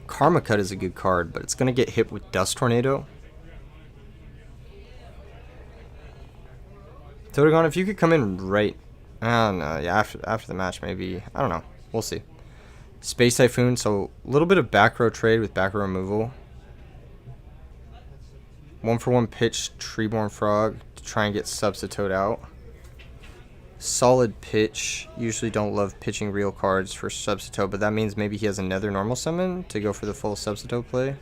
Karma Cut is a good card, but it's going to get hit with Dust Tornado. Totagon, if you could come in right... I don't know. Yeah, after the match, maybe. I don't know. We'll see. Space Typhoon, so a little bit of back row trade with back row removal. 1-for-1 pitch Treeborn Frog to try and get Substitute out. Solid pitch. Usually don't love pitching real cards for Substitute, but that means maybe he has another normal summon to go for the full Substitute play.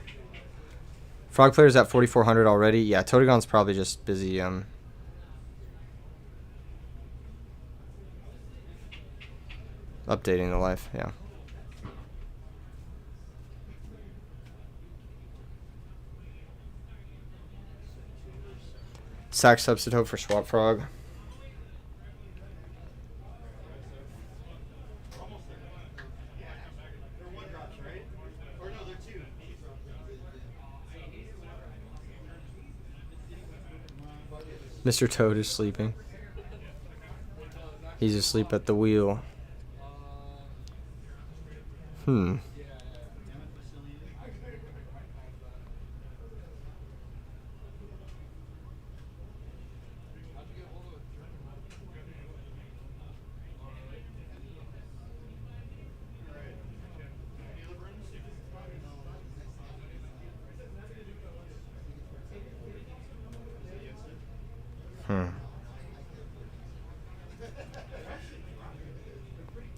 Frog player's at 4,400 already. Yeah, Totegon's probably just busy updating the life, yeah. Sack Substitute for Swap Frog. Mr. Toad is sleeping. He's asleep at the wheel. Hmm.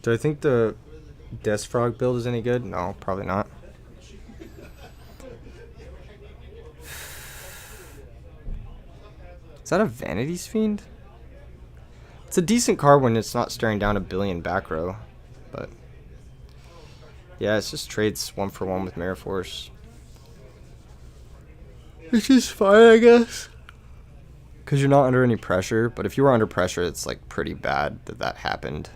Do I think the Death Frog build is any good? No, probably not. Is that a Vanity's Fiend? It's a decent card when it's not staring down a billion back row, but yeah, it's just trades 1-for-1 with Mirror Force. It's just fine, I guess. Because you're not under any pressure, but if you were under pressure, it's like pretty bad that that happened.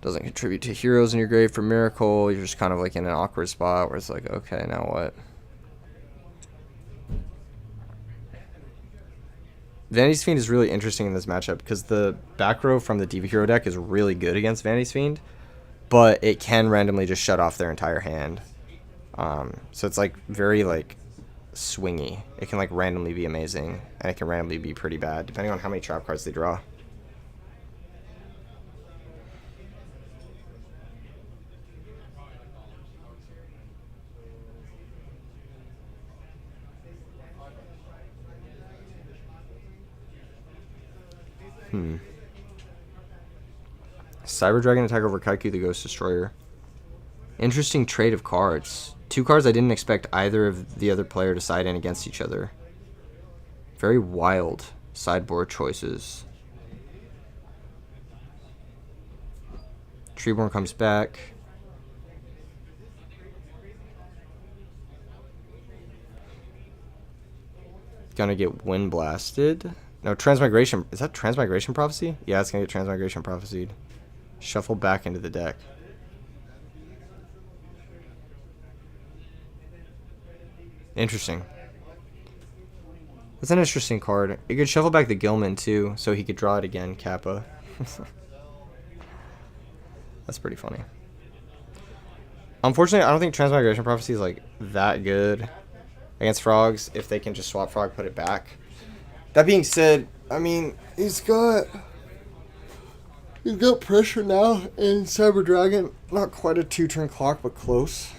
Doesn't contribute to heroes in your grave for Miracle. You're just kind of like in an awkward spot where it's like, okay, now what? Vanity's Fiend is really interesting in this matchup because the back row from the Diva Hero deck is really good against Vanity's Fiend, but it can randomly just shut off their entire hand. So it's like very like swingy. It can like randomly be amazing, and it can randomly be pretty bad depending on how many trap cards they draw. Cyber Dragon attack over Kaiku the Ghost Destroyer. Interesting trade of cards. Two cards I didn't expect either of the other player to side in against each other. Very wild sideboard choices. Treeborn comes back. Gonna get Wind Blasted. No, Transmigration. Is that Transmigration Prophecy? Yeah, it's going to get Transmigration Prophesied. Shuffle back into the deck. Interesting. That's an interesting card. You could shuffle back the Gilman, too, so he could draw it again, Kappa. That's pretty funny. Unfortunately, I don't think Transmigration Prophecy is, like, that good against Frogs if they can just swap Frog, put it back. That being said, I mean, he's got pressure now in Cyber Dragon. Not quite a 2-turn clock, but close.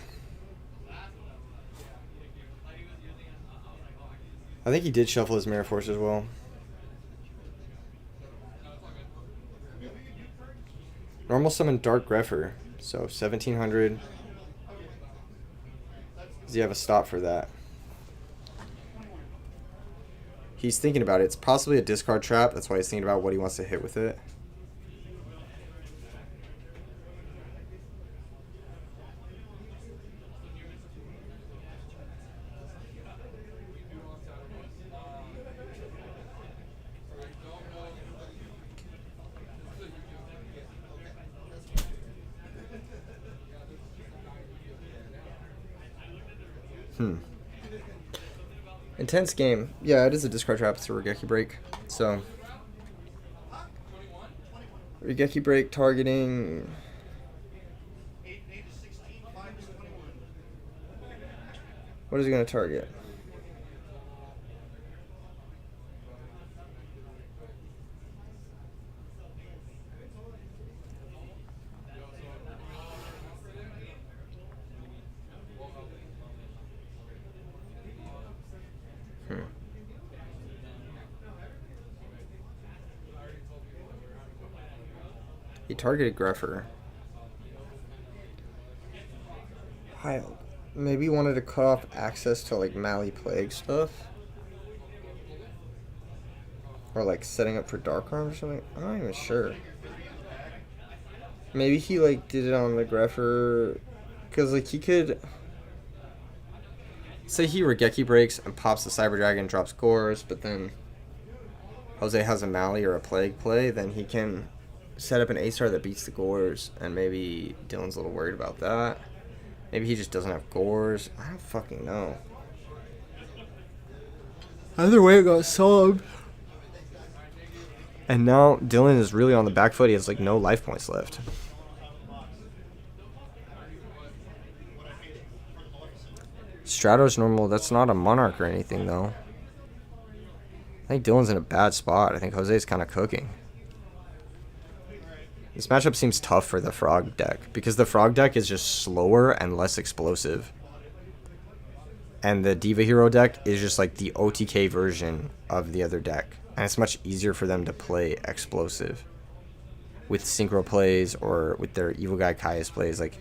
I think he did shuffle his Mirror Force as well. Normal summon Dark Grepher, so 1,700. Does he have a stop for that? He's thinking about it. It's possibly a discard trap. That's why he's thinking about what he wants to hit with it. Intense game. Yeah, it is a discard trap. It's a Regeki Break. So, Regeki Break targeting. What is he going to target? He targeted Greffer. Wild. Maybe he wanted to cut off access to like Mally Plague stuff. Or like setting up for Dark Arm or something. I'm not even sure. Maybe he like did it on the Greffer. Because like he could... Say he Regeki breaks and pops the Cyber Dragon, drops Gores, but then Jose has a Mally or a Plague play, then he can set up an A-star that beats the Gores, and maybe Dylan's a little worried about that. Maybe he just doesn't have Gores. I don't fucking know. Either way, it got subbed. And now Dylan is really on the back foot. He has like no life points left. Stratos normal. That's not a Monarch or anything, though. I think Dylan's in a bad spot. I think Jose's kind of cooking. This matchup seems tough for the Frog deck, because the Frog deck is just slower and less explosive. And the Diva Hero deck is just like the OTK version of the other deck. And it's much easier for them to play explosive with synchro plays or with their Evil Guy Caius plays. Like,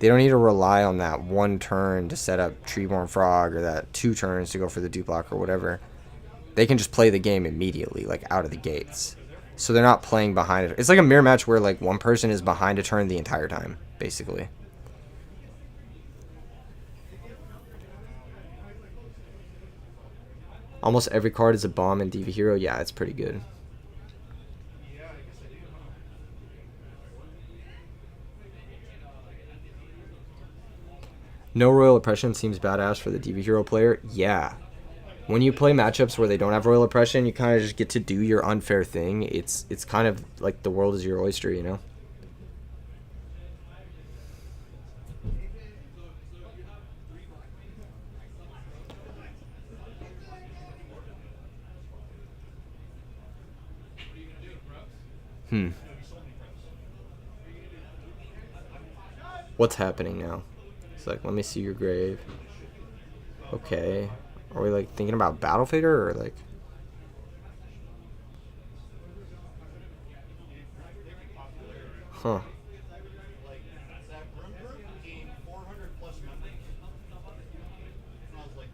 they don't need to rely on that one turn to set up Treeborn Frog or that 2 turns to go for the Duplock or whatever. They can just play the game immediately, like out of the gates. So they're not playing behind it. It's like a mirror match where like one person is behind a turn the entire time, basically. Almost every card is a bomb in Diva Hero. Yeah, it's pretty good. No Royal Oppression seems badass for the Diva Hero player. Yeah. When you play matchups where they don't have Royal Oppression, you kind of just get to do your unfair thing. It's kind of like the world is your oyster, you know? What's happening now? It's like, let me see your grave. Okay. Are we like thinking about Battle Fader or like... Huh.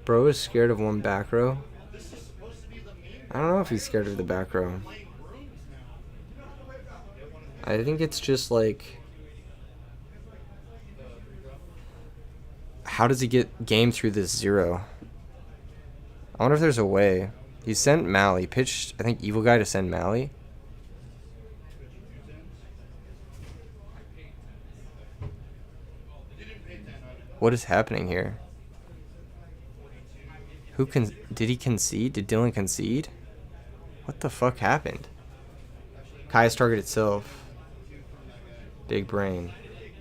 Bro is scared of one back row. I don't know if he's scared of the back row. I think it's just like... How does he get game through this 0? I wonder if there's a way. He sent Mally. Pitched, I think, Evil Guy to send Mally. What is happening here? Did he concede? Did Dylan concede? What the fuck happened? Caius target itself. Big brain.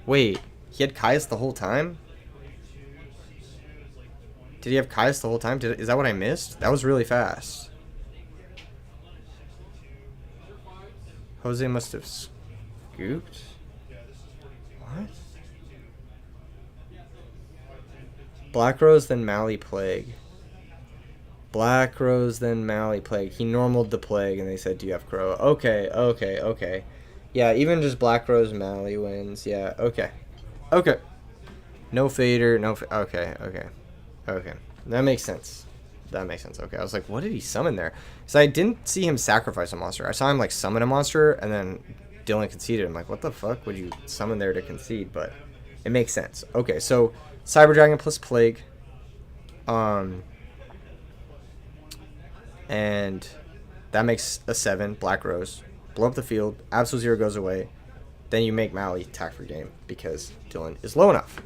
Wait, he had Caius the whole time? Did he have Caius the whole time? Is that what I missed? That was really fast. Jose must have scooped? What? Black Rose, then Mally Plague. Black Rose, then Mally Plague. He normaled the Plague, and they said, do you have Crow? Okay. Yeah, even just Black Rose, Mally wins. Yeah, okay. No Fader, okay. That makes sense. Okay, I was like, what did he summon there? Because I didn't see him sacrifice a monster. I saw him, like, summon a monster, and then Dylan conceded. I'm like, what the fuck would you summon there to concede? But it makes sense. Okay, so Cyber Dragon plus Plague. And that makes a 7, Black Rose. Blow up the field, Absol Zero goes away. Then you make Mally attack for game because Dylan is low enough.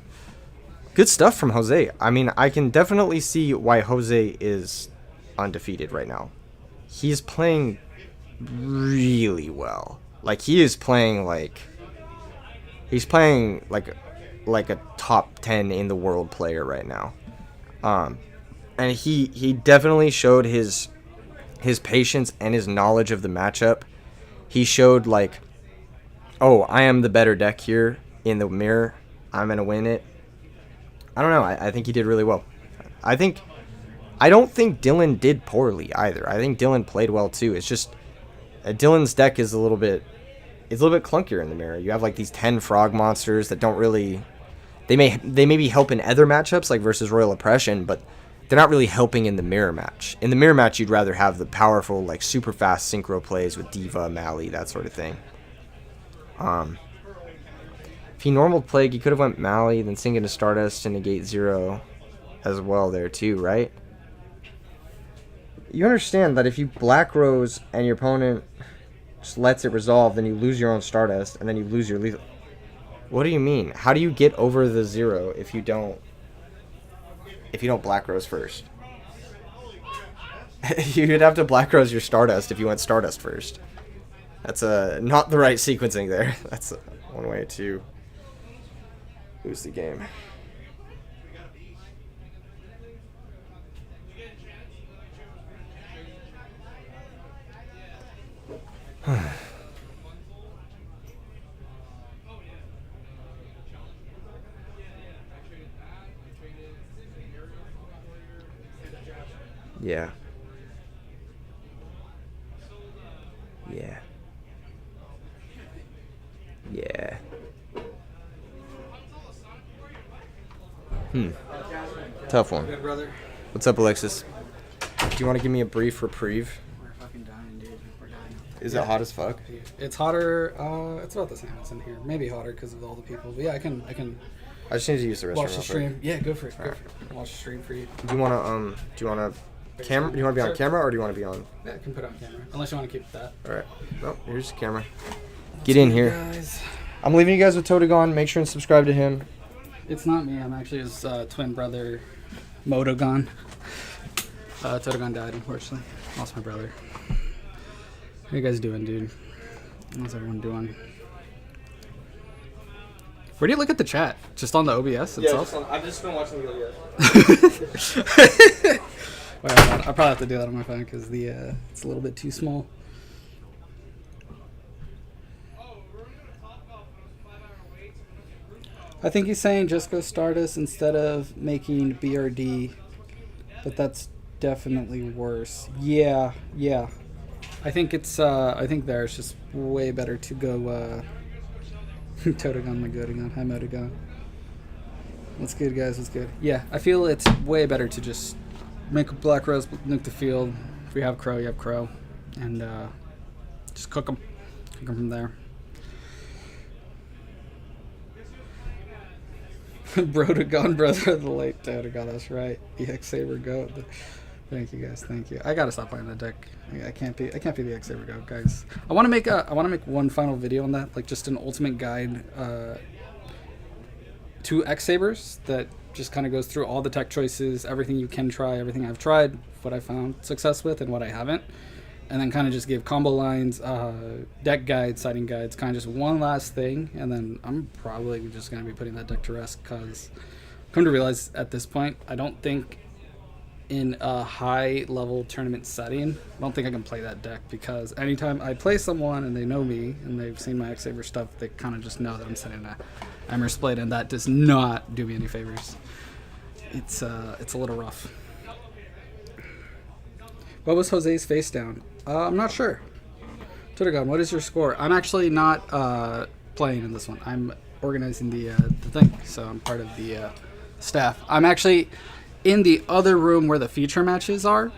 Good stuff from Jose. I mean, I can definitely see why Jose is undefeated right now. He's playing really well. Like, he is playing like... He's playing like a top 10 in the world player right now. And he definitely showed his patience and his knowledge of the matchup. He showed, like, oh, I am the better deck here in the mirror. I'm going to win it. I don't know. I think he did really well. I don't think Dylan did poorly either. I think Dylan played well too. It's just Dylan's deck is a little bit it's a little bit clunkier in the mirror. You have like these 10 frog monsters that don't really, they may be helping other matchups like versus Royal Oppression, but they're not really helping in the mirror match. In the mirror match, you'd rather have the powerful, like super fast synchro plays with Diva, Mally, that sort of thing. If he normal Plague, he could have went Mally, then sink into Stardust to negate 0 as well there too, right? You understand that if you Black Rose and your opponent just lets it resolve, then you lose your own Stardust, and then you lose your lethal. What do you mean? How do you get over the 0 if you don't Black Rose first? You'd have to Black Rose your Stardust if you went Stardust first. That's not the right sequencing there. That's one way to lose the game. Yeah. Yeah. Yeah. Tough one. Good, brother. What's up, Alexis? Do you want to give me a brief reprieve? We're fucking dying, dude. We're dying. Is it hot as fuck? It's hotter. It's about the same as in here. Maybe hotter because of all the people. But yeah, I can I just need to use the restroom. watch the real quick. stream. Yeah, go for it. Go for it. Watch the stream for you. Do you want camera? Do you want to be on camera or do you want to be on? Yeah, I can put it on camera. Unless you want to keep that. All right. No, here's the camera. Get in here. Guys. I'm leaving you guys with Totagon. Make sure and subscribe to him. It's not me. I'm actually his twin brother, Motogon. Totagon died, unfortunately. Lost my brother. How you guys doing, dude? How's everyone doing? Where do you look at the chat? Just on the OBS itself? I've just been watching the OBS. Wait, I'll probably have to do that on my phone because it's a little bit too small. I think he's saying just go Stardust instead of making BRD, but that's definitely worse. Yeah. I think it's there. It's just way better to go Totagon, my Gotagon. Hi, Motagon. What's good, guys? What's good? Yeah, I feel it's way better to just make a Black Rose, nuke the field. If we have Crow, you have Crow, and just cook them from there. Brotagon, brother of the late Totagon. That's right. EX Saber Goat. Thank you, guys. Thank you. I gotta stop playing that deck. I can't be the X Saber Goat, guys. I want to make one final video on that, like just an ultimate guide to X Sabers that just kind of goes through all the tech choices, everything you can try, everything I've tried, what I found success with, and what I haven't, and then kind of just give combo lines, deck guides, sighting guides, kind of just one last thing, and then I'm probably just gonna be putting that deck to rest because come to realize at this point, I don't think in a high level tournament setting, I don't think I can play that deck because anytime I play someone and they know me and they've seen my X Saber stuff, they kind of just know that I'm sending a Emmer Split, and that does not do me any favors. It's a little rough. What was Jose's face down? I'm not sure. Totagon, what is your score? I'm actually not playing in this one. I'm organizing the thing, so I'm part of the staff. I'm actually in the other room where the feature matches are,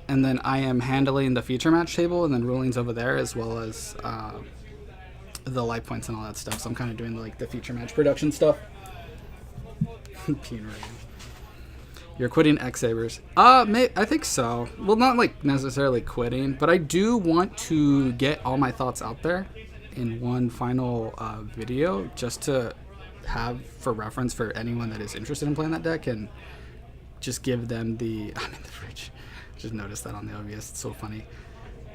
and then I am handling the feature match table, and then rulings over there, as well as the light points and all that stuff. So I'm kind of doing like the feature match production stuff. You're quitting X Sabers. I think so. Well, not like necessarily quitting, but I do want to get all my thoughts out there in one final video, just to have for reference for anyone that is interested in playing that deck, and just give them the. I'm in the fridge. Just noticed that on the OBS. It's so funny.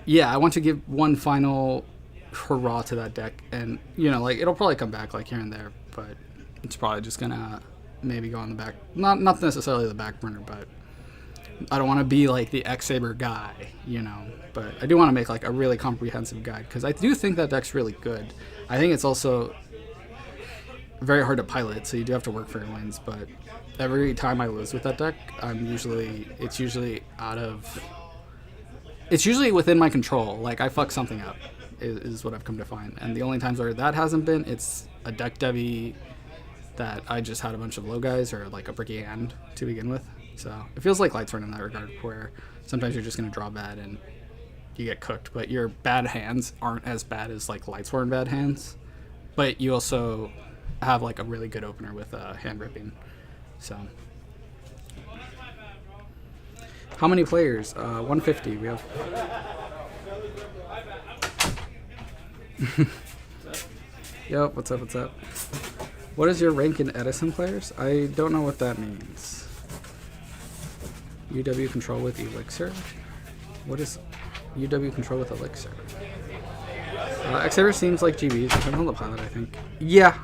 Yeah, I want to give one final hurrah to that deck, and like it'll probably come back like here and there, but it's probably just gonna maybe go on the back, not necessarily the back burner, but I don't want to be like the X Saber guy, but I do want to make like a really comprehensive guide because I do think that deck's really good. I think it's also very hard to pilot, so you do have to work for your wins, but every time I lose with that deck, it's usually within my control. Like I fuck something up, is what I've come to find. And the only times where that hasn't been, it's a deck devy that I just had a bunch of low guys or like a bricky hand to begin with. So it feels like Lightsworn in that regard, where sometimes you're just going to draw bad and you get cooked, but your bad hands aren't as bad as like Lightsworn bad hands, but you also have like a really good opener with hand ripping. So how many players? 150. We have. Yep. What's up? What's up? What is your rank in Edison players? I don't know what that means. UW control with Elixir? What is UW control with Elixir? Xavier seems like GBs. I'm on the pilot, I think. Yeah.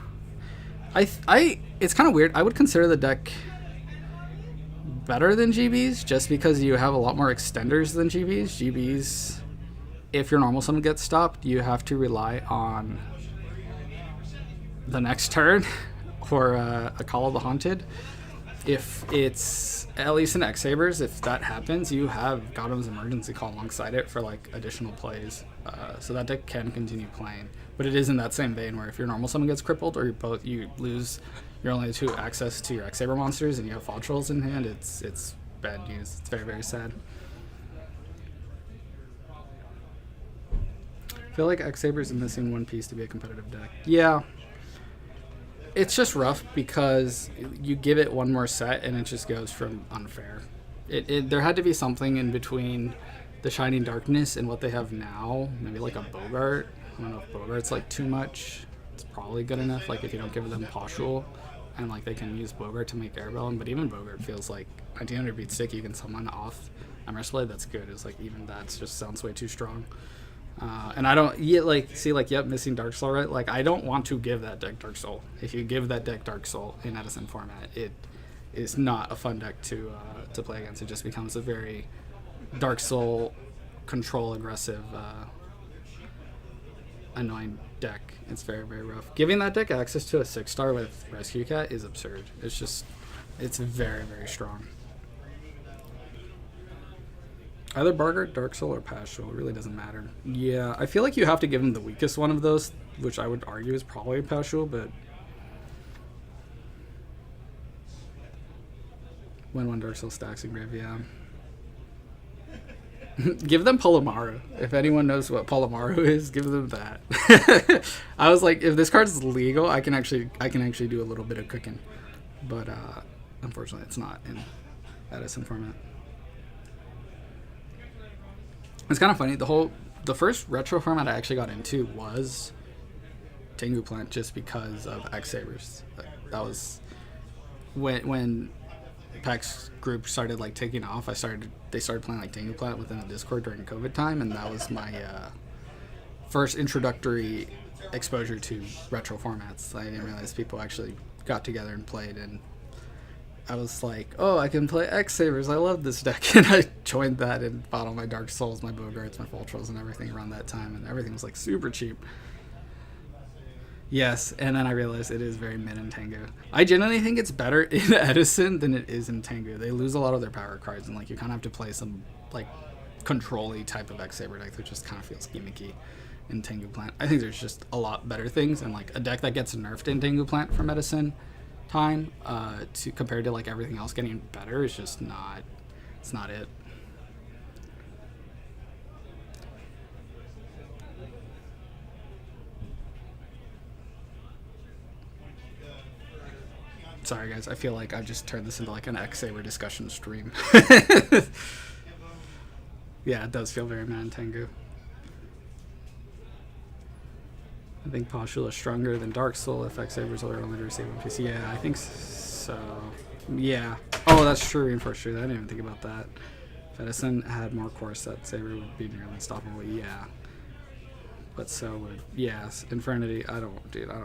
It's kind of weird. I would consider the deck better than GBs just because you have a lot more extenders than GBs. GBs, if your normal summon gets stopped, you have to rely on the next turn or a Call of the Haunted. If it's, at least in X-Sabers, if that happens, you have Gotham's Emergency Call alongside it for like additional plays. So that deck can continue playing. But it is in that same vein where if your normal summon gets crippled or you lose your only 2 access to your X-Saber monsters and you have Fall Trolls in hand, it's bad news. It's very, very sad. I feel like X-Sabers is missing one piece to be a competitive deck. Yeah. It's just rough because you give it one more set and it just goes from unfair. There had to be something in between the Shining Darkness and what they have now. Maybe like a Bogart. I don't know if Bogart's like too much. It's probably good enough. Like if you don't give them Poshul and like they can use Bogart to make Airbellum. But even Bogart feels like 1900 beat stick. You can summon off Emerald Blade. That's good. It's like even that just sounds way too strong. And I don't yep, missing Dark Soul, right? Like I don't want to give that deck Dark Soul. If you give that deck Dark Soul in Edison format, it is not a fun deck to play against. It just becomes a very Dark Soul control aggressive annoying deck. It's very, very rough. Giving that deck access to a 6-star with Rescue Cat is absurd. It's very, very strong. Either Bargart, Dark Soul, or Paschal. It really doesn't matter. Yeah, I feel like you have to give him the weakest one of those, which I would argue is probably Paschal, but when one Dark Soul stacks in grave, yeah. Give them Palomaru. If anyone knows what Palomaru is, give them that. I was like, if this card is legal, I can actually do a little bit of cooking, but unfortunately, it's not in Edison format. It's kind of funny. The first retro format I actually got into was Tengu Plant, just because of X-Sabers. That was when PAX group started like taking off. They started playing like Tengu Plant within the Discord during COVID time, and that was my first introductory exposure to retro formats. I didn't realize people actually got together and played, and I was like, oh, I can play X-Sabers. I love this deck. And I joined that and bought all my Dark Souls, my Bogarts, my Fall Trolls, and everything around that time. And everything was like super cheap. Yes, and then I realized it is very mid in Tengu. I genuinely think it's better in Edison than it is in Tengu. They lose a lot of their power cards, and like you kind of have to play some like control-y type of X-Saber deck that just kind of feels gimmicky in Tengu Plant. I think there's just a lot better things, and like a deck that gets nerfed in Tengu Plant from Edison time to compared to like everything else getting better is just not it. Sorry guys, I feel like I've just turned this into like an X-Saber discussion stream. Yeah, it does feel very Man Tengu. I think Poshul is stronger than Dark Soul if X-Sabers are only to receive one piece. Yeah, I think so. Yeah. Oh, that's true. Reinforced truth. I didn't even think about that. If Edison had more core set, Saber would be nearly unstoppable. Yeah. But so would, yes, Infernity. I don't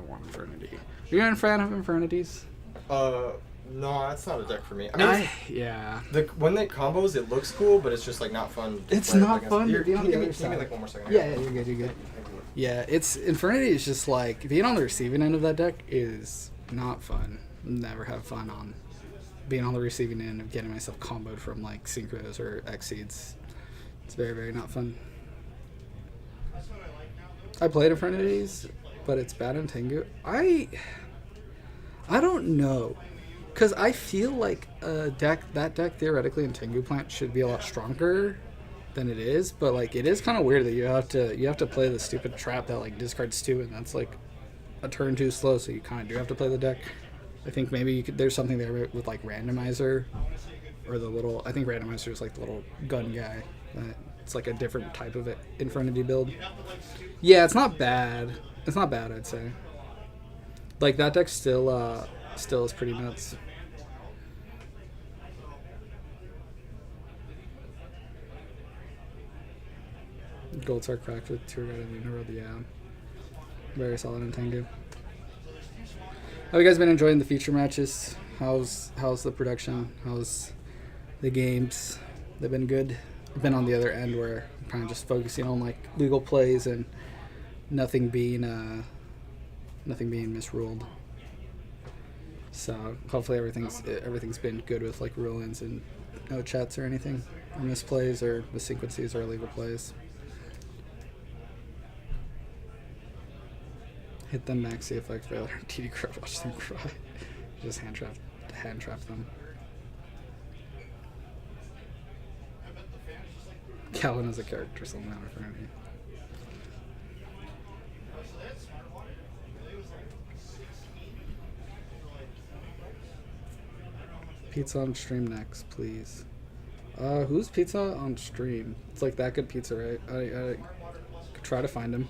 want Infernity. Are you a fan of Infernities? No, that's not a deck for me. I mean, yeah. When they combos, it looks cool, but it's just like not fun. It's not fun. Here, give me like one more second. Yeah, you're good. You're good. Yeah, it's Infernity is just like being on the receiving end of that deck is not fun. Never have fun on being on the receiving end of getting myself comboed from like Synchros or Exceeds. It's very, very not fun. I played Infinities, but it's bad in Tengu. I don't know, because I feel like that deck theoretically in Tengu Plant should be a lot stronger than it is, but like it is kind of weird that you have to play the stupid trap that like discards 2, and that's like a turn too slow, so you kind of do have to play the deck. I think maybe there's something there with like randomizer, or the little. I think randomizer is like the little gun guy. It's like a different type of Infernity build. Yeah, it's not bad. It's not bad, I'd say. Like that deck still is pretty nuts. Golds are cracked with Tour Guide and Uniroad, yeah. Very solid in Tengu. Have you guys been enjoying the feature matches? How's the production? How's the games? They've been good. I've been on the other end where I'm kind of just focusing on like legal plays and nothing being misruled. So hopefully everything's been good with like rulings and no chats or anything, or misplays or missequences or illegal plays. Hit them maxi effect failure. TD crowd, watch them cry. Just hand trap them. Calvin is a character somehow for me. Pizza on stream next, please. Who's pizza on stream? It's like that good pizza, right? I could try to find him.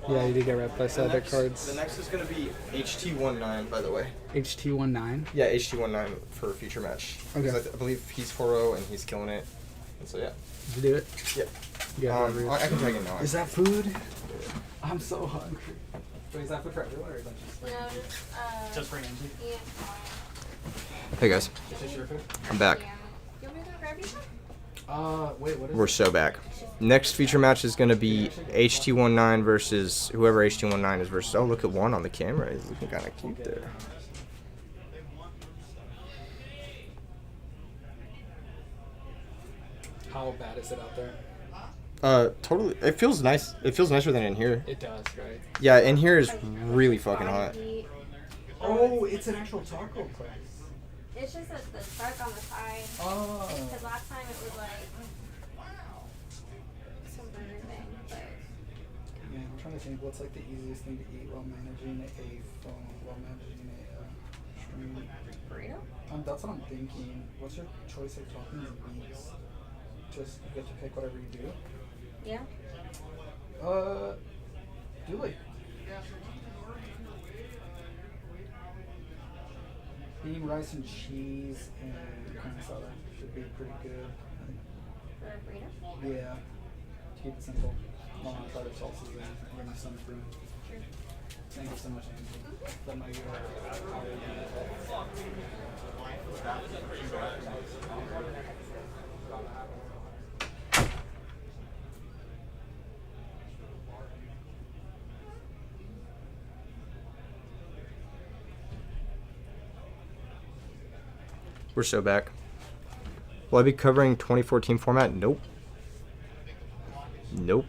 Yeah, you did get repped by side deck cards. The next is going to be HT19, by the way. HT19? Yeah, HT19 for future match. Okay. I believe he's 4-0 and he's killing it. And so, yeah. Did you do it? Yep. Yeah. I can tag it now. Is that food? I'm so hungry. Wait, is that food for everyone, or is that just No, just for Angie? yeah. Hey, guys. Is this your food? I'm back. Yeah. You want me to go grab you some? Wait, what is We're so back. Next feature match is going to be HT19 versus whoever HT19 is versus. Oh, look at one on the camera. He's looking kind of cute there. How bad is it out there? Totally. It feels nice. It feels nicer than in here. It does, right? Yeah, in here is really fucking hot. Oh, it's an actual taco place. It's just the truck on the side. Oh. Because last time it was like some burger thing, but Yeah, I'm trying to think what's like the easiest thing to eat while managing a phone, while managing a stream. burrito. That's what I'm thinking. What's your choice of toppings and beats? Just you get to pick whatever you do. Yeah. Do like bean, rice, and cheese, and carne asada should be pretty good. For a burrito. Yeah, to keep it simple. Not on try to sauces and we're my stomach room. Sure. Thank you so much, Angie. That might be We're so back. Will I be covering 2014 format? Nope. Nope.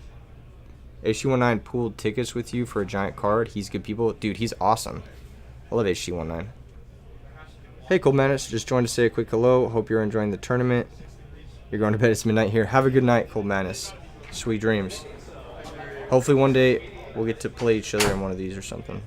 HG19 pooled tickets with you for a giant card. He's good people. Dude, he's awesome. I love HG19. Hey, Cold Madness. Just joined to say a quick hello. Hope you're enjoying the tournament. You're going to bed. It's midnight here. Have a good night, Cold Madness. Sweet dreams. Hopefully one day we'll get to play each other in one of these or something.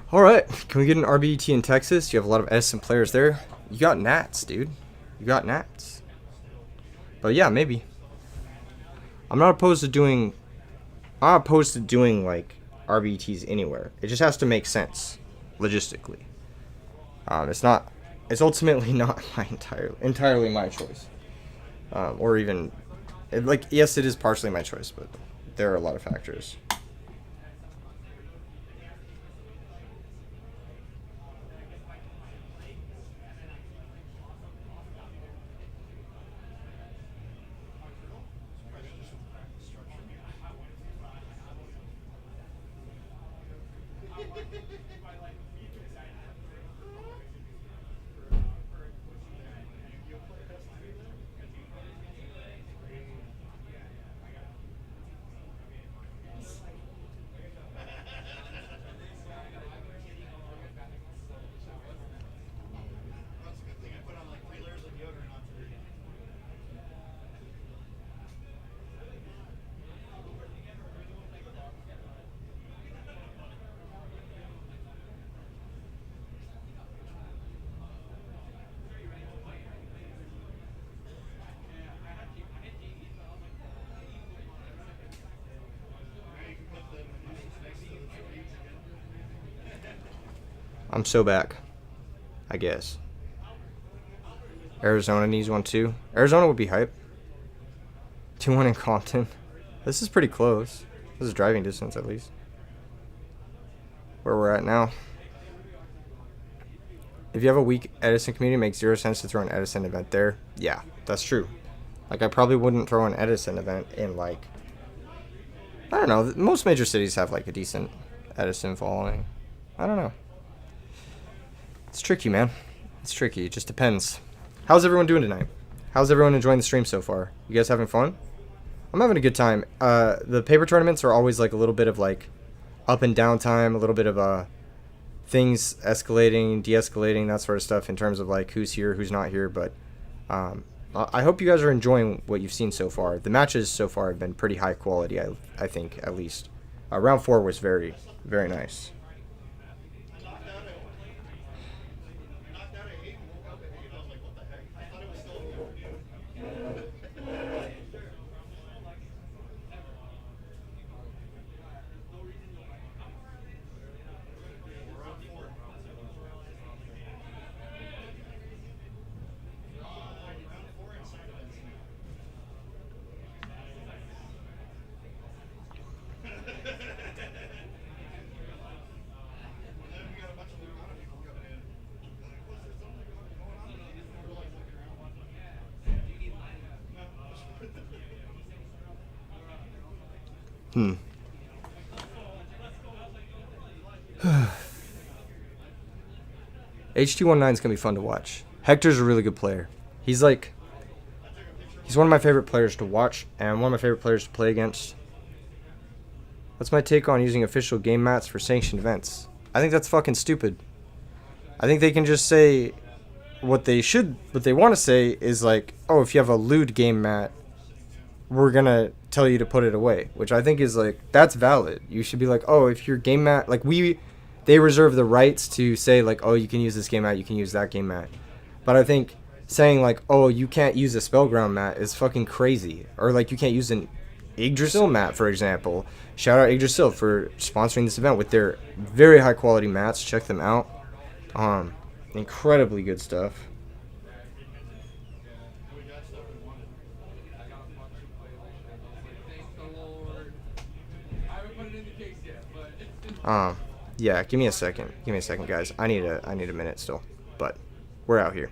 All right, can we get an RBET in Texas? You have a lot of Edison players there. You got Nats, dude. You got Nats. But yeah, maybe. I'm not opposed to doing like RBETs anywhere. It just has to make sense logistically. It's ultimately not my entirely my choice. Or even yes, it is partially my choice, but there are a lot of factors. I'm so back, I guess. Arizona needs one too. Arizona would be hype. 2-1 in Compton. This is pretty close. This is driving distance at least. Where we're at now. If you have a weak Edison community, it makes 0 sense to throw an Edison event there. Yeah, that's true. Like, I probably wouldn't throw an Edison event in, like, I don't know. Most major cities have, like, a decent Edison following. I don't know. It's tricky, man. It's tricky. It just depends. How's everyone doing tonight? How's everyone enjoying the stream so far? You guys having fun? I'm having a good time. The paper tournaments are always, like, a little bit of, like, up and down time, a little bit of, things escalating, de-escalating, that sort of stuff in terms of, like, who's here, who's not here, but I hope you guys are enjoying what you've seen so far. The matches so far have been pretty high quality, I think, at least. Round 4 was very, very nice. HT19 is going to be fun to watch. Hector's a really good player. He's one of my favorite players to watch and one of my favorite players to play against. What's my take on using official game mats for sanctioned events? I think that's fucking stupid. I think they can just say what they want to say is like, oh, if you have a lewd game mat, we're going to tell you to put it away, which I think is like, that's valid. You should be like, oh, if your game mat, like they reserve the rights to say like, oh, you can use this game mat, you can use that game mat. But I think saying like, oh, you can't use a Spellground mat is fucking crazy. Or like you can't use an Yggdrasil mat, for example. Shout out Yggdrasil for sponsoring this event with their very high quality mats. Check them out. Incredibly good stuff. Yeah, give me a second. Give me a second, guys. I need a minute still. But we're out here.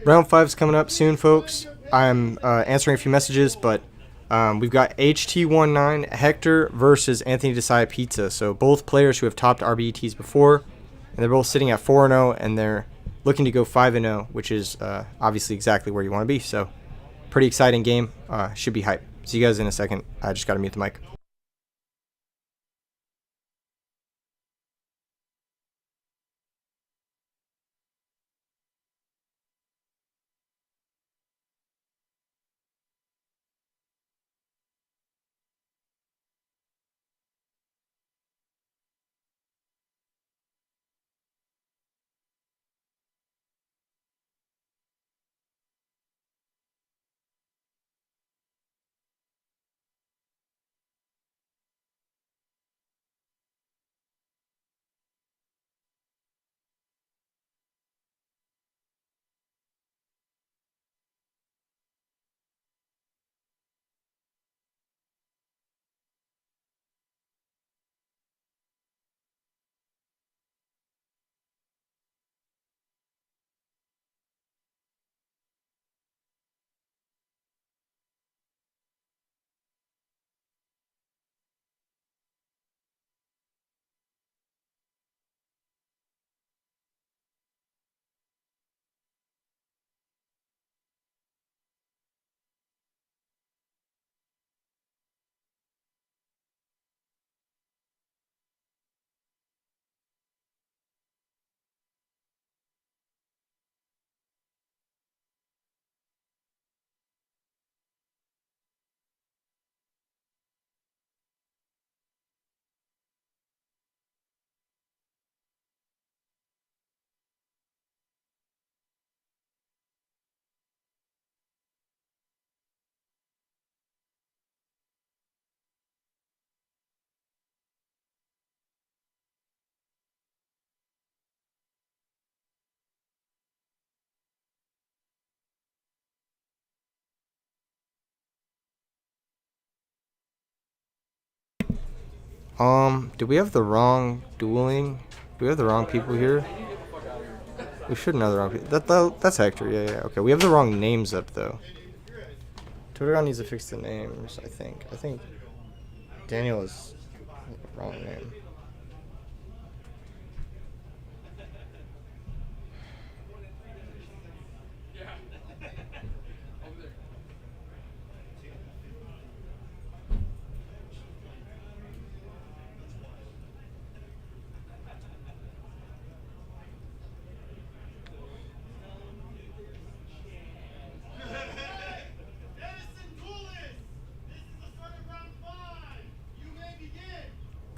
Round 5 is coming up soon, folks. I'm answering a few messages, but we've got HT19 Hector versus Anthony Desai Pizza. So both players who have topped RBETs before, and they're both sitting at 4-0, and they're looking to go 5-0, which is obviously exactly where you want to be. So pretty exciting game. Should be hype. See you guys in a second. I just got to mute the mic. Do we have the wrong dueling? Do we have the wrong people here? We shouldn't have the wrong people. That's Hector. Yeah. Okay, we have the wrong names up though. Twitter needs to fix the names. I think Daniel is the wrong name.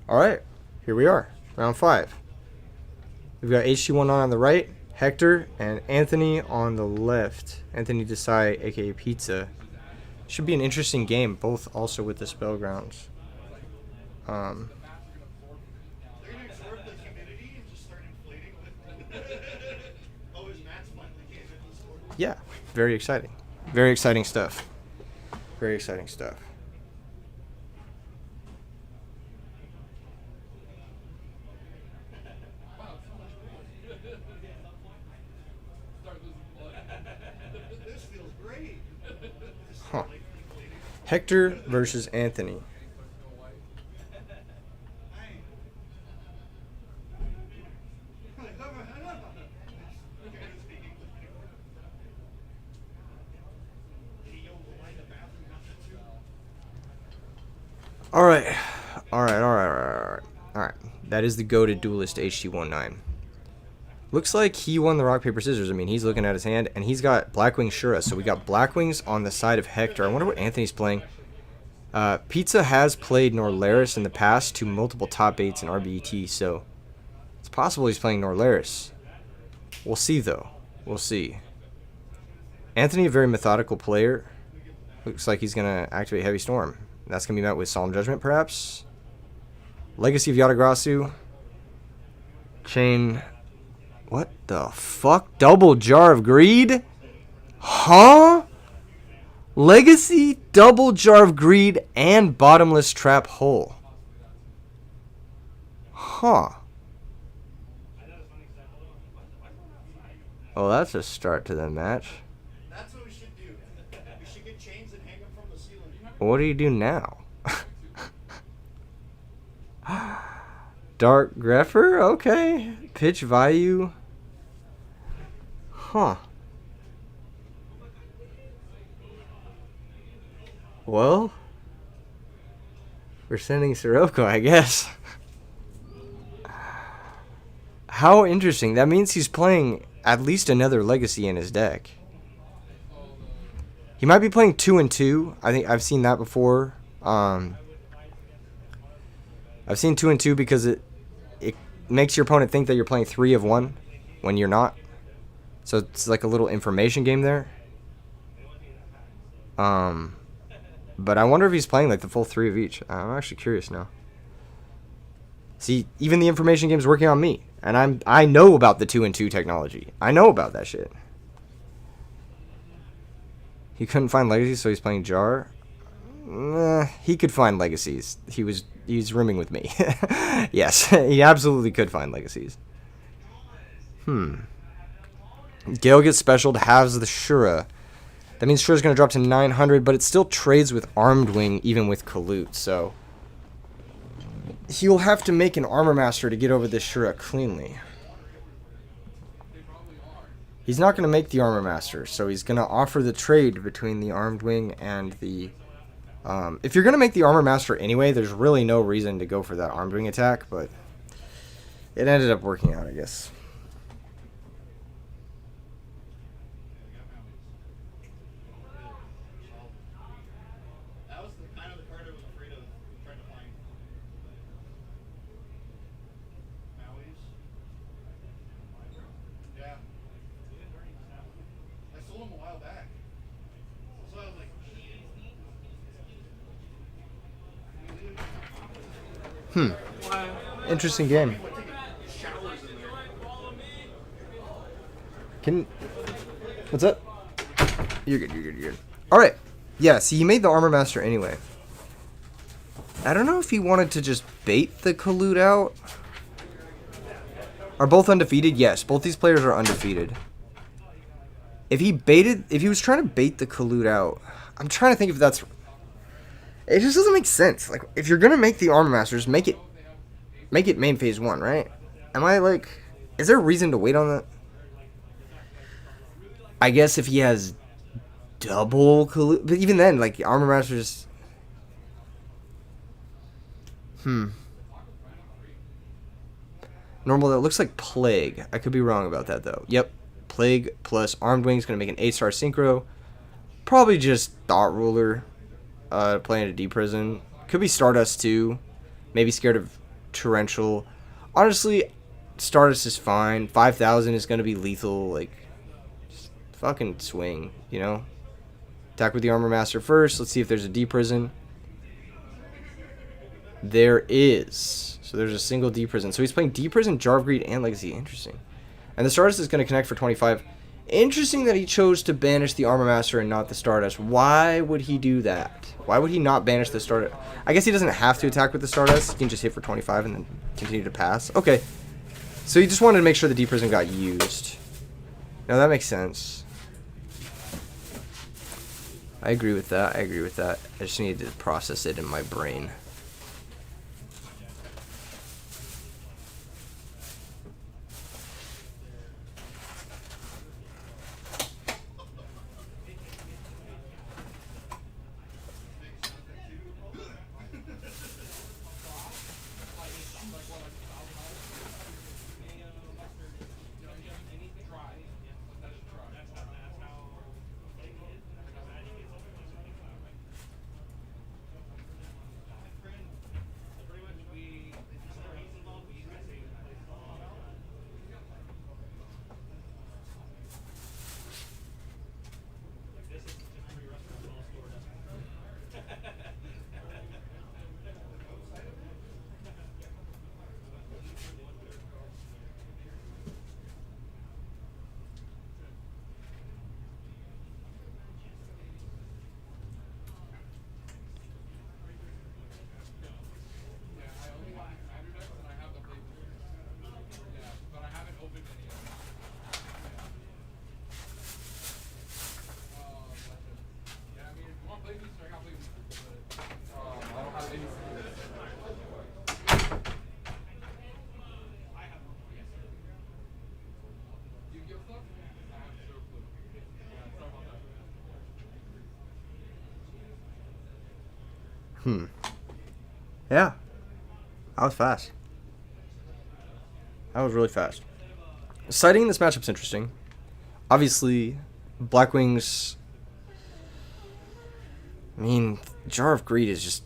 All right, here we are, round 5. We've got HT19 on the right, Hector, and Anthony on the left. Anthony Desai, aka Pizza. Should be an interesting game, both also with the Spellgrounds. Yeah, very exciting. Very exciting stuff. Very exciting stuff. Huh. Hector versus Anthony. All right. That is the goated duelist HT19. Looks like he won the rock, paper, scissors. I mean, he's looking at his hand, and he's got Blackwing Shura. So we got Blackwings on the side of Hector. I wonder what Anthony's playing. Pizza has played Norlaris in the past to multiple top 8s in RBET, so it's possible he's playing Norlaris. We'll see, though. We'll see. Anthony, a very methodical player. Looks like he's going to activate Heavy Storm. That's going to be met with Solemn Judgment, perhaps. Legacy of Yatagrasu. Chain. What the fuck? Double Jar of Greed? Huh? Legacy, Double Jar of Greed, and Bottomless Trap Hole. Huh. Well, that's a start to the match. That's what we should do. We should get chains and hang them from the ceiling. What do you do now? Dark Greffer? Okay. Pitch value. Huh. Well, we're sending Sirocco, I guess. How interesting. That means he's playing at least another Legacy in his deck. He might be playing 2 and 2. I think I've seen that before. I've seen 2 and 2 because it makes your opponent think that you're playing 3 of 1 when you're not. So it's like a little information game there. But I wonder if he's playing like the full 3 of each. I'm actually curious now. See, even the information game's working on me, and I know about the 2 and 2 technology. I know about that shit. He couldn't find legacies, so he's playing Jar. He could find legacies. He's rooming with me. Yes, he absolutely could find legacies. Gale gets specialed, halves the Shura. That means Shura's going to drop to 900, but it still trades with Armed Wing, even with Kalut, so he'll have to make an Armor Master to get over this Shura cleanly. He's not going to make the Armor Master, so he's going to offer the trade between the Armed Wing and the... if you're going to make the Armor Master anyway, there's really no reason to go for that Armed Wing attack, but it ended up working out, I guess. Interesting game. What's up? You're good. Alright. Yeah, see, he made the Armor Master anyway. I don't know if he wanted to just bait the Kalut out. Are both undefeated? Yes, both these players are undefeated. If he was trying to bait the Kalut out, I'm trying to think if that's... It just doesn't make sense. Like, if you're gonna make the Armor Master, just make it main phase 1, right? Am I like... Is there a reason to wait on that? I guess if he has double Kalut... But even then, like, the Armor Master's... Normal, that looks like Plague. I could be wrong about that, though. Yep. Plague plus Armed Wing is going to make an 8-star Synchro. Probably just Thought Ruler. Playing a D-Prison. Could be Stardust, too. Maybe scared of Torrential. Honestly, Stardust is fine. 5,000 is going to be lethal. Like, just fucking swing, you know? Attack with the Armor Master first. Let's see if there's a D-Prison. There is. So there's a single D-Prison. So he's playing D-Prison, Jar of Greed, and Legacy. Interesting. And the Stardust is going to connect for 25. Interesting that he chose to banish the Armor Master and not the Stardust. Why would he do that? Why would he not banish the Stardust? I guess he doesn't have to attack with the Stardust. He can just hit for 25 and then continue to pass. Okay. So he just wanted to make sure the D-Prison got used. Now that makes sense. I agree with that. I just needed to process it in my brain. Yeah. That was fast. That was really fast. Citing in this matchup's interesting. Obviously, Black Wings... I mean, Jar of Greed is just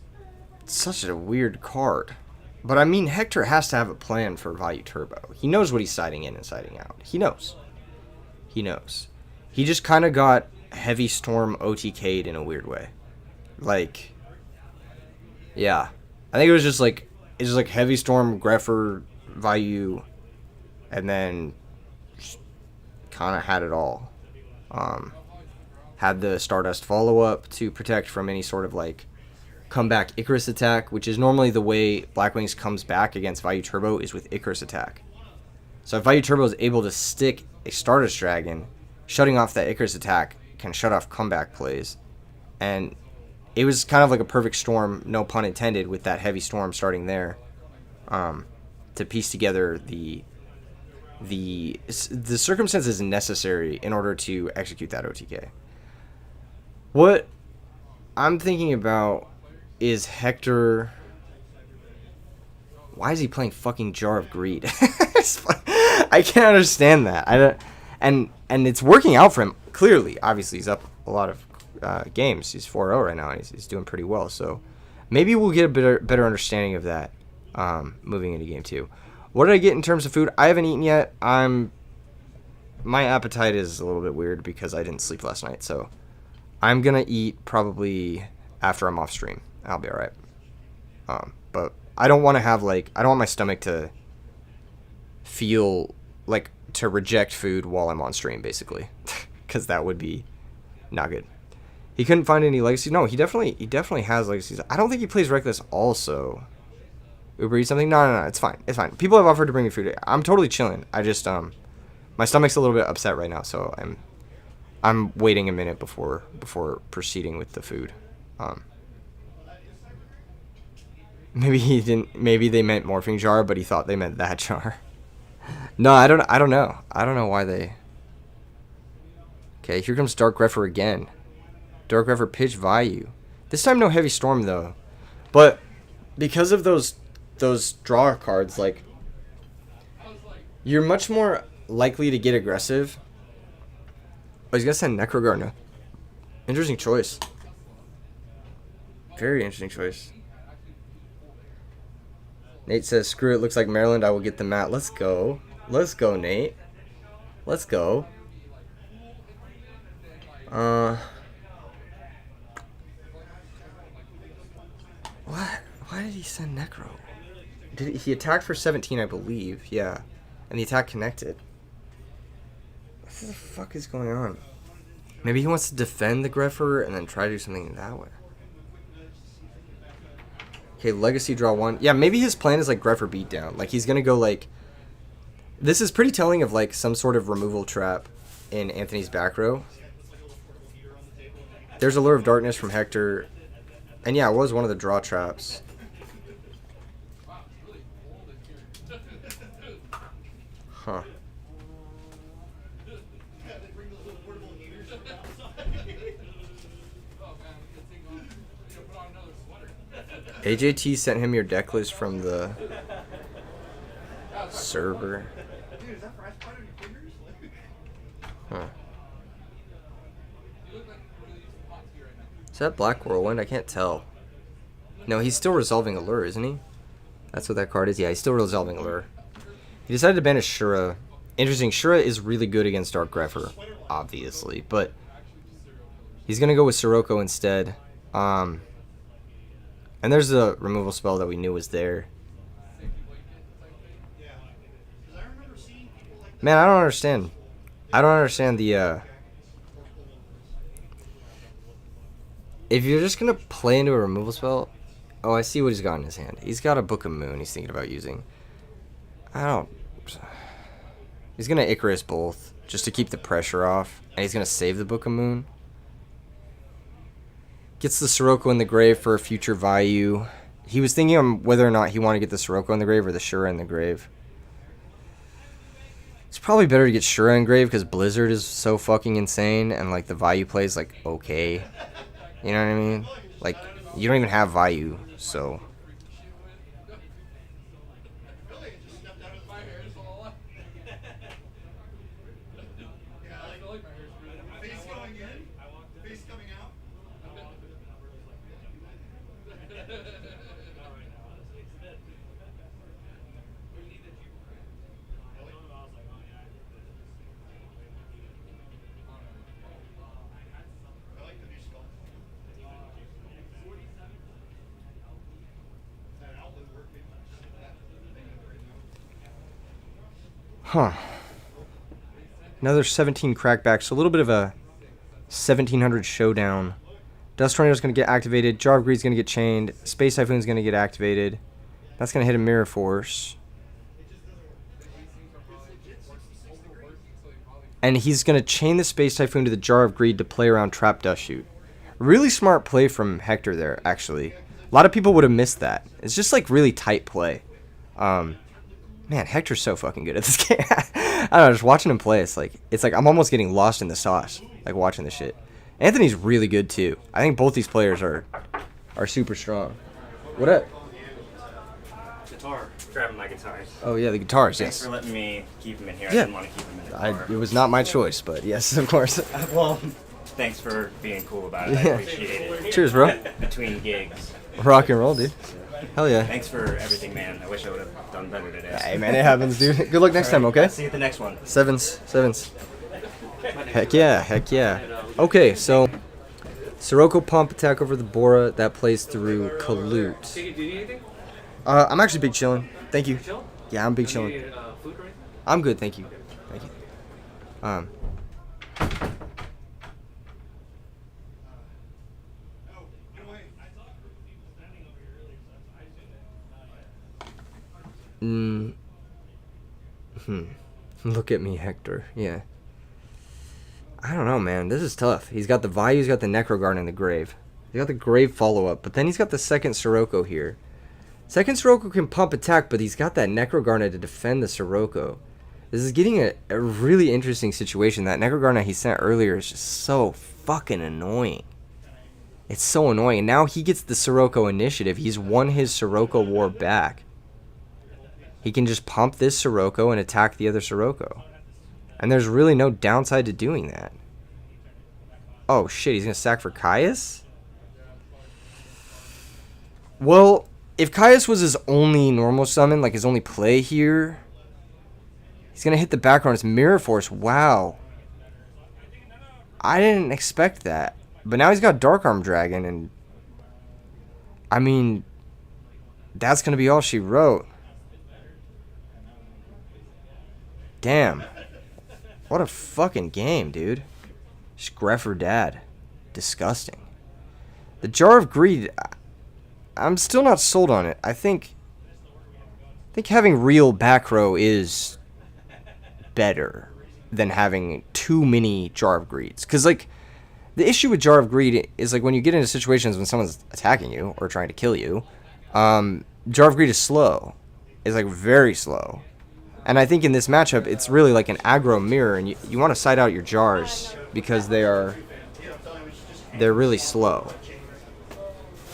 such a weird card. But I mean, Hector has to have a plan for Value Turbo. He knows what he's siding in and siding out. He knows. He knows. He just kind of got Heavy Storm OTK'd in a weird way. Like, yeah. I think it was just like Heavy Storm, Greffer, Value, and then kind of had it all. Had the Stardust follow-up to protect from any sort of like comeback Icarus attack, which is normally the way Black Wings comes back against Value Turbo is with Icarus attack. So if Value Turbo is able to stick a Stardust Dragon, shutting off that Icarus attack can shut off comeback plays. And it was kind of like a perfect storm, no pun intended, with that Heavy Storm starting there, to piece together the circumstances necessary in order to execute that OTK. What I'm thinking about is Hector. Why is he playing fucking Jar of Greed? I can't understand that. I don't, and it's working out for him clearly. Obviously, he's up a lot of games. He's 4-0 right now, and he's doing pretty well. So maybe we'll get a better understanding of that moving into game 2. What did I get in terms of food? I haven't eaten yet. My appetite is a little bit weird because I didn't sleep last night. So I'm gonna eat probably after I'm off stream. I'll be all right. But I don't want to have I don't want my stomach to feel like to reject food while I'm on stream, basically, because that would be not good. He couldn't find any legacies. No, he definitely has legacies. I don't think he plays Reckless also. Uber Eats something? No, it's fine. It's fine. People have offered to bring me food. I'm totally chilling. I just my stomach's a little bit upset right now, so I'm waiting a minute before proceeding with the food. Maybe they meant Morphing Jar, but he thought they meant that jar. No, I don't know. I don't know why they. Okay, here comes Dark Greffer again. Dark Greffer pitch Value. This time no Heavy Storm though. But because of those draw cards, like, you're much more likely to get aggressive. Oh, he's gonna send Necrogarna. Interesting choice. Very interesting choice. Nate says, screw it, looks like Maryland, I will get the mat. Let's go. Let's go, Nate. Let's go. What? Why did he send Necro? He attacked for 17, I believe. Yeah. And the attack connected. What the fuck is going on? Maybe he wants to defend the Greffer and then try to do something that way. Okay, Legacy draw 1. Yeah, maybe his plan is like Greffer beatdown. Like, he's gonna go like... This is pretty telling of like some sort of removal trap in Anthony's back row. There's a Lure of Darkness from Hector. And yeah, it was one of the draw traps. Huh. AJT sent him your deck list from the server. Huh. Is that Black Whirlwind? I can't tell. No, he's still resolving Allure, isn't he? That's what that card is? Yeah, he's still resolving Allure. He decided to banish Shura. Interesting, Shura is really good against Dark Greffer, obviously, but he's going to go with Sirocco instead. And there's the removal spell that we knew was there. Man, I don't understand. I don't understand the, if you're just going to play into a removal spell... Oh, I see what he's got in his hand. He's got a Book of Moon he's thinking about using. He's going to Icarus both, just to keep the pressure off. And he's going to save the Book of Moon. Gets the Sirocco in the grave for a future Value. He was thinking on whether or not he wanted to get the Sirocco in the grave or the Shura in the grave. It's probably better to get Shura engraved because Blizzard is so fucking insane and like the Vayu plays like okay. You know what I mean? Like you don't even have Vayu, so. Huh. Another 17 crackbacks. A little bit of a 1700 showdown. Dust Tornado's going to get activated. Jar of Greed's going to get chained. Space Typhoon's going to get activated. That's going to hit a Mirror Force. And he's going to chain the Space Typhoon to the Jar of Greed to play around Trap Dust Shoot. Really smart play from Hector there, actually. A lot of people would have missed that. It's just like really tight play. Man, Hector's so fucking good at this game. I don't know, just watching him play, it's like I'm almost getting lost in the sauce, like watching this shit. Anthony's really good too. I think both these players are super strong. What up? Guitar. Grabbing my guitars. Oh yeah, the guitars. Thanks Yes. for letting me keep them in here. Yeah. I didn't want to keep them in the car. It was not my choice, but yes, of course. Well, thanks for being cool about it. I Yeah. appreciate it. Cheers, bro. Between gigs. Rock and roll, dude. Hell yeah. Thanks for everything, man. I wish I would have done better today. Hey man, it happens, dude. Good luck next time, okay? See you at the next one. Sevens. Heck yeah. Okay, so Sirocco pump attack over the Bora that plays through Kalute. Do you need anything? I'm actually big chillin'. Thank you. Chill? Yeah, I'm big Do you chillin'. need food or anything? I'm good, thank you. Thank you. Look at me, Hector. Yeah. I don't know, man. This is tough. He's got the Vayu, he's got the Necroguard in the grave. He's got the grave follow-up, but then he's got the second Sirocco here. Second Sirocco can pump attack, but he's got that Necrogarna to defend the Sirocco. This is getting a really interesting situation. That Necrogarna he sent earlier is just so fucking annoying. It's so annoying. And now he gets the Sirocco initiative. He's won his Sirocco war back. He can just pump this Sirocco and attack the other Sirocco. And there's really no downside to doing that. Oh shit, he's going to sack for Caius? Well, if Caius was his only normal summon, like his only play here, he's going to hit the background. It's Mirror Force. Wow. I didn't expect that. But now he's got Dark Arm Dragon, and I mean, that's going to be all she wrote. Damn. What a fucking game, dude. Screffer Dad. Disgusting. The Jar of Greed, I'm still not sold on it. I think having real back row is better than having too many Jar of Greeds. Because, like, the issue with Jar of Greed is, like, when you get into situations when someone's attacking you or trying to kill you, Jar of Greed is slow. It's, like, very slow. And I think in this matchup, it's really like an aggro mirror, and you want to side out your jars because they're really slow.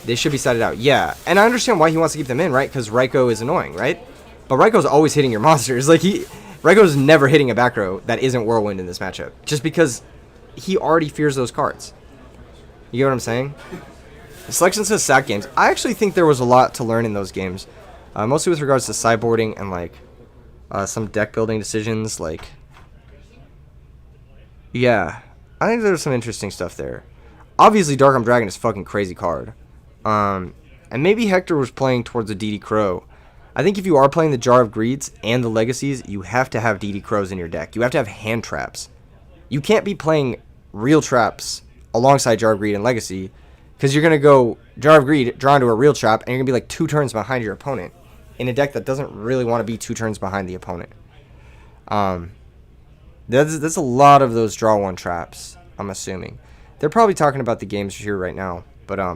They should be sided out, yeah. And I understand why he wants to keep them in, right? Because Raikou is annoying, right? But Raikou's always hitting your monsters. Like Raikou's never hitting a back row that isn't Whirlwind in this matchup, just because he already fears those cards. You get what I'm saying? The selection says sack games. I actually think there was a lot to learn in those games, mostly with regards to sideboarding and like. Some deck building decisions, like, yeah, I think there's some interesting stuff there. Obviously, Dark Arm Dragon is a fucking crazy card. And maybe Hector was playing towards a DD Crow. I think if you are playing the Jar of Greeds and the Legacies, you have to have DD Crows in your deck. You have to have hand traps. You can't be playing real traps alongside Jar of Greed and Legacy, because you're going to go Jar of Greed, draw into a real trap, and you're going to be like 2 turns behind your opponent. In a deck that doesn't really want to be 2 turns behind the opponent. That's a lot of those draw 1 traps, I'm assuming. They're probably talking about the games here right now. But yeah,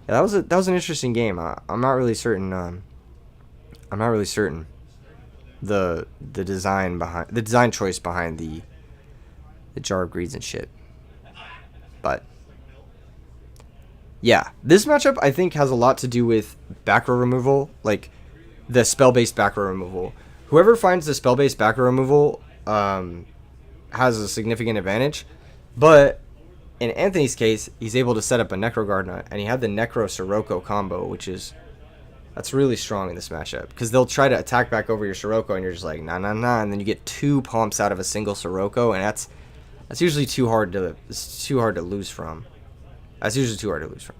that was an interesting game. I'm not really certain. the design choice behind the Jar of Greeds and shit. But yeah, this matchup I think has a lot to do with back row removal, like the spell-based back row removal. Whoever finds the spell-based back row removal has a significant advantage, but in Anthony's case, he's able to set up a Necro Gardna, and he had the Necro Sirocco combo, that's really strong in this matchup, because they'll try to attack back over your Sirocco, and you're just like, nah, and then you get 2 pumps out of a single Sirocco, and that's usually too hard to lose from. That's usually too hard to lose from,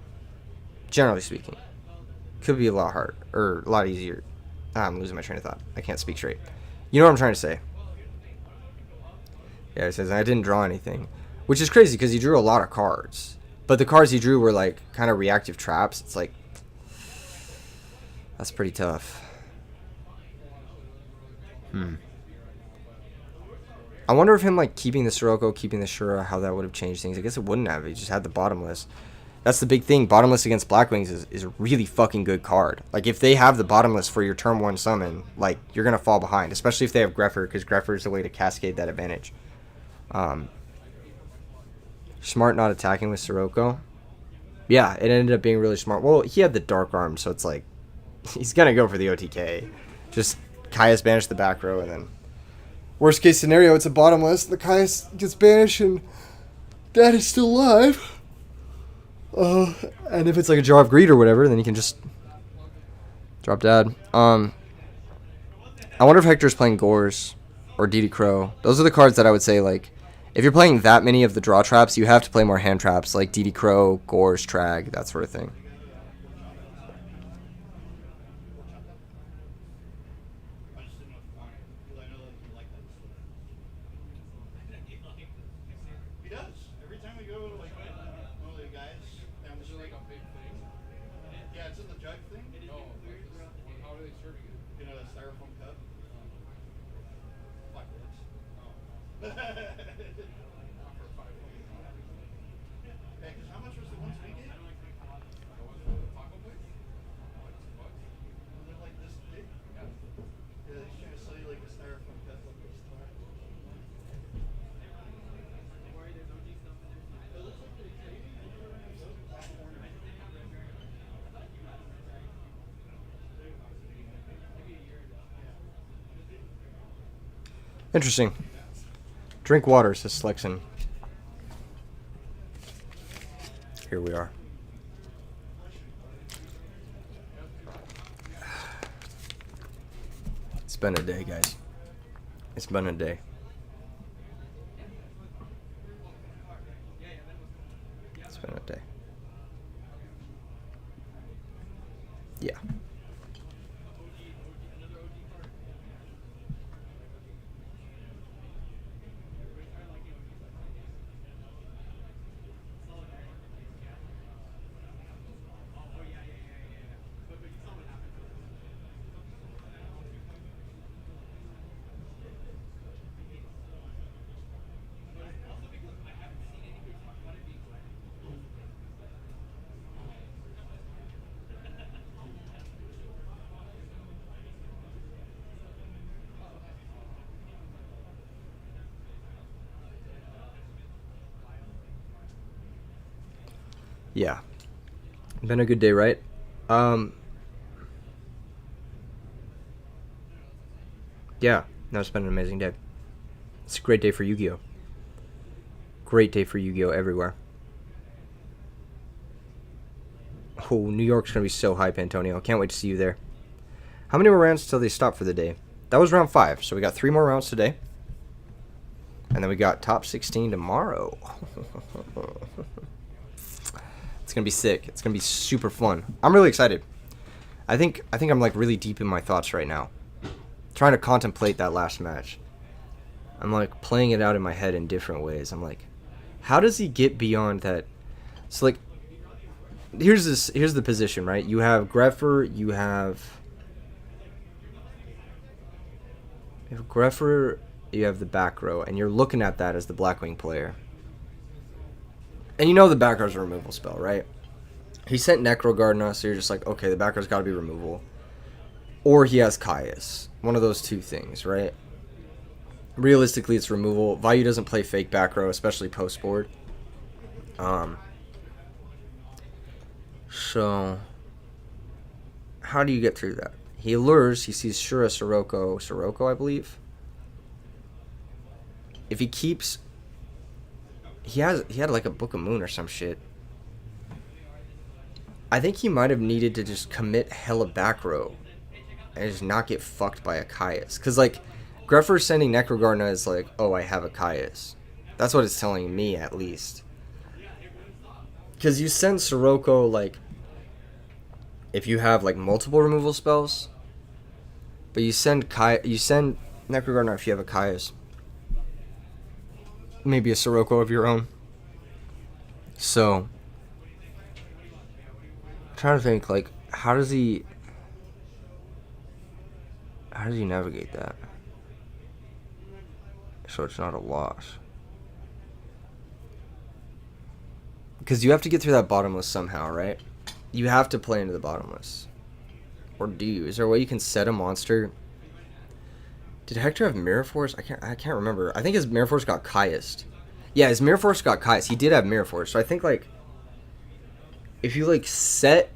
generally speaking. Could be a lot harder, or a lot easier. I'm losing my train of thought. I can't speak straight. You know what I'm trying to say. Yeah, it says, I didn't draw anything. Which is crazy, because he drew a lot of cards. But the cards he drew were, like, kind of reactive traps. It's like, that's pretty tough. I wonder if him, like, keeping the Sirocco, keeping the Shura, how that would have changed things. I guess it wouldn't have. He just had the Bottomless. That's the big thing. Bottomless against Blackwings is a really fucking good card. Like, if they have the Bottomless for your turn 1 summon, like, you're going to fall behind. Especially if they have Greffer, because Greffer is the way to cascade that advantage. Smart not attacking with Sirocco. Yeah, it ended up being really smart. Well, he had the Dark Arm, so it's like, he's going to go for the OTK. Just Caius banish the back row, and then worst case scenario, it's a Bottomless. The Caius gets banished, and Dad is still alive. And if it's like a Jar of Greed or whatever, then you can just drop Dad. I wonder if Hector's playing Gores or DD Crow. Those are the cards that I would say, like, if you're playing that many of the draw traps, you have to play more hand traps, like DD Crow, Gores, Trag, that sort of thing. Interesting. Drink water, says Slexin. Here we are. It's been a day, guys. It's been a day. It's been a day. Yeah. Yeah. Been a good day, right? Yeah. No, it's been an amazing day. It's a great day for Yu-Gi-Oh! Great day for Yu-Gi-Oh! Everywhere. Oh, New York's gonna be so hype, Antonio. Can't wait to see you there. How many more rounds till they stop for the day? That was round 5, so we got 3 more rounds today. And then we got top 16 tomorrow. It's gonna be sick. It's gonna be super fun. I'm really excited. I think I'm like really deep in my thoughts right now. Trying to contemplate that last match. I'm like playing it out in my head in different ways. I'm like, how does he get beyond that? So like, here's the position, right? You have Greffer, you have Greffer, you have the back row, and you're looking at that as the Blackwing player. And you know the back row's a removal spell, right? He sent Necro Gardna, so you're just like, okay, the back row's got to be removal. or he has Caius. One of those two things, right? Realistically, it's removal. Vayu doesn't play fake back row, especially post board. So, how do you get through that? He lures. He sees Shura, Sirocco, I believe. If he keeps, he had like a Book of Moon or some shit. I think he might have needed to just commit hella back row and just not get fucked by a Caius. Because, like, Greffer sending Necrogardna is like, oh, I have a Caius. That's what it's telling me, at least. Because you send Sirocco, like, if you have, like, multiple removal spells. But you send Necrogardna if you have a Caius. Maybe a Sirocco of your own. So, I'm trying to think, like, how does he navigate that so it's not a loss? Because you have to get through that bottomless somehow, right? You have to play into the bottomless. Or do you? Is there a way you can set a monster? Did Hector have Mirror Force? I can't remember. I think his Mirror Force got Caiused. Yeah, his Mirror Force got Caiused. He did have Mirror Force. So I think, like, if you, like, set...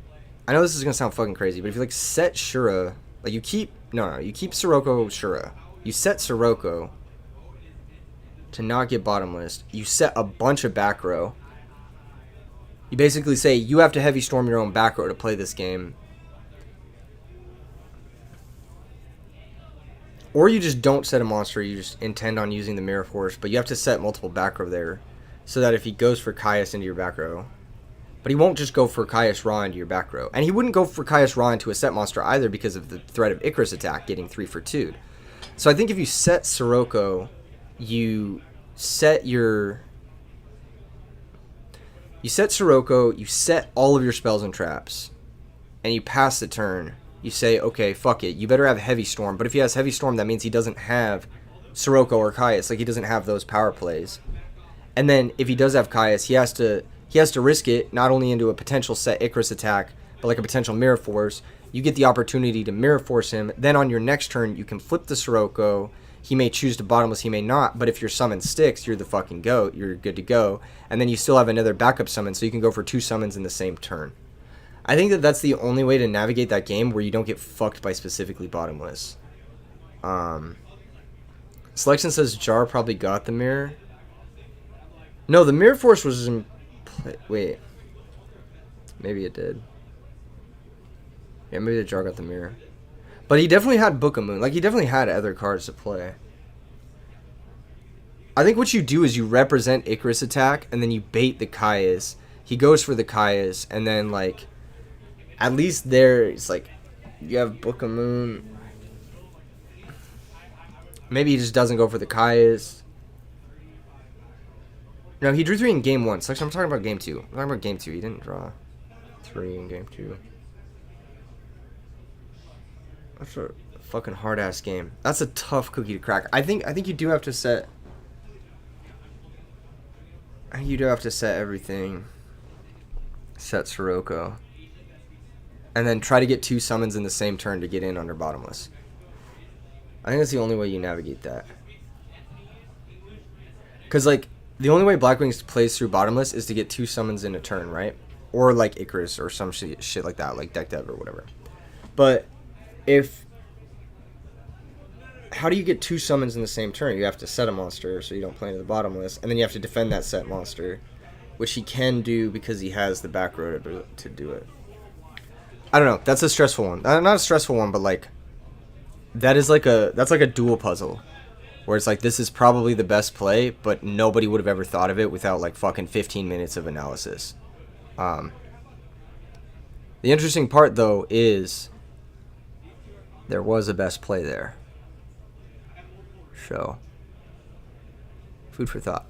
I know this is going to sound fucking crazy, but if you, like, set Shura... Like, you keep... No, you keep Sirocco, Shura. You set Sirocco to not get bottomless. You set a bunch of back row. You basically say, you have to heavy storm your own back row to play this game. Or you just don't set a monster, you just intend on using the Mirror Force, but you have to set multiple back row there, so that if he goes for Caius into your back row... But he won't just go for Caius Ra into your back row. And he wouldn't go for Caius Ra into a set monster either because of the threat of Icarus attack getting 3 for 2. So I think if you set Sirocco, you set Sirocco, you set all of your spells and traps, and you pass the turn. You say, okay, fuck it, you better have Heavy Storm. But if he has Heavy Storm, that means he doesn't have Sirocco or Caius. Like, he doesn't have those power plays. And then if he does have Caius, he has to risk it, not only into a potential set Icarus attack, but like a potential Mirror Force. You get the opportunity to Mirror Force him. Then on your next turn, you can flip the Sirocco. He may choose to bottomless, he may not. But if your summon sticks, you're the fucking goat. You're good to go. And then you still have another backup summon, so you can go for 2 summons in the same turn. I think that that's the only way to navigate that game where you don't get fucked by specifically bottomless. Selection says Jar probably got the mirror. No, the Mirror Force was in... Wait. Maybe it did. Yeah, maybe the Jar got the mirror. But he definitely had Book of Moon. Like, he definitely had other cards to play. I think what you do is you represent Icarus attack, and then you bait the Caius. He goes for the Caius, and then, like... At least there, it's like... You have Book of Moon. Maybe he just doesn't go for the Caius. No, he drew 3 in game 1. So I'm talking about game 2. I'm talking about game 2. He didn't draw 3 in game 2. That's a fucking hard ass game. That's a tough cookie to crack. I think you do have to set. You do have to set everything. Set Sirocco. And then try to get 2 summons in the same turn to get in under bottomless. I think that's the only way you navigate that. Because, like, the only way Blackwings plays through bottomless is to get 2 summons in a turn, right? Or, like, Icarus or some shit like that, like Deck Dev or whatever. But if... How do you get 2 summons in the same turn? You have to set a monster so you don't play into the bottomless, and then you have to defend that set monster, which he can do because he has the back row to do it. I don't know. That's a stressful one. Not a stressful one, but, like, that's like a dual puzzle. Where it's like, this is probably the best play, but nobody would have ever thought of it without, like, fucking 15 minutes of analysis. The interesting part, though, is there was a best play there. So, food for thought.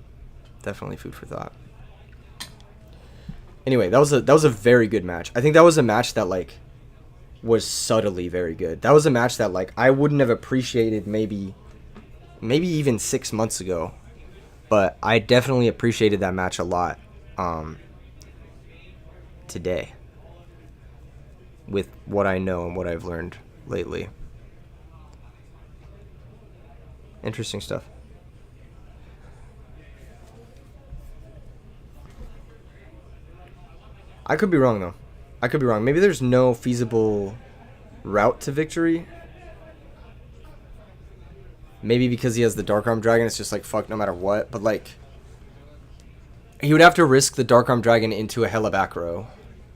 Definitely food for thought. Anyway, that was a very good match. I think that was a match that, like, was subtly very good. That was a match that, like, I wouldn't have appreciated maybe even 6 months ago, but I definitely appreciated that match a lot today with what I know and what I've learned lately. Interesting stuff. I could be wrong, though. I could be wrong. Maybe there's no feasible route to victory. Maybe because he has the Dark Arm Dragon, it's just like, fuck, no matter what. But, like, he would have to risk the Dark Arm Dragon into a Hella back row.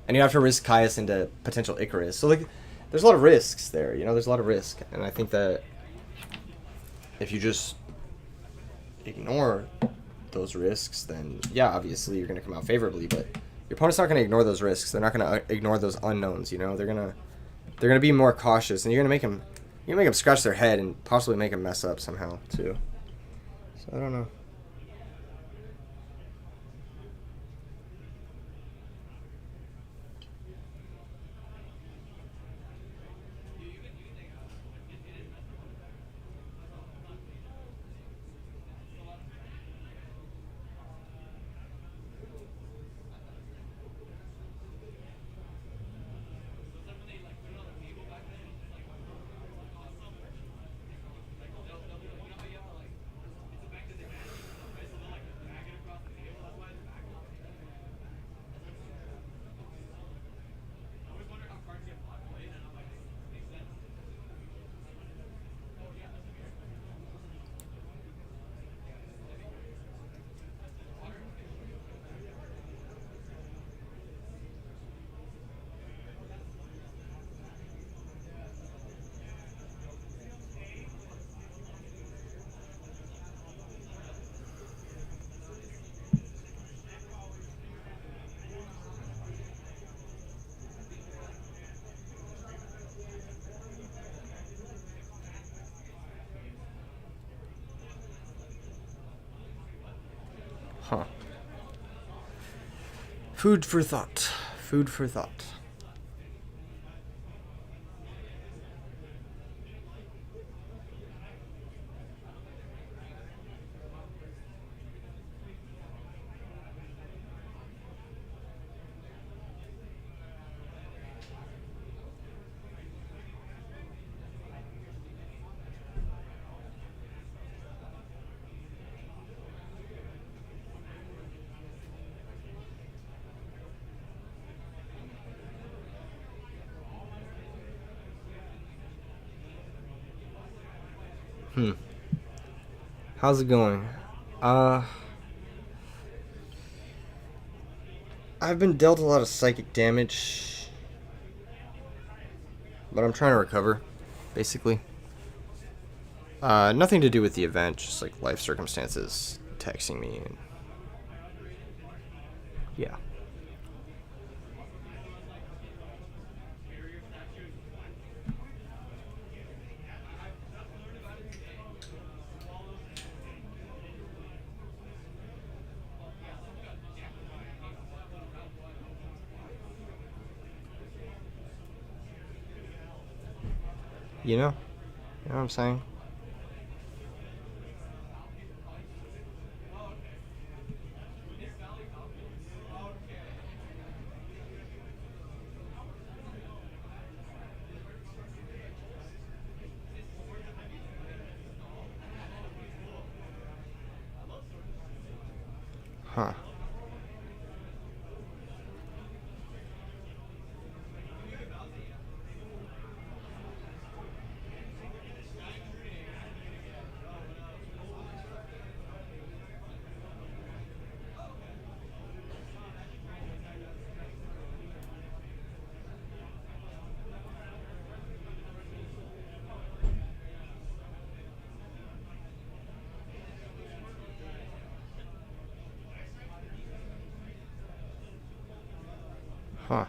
And he'd have to risk Caius into potential Icarus. So, like, there's a lot of risks there, you know? There's a lot of risk. And I think that if you just ignore those risks, then, yeah, obviously you're going to come out favorably. But your opponent's not going to ignore those risks. They're not going to ignore those unknowns, you know? They're going to be more cautious. And you're going to make them scratch their head and possibly make them mess up somehow, too. So, I don't know. Huh. Food for thought. Food for thought. How's it going? I've been dealt a lot of psychic damage, but I'm trying to recover, basically. Nothing to do with the event, just like life circumstances texting me and yeah. You know what I'm saying? Huh. Huh.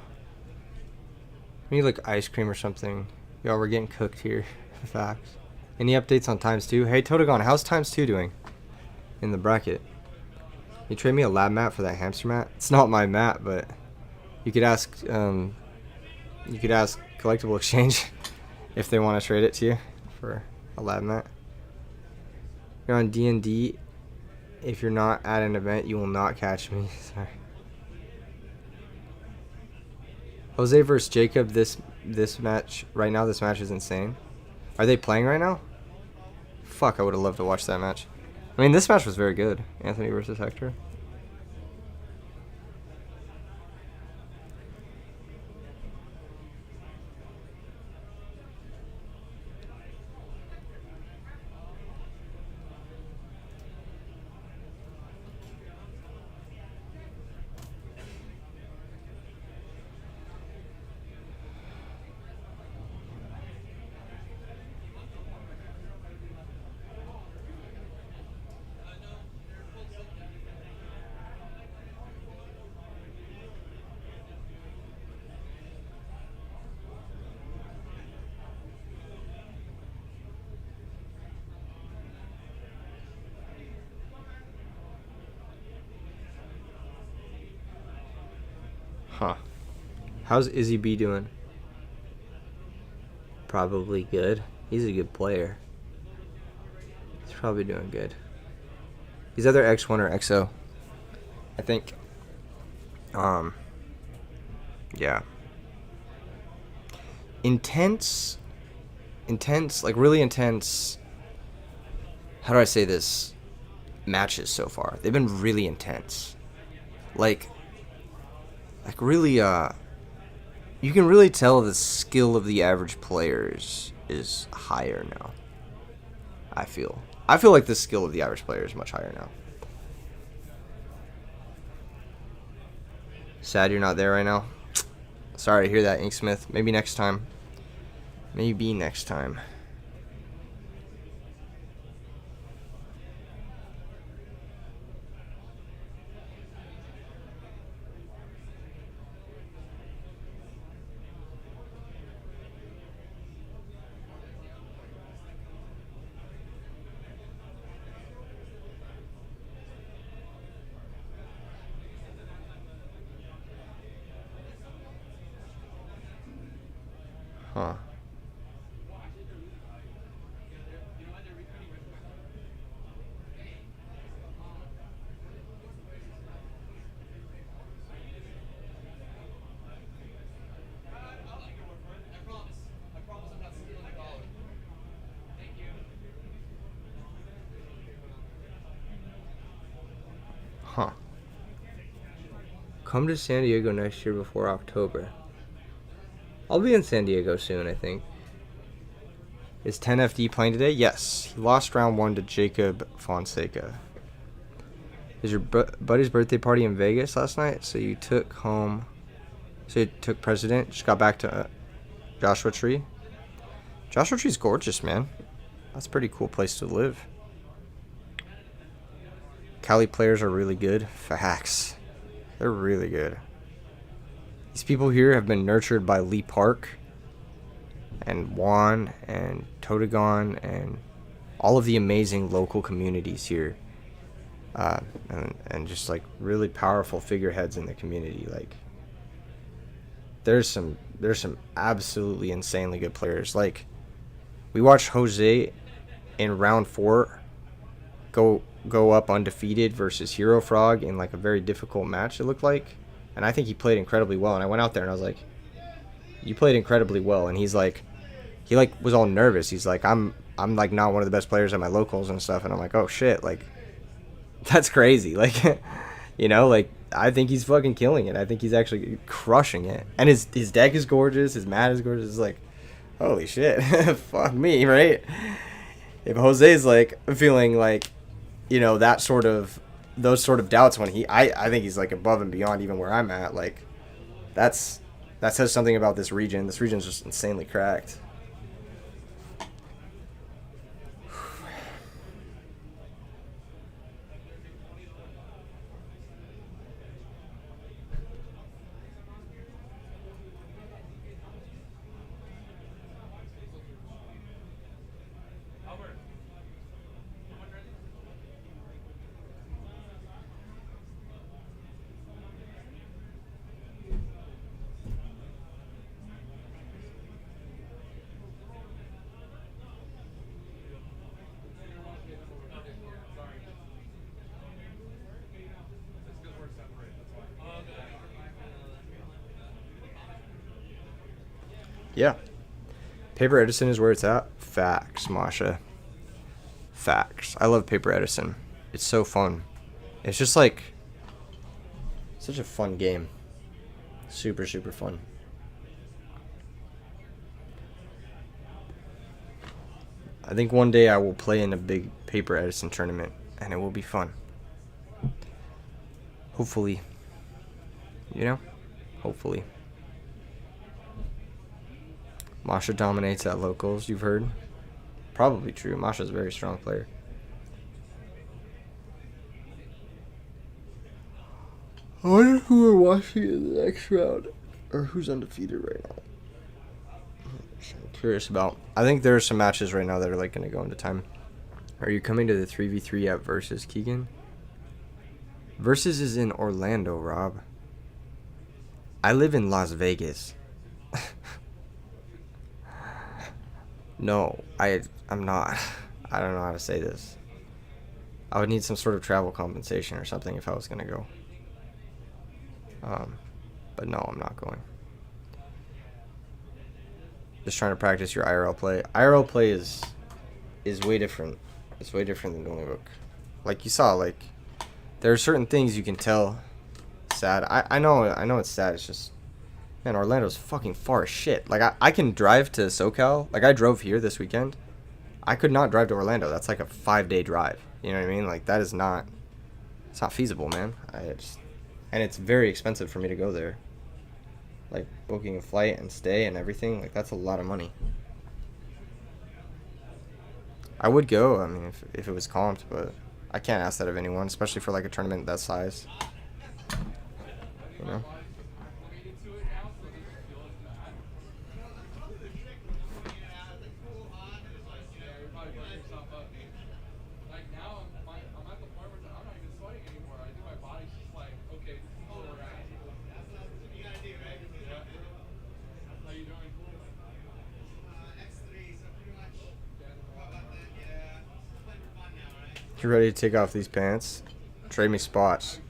We need like ice cream or something. Y'all, we're getting cooked here. Facts. Any updates on times 2? Hey, Totagon, how's times 2 doing in the bracket? You trade me a lab mat for that hamster mat? It's not my mat, but you could ask Collectible Exchange if they want to trade it to you for a lab mat. You're on D&D. If you're not at an event, you will not catch me. Sorry. Jose versus Jacob this this match right now. This match is insane. Are they playing right now? Fuck, I would have loved to watch that match. I mean, this match was very good. Anthony versus Hector. Huh. How's Izzy B doing? Probably good. He's a good player. He's probably doing good. He's either X1 or XO, I think. Yeah. Intense, like really intense. How do I say this? Matches so far. They've been really intense. Like really, you can really tell the skill of the average players is higher now. I feel like the skill of the average player is much higher now. Sad you're not there right now. Sorry to hear that, Inksmith. Maybe next time. Maybe next time. Huh. Huh. Come to San Diego next year before October. I'll be in San Diego soon, I think. Is 10FD playing today? Yes. He lost round 1 to Jacob Fonseca. Is your buddy's birthday party in Vegas last night? So you took home... So you took President, just got back to Joshua Tree? Joshua Tree's gorgeous, man. That's a pretty cool place to live. Cali players are really good. Facts. They're really good. These people here have been nurtured by Lee Park and Juan and Totagon and all of the amazing local communities here. And just like really powerful figureheads in the community. Like there's some absolutely insanely good players. Like we watched Jose in round 4 go up undefeated versus Hero Frog in like a very difficult match, it looked like. And I think he played incredibly well. And I went out there and I was like, you played incredibly well. And he's like, he like was all nervous. He's like, I'm like not one of the best players at my locals and stuff. And I'm like, oh shit, like that's crazy. Like, you know, like I think he's fucking killing it. I think he's actually crushing it. And his deck is gorgeous. His mat is gorgeous. It's like, holy shit, fuck me, right? If Jose's like feeling like, you know, those sort of doubts when I think he's like above and beyond even where I'm at. Like that says something about this region. This region's just insanely cracked. Yeah. Paper Edison is where it's at. Facts, Masha. Facts. I love Paper Edison. It's so fun. It's just like such a fun game. Super, super fun. I think one day I will play in a big Paper Edison tournament, and it will be fun. Hopefully. You know? Hopefully. Masha dominates at locals, you've heard. Probably true. Masha's a very strong player. I wonder who we're watching in the next round. Or who's undefeated right now. I'm curious about. I think there are some matches right now that are like going to go into time. Are you coming to the 3v3 at Versus, Keegan? Versus is in Orlando, Rob. I live in Las Vegas. No, I'm not. I don't know how to say this. I would need some sort of travel compensation or something if I was going to go. But no, I'm not going. Just trying to practice your IRL play. IRL play is way different. It's way different than Dueling Book. Like you saw, like there are certain things you can tell. Sad. I know it's sad. It's just, man, Orlando's fucking far as shit. Like I can drive to SoCal. Like I drove here this weekend. I could not drive to Orlando. That's like a 5-day drive. You know what I mean? Like that is not. It's not feasible, man. And it's very expensive for me to go there. Like booking a flight and stay and everything, like that's a lot of money. I would go, I mean, if it was comped, but I can't ask that of anyone, especially for like a tournament that size. You know? You ready to take off these pants? Trade me spots.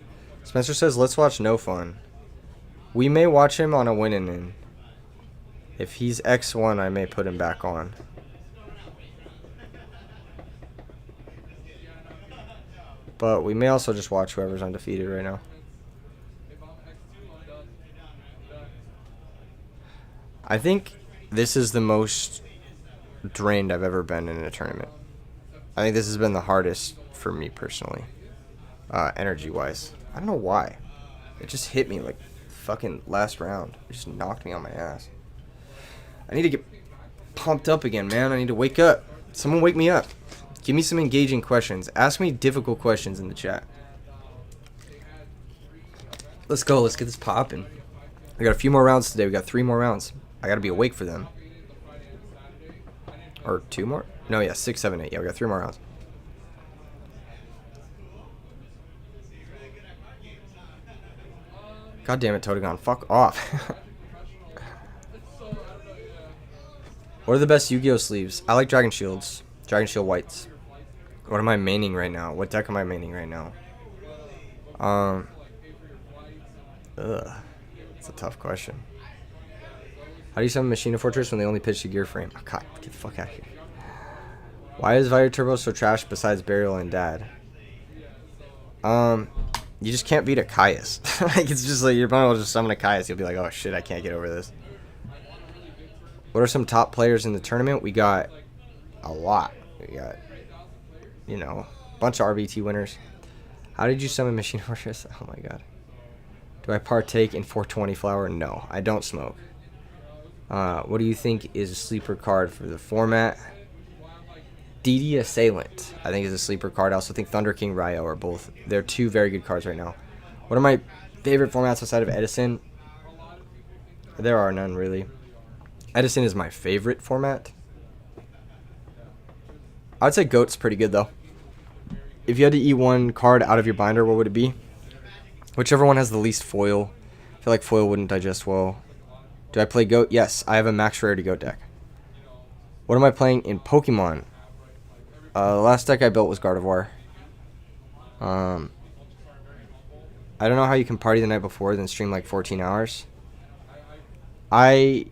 Spencer says, let's watch No Fun. We may watch him on a winning in. If he's X1, I may put him back on. But we may also just watch whoever's undefeated right now. I think this is the most drained I've ever been in a tournament. I think this has been the hardest for me personally, energy-wise. I don't know why. It just hit me like fucking last round. It just knocked me on my ass. I need to get pumped up again, man. I need to wake up. Someone wake me up. Give me some engaging questions. Ask me difficult questions in the chat. Let's go. Let's get this popping. We got a few more rounds today. We got 3 more rounds. I got to be awake for them. Or 2 more? No, yeah, 6, 7, 8. Yeah, we got 3 more rounds. God damn it, Totagon. Fuck off. What are the best Yu-Gi-Oh sleeves? I like Dragon Shields. Dragon Shield Whites. What am I maining right now? What deck am I maining right now? It's a tough question. How do you summon Machina Fortress when they only pitch the gear frame? Oh, God, get the fuck out of here. Why is Vire Turbo so trash besides Burial and Dad? You just can't beat a Caius. Like, it's just like, your opponent will just summon a Caius. You'll be like, oh shit, I can't get over this. What are some top players in the tournament? We got a lot. We got, you know, a bunch of RBT winners. How did you summon Machine Fortress? Oh my god. Do I partake in 420 flower? No, I don't smoke. What do you think is a sleeper card for the format? DD Assailant, I think, is a sleeper card. I also think Thunder King Ryo are both. They're 2 very good cards right now. What are my favorite formats outside of Edison? There are none, really. Edison is my favorite format. I would say Goat's pretty good, though. If you had to eat one card out of your binder, what would it be? Whichever one has the least foil. I feel like foil wouldn't digest well. Do I play Goat? Yes, I have a max rarity Goat deck. What am I playing in Pokemon? The last deck I built was Gardevoir. I don't know how you can party the night before then stream like 14 hours. I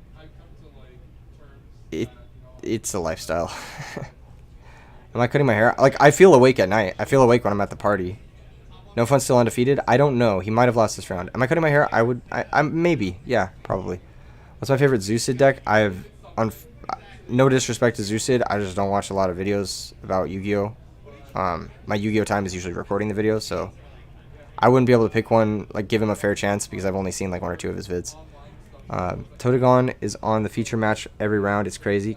it's a lifestyle. Am I cutting my hair? Like, I feel awake at night. I feel awake when I'm at the party. No Fun still undefeated? I don't know. He might have lost this round. Am I cutting my hair? I maybe. Yeah, probably. What's my favorite Zeusid deck? No disrespect to Zeusid. I just don't watch a lot of videos about Yu-Gi-Oh. My Yu-Gi-Oh time is usually recording the videos, so I wouldn't be able to pick one, like, give him a fair chance because I've only seen like 1 or 2 of his vids. Totagon is on the feature match every round. It's crazy.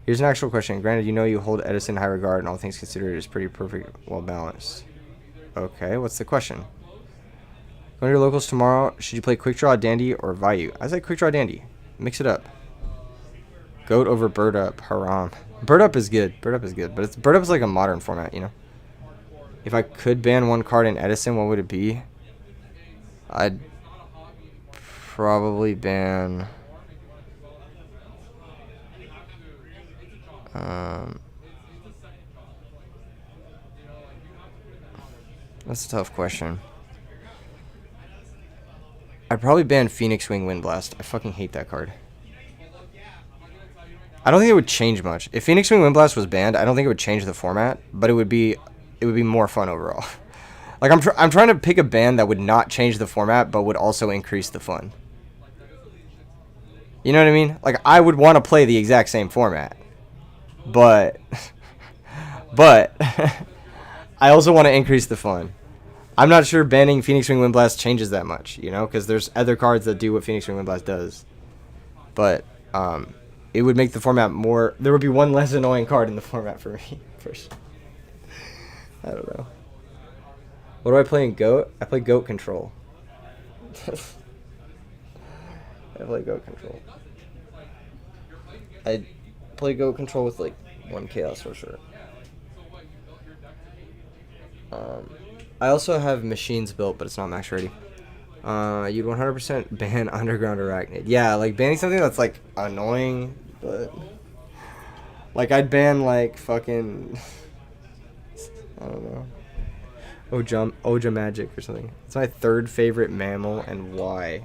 Here's an actual question. Granted, you know you hold Edison in high regard, and all things considered, is pretty perfect, well balanced. Okay, what's the question? Going to your locals tomorrow. Should you play Quick Draw, Dandy, or Vayu? I say Quick Draw, Dandy. Mix it up. Goat over Bird Up. Haram. Bird Up is good. Bird Up is good, but Bird Up is like a modern format, you know. If I could ban one card in Edison, what would it be? I'd probably ban. That's a tough question. I'd probably ban Phoenix Wing Windblast. I fucking hate that card. I don't think it would change much. If Phoenix Wing Windblast was banned, I don't think it would change the format, but it would be more fun overall. Like, I'm trying to pick a ban that would not change the format, but would also increase the fun. You know what I mean? Like, I would want to play the exact same format, but I also want to increase the fun. I'm not sure banning Phoenix Wing Windblast changes that much, you know, because there's other cards that do what Phoenix Wing Windblast does. But it would make the format more. There would be one less annoying card in the format for me. I don't know. What do I play in Goat? I play Goat Control. I play Goat Control. I play Goat Control with like 1 Chaos for sure. I also have machines built, but it's not max ready. You'd 100% ban Underground Arachnid. Yeah, like banning something that's like annoying, but like I'd ban like fucking I don't know. Oja Magic or something. It's my 3rd favorite mammal, and why?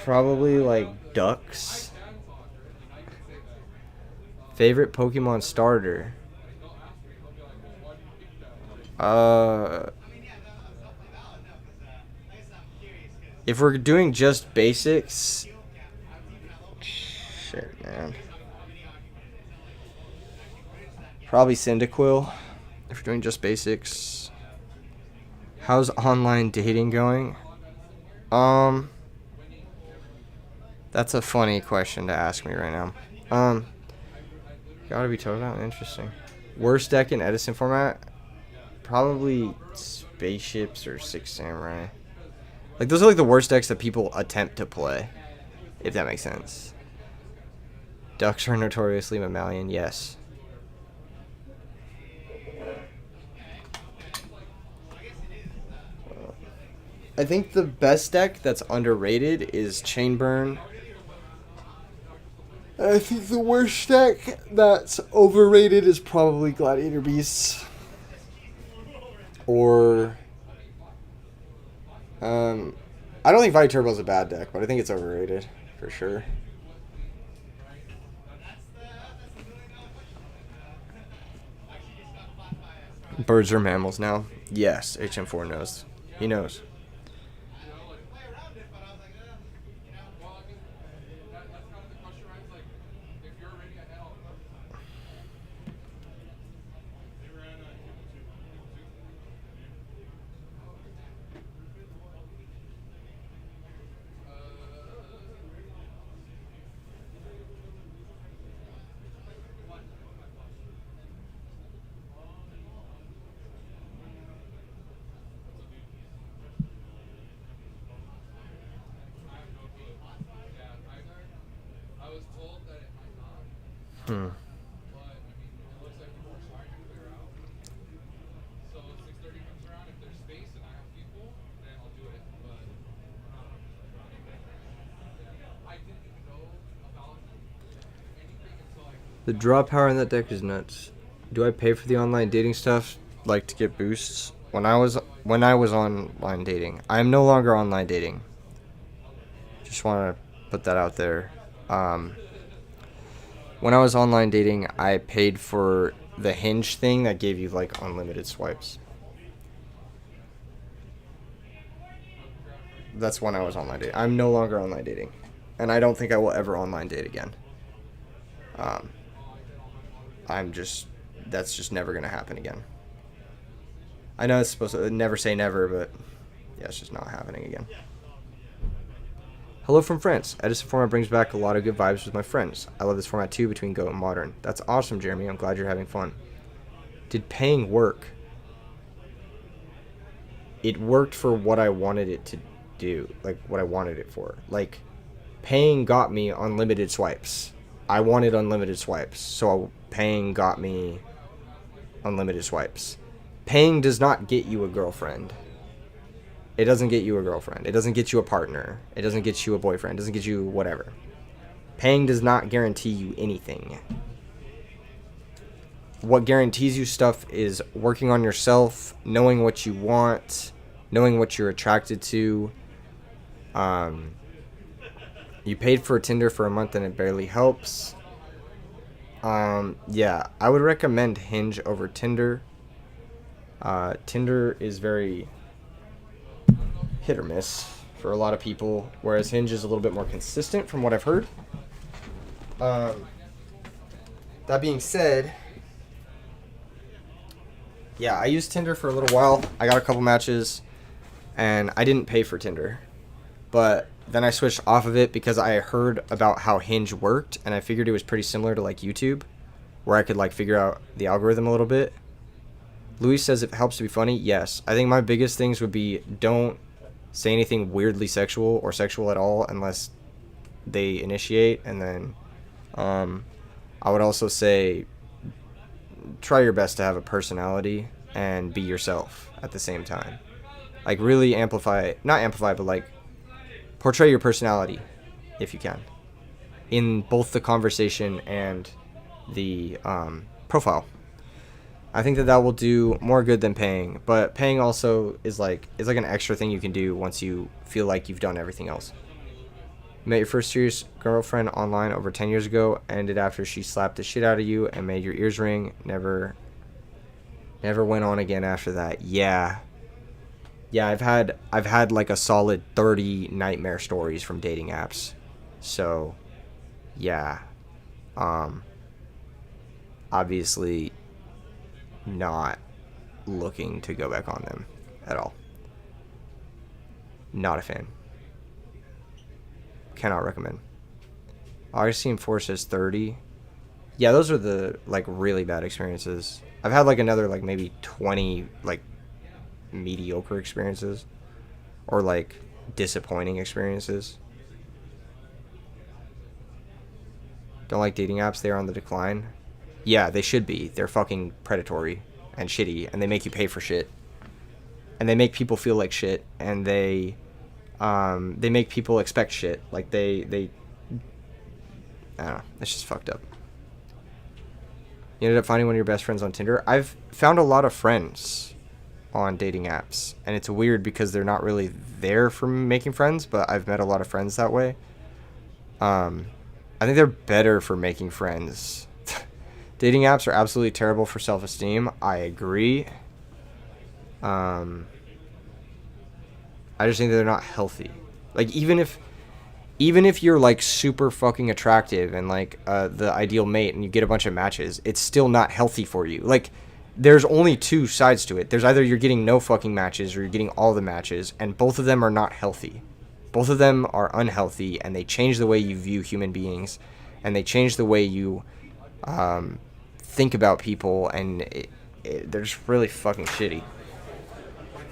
Probably like ducks. Favorite Pokemon starter. If we're doing just basics, shit, man. Probably Cyndaquil. If we're doing just basics. How's online dating going? That's a funny question to ask me right now. Gotta be told out. Interesting. Worst deck in Edison format? Probably Spaceships or Six Samurai. Like, those are like the worst decks that people attempt to play, if that makes sense. Ducks are notoriously mammalian, yes. I think the best deck that's underrated is Chainburn. I think the worst deck that's overrated is probably Gladiator Beasts. Or I don't think Vita Turbo's a bad deck, but I think it's overrated for sure. Birds are mammals now. Yes, HM4 knows. He knows. The draw power in that deck is nuts. Do I pay for the online dating stuff, like to get boosts? When I was online dating, I am no longer online dating. Just want to put that out there. When I was online dating, I paid for the Hinge thing that gave you like unlimited swipes. That's when I was online dating. I'm no longer online dating, and I don't think I will ever online date again. That's just never gonna happen again. I know it's supposed to never say never, but yeah, it's just not happening again. Hello from France. Edison format brings back a lot of good vibes with my friends. I love this format too, between Go and Modern. That's awesome, Jeremy. I'm glad you're having fun. Did paying work? It worked for what I wanted it to do, like what I wanted it for. Like, paying got me unlimited swipes. I wanted unlimited swipes, so paying got me unlimited swipes. Paying does not get you a girlfriend. It doesn't get you a girlfriend. It doesn't get you a partner. It doesn't get you a boyfriend. It doesn't get you whatever. Paying does not guarantee you anything. What guarantees you stuff is working on yourself, knowing what you want, knowing what you're attracted to. You paid for Tinder for a month and it barely helps. Yeah, I would recommend Hinge over Tinder. Tinder is very hit or miss for a lot of people, whereas Hinge is a little bit more consistent from what I've heard. That being said, yeah, I used Tinder for a little while. I got a couple matches, and I didn't pay for Tinder. But then I switched off of it because I heard about how Hinge worked, and I figured it was pretty similar to like YouTube, where I could like figure out the algorithm a little bit. Louis says it helps to be funny. Yes. I think my biggest things would be don't say anything weirdly sexual or sexual at all unless they initiate. And then I would also say try your best to have a personality and be yourself at the same time. Like really not amplify, but like portray your personality if you can in both the conversation and the profile. I think that will do more good than paying, but paying also is like an extra thing you can do once you feel like you've done everything else. You met your first serious girlfriend online over 10 years ago, ended after she slapped the shit out of you and made your ears ring. Never went on again after that. Yeah, I've had like a solid 30 nightmare stories from dating apps. So, yeah. Obviously not looking to go back on them at all. Not a fan. Cannot recommend. Augustine 4 says 30. Yeah, those are the like really bad experiences. I've had like another like maybe 20 like mediocre experiences or like disappointing experiences. Don't like dating apps. They are on the decline. Yeah, they should be. They're fucking predatory and shitty, and they make you pay for shit. And they make people feel like shit, and they make people expect shit. Like they I don't know. It's just fucked up. You ended up finding one of your best friends on Tinder. I've found a lot of friends on dating apps, and it's weird because they're not really there for making friends, but I've met a lot of friends that way. I think they're better for making friends. Dating apps are absolutely terrible for self-esteem. I agree. I just think that they're not healthy. Like even if you're like super fucking attractive and like the ideal mate and you get a bunch of matches, it's still not healthy for you. Like there's only two sides to it. There's either you're getting no fucking matches or you're getting all the matches, and both of them are not healthy. Both of them are unhealthy, and they change the way you view human beings, and they change the way you think about people, and they're just really fucking shitty.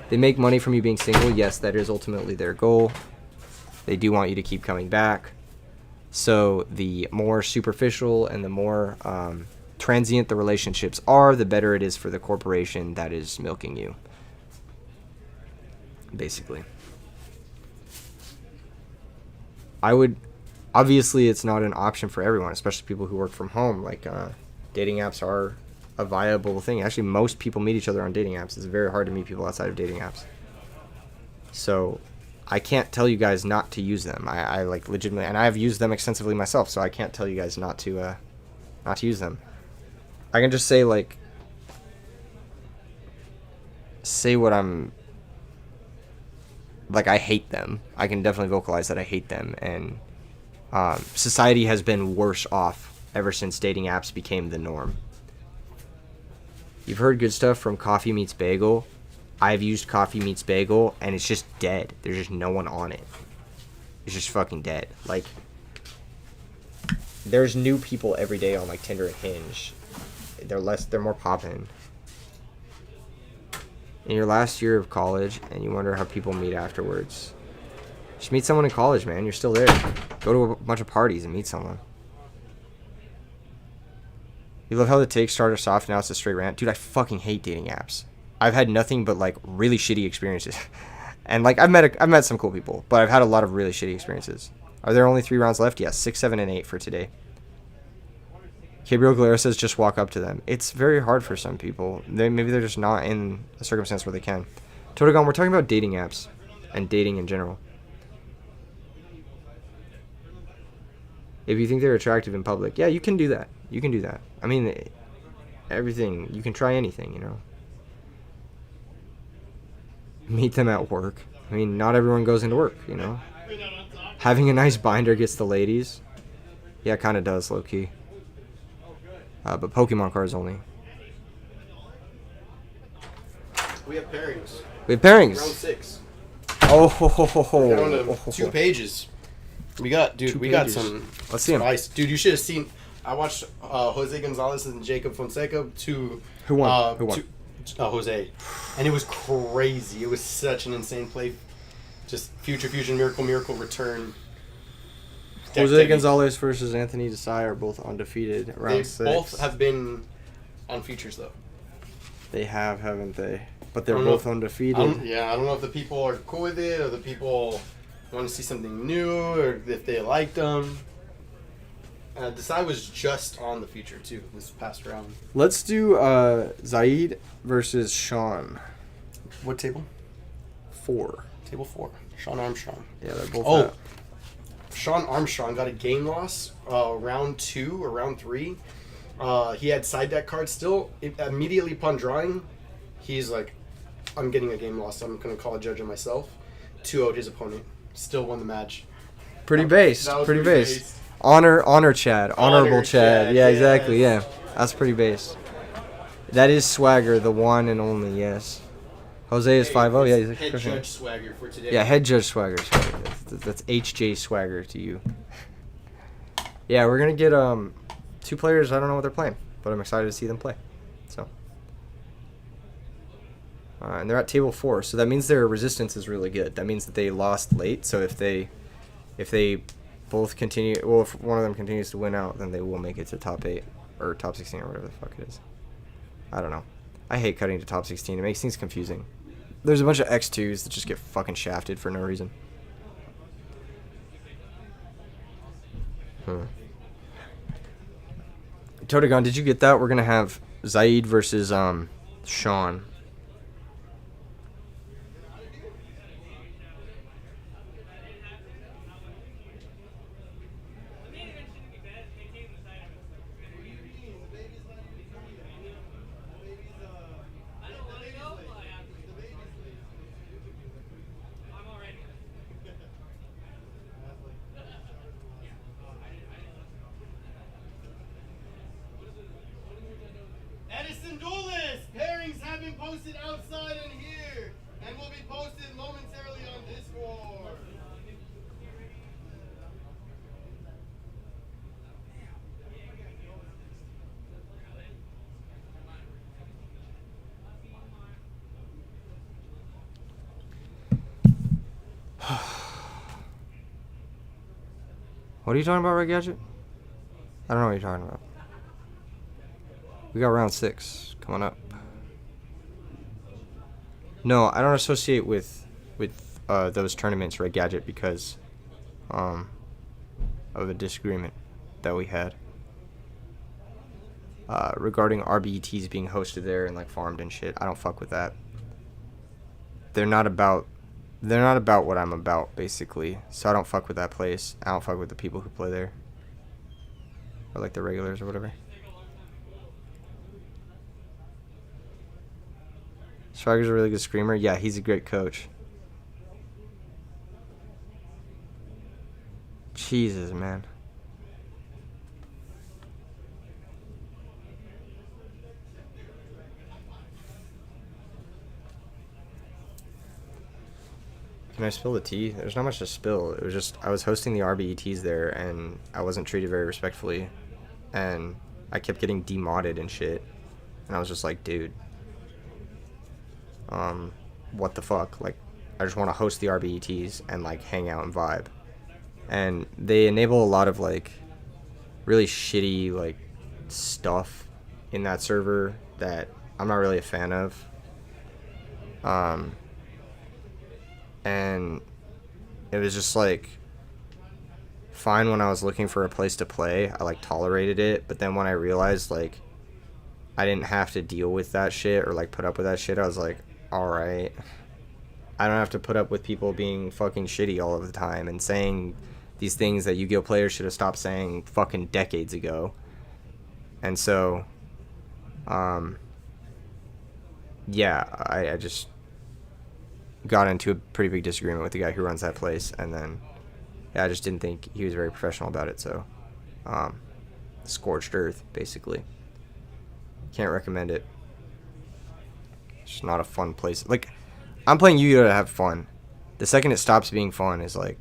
They make money from you being single. Yes, that is ultimately their goal. They do want you to keep coming back. So the more superficial and the more transient the relationships are, the better it is for the corporation that is milking you. Basically. Obviously it's not an option for everyone, especially people who work from home. Like, dating apps are a viable thing. Actually, most people meet each other on dating apps. It's very hard to meet people outside of dating apps. So, I can't tell you guys not to use them. I like legitimately, and I've used them extensively myself, so I can't tell you guys not to use them. I can just say like, say what I'm, like I hate them. I can definitely vocalize that I hate them, and society has been worse off ever since dating apps became the norm. You've heard good stuff from Coffee Meets Bagel. I've used Coffee Meets Bagel, and it's just dead. There's just no one on it. It's just fucking dead. Like, there's new people every day on like Tinder and Hinge. They're more poppin'. In your last year of college, and you wonder how people meet afterwards. Just meet someone in college, man. You're still there. Go to a bunch of parties and meet someone. You love how the takes started soft, now it's a straight rant. Dude, I fucking hate dating apps. I've had nothing but like really shitty experiences. And like I've met some cool people, but I've had a lot of really shitty experiences. Are there only 3 rounds left? Yes, 6, 7, and 8 for today. Gabriel Galera says just walk up to them. It's very hard for some people. Maybe they're just not in a circumstance where they can. Totagon, we're talking about dating apps and dating in general. If you think they're attractive in public, yeah, you can do that. You can do that. I mean, everything. You can try anything, you know. Meet them at work. I mean, not everyone goes into work, you know. Having a nice binder gets the ladies. Yeah, it kind of does, low-key. But Pokemon cards only. We have pairings. We have pairings. Round 6. Oh, ho, ho, ho, ho. We're down to 2 pages. We got some. Let's see 'em. Spice. Dude, you should have seen. I watched Jose Gonzalez and Jacob Fonseca. Who won? Who won? Jose. And it was crazy. It was such an insane play. Just Future Fusion, Miracle Return. Jose Gonzalez versus Anthony Desai are both undefeated. Round They 6. both have been on features, though. They have, haven't they? But they're I don't both know undefeated. I don't know if the people are cool with it, or the people want to see something new, or if they liked them. Desai was just on the feature, too, this past round. Let's do Zaid versus Sean. What table? 4. Table 4. Sean Armstrong. Yeah, they're both. Oh, Sean Armstrong got a game loss round 2 or round 3. He had side deck cards still. Immediately upon drawing, he's like, I'm getting a game loss. I'm going to call a judge on myself. 2-0'd his opponent. Still won the match. Pretty based. That was Pretty based. Honor Chad. Honorable Chad. Yeah, exactly. Yeah. That's pretty based. That is Swagger, the one and only, yes. Jose is 5-0. Yeah, he's head judge Swagger for today. Yeah, head judge Swagger. That's HJ Swagger to you. Yeah, we're going to get 2 players. I don't know what they're playing, but I'm excited to see them play. So. And they're at table 4, so that means their resistance is really good. That means that they lost late, so if they both continue, well, if one of them continues to win out, then they will make it to top 8 or top 16 or whatever the fuck it is. I don't know. I hate cutting to top 16. It makes things confusing. There's a bunch of X2s that just get fucking shafted for no reason. Totagon, did you get that? We're gonna have Zaid versus Sean. Edison Duelist! Pairings have been posted outside and here, and will be posted momentarily on Discord. What are you talking about, Red Gadget? I don't know what you're talking about. We got round 6 coming up. No, I don't associate with those tournaments, Red Gadget, because of a disagreement that we had regarding RBETs being hosted there and like farmed and shit. I don't fuck with that. They're not about they're not about what I'm about, basically. So I don't fuck with that place. I don't fuck with the people who play there. Or like the regulars or whatever. Swagger's a really good screamer. Yeah, he's a great coach. Jesus, man. Can I spill the tea? There's not much to spill. It was just, I was hosting the RBETs there, and I wasn't treated very respectfully. And I kept getting demodded and shit. And I was just like, dude. What the fuck? Like, I just want to host the RBETs and, like, hang out and vibe. And they enable a lot of, like, really shitty, like, stuff in that server that I'm not really a fan of. And it was just like fine when I was looking for a place to play. I like tolerated it, but then when I realized like I didn't have to deal with that shit or like put up with that shit, I was like, all right, I don't have to put up with people being fucking shitty all of the time and saying these things that Yu-Gi-Oh players should have stopped saying fucking decades ago. And so yeah, I just got into a pretty big disagreement with the guy who runs that place, and then yeah, I just didn't think he was very professional about it. So scorched earth, basically. Can't recommend it. It's not a fun place. Like, I'm playing Yu-Gi-Oh to have fun. The second it stops being fun is like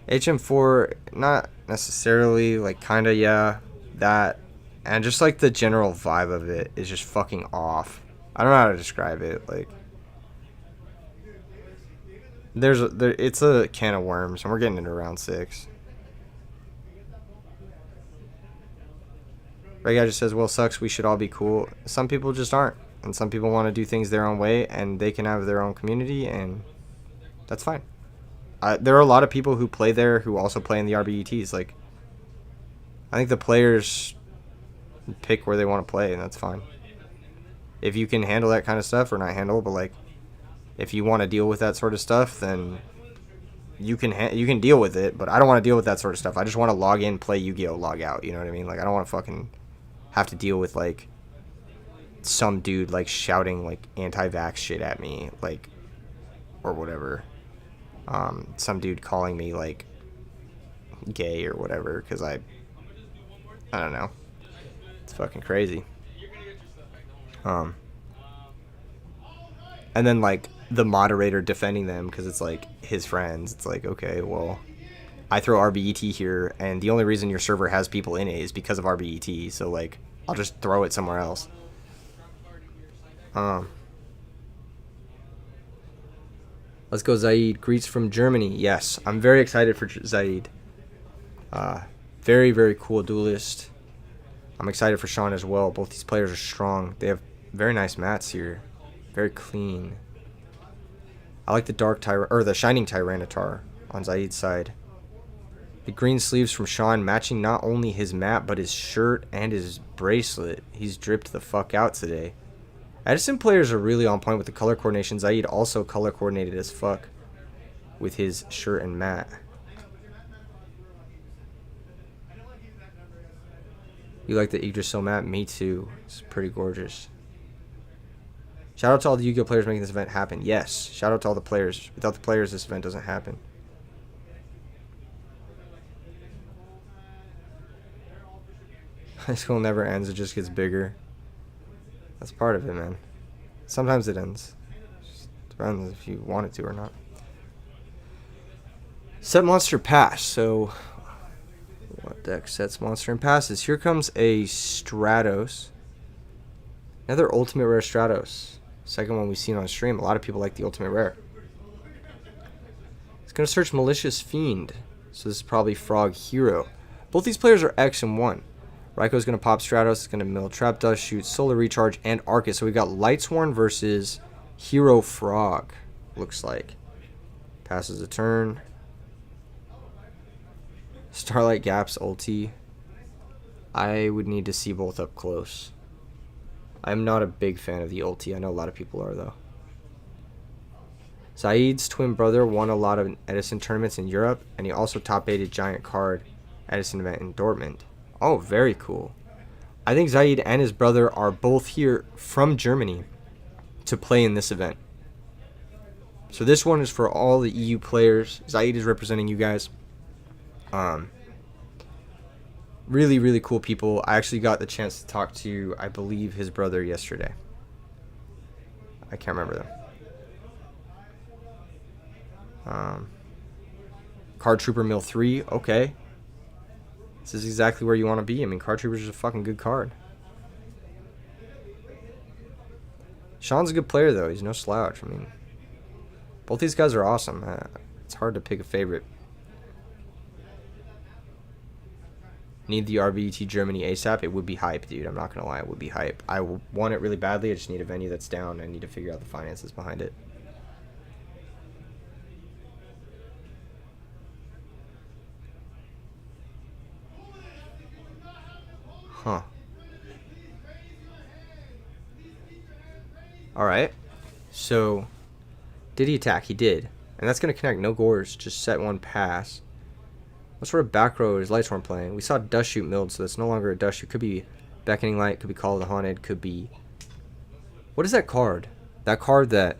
HM4, not necessarily, like kinda, yeah, that, and just like the general vibe of it is just fucking off. I don't know how to describe it. Like, it's a can of worms, and we're getting into round 6. Right guy just says, well, sucks, we should all be cool. Some people just aren't, and some people want to do things their own way, and they can have their own community, and that's fine. There are a lot of people who play there who also play in the RBETs. Like, I think the players pick where they want to play, and that's fine. If you can handle that kind of stuff, or not handle, but like, if you want to deal with that sort of stuff, then you can deal with it. But I don't want to deal with that sort of stuff. I just want to log in, play Yu-Gi-Oh, log out. You know what I mean? Like, I don't want to fucking have to deal with like some dude like shouting like anti-vax shit at me, like, or whatever. Some dude calling me like gay or whatever because I don't know. It's fucking crazy. And then like the moderator defending them because it's like his friends. It's like, okay, well, I throw RBET here, and the only reason your server has people in it is because of RBET. So like, I'll just throw it somewhere else. Let's go, Zaid. Greets from Germany. Yes, I'm very excited for Zaid. Very, very cool duelist. I'm excited for Sean as well. Both these players are strong. They have very nice mats here. Very clean. I like the the Shining Tyranitar on Zaid's side. The green sleeves from Sean matching not only his mat, but his shirt and his bracelet. He's dripped the fuck out today. Edison players are really on point with the color coordination. Zaid also color coordinated as fuck with his shirt and mat. You like the yugioh mat? Me too. It's pretty gorgeous. Shout out to all the Yu-Gi-Oh players making this event happen. Yes, shout out to all the players. Without the players, this event doesn't happen. High school never ends, it just gets bigger. That's part of it, man. Sometimes it ends. Just depends if you want it to or not. Set monster pass. So, what deck sets monster and passes? Here comes a Stratos. Another ultimate rare Stratos. Second one we've seen on stream. A lot of people like the ultimate rare. It's going to search Malicious Fiend. So this is probably Frog Hero. Both these players are X and 1. Raiko's going to pop Stratos. It's going to mill Trap Dust, shoot Solar Recharge, and Arcus. So we got Lightsworn versus Hero Frog. Looks like. Passes a turn. Starlight Gaps ulti. I would need to see both up close. I'm not a big fan of the ulti. I know a lot of people are, though. Zaid's twin brother won a lot of Edison tournaments in Europe, and he also top-8'd giant card Edison event in Dortmund. Oh, very cool. I think Zaid and his brother are both here from Germany to play in this event. So this one is for all the EU players. Zaid is representing you guys. Really, really cool people. I actually got the chance to talk to, I believe, his brother yesterday. I can't remember them. Card Trooper Mill 3, okay. This is exactly where you want to be. I mean, Card Trooper's is a fucking good card. Sean's a good player, though. He's no slouch. I mean, both these guys are awesome. It's hard to pick a favorite. Need the RBET Germany ASAP. It would be hype, dude. I'm not going to lie. It would be hype. I want it really badly. I just need a venue that's down. I need to figure out the finances behind it. Huh. Alright. So, did he attack? He did. And that's going to connect. No gores. Just set one pass. What sort of back row is Lightsworn playing? We saw Dust Shoot milled, so that's no longer a Dust Shoot. Could be Beckoning Light. Could be Call of the Haunted. Could be... What is that card? That card that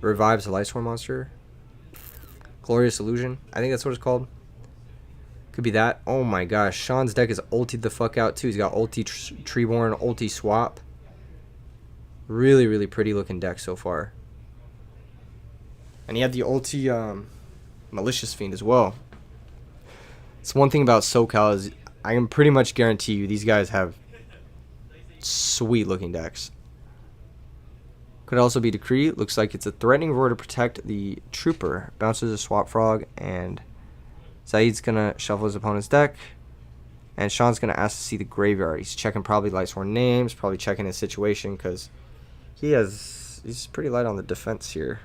revives a Lightsworn monster? Glorious Illusion? I think that's what it's called. Could be that. Oh my gosh. Sean's deck is ultied the fuck out too. He's got ulti Treeborn, ulti Swap. Really, really pretty looking deck so far. And he had the ulti Malicious Fiend as well. It's one thing about SoCal is I can pretty much guarantee you these guys have sweet looking decks. Could also be Decree. Looks like it's a threatening roar to protect the Trooper. Bounces a Swap Frog, and Zaid's going to shuffle his opponent's deck. And Sean's going to ask to see the graveyard. He's checking probably Lightsworn names, probably checking his situation, because he's pretty light on the defense here.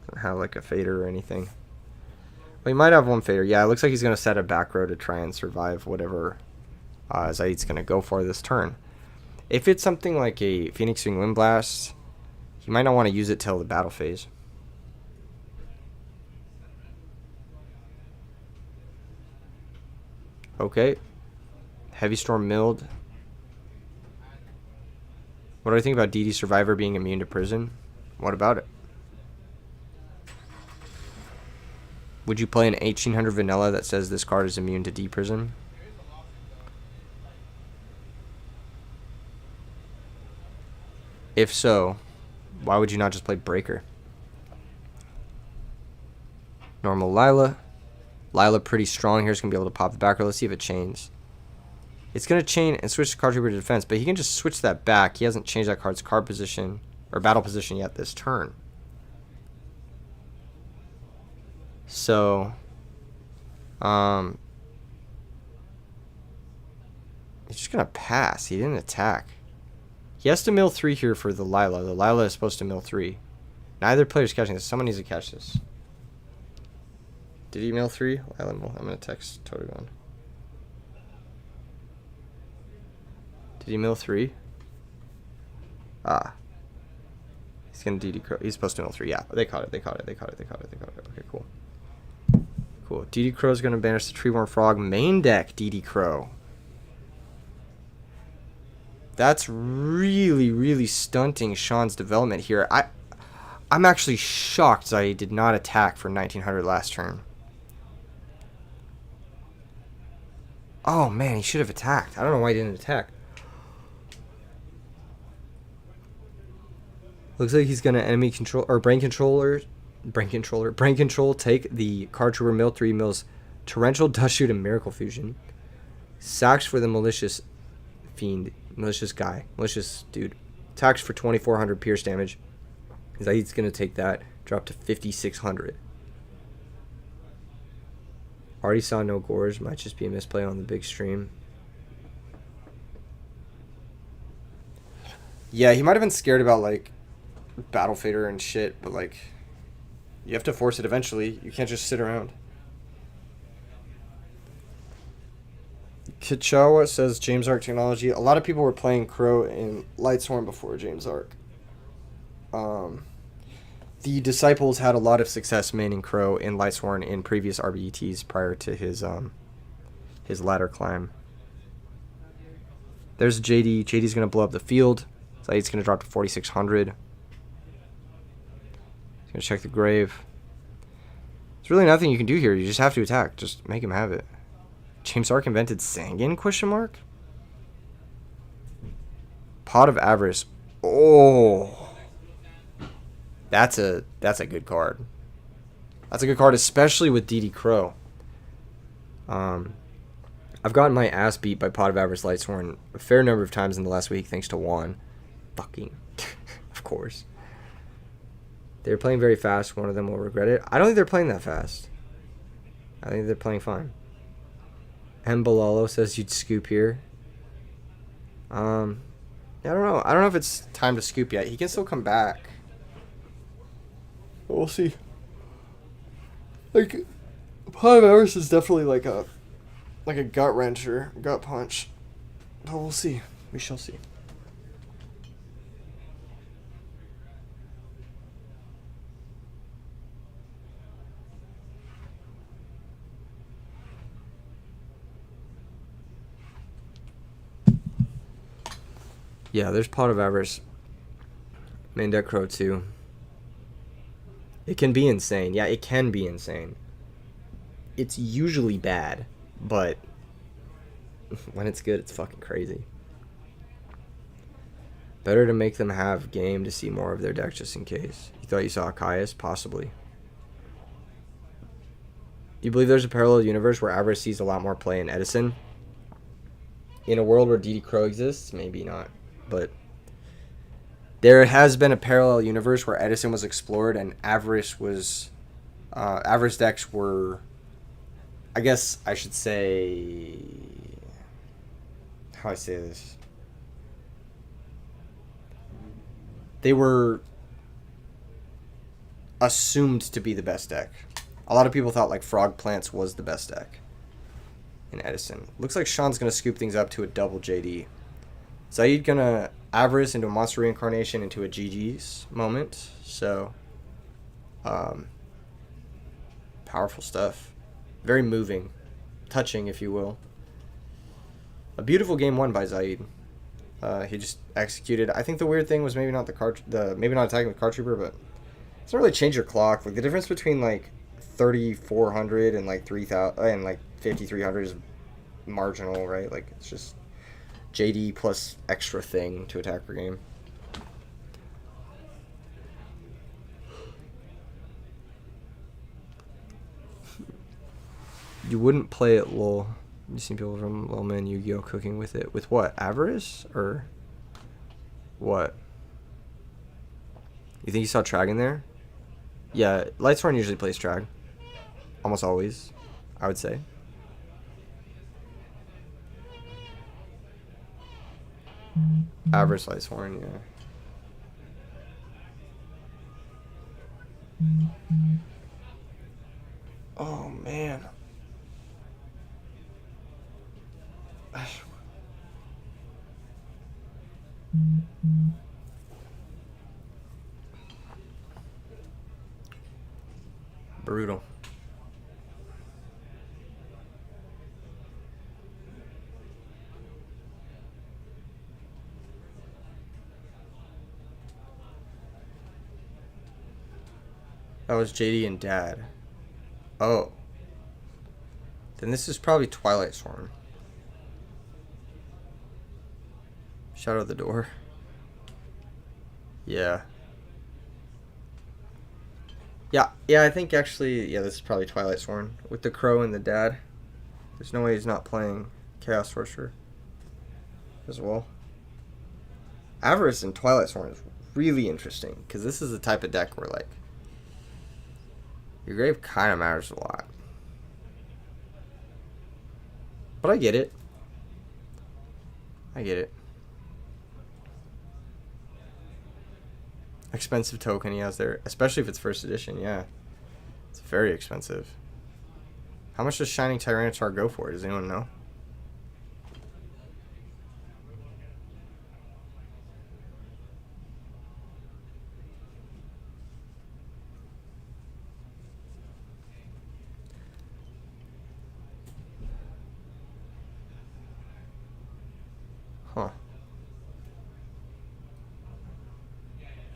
Doesn't have like a fader or anything. Well, he might have one fader. Yeah, it looks like he's going to set a back row to try and survive whatever Zaid's going to go for this turn. If it's something like a Phoenix Wing Wind Blast, he might not want to use it till the battle phase. Okay. Heavy Storm milled. What do I think about DD Survivor being immune to prison? What about it? Would you play an 1800 vanilla that says this card is immune to D prison? If so, why would you not just play Breaker? Normal Lila. Lila pretty strong here. Is going to be able to pop the back row. Let's see if it chains. It's going to chain and switch the card trooper to defense, but he can just switch that back. He hasn't changed that card's card position or battle position yet this turn. So, he's just going to pass. He didn't attack. He has to mill 3 here for the Lila. The Lila is supposed to mill 3. Neither player's catching this. Someone needs to catch this. Did he mill 3? I'm going to text Totogon. Did he mill 3? Ah. He's going to DD Crow. He's supposed to mill 3. Yeah, they caught it. Okay, cool. Cool. DD Crow is going to banish the Treeborn Frog. Main deck DD Crow. That's really, really stunting Sean's development here. I'm actually shocked that he did not attack for 1900 last turn. Oh man, he should have attacked. I don't know why he didn't attack. Looks like he's gonna enemy control or brain control, take the card trooper mill 3 mills torrential dust shoot and miracle fusion. Sacks for the malicious fiend, malicious dude. Attacks for 2400 pierce damage. Zaid's gonna take that, drop to 5600. Already saw no gores, might just be a misplay on the big stream. Yeah, he might have been scared about like battle fader and shit, but like you have to force it eventually. You can't just sit around. Kichawa says James Arc technology. A lot of people were playing Crow in Lightsworn before James Arc. The Disciples had a lot of success maining Crow in Lightsworn in previous RBETs prior to his ladder climb. There's JD. JD's going to blow up the field. Zaid's going to drop to 4,600. He's going to check the grave. There's really nothing you can do here. You just have to attack. Just make him have it. James Arc invented Sanguine? Question mark? Pot of Avarice. Oh. That's a good card. That's a good card, especially with DD Crow. I've gotten my ass beat by Pot of Avarice Lightsworn a fair number of times in the last week, thanks to Juan. Fucking, of course. They're playing very fast. One of them will regret it. I don't think they're playing that fast. I think they're playing fine. M. Balalo says you'd scoop here. I don't know. I don't know if it's time to scoop yet. He can still come back. But we'll see. Like, Pot of Avarice is definitely like a gut wrencher, gut punch. But we'll see. We shall see. Yeah, there's Pot of Avarice. Main deck Crow too. It can be insane. Yeah, it can be insane. It's usually bad, but when it's good, it's fucking crazy. Better to make them have game to see more of their deck just in case. You thought you saw Caius? Possibly. You believe there's a parallel universe where Avarice sees a lot more play in Edison? In a world where DD Crow exists? Maybe not. But there has been a parallel universe where Edison was explored and Avarice was... Avarice decks were... I guess I should say... How do I say this? They were assumed to be the best deck. A lot of people thought like Frog Plants was the best deck in Edison. Looks like Sean's going to scoop things up to a double JD. Zaid going to Avarice into a Monster Reincarnation into a GG's moment. So, powerful stuff. Very moving. Touching, if you will. A beautiful game won by Zaid. He just executed. I think the weird thing was maybe not maybe not attacking the card trooper, but it doesn't really change your clock. Like the difference between like 3,400 and like 3,000 and like 5,300 is marginal, right? Like it's just JD plus extra thing to attack per game. You wouldn't play it, lol. You seen people from Lil Man Yu-Gi-Oh cooking with it. With what? Avarice? Or what? You think you saw Trag in there? Yeah, Lightsworn usually plays Trag. Almost always, I would say. Avarice Lightsworn, yeah. Oh, man. Brutal. That was JD and Dad. Oh. Then this is probably Twilight Swarm. Shadow the door. Yeah. Yeah, I think actually, yeah, this is probably Twilight Sworn. With the Crow and the Dad. There's no way he's not playing Chaos Sorcerer as well. Avarice and Twilight Sworn is really interesting, because this is the type of deck where, like, your grave kind of matters a lot. But I get it. I get it. Expensive token he has there, especially if it's first edition. Yeah, it's very expensive. How much does Shining Tyranitar go for? Does anyone know?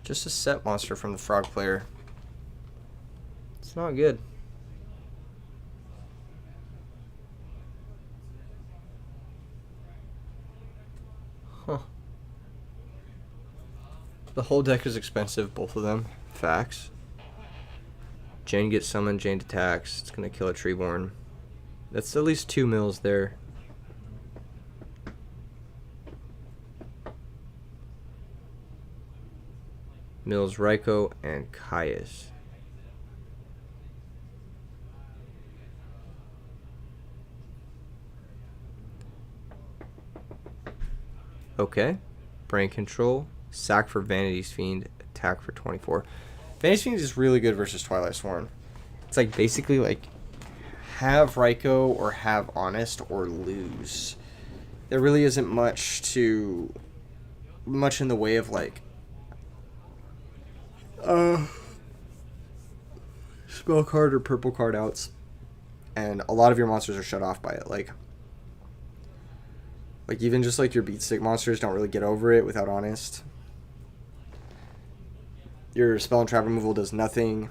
Just a set monster from the frog player. It's not good. Huh. The whole deck is expensive, both of them. Facts. Jane gets summoned, Jane attacks. It's gonna kill a Treeborn. That's at least 2 mills there. Mills Raikou and Caius. Okay. Brain Control. Sack for Vanity's Fiend. Attack for 24. Vanity's Fiend is really good versus Twilight Sworn. It's like basically like have Raikou or have Honest or lose. There really isn't much in the way of like spell card or purple card outs, and a lot of your monsters are shut off by it. Like even just like your beat stick monsters don't really get over it without Honest. Your spell and trap removal does nothing.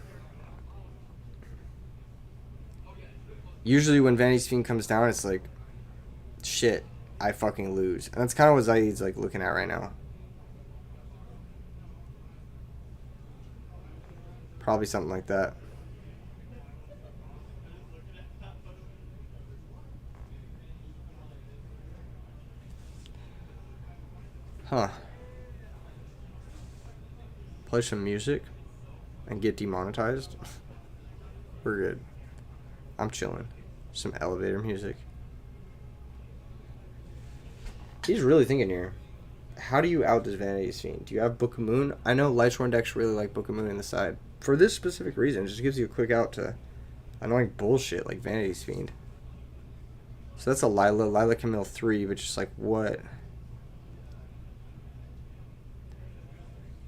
Usually when Vanity's Fiend comes down, it's like, shit, I fucking lose. And that's kind of what Zaid's like looking at right now. Probably something like that. Huh. Play some music and get demonetized. We're good. I'm chilling. Some elevator music. He's really thinking here. How do you out this Vanity's Fiend? Do you have Book of Moon? I know Lightsworn decks really like Book of Moon in the side. For this specific reason, it just gives you a quick out to annoying bullshit like Vanity's Fiend. So that's a Lila. Lila can mill 3, but just like, what?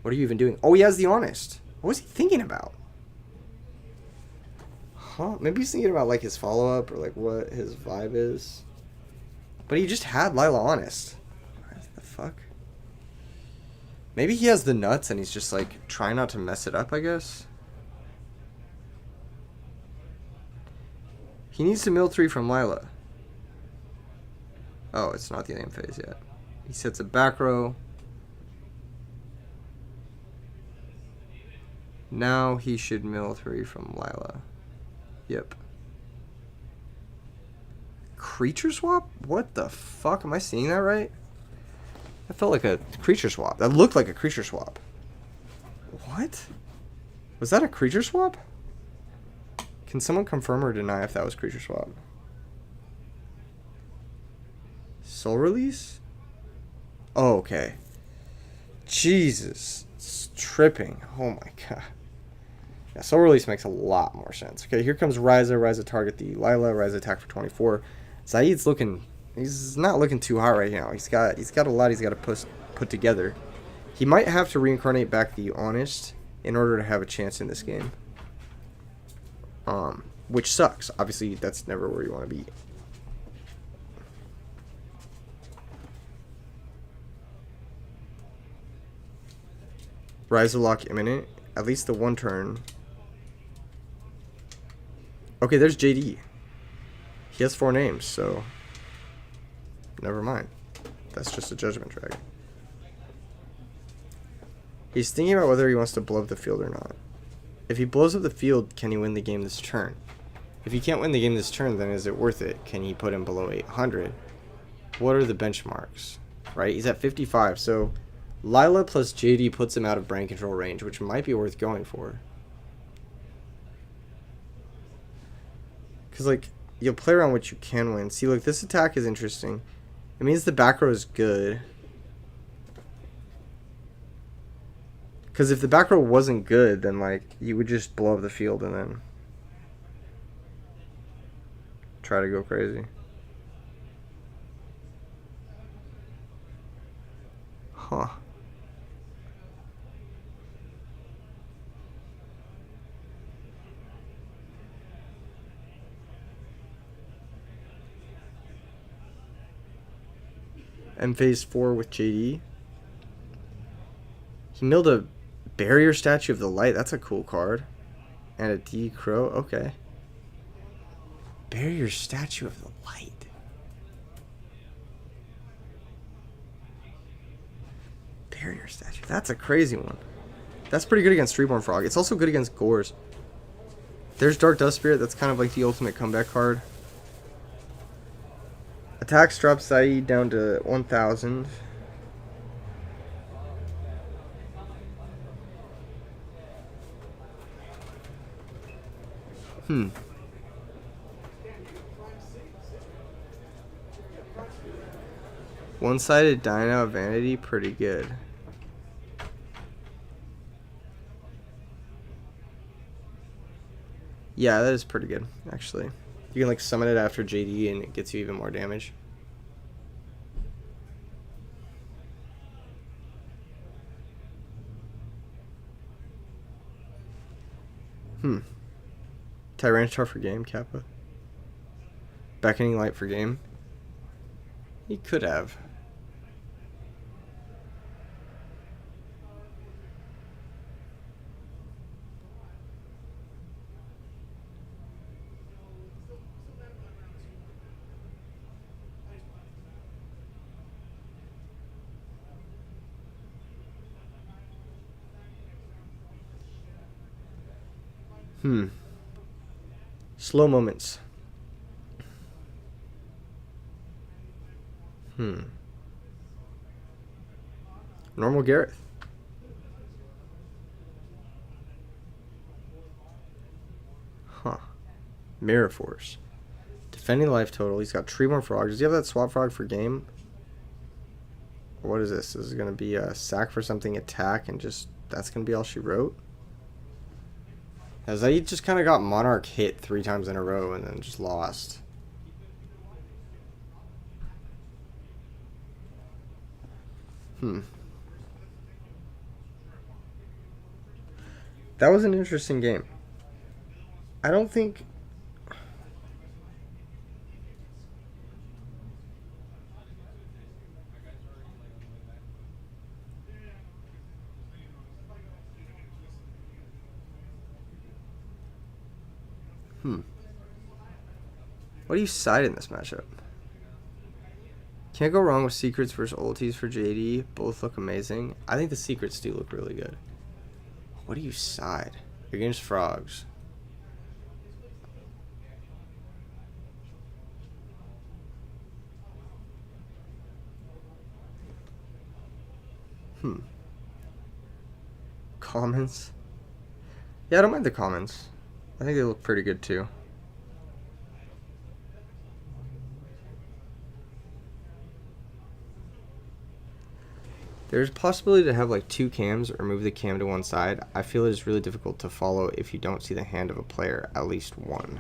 What are you even doing? Oh, he has the Honest. What was he thinking about? Huh? Maybe he's thinking about like his follow-up or like what his vibe is. But he just had Lila Honest. What the fuck? Maybe he has the nuts and he's just like trying not to mess it up, I guess. He needs to mill 3 from Lila. Oh, it's not the end phase yet. He sets a back row. Now he should mill 3 from Lila. Yep. Creature swap? What the fuck? Am I seeing that right? That felt like a creature swap. That looked like a creature swap. What? Was that a creature swap? Can someone confirm or deny if that was creature swap? Soul Release? Oh, okay. Jesus. It's tripping. Oh my god. Yeah, Soul Release makes a lot more sense. Okay, here comes Ryza. Ryza target the Lila. Ryza attack for 24. Zaid's looking... He's not looking too hot right now. He's got a lot he's got to put together. He might have to reincarnate back the Honest in order to have a chance in this game. Which sucks. Obviously, that's never where you want to be. Ryza lock imminent. At least the one turn. Okay, there's JD. He has 4 names, so... Never mind. That's just a Judgment Dragon. He's thinking about whether he wants to blow up the field or not. If he blows up the field, can he win the game this turn? If he can't win the game this turn, then is it worth it? Can he put him below 800? What are the benchmarks? Right? He's at 55, so... Lila plus JD puts him out of brain control range, which might be worth going for. Because, like, you'll play around what you can win. See, look, this attack is interesting. It means the back row is good. Because if the back row wasn't good, then, like, you would just blow up the field and then try to go crazy. Huh. And phase 4 with JD. He milled a Barrier Statue of the Light. That's a cool card. And a D Crow. Okay. Barrier Statue of the Light. Barrier Statue. That's a crazy one. That's pretty good against Reborn Frog. It's also good against Gores. There's Dark Dust Spirit. That's kind of like the ultimate comeback card. Attacks drop Saeed down to 1,000. One-sided Dino Vanity, pretty good. Yeah, that is pretty good, actually. You can like summon it after JD and it gets you even more damage. Tyranitar for game, Kappa. Beckoning Light for game. He could have. Slow moments. Normal Gareth. Mirror Force. Defending life total. He's got Treeborn Frog. Does he have that Swap Frog for game? Or what is this? This is going to be a sack for something, attack, and just that's going to be all she wrote? As I just kind of got Monarch hit 3 times in a row and then just lost. That was an interesting game. I don't think... What do you side in this matchup? Can't go wrong with Secrets versus Ultis for JD. Both look amazing. I think the Secrets do look really good. What do you side? You're against Frogs. Commons? Yeah, I don't mind the commons. I think they look pretty good too. There's a possibility to have like 2 cams or move the cam to one side. I feel it is really difficult to follow if you don't see the hand of a player, at least one.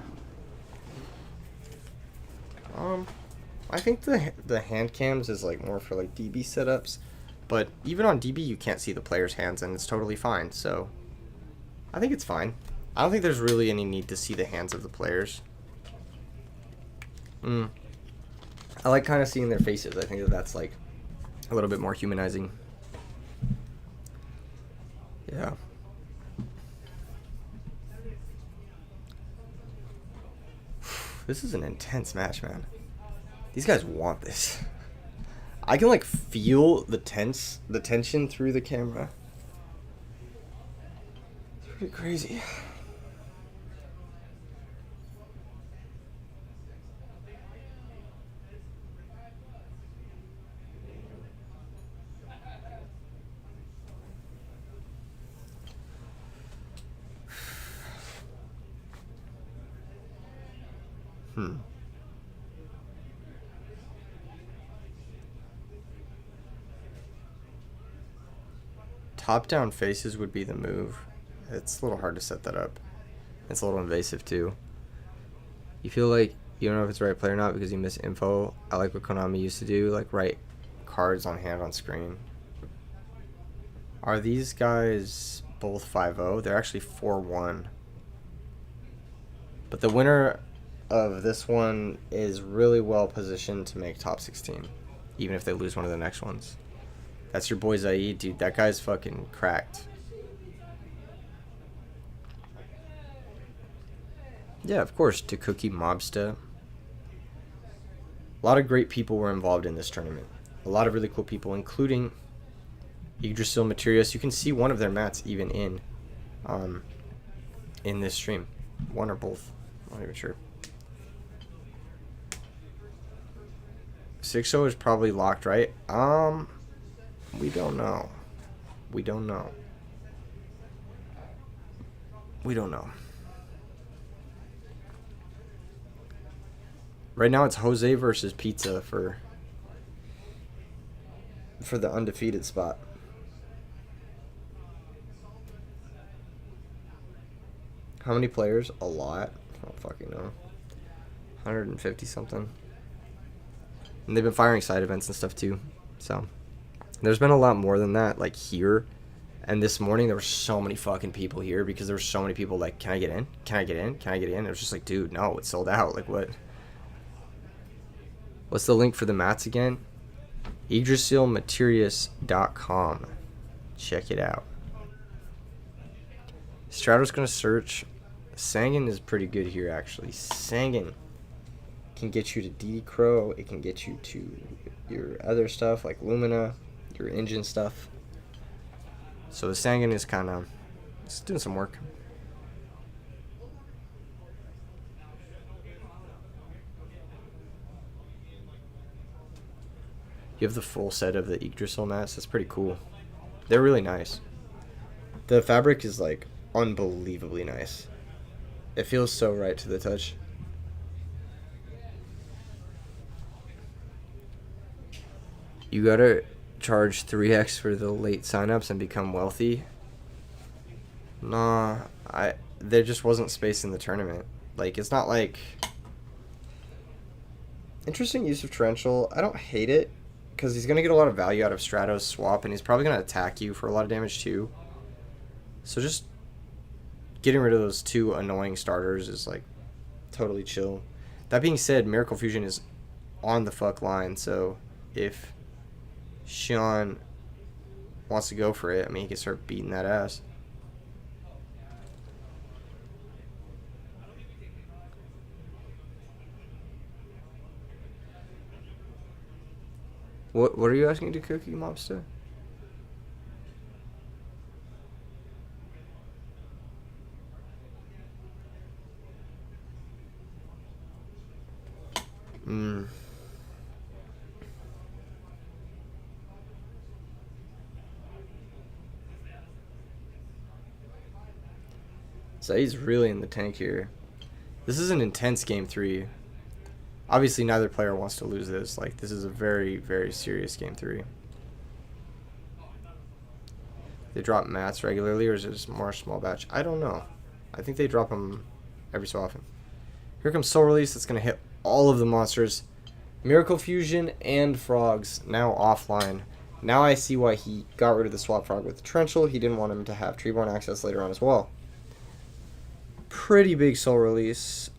I think the hand cams is like more for like DB setups, but even on DB you can't see the player's hands and it's totally fine, so I think it's fine. I don't think there's really any need to see the hands of the players. I like kind of seeing their faces. I think that that's like a little bit more humanizing. Yeah. This is an intense match, man. These guys want this. I can like feel the tension through the camera. It's pretty crazy. Top-down faces would be the move. It's a little hard to set that up. It's a little invasive too. You feel like you don't know if it's the right player or not because you miss info. I like what Konami used to do, like write cards on hand on screen. Are these guys both 5-0? They're actually 4-1. But the winner of this one is really well positioned to make top 16, even if they lose one of the next ones. That's your boy Zaid, dude. That guy's fucking cracked. Yeah, of course, to Cookie Mobsta. A lot of great people were involved in this tournament. A lot of really cool people, including Yggdrasil Materius. You can see one of their mats even in this stream. One or both. I'm not even sure. 6-0 is probably locked, right? We don't know. We don't know. We don't know. Right now it's Jose versus Pizza for the undefeated spot. How many players? A lot. I don't fucking know. 150 something. And they've been firing side events and stuff too. So there's been a lot more than that, like here. And this morning there were so many fucking people here because there were so many people like, can I get in? Can I get in? Can I get in? It was just like, dude, no, it's sold out. Like what? What's the link for the mats again? YggdrasilMaterius.com. Check it out. Strato's gonna search. Sangan is pretty good here actually. Sangan can get you to DD Crow. It can get you to your other stuff like Lumina, your engine stuff. So the Sangan is kind of doing some work. You have the full set of the Yggdrasil mats. That's pretty cool. They're really nice. The fabric is like unbelievably nice. It feels so right to the touch. You gotta charge 3x for the late signups and become wealthy. Nah, there just wasn't space in the tournament. Like, it's not like... Interesting use of Torrential. I don't hate it, because he's going to get a lot of value out of Strato's swap, and he's probably going to attack you for a lot of damage too. So just getting rid of those two annoying starters is, like, totally chill. That being said, Miracle Fusion is on the fuck line, so if Sean wants to go for it, I mean, he can start beating that ass. What are you asking to Cookie Mobster? So he's really in the tank here. This is an intense game 3. Obviously, neither player wants to lose this. Like, this is a very, very serious game 3. They drop mats regularly, or is it just more a small batch? I don't know. I think they drop them every so often. Here comes Soul Release. That's going to hit all of the monsters. Miracle Fusion and Frogs now offline. Now I see why he got rid of the Swap Frog with the Torrential. He didn't want him to have Treeborn access later on as well. Pretty big Soul Release.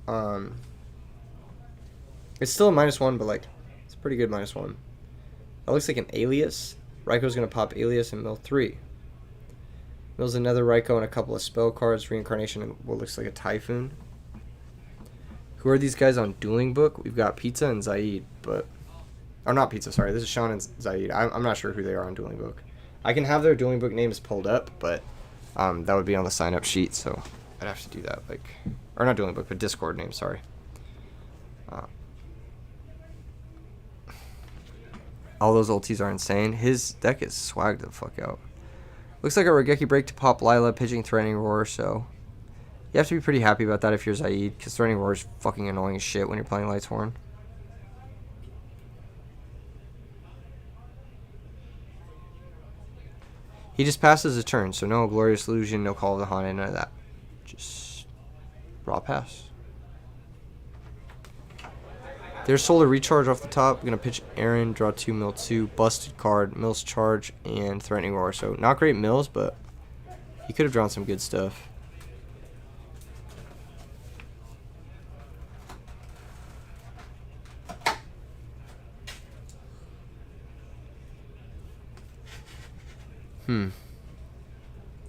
It's still a -1, but, like, it's a pretty good -1. That looks like an Alias. Raikou going to pop Alias and mill 3. Mills another Raikou and a couple of spell cards. Reincarnation and what looks like a Typhoon. Who are these guys on Dueling Book? We've got Pizza and Zaid, but... Or not Pizza, sorry. This is Sean and Zaid. I'm not sure who they are on Dueling Book. I can have their Dueling Book names pulled up, but that would be on the sign-up sheet, so I'd have to do that. Like, or not Dueling Book, but Discord name, sorry. All those ultis are insane. His deck is swagged the fuck out. Looks like a Regeki break to pop Lila, pitching Threatening Roar, so... You have to be pretty happy about that if you're Zaid, because Threatening Roar is fucking annoying as shit when you're playing Light's Horn. He just passes a turn, so no Glorious Illusion, no Call of the Haunted, none of that. Just raw pass. There's Solar Recharge off the top. I'm going to pitch Aaron, draw 2, mill 2, busted card, mills charge, and Threatening Roar. So not great mills, but he could have drawn some good stuff.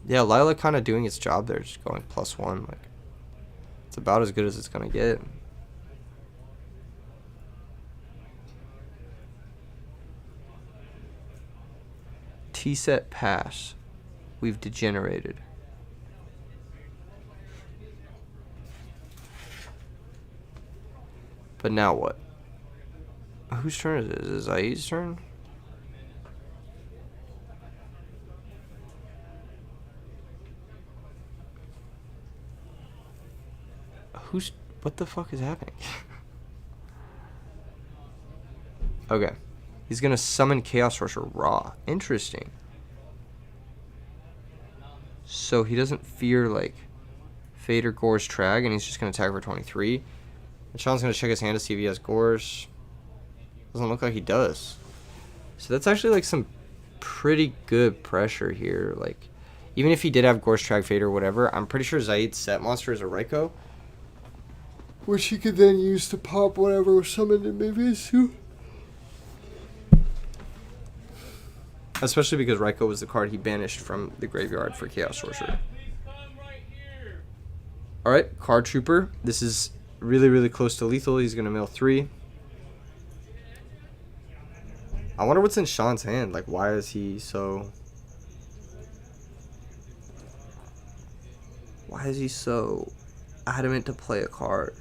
Yeah, Lila kind of doing its job there, just going +1. Like, It's about as good as it's gonna get. T-set pass. We've degenerated. But now what? Whose turn is it? Is it Zaid's turn? What the fuck is happening? Okay. He's gonna summon Chaos Sorcerer Raw. Interesting. So he doesn't fear, like, Fate or Gore's Trag, and he's just gonna attack for 23. And Sean's gonna check his hand to see if he has Gore's. Doesn't look like he does. So that's actually, like, some pretty good pressure here. Like, even if he did have Gore's Trag, Fate, or whatever, I'm pretty sure Zaid's set monster is a Raikou, which he could then use to pop whatever was summoned in Mimizu. Especially because Raikou was the card he banished from the graveyard for Chaos Sorcerer. Alright, Card Trooper. This is really, really close to lethal. He's going to mill 3. I wonder what's in Sean's hand. Like, why is he so... Why is he so adamant to play a card?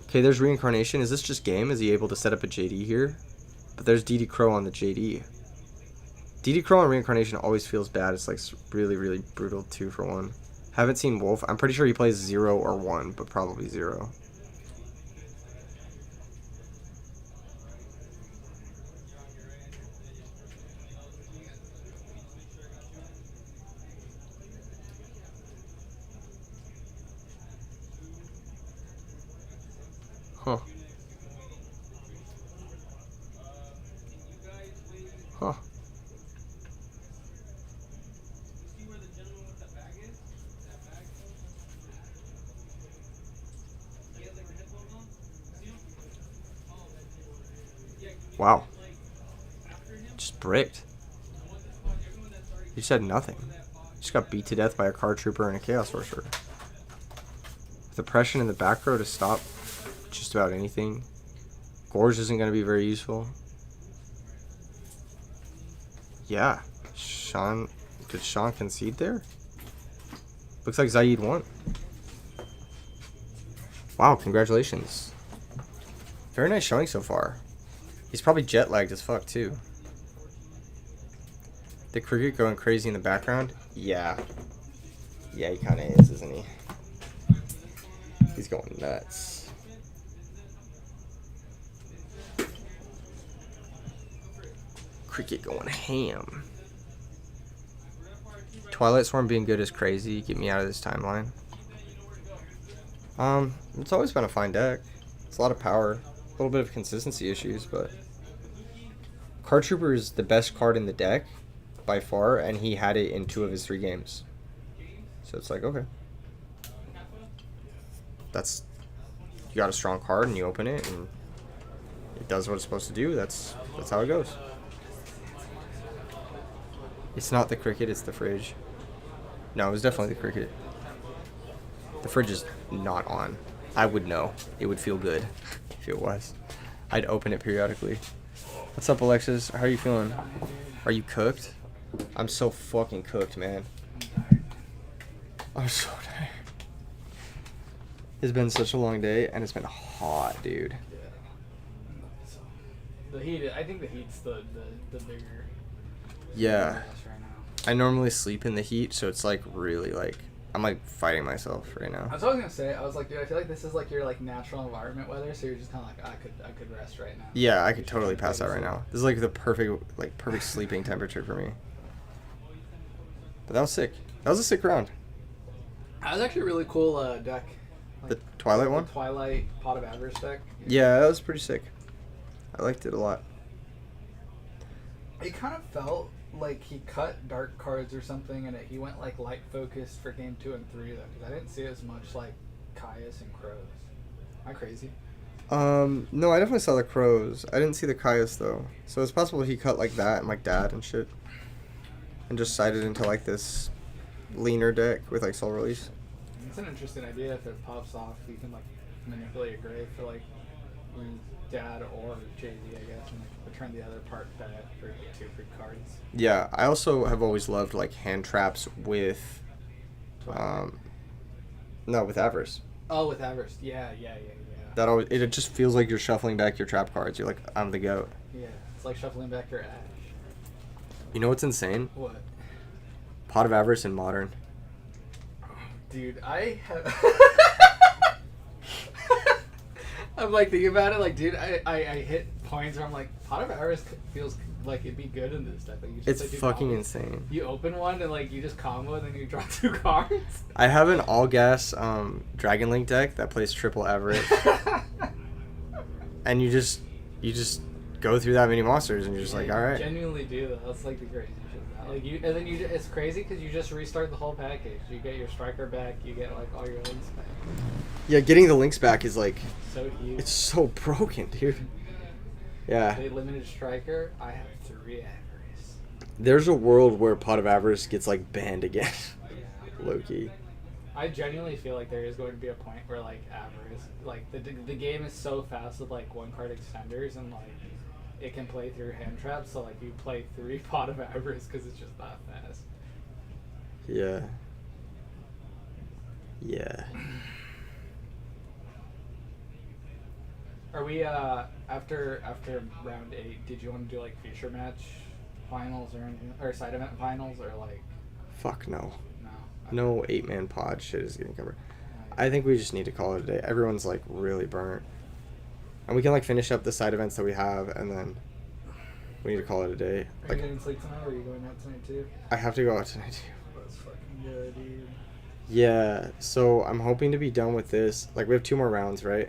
Okay, there's Reincarnation. Is this just game? Is he able to set up a JD here? But there's DD Crow on the JD. DD Crow on Reincarnation always feels bad. It's like really, really brutal 2 for 1. Haven't seen Wolf. I'm pretty sure he plays 0 or 1, but probably 0. Huh. Huh. Wow. Just bricked. He just had nothing. Just got beat to death by a Card Trooper and a Chaos Sorcerer. With oppression in the back row to stop just about anything. Gorge isn't going to be very useful. Yeah. Sean. Did Sean concede there? Looks like Zaid won. Wow, congratulations. Very nice showing so far. He's probably jet lagged as fuck too. The cricket going crazy in the background? Yeah. Yeah, he kind of is, isn't he? He's going nuts. Cricket going ham. Twilight Swarm being good is crazy. Get me out of this timeline. It's always been a fine deck. It's a lot of power. A little bit of consistency issues, but Card Trooper is the best card in the deck by far, and he had it in 2 of his 3 games. So it's like, okay. That's, you got a strong card and you open it and it does what it's supposed to do. That's how it goes. It's not the cricket, it's the fridge. No, it was definitely the cricket. The fridge is not on. I would know. It would feel good if it was. I'd open it periodically. What's up, Alexis? How are you feeling? Are you cooked? I'm so fucking cooked, man. I'm so tired. It's been such a long day, and it's been hot, dude. The heat, I think the heat's the bigger. Yeah. I normally sleep in the heat, so it's like really like I'm like fighting myself right now. That's what I was gonna say. I was like, dude, I feel like this is like your like natural environment weather, so you're just kind of like, I could rest right now. Yeah, I could totally pass out right now. This is like the perfect sleeping temperature for me. But that was sick. That was a sick round. That was actually a really cool deck. Like, The Twilight one? The Twilight Pot of Avarice deck. Yeah, that was pretty sick. I liked it a lot. It kind of felt like he cut dark cards or something, and he went like light focused for game 2 and 3 though, because I didn't see as much like Caius and Crows. Am I crazy? No, I definitely saw the crows. I didn't see the coyotes though. So it's possible he cut like that and like that and shit, and just sided into like this leaner deck with like soul release. It's an interesting idea. If it pops off, you can like manipulate your grave for like your dad or Jay-Z, I guess, and like return the other part back for 2 free cards. Yeah, I also have always loved like hand traps with, no, with Avarice. Oh, with Avarice. Yeah. That always, it just feels like you're shuffling back your trap cards. You're like, I'm the goat. Yeah, it's like shuffling back your ash. You know what's insane? What? Pot of Avarice in Modern. Dude, I have... I'm like thinking about it, like, dude, I hit points where I'm like, Pot of Avarice feels like it'd be good in this deck. Like, you just, It's like, do fucking combos. insane. You open one and like you just combo and then you draw 2 cards. I have an all gas Dragon Link deck that plays triple Avarice, and you just go through that many monsters and you're just like, all right. Genuinely do that. That's like the crazy shit. About. Like you, and then it's crazy because you just restart the whole package. You get your striker back. You get like all your links back. Yeah, getting the links back is like, So huge. it's so broken, dude. Yeah. They limited striker. I have 3 Avarice. There's a world where Pot of Avarice gets like banned again. Low-key. I genuinely feel like there is going to be a point where like Avarice, like the game is so fast with like 1-card extenders and like it can play through hand traps. So like you play 3 Pot of Avarice because it's just that fast. Yeah. Yeah. Are we after round 8? Did you want to do like feature match finals or anything, or side event finals, or like? Fuck no. No. No 8-man pod shit is getting covered. I think we just need to call it a day. Everyone's like really burnt. And we can like finish up the side events that we have and then we need to call it a day. Are Like, you getting sleep tonight, or are you going out tonight too? I have to go out tonight too. That's fucking good, dude. Yeah, so I'm hoping to be done with this. Like, we have 2 more rounds, right?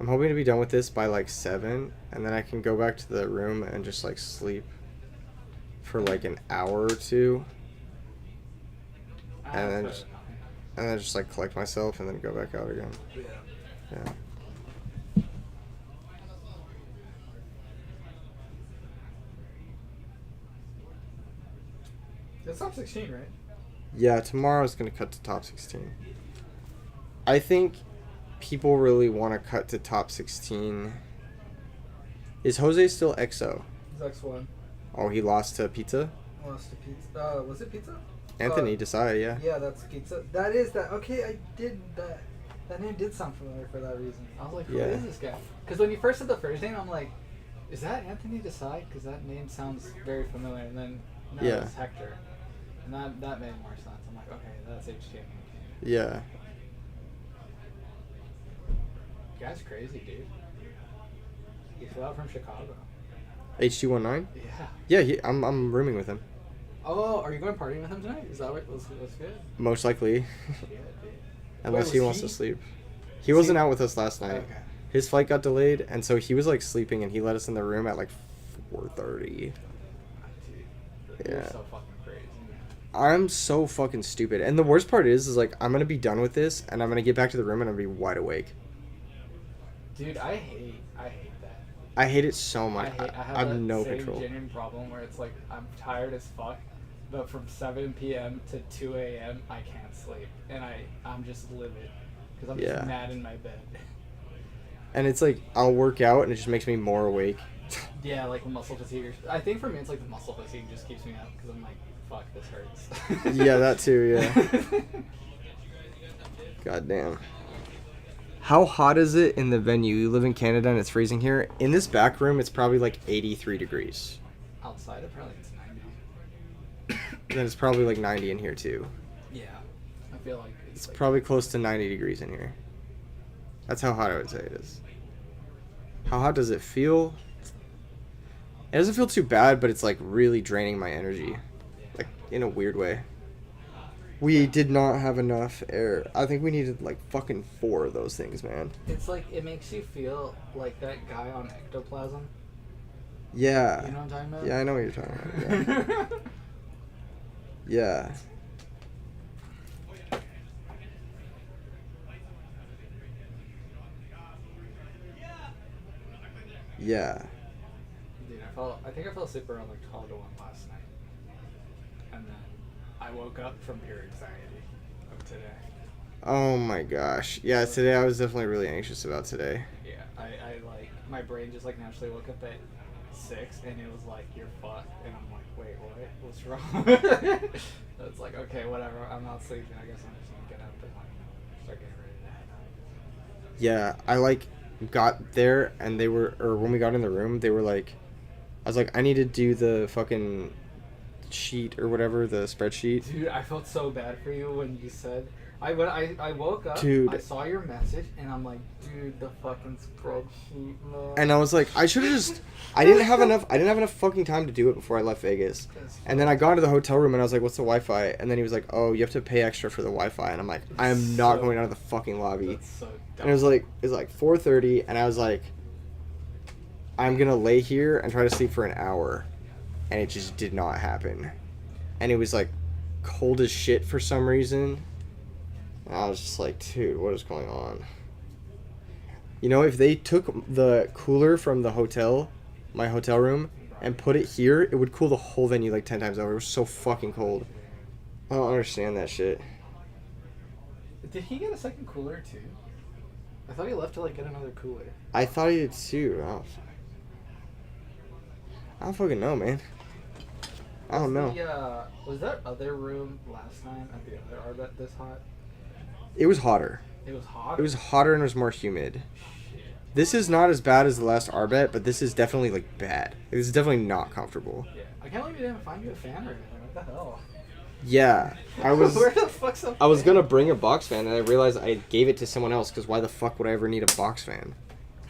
I'm hoping to be done with this by like 7, and then I can go back to the room and just like sleep for like an hour or 2, and then just like collect myself and then go back out again. Yeah. It's top 16, right? Yeah, tomorrow's gonna cut to top 16. I think people really want to cut to top 16. Is Jose still XO? He's X1. Oh, he lost to Pizza? Lost to pizza. Was it pizza? Anthony Desai, yeah. Yeah, that's pizza. That is that. Okay, I did that. That name did sound familiar for that reason. I was like, who is this guy? Because when you first said the first name, I'm like, is that Anthony Desai? Because that name sounds very familiar. And then, no, Yeah. it's Hector. And that made more sense. I'm like, okay, that's HTM. Yeah. Guy's crazy, dude. He flew out from Chicago. HT19? Yeah. Yeah, I'm rooming with him. Oh, are you going partying with him tonight? Is that what? That's good. Most likely. Yeah, dude. Unless Wait, he was wants he- to sleep. He wasn't out with us last night. Okay. His flight got delayed, and so he was like sleeping, and he let us in the room at like 4:30. Dude, Yeah. you're so fucking crazy, man. I'm so fucking stupid. And the worst part is like I'm gonna be done with this, and I'm gonna get back to the room, and I'm gonna be wide awake. Dude, I hate that. I hate it so I much. have I've that no same control. genuine problem where it's like I'm tired as fuck, but from 7 p.m. to 2 a.m. I can't sleep, and I'm just livid because I'm Yeah. just mad in my bed. And it's like I'll work out, and it just makes me more awake. Yeah, like muscle fatigue. I think for me it's like the muscle fatigue just keeps me up because I'm like, fuck, this hurts. Yeah, that too. Yeah. God damn. How hot is it in the venue? You live in Canada and it's freezing here. In this back room, it's probably like 83 degrees. Outside, apparently it's 90. Then it's probably like 90 in here too. Yeah, I feel like It's like, probably close to 90 degrees in here. That's how hot I would say it is. How hot does it feel? It doesn't feel too bad, but it's like really draining my energy. Like in a weird way. We did not have enough air. I think we needed like fucking 4 of those things, man. It's like it makes you feel like that guy on Ectoplasm. Yeah. You know what I'm talking about? Yeah, I know what you're talking about. Yeah. Yeah. Yeah. Dude, I think I fell asleep around like 12 to 1 last night. And then I woke up from pure anxiety of today. Oh my gosh. Yeah, today I was definitely really anxious about today. Yeah, I like, my brain just like naturally woke up at 6 and it was like, you're fucked. And I'm like, wait, what? What's wrong? It's like, okay, whatever. I'm not sleeping. I guess I'm just gonna get up and like start getting ready to head out. Yeah, I like got there and they were, or when we got in the room, they were like, I was like, I need to do the fucking sheet or whatever, the spreadsheet. Dude, I felt so bad for you when you said, I woke up, Dude. I saw your message, and I'm like, dude, the fucking spreadsheet, man. And I was like, I should have just, I didn't have enough fucking time to do it before I left Vegas. And then I got into the hotel room and I was like, what's the Wi-Fi? And then he was like, oh, you have to pay extra for the Wi-Fi. And I'm like, I am not going down to the fucking lobby. That's so dumb. And it was like 4:30 and I was like, I'm gonna lay here and try to sleep for an hour. And it just did not happen. And it was like cold as shit for some reason. And I was just like, dude, what is going on? You know, if they took the cooler from the hotel, my hotel room, and put it here, it would cool the whole venue like 10 times over. It was so fucking cold. I don't understand that shit. Did he get a second cooler, too? I thought he left to, like, get another cooler. I thought he did too. I don't fucking know, man. I don't know. Was that other room last time at the other RBET this hot? It was hotter. It was hot? It was hotter and it was more humid. This is not as bad as the last RBET, but this is definitely like bad. This is definitely not comfortable. Yeah. I can't believe you didn't find you a fan or anything. What the hell? Yeah, I was. Where the fuck's a fan? I was gonna bring a box fan, and I realized I gave it to someone else. Because why the fuck would I ever need a box fan?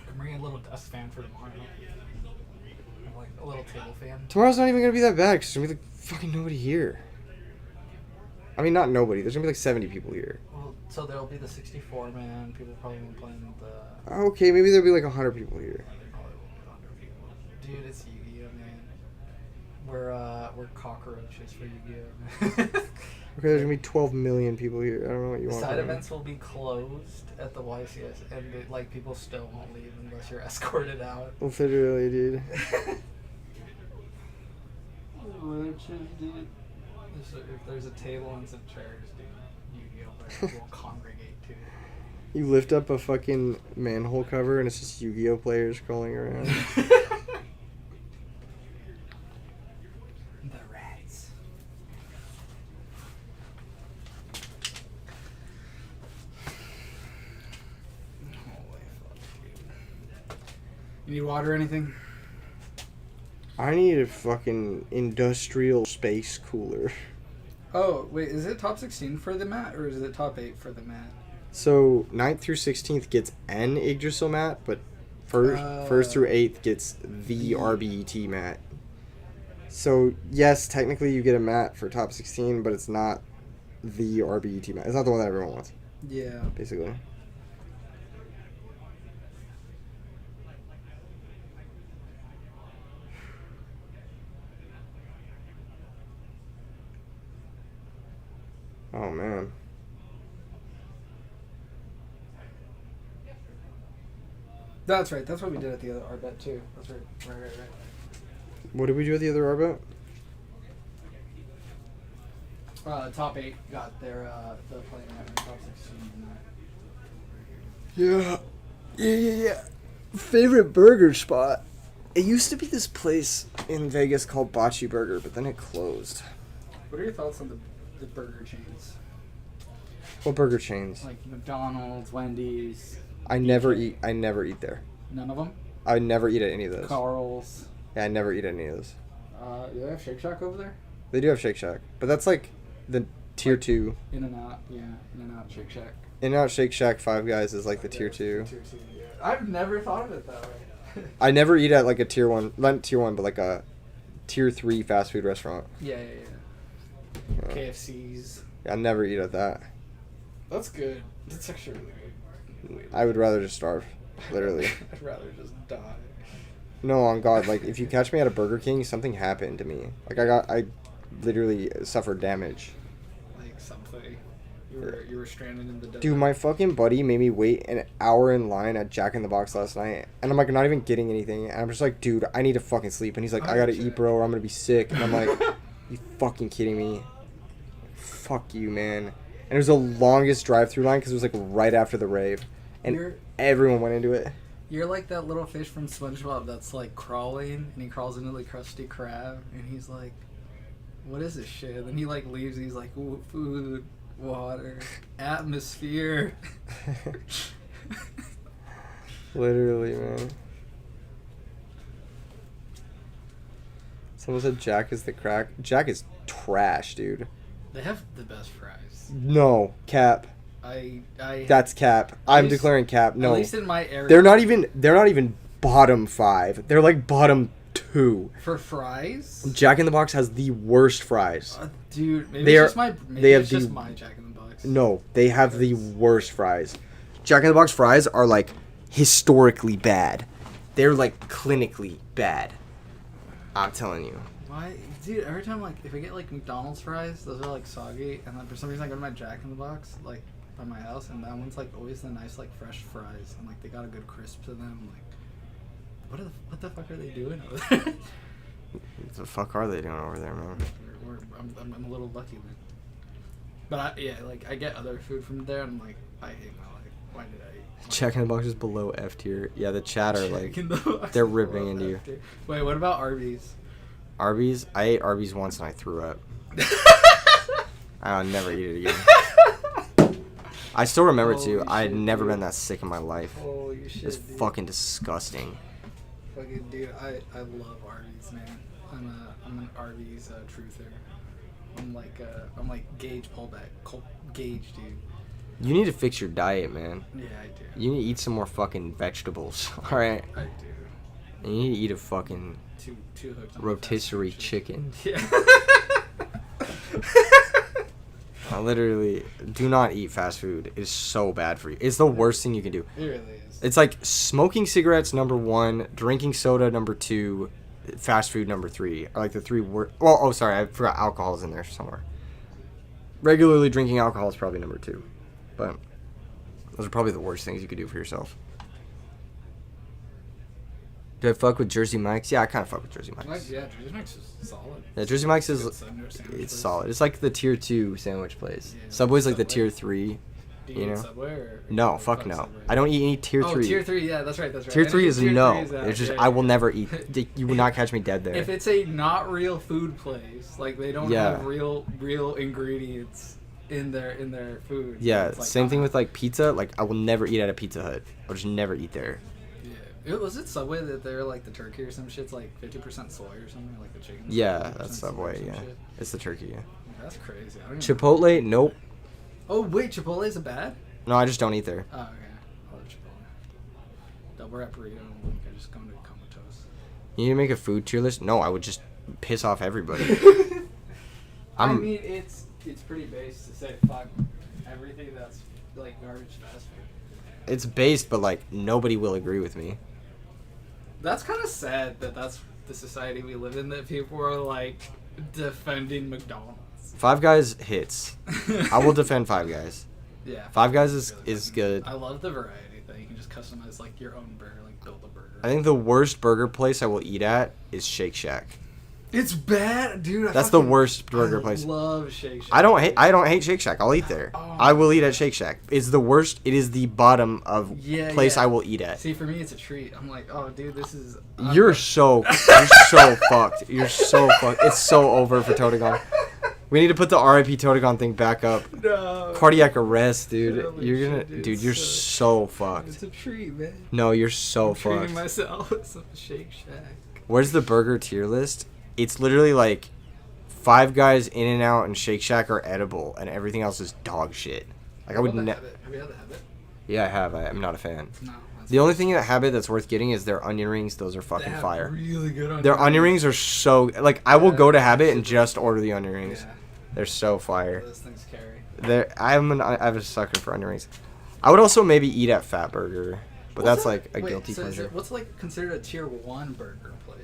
I'm bringing a little dust fan for tomorrow. Like a little table fan. Tomorrow's not even gonna be that bad. Because there's gonna be like fucking nobody here. I mean, not nobody. There's gonna be like 70 people here. Well, so there'll be the 64 man. People probably won't play the. Okay, maybe there'll be like 100 people here. Dude, it's Yu-Gi-Oh, man. We're cockroaches for Yu-Gi-Oh, man. Okay, there's gonna be 12 million people here. I don't know what you want. Side from me. events will be closed at the YCS, and like people still won't leave unless you're escorted out. Literally, dude. Dude. If there's a table and some chairs, dude, Yu-Gi-Oh players will congregate too. You lift up a fucking manhole cover and it's just Yu-Gi-Oh players crawling around. The rats. Holy fuck, dude. You need water or anything? I need a fucking industrial space cooler. Oh, wait, is it top 16 for the mat, or is it top 8 for the mat? So 9th through 16th gets an Yggdrasil mat, but first through 8th gets the RBET mat. So yes, technically you get a mat for top 16, but it's not the RBET mat. It's not the one that everyone wants, Yeah. basically. Oh man. That's right. That's what we did at the other RBET too. That's right. Right. What did we do at the other RBET? Top 8 got their the playing mat and top 16. Yeah. Favorite burger spot. It used to be this place in Vegas called Bocce Burger, but then it closed. What are your thoughts on the burger chains? What burger chains? Like McDonald's, Wendy's. I never eat there. None of them. I never eat at any of those. Carl's. Yeah, I never eat at any of those. Do they have Shake Shack over there? They do have Shake Shack, but that's like the tier 2. In and Out. Yeah, In and Out, Shake Shack. In-N-Out, Shake Shack, Five Guys is like the tier 2. Tier 2. Yeah. I've never thought of it that way. I never eat at like a tier 1, not tier 1, but like a tier 3 fast food restaurant. Yeah. Yeah. KFC's. I never eat at that. That's good. That's actually really good. I would rather just starve, literally. I'd rather just die. No, on God, like if you catch me at a Burger King, something happened to me. Like I literally suffered damage. Like something. You were stranded in the desert. Dude, my fucking buddy made me wait an hour in line at Jack in the Box last night, and I'm like not even getting anything, and I'm just like, dude, I need to fucking sleep, and he's like, I gotta eat, bro, or I'm gonna be sick, and I'm like, you fucking kidding me? Fuck you, man. And it was the longest drive-through line because it was like right after the rave, and everyone went into it. You're like that little fish from SpongeBob that's like crawling, and he crawls into the Krusty Krab, and he's like, what is this shit? And then he like leaves, and he's like, food, water, atmosphere. Literally, man. Someone said Jack is the crack. Jack is trash, dude. They have the best fries. No, cap. I That's cap. I'm least- declaring cap. No. At least in my area. They're not even bottom 5. They're like bottom 2. For fries? Jack in the Box has the worst fries. Dude, maybe They it's are- just my they have just the- my Jack in the Box. No, they have the worst fries. Jack in the Box fries are like historically bad. They're like clinically bad. I'm telling you. Why, dude? Every time like if I get like McDonald's fries, those are like soggy, and then for some reason I go to my Jack in the Box like by my house, and that one's like always the nice like fresh fries, and like they got a good crisp to them. Like, what the fuck are they doing over there? What the fuck are they doing over there, man? I'm a little lucky, man. But I get other food from there, and I'm like, I hate my life. Why did I eat? Jack in the Box is below F tier. Yeah, the chat are like, Jack in the Box they're is ripping below into you. F tier. Wait, what about Arby's? Arby's? I ate Arby's once and I threw up. I'll never eat it again. I still remember too. Holy I had shit, never dude. been that sick in my life. Holy shit, It's dude. fucking disgusting. Fucking dude, I love Arby's, man. I'm an Arby's truther. I'm like Gage pullback. Gage, dude. You need to fix your diet, man. Yeah, I do. You need to eat some more fucking vegetables. All right. I do. And you need to eat a fucking Too hooked on rotisserie chicken. Yeah. I literally do not eat fast food. It's so bad for you. It's the worst thing you can do. It really is. It's like smoking cigarettes number 1, drinking soda number 2, fast food number 3. Or like the 3 worst. Well, oh sorry, I forgot alcohol's in there somewhere. Regularly drinking alcohol is probably number 2, but those are probably the worst things you could do for yourself. Do I fuck with Jersey Mike's? Yeah, I kind of fuck with Jersey Mike's. Yeah, Jersey Mike's is solid. Yeah, Jersey Mike's is Good sandwich it's place. solid. It's like the tier 2 sandwich place. Yeah. Subway's like the Subway? tier 3. Do You eat know? Subway or No, fuck no. I don't eat any tier 3. Oh, tier 3, yeah, that's right. Tier 3 is no. It's It's just I will never eat. You will not catch me dead there. If it's a not real food place, like they don't Yeah. have real ingredients in their food. Yeah, it's like, same thing with like pizza. Like I will never eat at a Pizza Hut. I'll just never eat there. Was it Subway that they're like the turkey or some shit's like 50% soy or something, like the chicken? Yeah, that's Subway. Yeah, it's the turkey. Yeah. That's crazy. I don't even Chipotle? Nope. Oh wait, Chipotle is a bad? No, I just don't eat there. Oh okay, I love Chipotle. Double wrap burrito. I just go into comatose. You need to make a food tier list? No, I would just piss off everybody. I mean, it's pretty base to say fuck everything that's like garbage fast food. It's based, but like nobody will agree with me. That's kind of sad that that's the society we live in, that people are like defending McDonald's. Five Guys hits. I will defend Five Guys. Yeah. Five Guys it's is funny. good. I love the variety that you can just customize like your own burger, like build a burger. I think the worst burger place I will eat at is Shake Shack. It's bad, dude. That's the worst burger place. I love Shake Shack. I don't hate Shake Shack. I'll eat there. Oh. I will eat at Shake Shack. It's the worst. It is the bottom of Yeah, place yeah. I will eat at. See, for me, it's a treat. I'm like, oh, dude, this is. You're so fucked. You're so fucked. It's so over for Totagon. We need to put the RIP Totagon thing back up. No. Cardiac arrest, dude. Holy You're gonna, shit, dude. You're so fucked. It's a treat, man. No, you're so I'm treating fucked. myself with some Shake Shack. Where's the burger tier list? It's literally like Five Guys, In-N-Out, and Shake Shack are edible, and everything else is dog shit. Like I would never. Have you had the habit? Yeah, I have. I'm not a fan. No. That's The only thing in that habit that's worth getting is their onion rings. Those are They fucking have fire. Really good on Their onion rings are so like I will go to Habit and just order the onion rings. Yeah. They're so fire. Those things carry. I'm a sucker for onion rings. I would also maybe eat at Fat Burger, but that's like a guilty so pleasure. what's like considered a tier 1 burger place?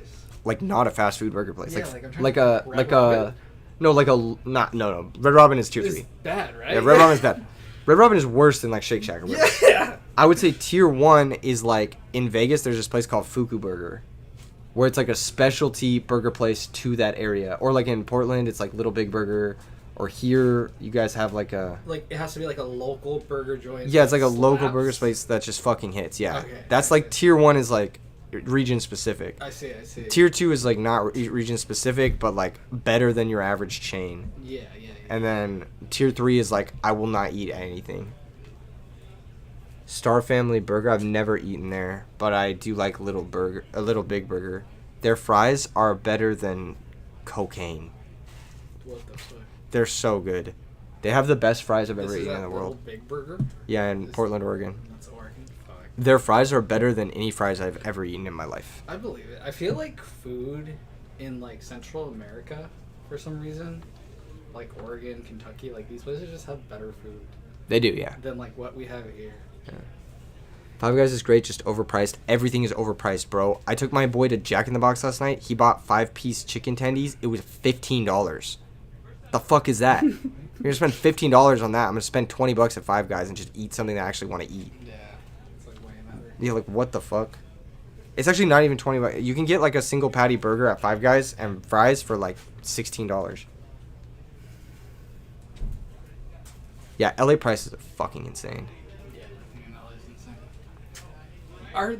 Like not a fast food burger place. Yeah, like like I'm trying like to a think. like Rabbit? No, like no. Red Robin is tier It's 3. bad, right? Yeah, Red Robin is bad. Red Robin is worse than like Shake Shack or whatever. Yeah. I would say tier 1 is like in Vegas. There's this place called Fuku Burger, where it's like a specialty burger place to that area. Or like in Portland, it's like Little Big Burger. Or here, you guys have like a... Like, it has to be like a local burger joint. Yeah, it's like a local slaps. burger place that just fucking hits. Yeah, Okay, that's I like see. tier 1 is like region specific. I see. Tier 2 is like not region specific, but like better than your average chain. Yeah. And then tier 3 is like I will not eat anything. Star Family Burger, I've never eaten there, but I do like Little Big Burger. Their fries are better than cocaine. What the fuck? They're so good. They have the best fries I've ever This is eaten that in the world. Little Big Burger? Yeah, in This- Portland, Oregon. That's Oregon? Fuck. Their fries are better than any fries I've ever eaten in my life. I believe it. I feel like food in like Central America, for some reason, like Oregon, Kentucky, like these places just have better food They do, yeah. than like what we have here. Five Guys is great, just overpriced. Everything is overpriced, bro. I took my boy to Jack in the Box last night. He bought 5-piece chicken tendies. It was $15. The fuck is that? You're gonna spend $15 on that. I'm gonna spend $20 at Five Guys and just eat something that I actually want to eat. Yeah, it's like way better. Yeah, like what the fuck? It's actually not even $20. You can get like a single patty burger at Five Guys and fries for like $16. Yeah, LA prices are fucking insane. Yeah, it's insane. Are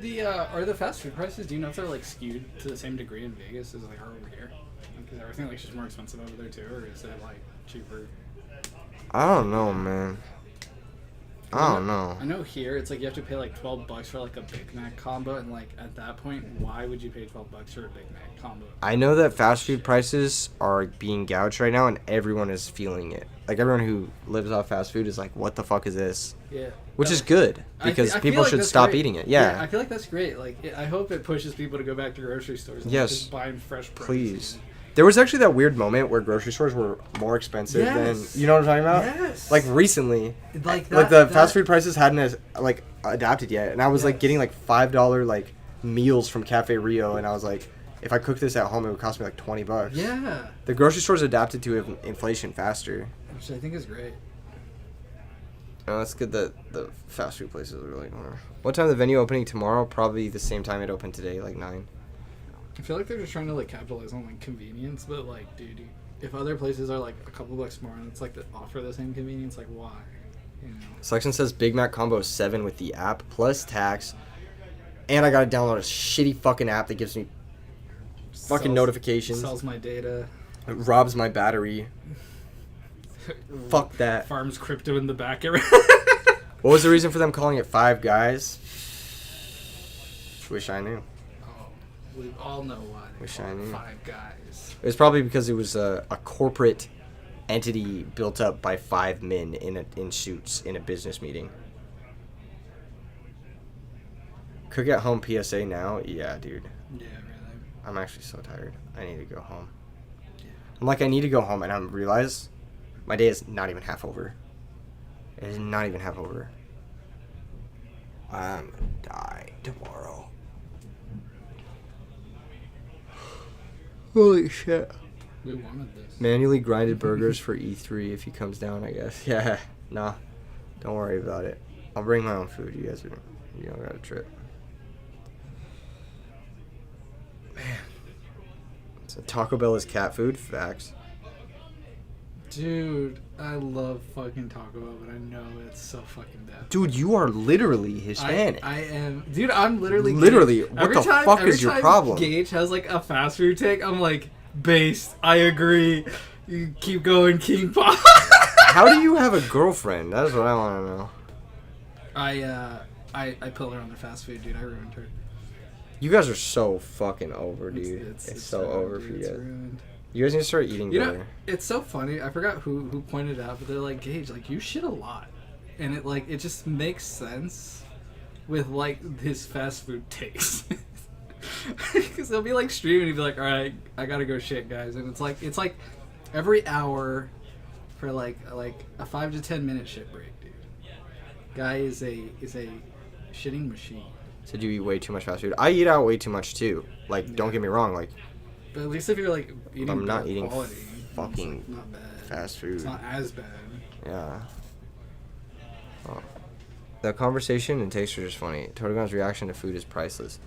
the fast food prices? Do you know if they're like skewed to the same degree in Vegas as they are over here? Because everything like just more expensive over there too, or is it like cheaper? I don't know, man. I don't know. I know here it's like you have to pay like $12 for like a Big Mac combo, and like at that point, why would you pay $12 for a Big Mac combo? I know that fast food prices are being gouged right now, and everyone is feeling it. Like everyone who lives off fast food is like, "What the fuck is this?" Yeah, Which is good because I feel people like should that's stop great. eating it. Yeah, I feel like that's great. Like I hope it pushes people to go back to grocery stores. And Yes. just buying fresh produce. please. There was actually that weird moment where grocery stores were more expensive Yes. than you know what I'm talking about. Yes. Like recently, Like the fast food prices hadn't like adapted yet, and I was like Yes. getting like $5 like meals from Cafe Rio, and I was like, if I cooked this at home, it would cost me like $20. Yeah, The grocery stores adapted to inflation faster. which I think is great. Oh, that's good that the fast food places are really going. What time is the venue opening tomorrow? Probably the same time it opened today, like 9. I feel like they're just trying to like capitalize on like convenience, but like, dude, if other places are like a couple bucks more and it's like to offer the same convenience, like why? You know? Selection says Big Mac combo 7 with the app plus tax, and I gotta download a shitty fucking app that gives me fucking notifications. Sells my data. It robs my battery. Fuck that. Farms crypto in the back. What was the reason for them calling it Five Guys? Wish I knew. Oh, we all know why. They Wish call I it knew. Five Guys. It was probably because it was a corporate entity built up by 5 men in suits in a business meeting. Cook at home PSA now? Yeah, dude. Yeah, really. I'm actually so tired. I need to go home. I'm like, I need to go home, and I realize my day is not even half over. It is not even half over. I'm gonna die tomorrow. Holy shit. We wanted this. Manually grinded burgers for E3 if he comes down, I guess. Yeah, nah. Don't worry about it. I'll bring my own food. You guys don't got a trip. Man. So Taco Bell is cat food? Facts. Dude, I love fucking Taco Bell, but I know it's so fucking bad. Dude, you are literally Hispanic. I am. Dude, I'm literally. Literally, Gage. what the fuck is your problem? Gage has like a fast food take. I'm like, based. I agree. You keep going, King Pop. How do you have a girlfriend? That's what I want to know. I put her on the fast food, dude. I ruined her. You guys are so fucking over, dude. It's so ruined, over dude. for you It's guys. ruined. You guys need to start eating You better. know, it's so funny. I forgot who pointed it out, but they're like, Gage, like you shit a lot, and it just makes sense with like his fast food takes. Because they'll be like streaming, and he'll be like, all right, I gotta go shit, guys, and it's like every hour for like a 5 to 10 minute shit break, dude. Guy is a shitting machine. So do you eat way too much fast food? I eat out way too much too. Like, don't get me wrong. Like, But at least if you're like eating I'm not better eating quality. fucking Not bad. fast food. It's not as bad. Yeah. Oh. The conversation and taste are just funny. Totogon's reaction to food is priceless.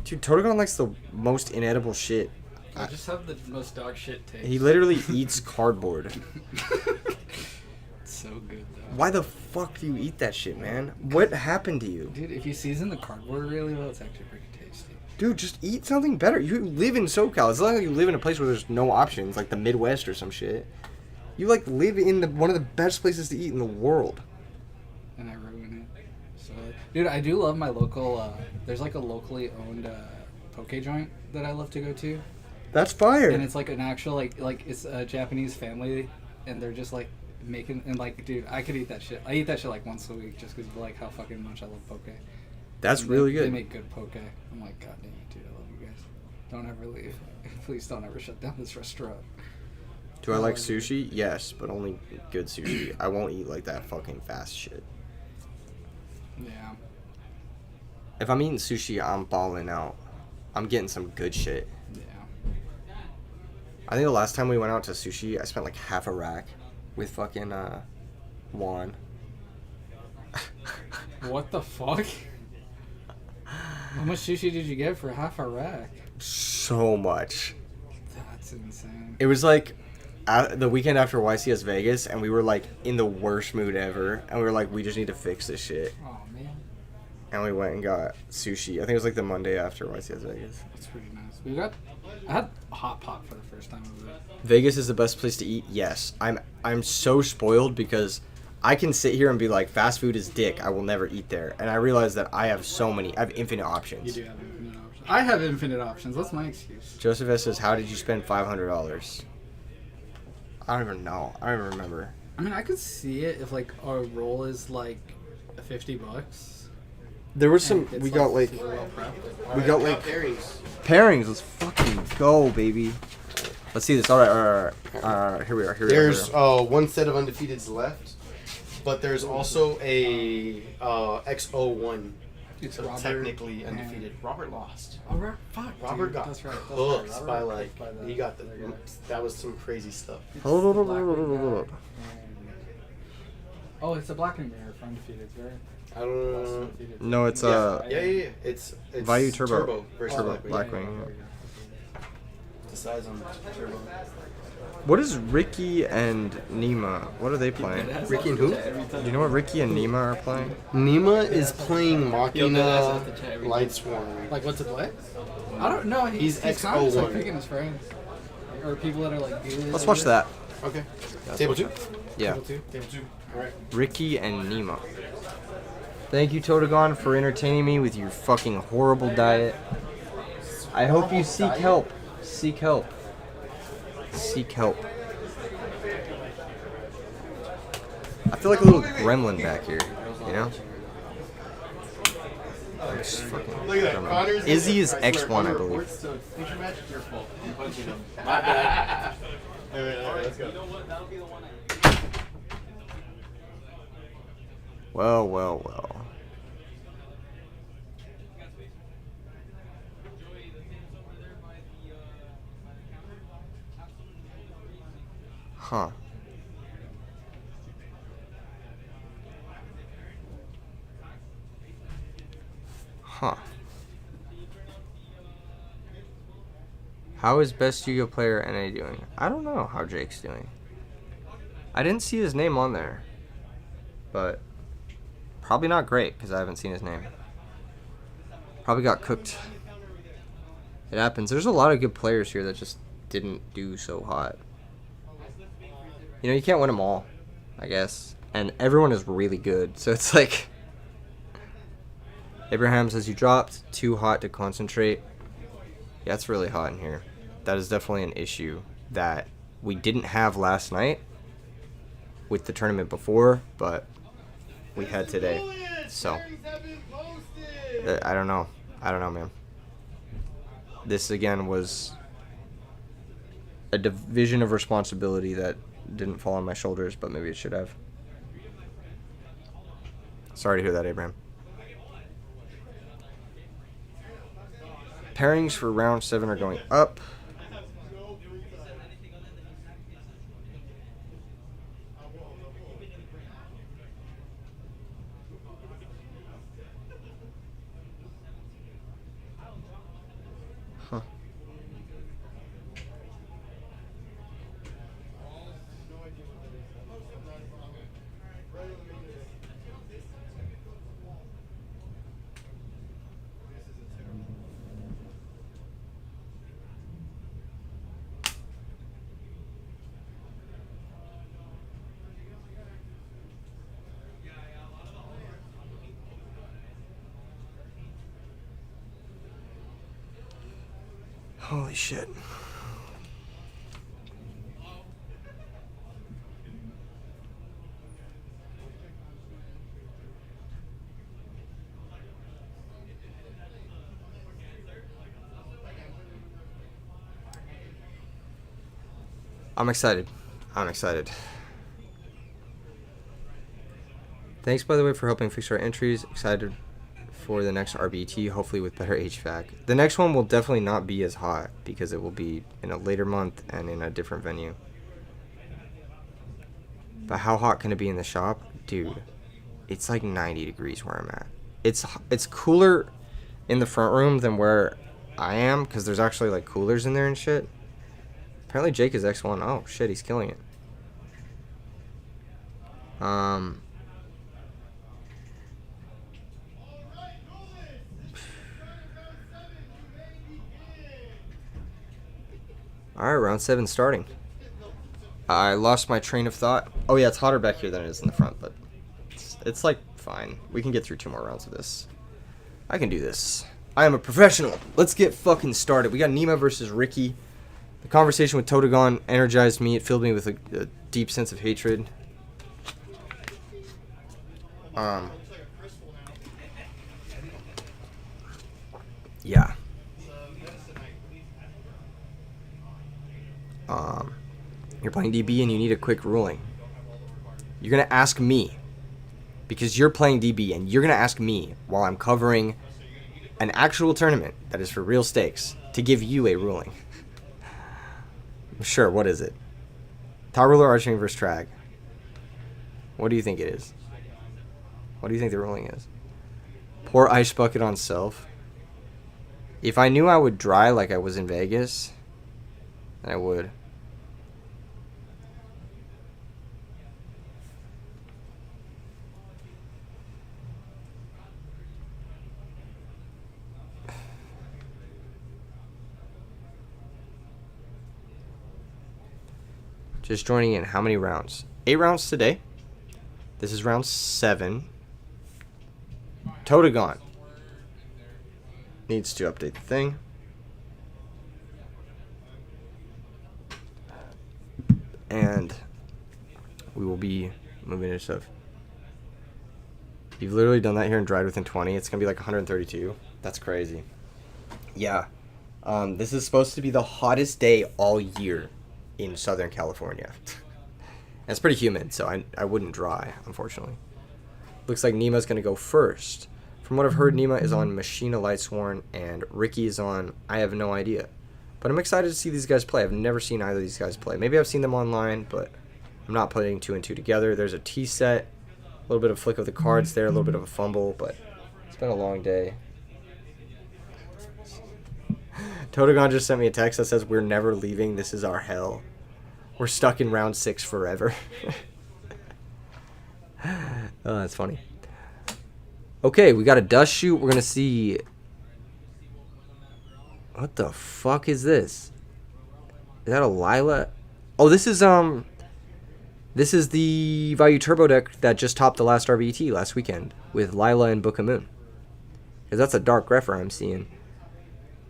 Dude, Totogon likes the most inedible shit. I just have the most dog shit taste. He literally eats cardboard. It's so good though. Why the fuck do you eat that shit, man? What happened to you? Dude, if you season the cardboard really well, it's actually pretty tasty. Dude, just eat something better. You live in SoCal. It's not like you live in a place where there's no options, like the Midwest or some shit. You like live in one of the best places to eat in the world. And I ruin it. So, dude, I do love my local. There's like a locally owned poke joint that I love to go to, That's fire. and it's like an actual like it's a Japanese family, and they're just like making and like, dude, I could eat that shit. I eat that shit like once a week just because of like how fucking much I love poke. That's And really They good. make good poke. I'm like, god damn it, dude, I love you guys. Don't ever leave. Please don't ever shut down this restaurant. Do I like sushi? Yes, but only good sushi. I won't eat like that fucking fast shit. Yeah. If I'm eating sushi, I'm balling out. I'm getting some good shit. Yeah. I think the last time we went out to sushi, I spent like half a rack with fucking Juan. What the fuck? How much sushi did you get for half a rack? So much. That's insane. It was like the weekend after YCS Vegas, and we were like in the worst mood ever, and we were like, we just need to fix this shit. Oh man, And we went and got sushi. I think it was like the Monday after YCS Vegas. that's pretty nice. I had hot pot for the first time over it. Vegas is the best place to eat. Yes, I'm so spoiled because I can sit here and be like, fast food is dick. I will never eat there. And I realize that I have infinite options. You do have infinite options. I have infinite options. What's my excuse? Joseph S says, how did you spend $500? I don't even know. I don't even remember. I mean, I could see it if like our roll is like $50. There was and some. it's, We got like. super well prepped. We got like pairings. pairings. Let's fucking go, baby. Let's see this. All right. Here we are. There's one set of undefeateds left, but there's also a XO1. It's So Robert technically and- undefeated. Robert lost. Oh, right. Fuck. Robert dude. got That's right. That's hooked right. by Robert like by the he got the other guy. that was some crazy stuff. Hold on. Oh, it's a blackening mirror for undefeated, right? I don't know. No, it's Yeah. It's Value Turbo. versus Turbo. Blackwing. Blackwing. The size on the Turbo. What is Ricky and Nima? What are they playing? Ricky and who? Do you know what Ricky and Nima are playing? Nima is playing Machina Light Swarm. Like, what's it play? I don't know. He's kind of just like XO1. picking his friends. Or people that are like good. Let's watch that. Okay. Let's Table watch 2? that. Yeah. Table 2. Alright. Ricky and Nima. Thank you, Totogon, for entertaining me with your fucking horrible diet. I hope you seek help. Seek help. Seek help. I feel like a little gremlin back here, you know? Just fucking gremlin. Izzy is X1, I believe. Well. Huh. How is best Yu-Gi-Oh player NA doing? I don't know how Jake's doing. I didn't see his name on there. But probably not great because I haven't seen his name. Probably got cooked. It happens. There's a lot of good players here that just didn't do so hot. You know, you can't win them all, I guess. And everyone is really good. So it's like... Abraham says you dropped. Too hot to concentrate. Yeah, it's really hot in here. That is definitely an issue that we didn't have last night with the tournament before, but we had today. So, I don't know. Man. This, again, was a division of responsibility that didn't fall on my shoulders, but maybe it should have. Sorry to hear that, Abraham. Pairings for round 7 are going up. Holy shit. I'm excited. I'm excited. Thanks, by the way, for helping fix our entries. Excited for the next RBET, hopefully with better HVAC. The next one will definitely not be as hot because it will be in a later month and in a different venue. But how hot can it be in the shop? Dude, it's like 90 degrees where I'm at. It's cooler in the front room than where I am because there's actually like coolers in there and shit. Apparently Jake is X1. Oh shit, he's killing it. Alright, round 7 starting. I lost my train of thought. Oh yeah, it's hotter back here than it is in the front, but it's like fine. We can get through 2 more rounds of this. I can do this. I am a professional. Let's get fucking started. We got Nima versus Ricky. The conversation with Totagon energized me. It filled me with a deep sense of hatred. Yeah. You're playing DB and you need a quick ruling. You're going to ask me, because you're playing DB, and you're going to ask me while I'm covering an actual tournament that is for real stakes to give you a ruling. Sure, what is it? Tower Ruler Arching versus Trag. What do you think it is? What do you think the ruling is? Pour ice bucket on self. If I knew I would dry like I was in Vegas, then I would. Just joining in. How many rounds? 8 rounds today. This is round 7. Totagon needs to update the thing. And we will be moving into stuff. You've literally done that here and dried within 20. It's going to be like 132. That's crazy. Yeah. This is supposed to be the hottest day all year in Southern California. It's pretty humid, so I wouldn't dry, unfortunately. Looks like Nima's going to go first. From what I've heard, Nima is on Machina Lightsworn, and Ricky is on I have no idea. But I'm excited to see these guys play. I've never seen either of these guys play. Maybe I've seen them online, but I'm not putting 2 and 2 together. There's a T set, a little bit of flick of the cards there, a little bit of a fumble, but it's been a long day. Totagon just sent me a text that says, "We're never leaving. This is our hell. We're stuck in round 6 forever." Oh, that's funny. Okay, we got a dust shoot. We're going to see... What the fuck is this? Is that a Lila? Oh, this is the Value Turbo deck that just topped the last RBET last weekend with Lila and Book of Moon. Because that's a Dark Grepher I'm seeing.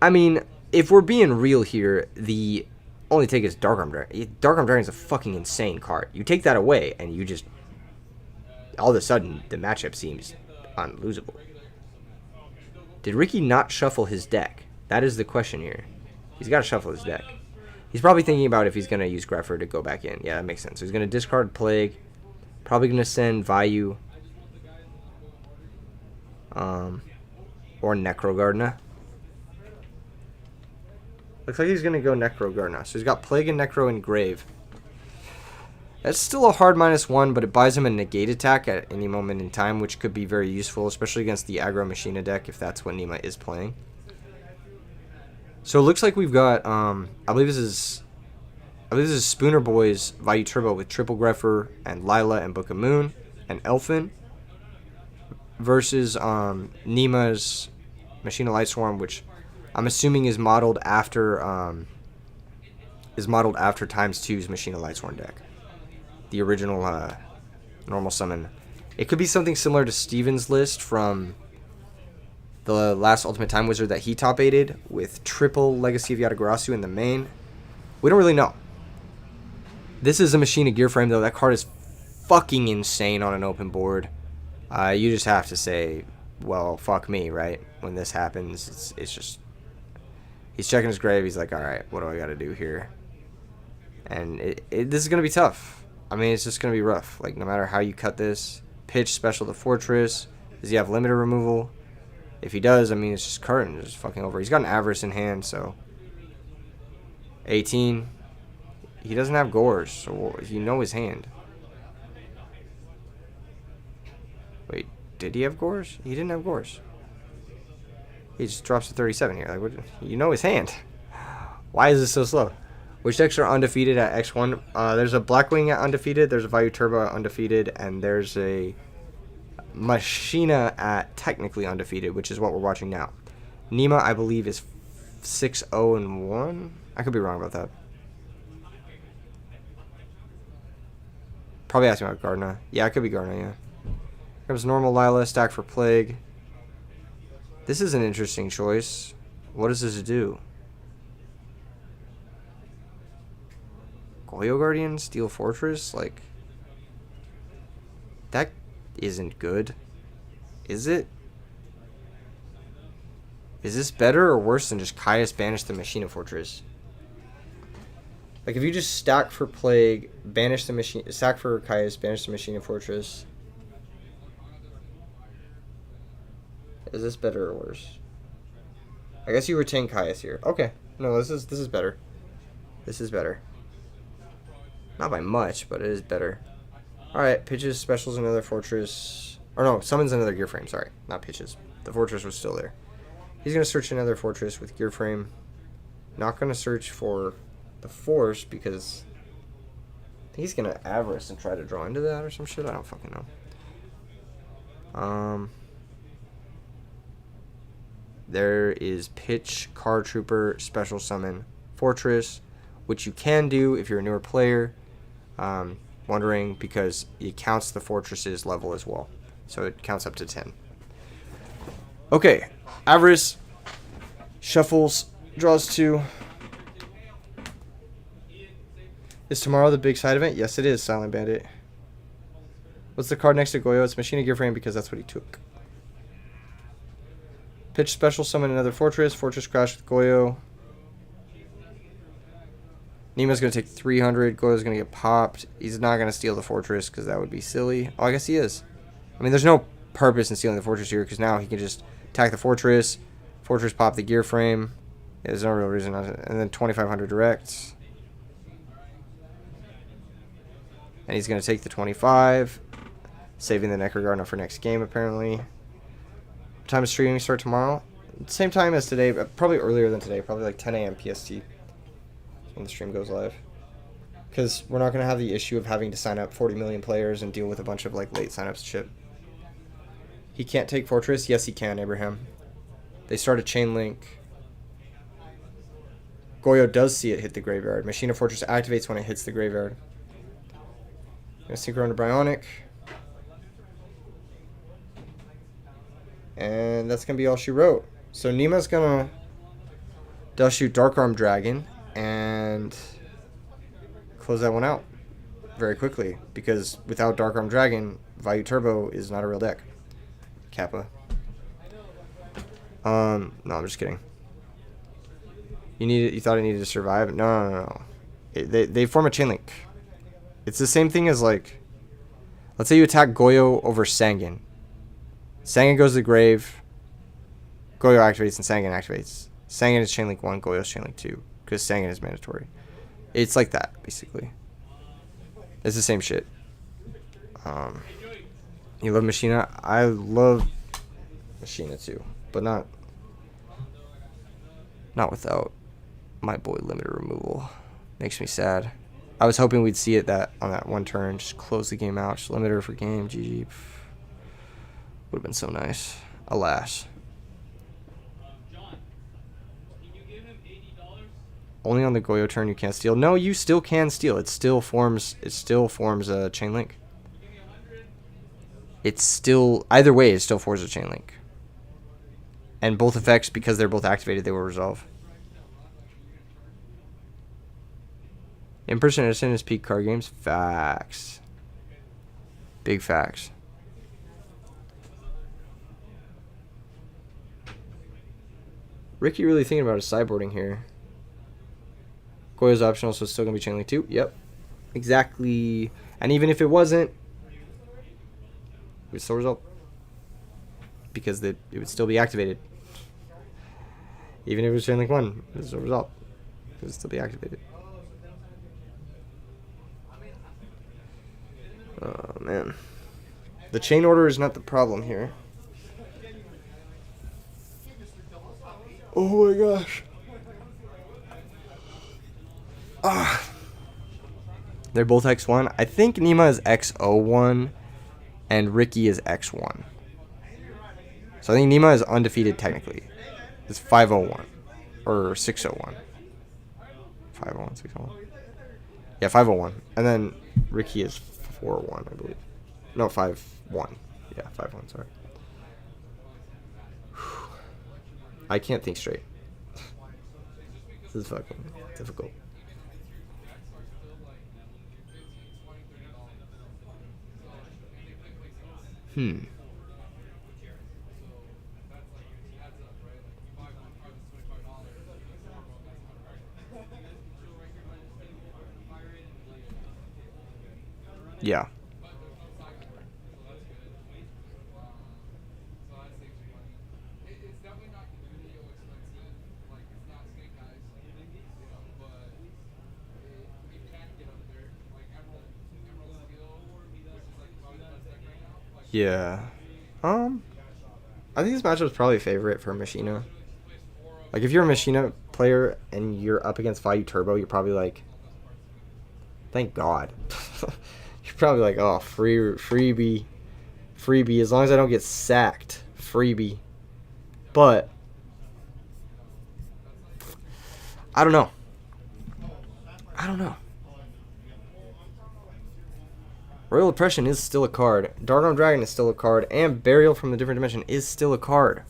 I mean, if we're being real here, the only take is Dark Arm Dragon. Dark Arm Dragon is a fucking insane card. You take that away, and you just... all of a sudden, the matchup seems unlosable. Did Ricky not shuffle his deck? That is the question here. He's got to shuffle his deck. He's probably thinking about if he's going to use Grepher to go back in. Yeah, that makes sense. So he's going to discard Plague. Probably going to send Vayu. Or Necro Gardener. Looks like he's going to go Necro Gardener. So he's got Plague and Necro and Grave. That's still a hard -1, but it buys him a negate attack at any moment in time, which could be very useful, especially against the aggro Machina deck, if that's what Nima is playing. So it looks like we've got, I believe this is Spooner Boy's Value Turbo with Triple Grepher and Lila and Book of Moon and Elfin versus Nima's Machina Lightsworn, which I'm assuming is modeled after ×2's Machina Lightsworn deck. The original normal summon. It could be something similar to Steven's list from the last Ultimate Time Wizard that he top 8'd with triple Legacy of Yatagarasu in the main. We don't really know. This is a machine of gear frame, though. That card is fucking insane on an open board. You just have to say, well, fuck me, right? When this happens, it's just... He's checking his grave. He's like, all right, what do I got to do here? And this is going to be tough. I mean, it's just going to be rough. Like, no matter how you cut this. Pitch special to Fortress. Does he have limiter removal? If he does, I mean, it's just curtain. It's just fucking over. He's got an Avarice in hand, so... 18. He doesn't have Gores, so you know his hand. Wait, did he have Gores? He didn't have Gores. He just drops to 37 here. Like, what, you know his hand. Why is this so slow? Which decks are undefeated at X1? There's a Blackwing at undefeated, there's a Vayu Turbo at undefeated, and there's a Machina at technically undefeated, which is what we're watching now. Nima, I believe, is 6-0-1. I could be wrong about that. Probably asking about Gardner. Yeah, it could be Gardner, yeah. Comes normal Lila, stack for Plague. This is an interesting choice. What does this do? Goyo Guardian, Steel Fortress? Like, that isn't good. Is it? Is this better or worse than just Caius banish the Machina Fortress? Like, if you just stack for Plague, banish the machine, stack for Caius, banish the Machina Fortress. Is this better or worse? I guess you retain Caius here. Okay. No, this is better. This is better. Not by much, but it is better. Alright, pitches, specials another Fortress. Or no, summons another Gear Frame, sorry. Not pitches. The Fortress was still there. He's going to search another Fortress with Gear Frame. Not going to search for the Force because he's going to Avarice and try to draw into that or some shit. I don't fucking know. There is Pitch, Card Trooper, Special Summon, Fortress, which you can do if you're a newer player. Wondering because it counts the Fortress's level as well. So it counts up to 10. Okay, Avarice, shuffles, draws 2. Is tomorrow the big side event? Yes, it is, Silent Bandit. What's the card next to Goyo? It's Machina Gear Frame because that's what he took. Pitch, special summon another Fortress. Fortress crash with Goyo. Nima's going to take 300. Goyo's going to get popped. He's not going to steal the Fortress because that would be silly. Oh, I guess he is. I mean, there's no purpose in stealing the Fortress here because now he can just attack the Fortress. Fortress pop the Gear Frame. Yeah, there's no real reason not to. And then 2,500 direct. And he's going to take the 25. Saving the Necro Gardener for next game, apparently. What time is streaming start tomorrow? Same time as today, but probably earlier than today. Probably like 10 a.m. PST when the stream goes live. Because we're not going to have the issue of having to sign up 40 million players and deal with a bunch of like late signups and shit. He can't take Fortress? Yes, he can, Abraham. They start a chain link. Goyo does see it hit the graveyard. Machina Fortress activates when it hits the graveyard. Gonna synchro into Bryonic. And that's going to be all she wrote. So Nima's going to Dust Shoot Dark Arm Dragon and close that one out very quickly. Because without Dark Arm Dragon, Vayu Turbo is not a real deck. Kappa. No, I'm just kidding. You thought it needed to survive? No. They form a chain link. It's the same thing as like, let's say you attack Goyo over Sangan. Sangan goes to the grave. Goyo activates and Sangan activates. Sangan is chain link 1, Goyo's chain link 2. Because Sangan is mandatory. It's like that, basically. It's the same shit. You love Machina? I love Machina too. But not without my boy limiter removal. Makes me sad. I was hoping we'd see it on that one turn. Just close the game out. Just limiter for game. GG. Would have been so nice. Alas. Only on the Goyo turn you can't steal. No, you still can steal. It still forms a chain link. It's still, either way, it still forms a chain link. And both effects, because they're both activated, they will resolve. In-person Edison is peak card games. Facts. Big facts. Ricky really thinking about his sideboarding here. Goyo's optional, so it's still going to be chain link too. Yep. Exactly. And even if it wasn't, it would still result. Because it would still be activated. Even if it was chain link 1, it would still result. It would still be activated. Oh, man. The chain order is not the problem here. Oh my gosh. Ah. They're both X1. I think Nima is X01 and Ricky is X1. So I think Nima is undefeated technically. It's 501 or 601. 501, 601. Yeah, 501. And then Ricky is 401, I believe. No, 51. Yeah, 51, sorry. I can't think straight. This is fucking difficult. Yeah. Yeah. I think this matchup is probably a favorite for Machina. Like, if you're a Machina player and you're up against Vayu Turbo, you're probably like, thank God. You're probably like, oh, freebie. As long as I don't get sacked, freebie. But I don't know. Royal Oppression is still a card. Dark Dragon is still a card. And Burial from the Different Dimension is still a card.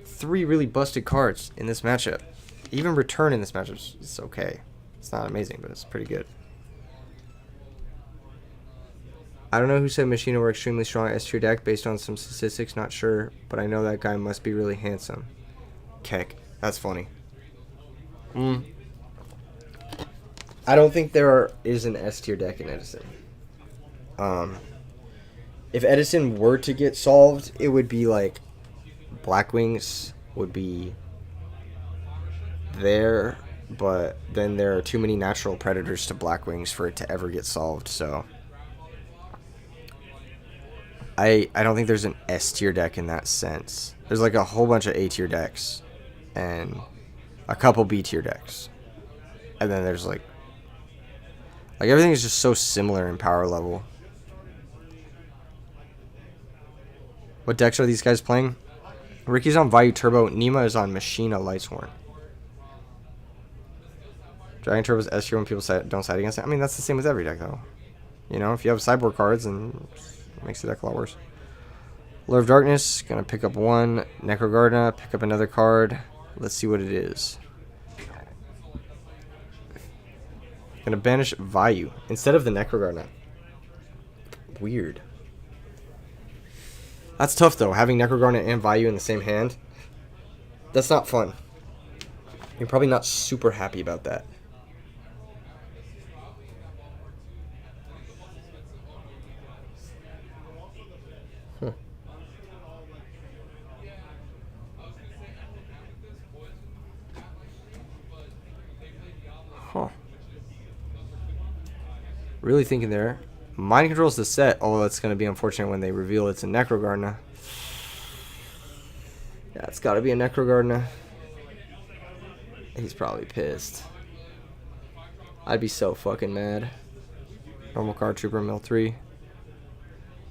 3 really busted cards in this matchup. Even Return in this matchup is okay. It's not amazing, but it's pretty good. I don't know who said Machina were extremely strong at S-tier deck based on some statistics, not sure, but I know that guy must be really handsome. Keck. That's funny. I don't think there is an S-tier deck in Edison. If Edison were to get solved, it would be like Blackwings would be there, but then there are too many natural predators to Blackwings for it to ever get solved, so I don't think there's an S-tier deck in that sense. There's like a whole bunch of A-tier decks and a couple B-tier decks. And then there's like everything is just so similar in power level. What decks are these guys playing? Ricky's on Vayu Turbo. Nima is on Machina Lightsworn. Dragon Turbo's S-tier when people don't side against it. I mean, that's the same with every deck, though. You know, if you have sideboard cards, then it makes the deck a lot worse. Lord of Darkness, gonna pick up 1. Necrogardna, pick up another card. Let's see what it is. Gonna banish Vayu instead of the Necrogardna. Weird. That's tough, though, having Necrogardna and Vayu in the same hand. That's not fun. You're probably not super happy about that. Huh. Really thinking there. Mind Control's the set. Oh, that's going to be unfortunate when they reveal it's a Necrogardna. Yeah, it's got to be a Necrogardna. He's probably pissed. I'd be so fucking mad. Normal card, Trooper, mill 3.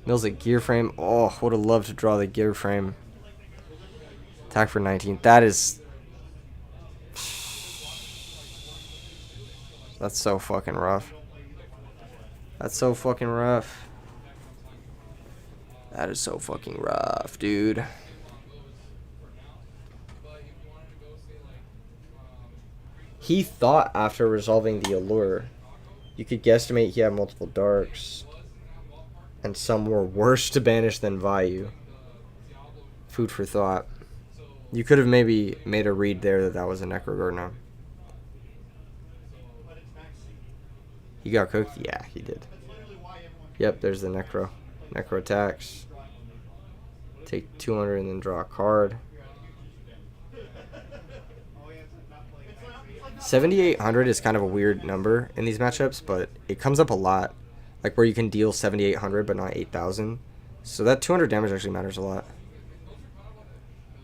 Mills a gear frame. Oh, would have loved to draw the gear frame. Attack for 19. That is... That's so fucking rough. That's so fucking rough. That is so fucking rough, dude. He thought after resolving the allure, you could guesstimate he had multiple darks, and some were worse to banish than Vayu. Food for thought. You could have maybe made a read there that was a Necrogorna. He got cooked? Yeah, he did. Yep, there's the Necro. Necro attacks. Take 200 and then draw a card. 7,800 is kind of a weird number in these matchups, but it comes up a lot. Like where you can deal 7,800 but not 8,000. So that 200 damage actually matters a lot.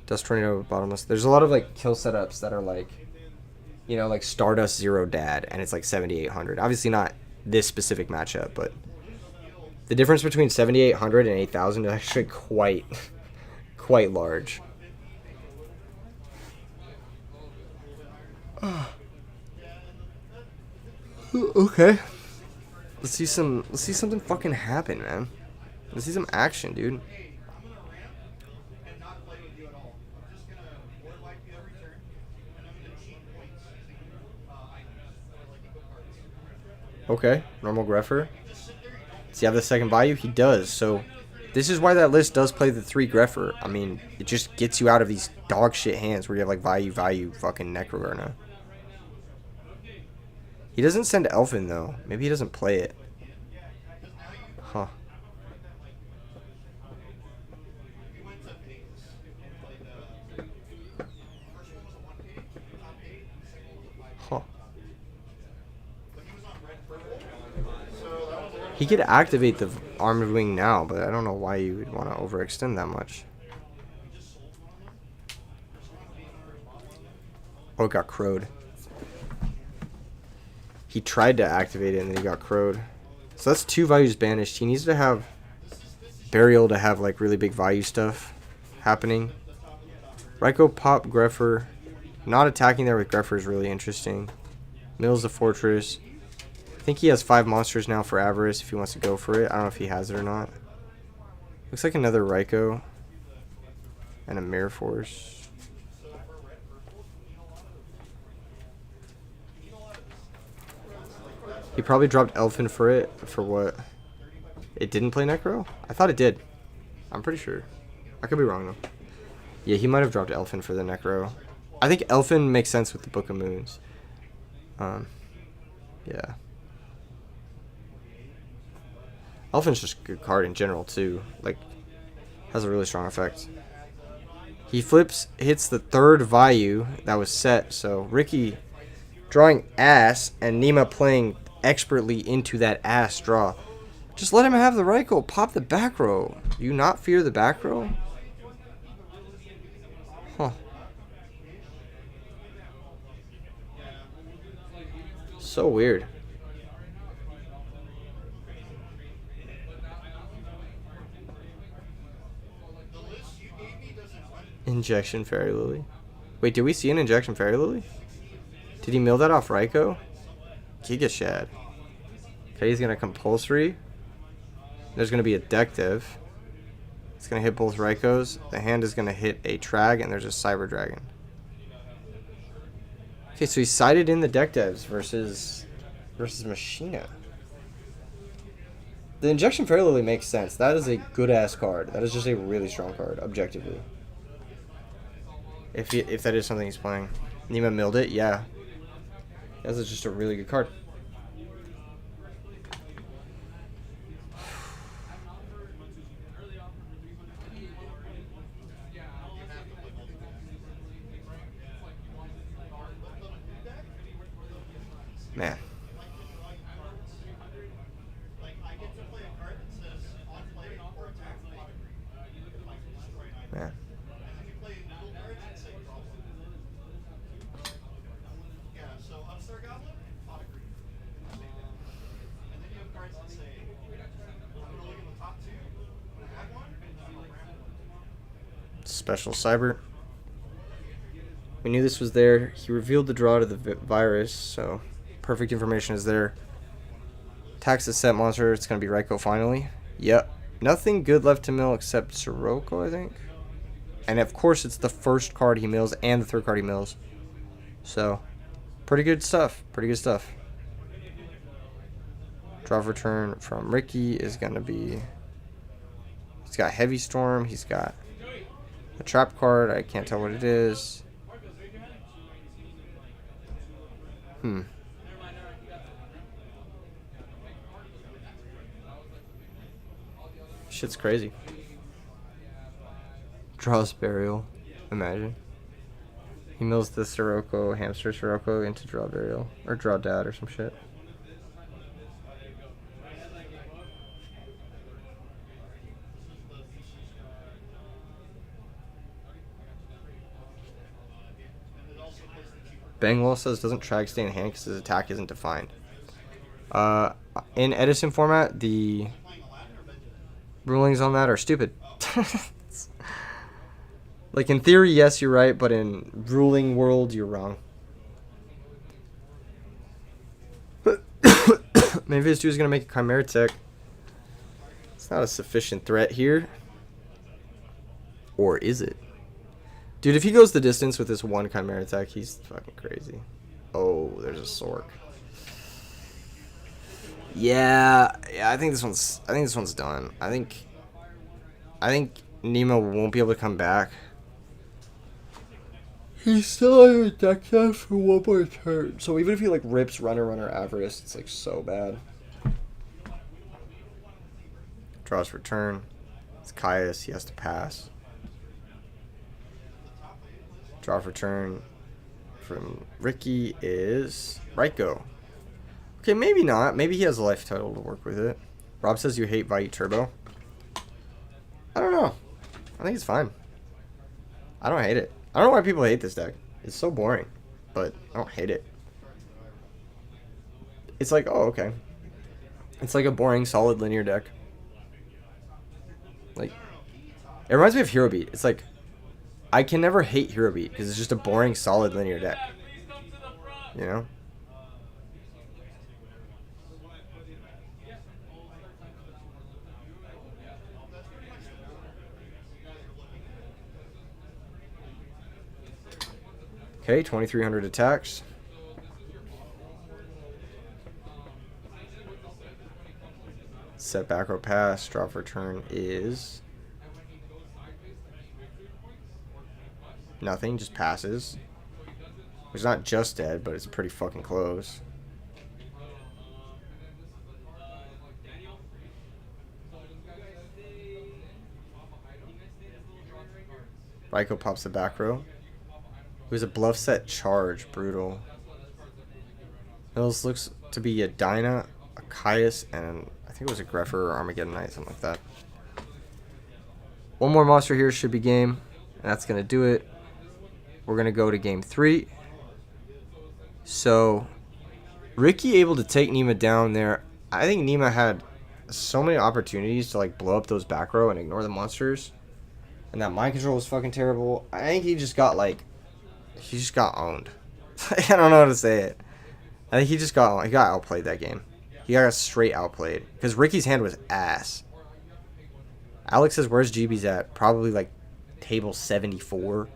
Dust Tornado Bottomless. There's a lot of like kill setups that are like, you know, like Stardust Zero Dad, and it's like 7,800. Obviously not this specific matchup, but the difference between 7,800 and 8,000 is actually quite large. Okay. Let's see something fucking happen, man. Let's see some action, dude. Okay, normal Greffer. Does he have the second value? He does. So this is why that list does play the 3 Greffer. I mean, it just gets you out of these dog shit hands where you have like value, fucking Necrogorna. He doesn't send Elfin though. Maybe he doesn't play it. Huh. Huh. He could activate the Armored Wing now, but I don't know why you would want to overextend that much. Oh, it got crowed. He tried to activate it and then he got crowed. So that's 2 values banished. He needs to have Burial to have like really big value stuff happening. Raikou pop Greffer. Not attacking there with Greffer is really interesting. Mills the Fortress. I think he has 5 monsters now for Avarice if he wants to go for it. I don't know if he has it or not. Looks like another Raikou. And a Mirror Force. He probably dropped Elfin for it. For what? It didn't play Necro? I thought it did. I'm pretty sure. I could be wrong though. Yeah, he might have dropped Elfin for the Necro. I think Elfin makes sense with the Book of Moons. Yeah. Elfin's just a good card in general too. Like, has a really strong effect. He flips, hits the 3rd value that was set. So Ricky drawing ass and Nima playing expertly into that ass draw. Just let him have the Raikou. Pop the back row. Do you not fear the back row? Huh. So weird. Injection Fairy Lily. Wait, did we see an Injection Fairy Lily? Did he mill that off Raikou? Giga Shad. Okay, he's going to Compulsory. There's going to be a Deck Div. It's going to hit both Raikous. The hand is going to hit a Trag, and there's a Cyber Dragon. Okay, so he sided in the Deck Devs versus Machina. The Injection Fairy Lily makes sense. That is a good-ass card. That is just a really strong card, objectively. If that is something he's playing. Nima milled it, yeah. This is just a really good card. Man. Man. Special Cyber. We knew this was there. He revealed the draw to the virus, so perfect information is there. Attacks the set monster. It's going to be Raikou finally. Yep. Nothing good left to mill except Sirocco, I think. And of course, it's the first card he mills and the 3rd card he mills. So, Pretty good stuff. Pretty good stuff. Draw of return from Ricky is going to be... He's got Heavy Storm. He's got a trap card. I can't tell what it is. Shit's crazy. Draws Burial. Imagine. He mills the Sirocco, hamster Sirocco into draw Burial. Or draw Dad or some shit. Bangwall says doesn't Trag stay in hand because his attack isn't defined. In Edison format, the rulings on that are stupid. Like, in theory, yes, you're right, but in ruling world, you're wrong. Maybe this dude's going to make a Chimera Tech. It's not a sufficient threat here. Or is it? Dude, if he goes the distance with this one Chimera Tech, he's fucking crazy. Oh, there's a Sork. Yeah, I think this one's done. I think Nemo won't be able to come back. He's still on a deck test for one more turn. So even if he like rips Runner Avarice, it's like so bad. Draws for turn. It's Caius, he has to pass. Draw for turn from Ricky is Ryko. Okay, maybe not. Maybe he has a life total to work with it. Rob says you hate Vite Turbo. I don't know. I think it's fine. I don't hate it. I don't know why people hate this deck. It's so boring, but I don't hate it. It's like, oh, okay. It's like a boring, solid linear deck. Like, it reminds me of Hero Beat. It's like, I can never hate Hero Beat because it's just a boring, solid linear deck. You know? Okay, 2,300 attacks. Set back row pass. Draw for turn is nothing, just passes. It's not just dead, but it's pretty fucking close. Ryko pops the back row. It was a bluff set charge. Brutal. Mills looks to be a Dinah, a Caius, and I think it was a Greffer or Armageddon Knight, something like that. One more monster here should be game, and that's going to do it. We're going to go to game 3. So, Ricky able to take Nima down there. I think Nima had so many opportunities to like blow up those back row and ignore the monsters. And that mind control was fucking terrible. I think he just got like... He just got owned. I don't know how to say it. I think he got outplayed that game. He got straight outplayed. Because Ricky's hand was ass. Alex says, where's GB's at? Probably like table 74.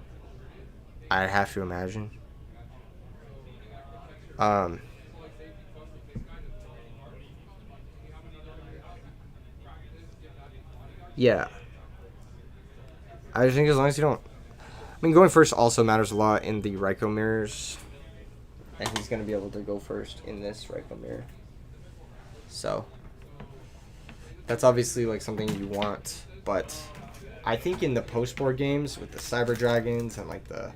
I'd have to imagine. Yeah. I just think as long as you don't... I mean, going first also matters a lot in the Ryko mirrors. And he's going to be able to go first in this Ryko mirror. So, that's obviously like something you want. But I think in the post-board games with the Cyber Dragons and like the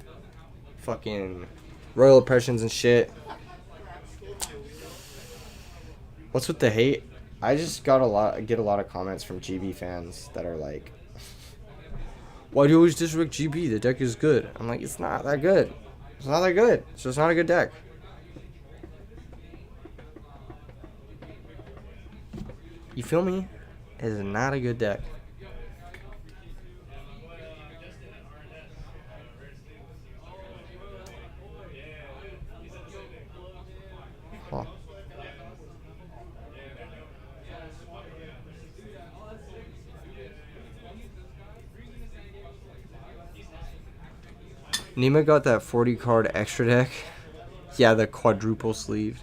fucking Royal Oppressions and shit. What's with the hate? I just get a lot of comments from GB fans that are like, why do you always disrespect GB? The deck is good. I'm like, it's not that good. It's not that good. So it's not a good deck. You feel me? It is not a good deck. Huh. Nima got that 40 card extra deck. Yeah, the quadruple sleeved.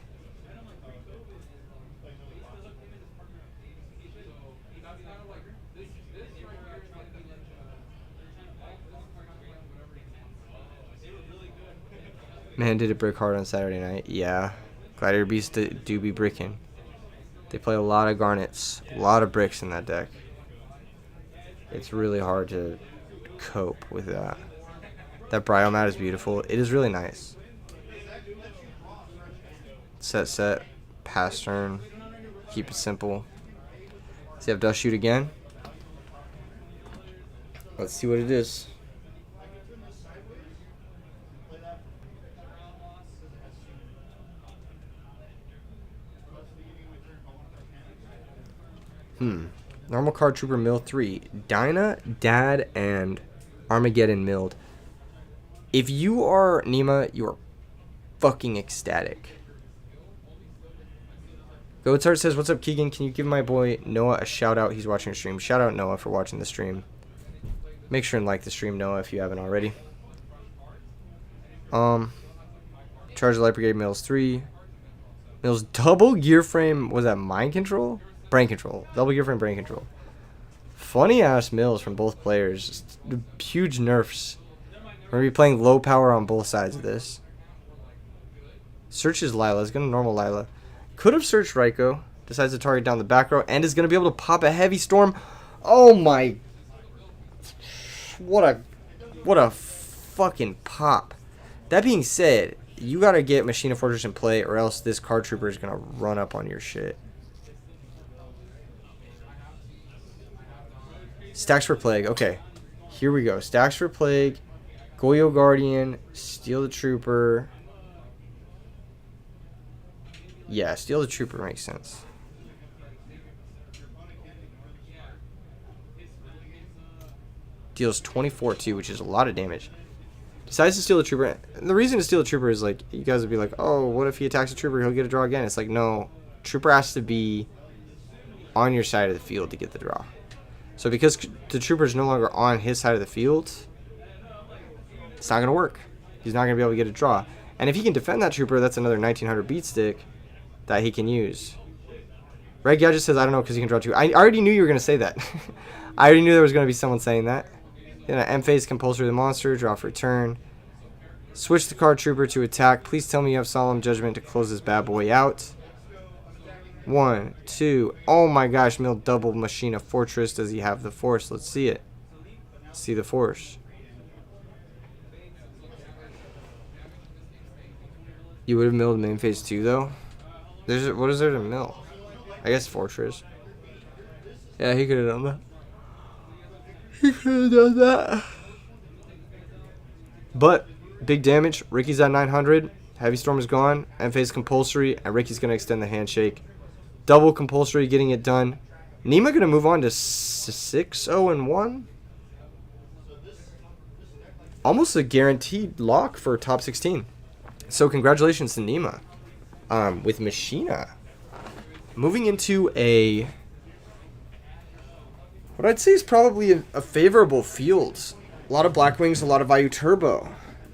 Man, did it brick hard on Saturday night? Yeah. Gladiator Beasts do be bricking. They play a lot of garnets, a lot of bricks in that deck. It's really hard to cope with that. That Bryomat is beautiful. It is really nice. Set, pass turn. Keep it simple. Does he have Dust Shoot again? Let's see what it is. Normal Card Trooper Mill 3. Dinah, Dad, and Armageddon milled. If you are Nima, you are fucking ecstatic. Goatsart says, what's up, Keegan? Can you give my boy Noah a shout out? He's watching the stream. Shout out Noah for watching the stream. Make sure and like the stream, Noah, if you haven't already. Charge the Light Brigade Mills 3. Mills double gear frame. Was that mind control? Brain control. Double gear frame brain control. Funny ass mills from both players. Just huge nerfs. We're going to be playing low power on both sides of this. Searches Lila. It's going to normal Lila. Could have searched Raiko. Decides to target down the back row. And is going to be able to pop a heavy storm. Oh my. What a fucking pop. That being said, you got to get Machina Fortress in play or else this card trooper is going to run up on your shit. Stacks for Plague. Okay. Here we go. Stacks for Plague. Goyo Guardian. Steal the Trooper. Yeah, Steal the Trooper makes sense. Deals 24 too, which is a lot of damage. Decides to steal the Trooper. And the reason to steal the Trooper is like, you guys would be like, oh, what if he attacks a Trooper? He'll get a draw again. It's like, no. Trooper has to be on your side of the field to get the draw. So because the Trooper is no longer on his side of the field, it's not going to work. He's not going to be able to get a draw. And if he can defend that Trooper, that's another 1900 beat stick that he can use. Red Gadget says, I don't know because he can draw 2. I already knew you were going to say that. I already knew there was going to be someone saying that. Then M-Phase Compulsory the monster, draw for turn. Switch the card Trooper to attack. Please tell me you have Solemn Judgment to close this bad boy out. 1, 2. Oh my gosh, mill double Machina Fortress. Does he have the Force? Let's see it. Let's see the Force. You would have milled main phase 2 though? What is there to mill? I guess Fortress. Yeah, he could have done that. He could have done that. But, big damage. Ricky's at 900. Heavy Storm is gone. M-Phase Compulsory. And Ricky's going to extend the handshake. Double Compulsory getting it done. Nima going to move on to 6-0-1. Almost a guaranteed lock for top 16. So congratulations to Nima. With Machina. Moving into a... what I'd say is probably a favorable field. A lot of Blackwings, a lot of Vayu Turbo.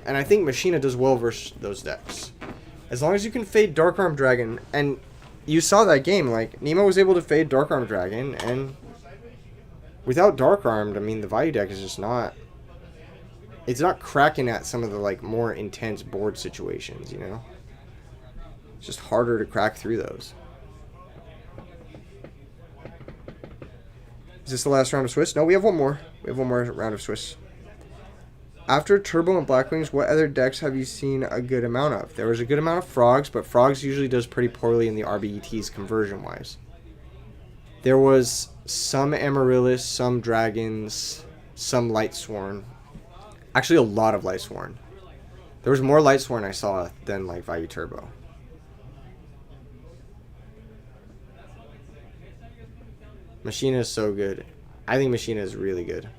And I think Machina does well versus those decks. As long as you can fade Dark Arm Dragon. And you saw that game. Like, Nima was able to fade Dark Arm Dragon. And without Dark Armed, I mean, the Vayu deck is just not... it's not cracking at some of the, like, more intense board situations, you know? It's just harder to crack through those. Is this the last round of Swiss? No, we have one more. We have one more round of Swiss. After Turbo and Blackwings, what other decks have you seen a good amount of? There was a good amount of Frogs, but Frogs usually does pretty poorly in the RBETs conversion-wise. There was some Amaryllis, some Dragons, some Lightsworn. Actually, a lot of Lightsworn. There was more Lightsworn I saw than, like, Vayu Turbo. Machina is so good. I think Machina is really good.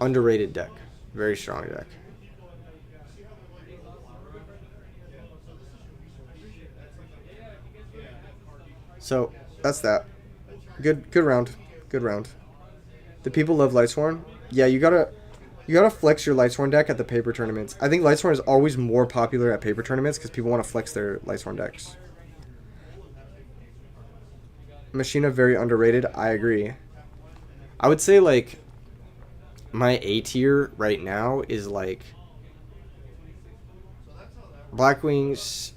Underrated deck. Very strong deck. So, that's that. Good round. Good round. The people love Lightsworn. Yeah, you gotta... You gotta flex your Lightsworn deck at the paper tournaments. I think Lightsworn is always more popular at paper tournaments because people want to flex their Lightsworn decks. Machina very underrated. I agree. I would say like my A tier right now is like Blackwings,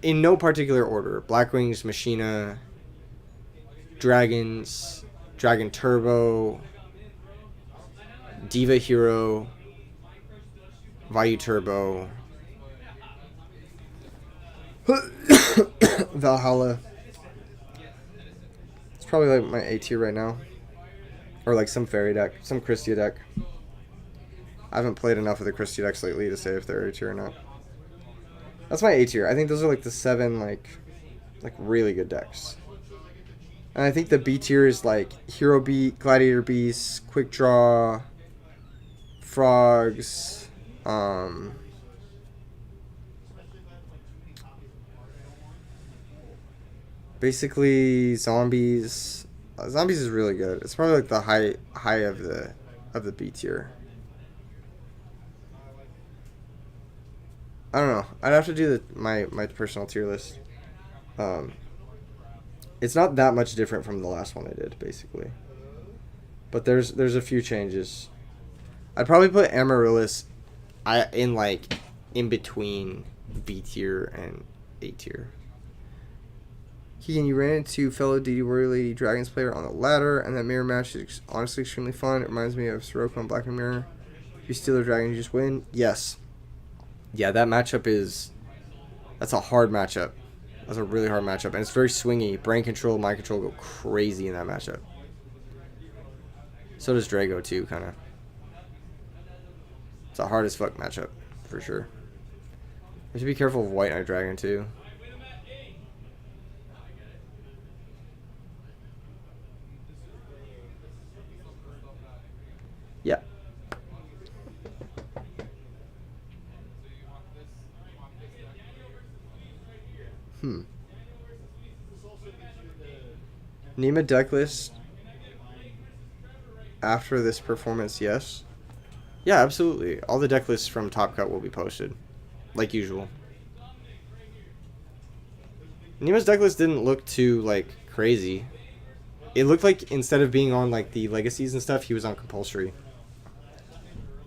in no particular order. Blackwings, Machina, Dragons, Dragon Turbo, Diva Hero, Vayu Turbo, Valhalla. It's probably like my A tier right now. Or like some fairy deck, some Christia deck. I haven't played enough of the Christia decks lately to say if they're A tier or not. That's my A tier. I think those are like the 7 like really good decks. And I think the B tier is like Hero Beat, Gladiator Beast, Quick Draw, Frogs, basically Zombies. Zombies is really good. It's probably like the high of the B tier. I don't know. I'd have to do my personal tier list. It's not that much different from the last one I did, basically. But there's a few changes. I'd probably put Amaryllis in between B tier and A tier. Keegan, you ran into fellow DD Warrior Lady Dragons player on the ladder, and that mirror match is honestly extremely fun. It reminds me of Sirocco and Black Mirror. If you steal a dragon, you just win. Yes. Yeah, that matchup that's a hard matchup. That's a really hard matchup, and it's very swingy. Brain control, mind control go crazy in that matchup. So does Drago too, kind of. It's a hard as fuck matchup, for sure. You should be careful of White Knight Dragon too. Yeah. Nima decklist after this performance, yes. Yeah, absolutely. All the deck lists from Top Cut will be posted, like usual. Nima's deck list didn't look too like crazy. It looked like instead of being on like the legacies and stuff, he was on compulsory.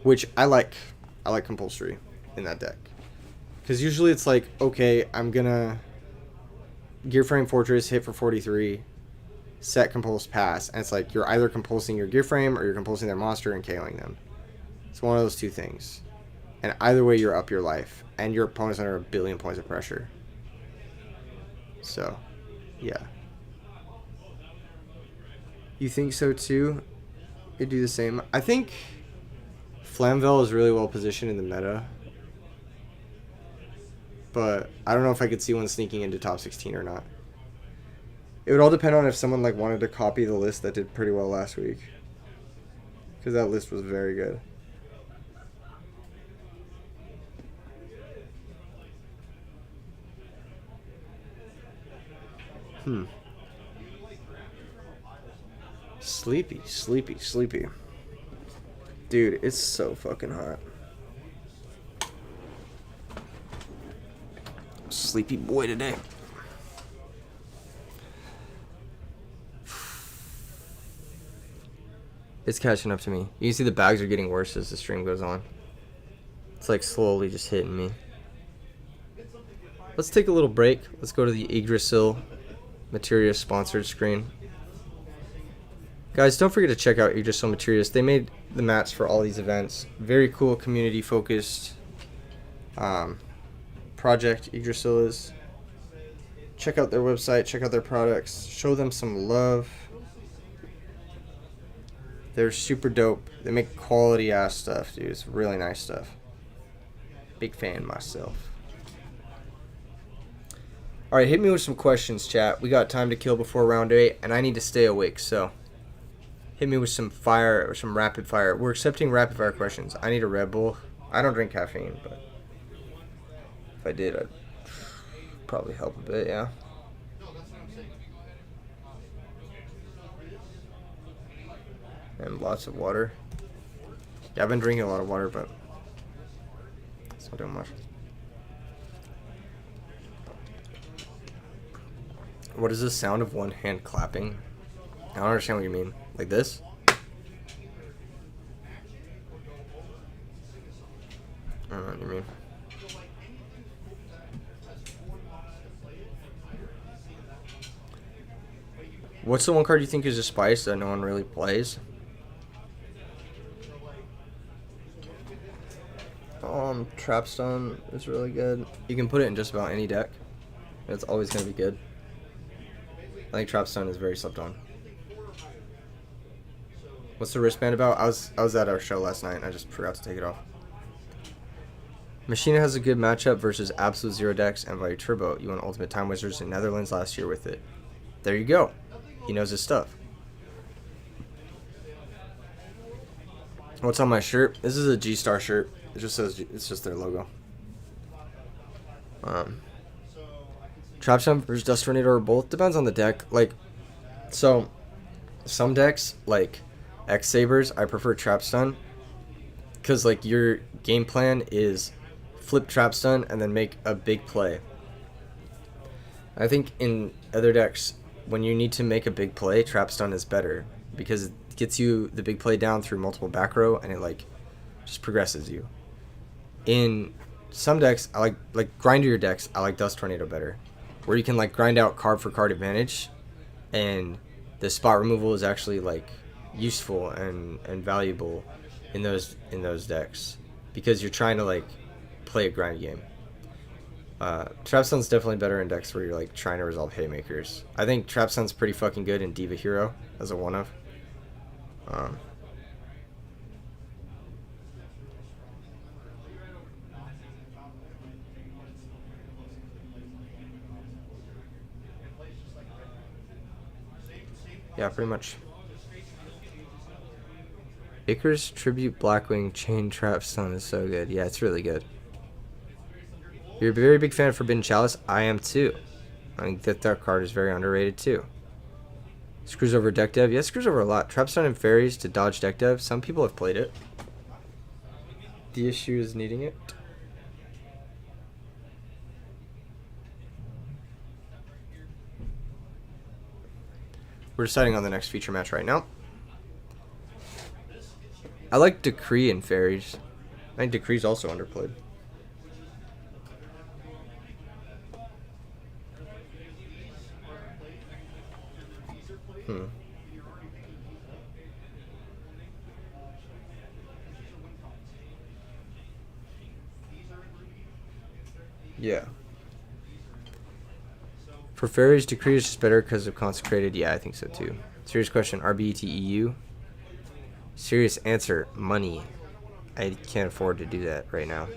Which I like. I like compulsory in that deck. Because usually it's like, okay, I'm going to Gearframe Fortress, hit for 43, set Compulse, pass. And it's like you're either compulsing your Gearframe or you're compulsing their monster and KOing them. It's one of those two things. And either way, you're up your life. And your opponent's under 1 billion points of pressure. So, yeah. You think so too? It'd do the same. I think Flamvel is really well positioned in the meta. But I don't know if I could see one sneaking into top 16 or not. It would all depend on if someone like wanted to copy the list that did pretty well last week. Because that list was very good. Sleepy, sleepy, sleepy. Dude, it's so fucking hot. Sleepy boy today. It's catching up to me. You can see the bags are getting worse as the stream goes on. It's like slowly just hitting me. Let's take a little break. Let's go to the Yggdrasil Materia sponsored screen. Guys, don't forget to check out Yggdrasil Materials. They made the mats for all these events. Very cool, community-focused project Yggdrasil is. Check out their website. Check out their products. Show them some love. They're super dope. They make quality-ass stuff, dude. It's really nice stuff. Big fan myself. Alright, hit me with some questions, chat. We got time to kill before round 8, and I need to stay awake, so hit me with some fire or some rapid fire. We're accepting rapid fire questions. I need a Red Bull. I don't drink caffeine, but if I did, I'd probably help a bit, yeah. And lots of water. Yeah, I've been drinking a lot of water, but it's not doing much. What is the sound of one hand clapping? I don't understand what you mean. Like this? I don't know what you mean. What's the one card you think is a spice that no one really plays? Trapstone is really good. You can put it in just about any deck. It's always going to be good. I think Trapstone is very slept on. What's the wristband about? I was at our show last night and I just forgot to take it off. Machina has a good matchup versus Absolute Zero decks and Value Turbo. You won Ultimate Time Wizards in Netherlands last year with it. There you go. He knows his stuff. What's on my shirt? This is a G-Star shirt. It just says, it's just their logo. Trapstone versus Dust Tornado or both. Depends on the deck. Like, so, some decks, like X Sabers, I prefer Trapstone. Because, like, your game plan is flip Trapstone and then make a big play. I think in other decks, when you need to make a big play, Trapstone is better. Because it gets you the big play down through multiple back row and it, like, just progresses you. In some decks, I like grinder decks, I like Dust Tornado better. Where you can, like, grind out card for card advantage. And the spot removal is actually, like, useful and valuable in those decks. Because you're trying to, like, play a grind game. Trapstone's definitely better in decks where you're, like, trying to resolve haymakers. I think Trapstone's pretty fucking good in Diva Hero as a one-of. Yeah, pretty much. Icarus Tribute Blackwing Chain Trapstone is so good. Yeah, it's really good. You're a very big fan of Forbidden Chalice? I am too. I think that card is very underrated too. Screws over deck dev? Yeah, screws over a lot. Trapstone and Fairies to dodge deck dev. Some people have played it. The issue is needing it. We're deciding on the next feature match right now. I like Decree and Fairies. I think Decree's also underplayed. Yeah. For Fairies, Decree is just better because of Consecrated. Yeah, I think so too. Serious question, RBET EU? Serious answer, money. I can't afford to do that right now.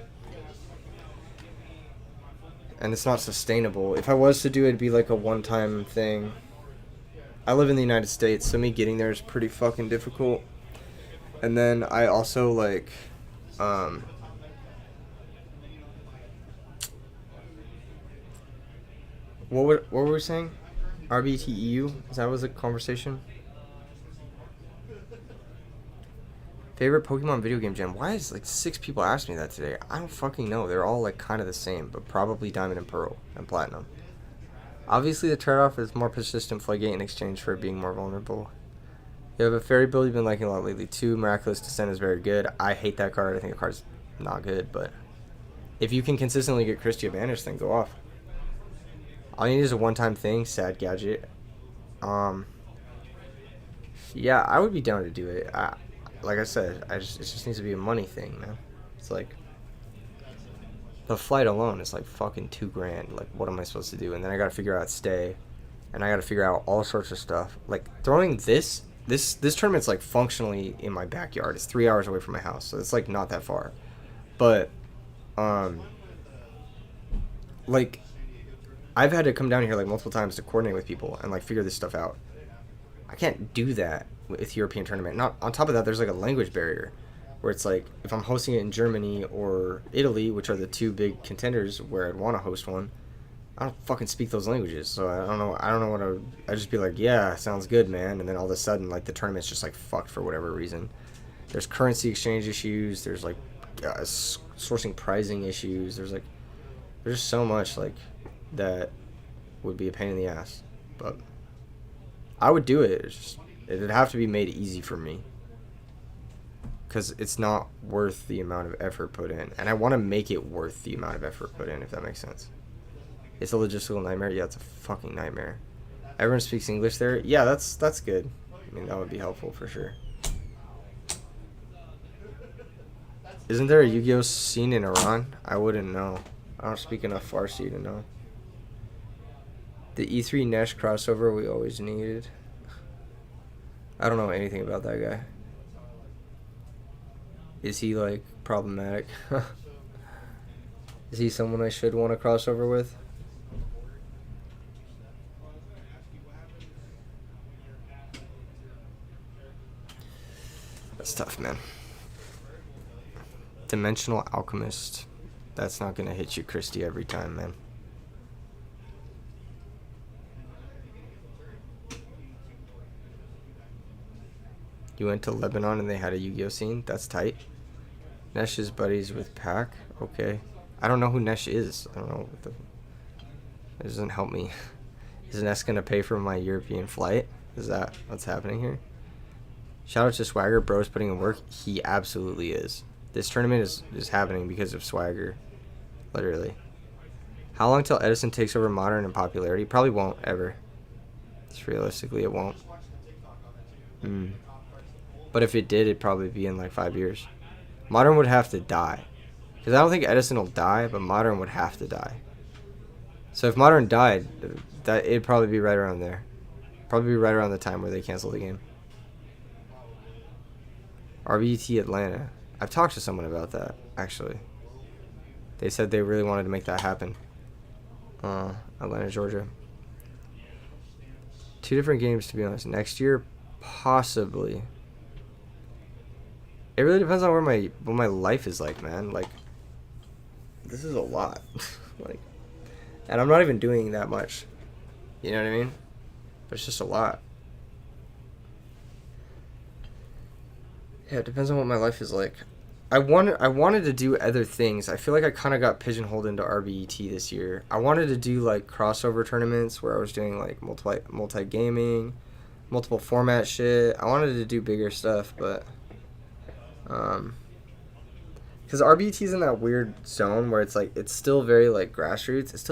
And it's not sustainable. If I was to do it, it'd be like a one-time thing. I live in the United States, so me getting there is pretty fucking difficult. And then I also, like, what were we saying? RBT EU? Is that was the conversation? Favorite Pokemon video game jam? Why is like 6 people asked me that today? I don't fucking know. They're all like kind of the same, but probably Diamond and Pearl and Platinum. Obviously, the trade-off is more persistent Flygate in exchange for it being more vulnerable. You have a Fairy build you've been liking a lot lately too. Miraculous Descent is very good. I hate that card. I think the card's not good, but if you can consistently get Christia banished, then go off. All you need is a one-time thing. Sad Gadget. Yeah, I would be down to do it. Like I said, it just needs to be a money thing, man. It's like the flight alone is like fucking $2,000. Like, what am I supposed to do? And then I gotta figure out stay, and I gotta figure out all sorts of stuff. Like throwing this tournament's like functionally in my backyard. It's 3 hours away from my house, so it's like not that far. But like I've had to come down here like multiple times to coordinate with people and like figure this stuff out. I can't do that with European tournament. Not on top of that, there's like a language barrier where it's like if I'm hosting it in Germany or Italy, which are the 2 big contenders where I'd want to host one, I don't fucking speak those languages, so I don't know what I'd just be like, yeah, sounds good, man, and then all of a sudden like the tournament's just like fucked for whatever reason. There's currency exchange issues. There's like sourcing pricing issues. There's just so much like that would be a pain in the ass. But I would do it. It'd have to be made easy for me. Because it's not worth the amount of effort put in. And I want to make it worth the amount of effort put in, if that makes sense. It's a logistical nightmare? Yeah, it's a fucking nightmare. Everyone speaks English there? Yeah, that's good. I mean, that would be helpful for sure. Isn't there a Yu-Gi-Oh scene in Iran? I wouldn't know. I don't speak enough Farsi to know. The E3 Nesh crossover we always needed. I don't know anything about that guy. Is he, like, problematic? Is he someone I should want to cross over with? That's tough, man. Dimensional Alchemist. That's not going to hit you, Christy, every time, man. You went to Lebanon and they had a Yu-Gi-Oh scene? That's tight. Nesh is buddies with Pac? Okay. I don't know who Nesh is. I don't know what the... It doesn't help me. Is Nesh going to pay for my European flight? Is that what's happening here? Shout out to Swagger. Bro's putting in work. He absolutely is. This tournament is happening because of Swagger. Literally. How long till Edison takes over Modern in popularity? Probably won't, ever. Just realistically, it won't. But if it did, it'd probably be in like 5 years. Modern would have to die. Because I don't think Edison will die, but Modern would have to die. So if Modern died, it'd probably be right around there. Probably be right around the time where they cancel the game. RBET Atlanta. I've talked to someone about that, actually. They said they really wanted to make that happen. Atlanta, Georgia. 2 different games, to be honest. Next year, possibly. It really depends on what my life is like, man. Like, this is a lot. Like, and I'm not even doing that much. You know what I mean? But it's just a lot. Yeah, it depends on what my life is like. I wanted to do other things. I feel like I kind of got pigeonholed into RBET this year. I wanted to do like crossover tournaments where I was doing like multi gaming, multiple format shit. I wanted to do bigger stuff, but because RBET's in that weird zone where it's like it's still very like grassroots. It's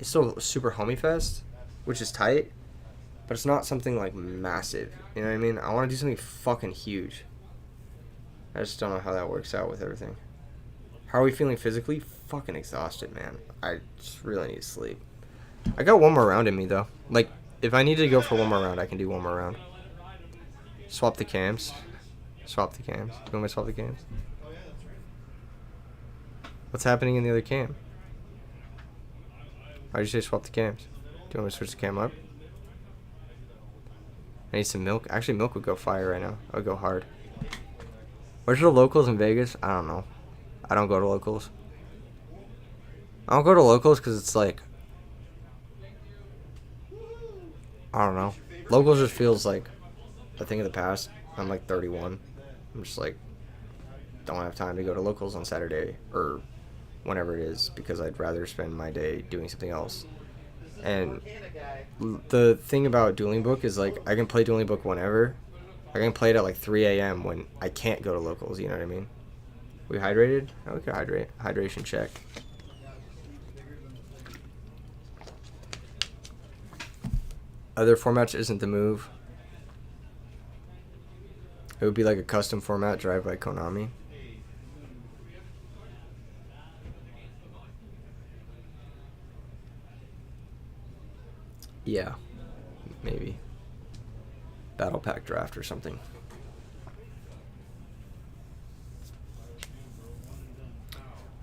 still super homie fest, which is tight, but it's not something like massive. You know what I mean? I want to do something fucking huge. I just don't know how that works out with everything. How are we feeling physically? Fucking exhausted, man. I just really need to sleep. I got one more round in me, though. Like, if I need to go for one more round, I can do one more round. Swap the cams. Swap the cams. You want me to swap the cams? What's happening in the other cam? Why'd you say swap the cams? Do you want me to switch the cam up? I need some milk. Actually, milk would go fire right now. I would go hard. Where's the locals in Vegas? I don't know. I don't go to locals. I don't go to locals because it's like... I don't know. Locals just feels like a thing of the past. I'm like 31. I'm just like... Don't have time to go to locals on Saturday. Or whenever it is. Because I'd rather spend my day doing something else. And the thing about Dueling Book is like... I can play Dueling Book whenever. I can play it at like 3 a.m. when I can't go to locals, you know what I mean? We hydrated? Oh, we could hydrate. Hydration check. Other formats isn't the move. It would be like a custom format drive by Konami. Yeah, maybe. Battle Pack draft or something.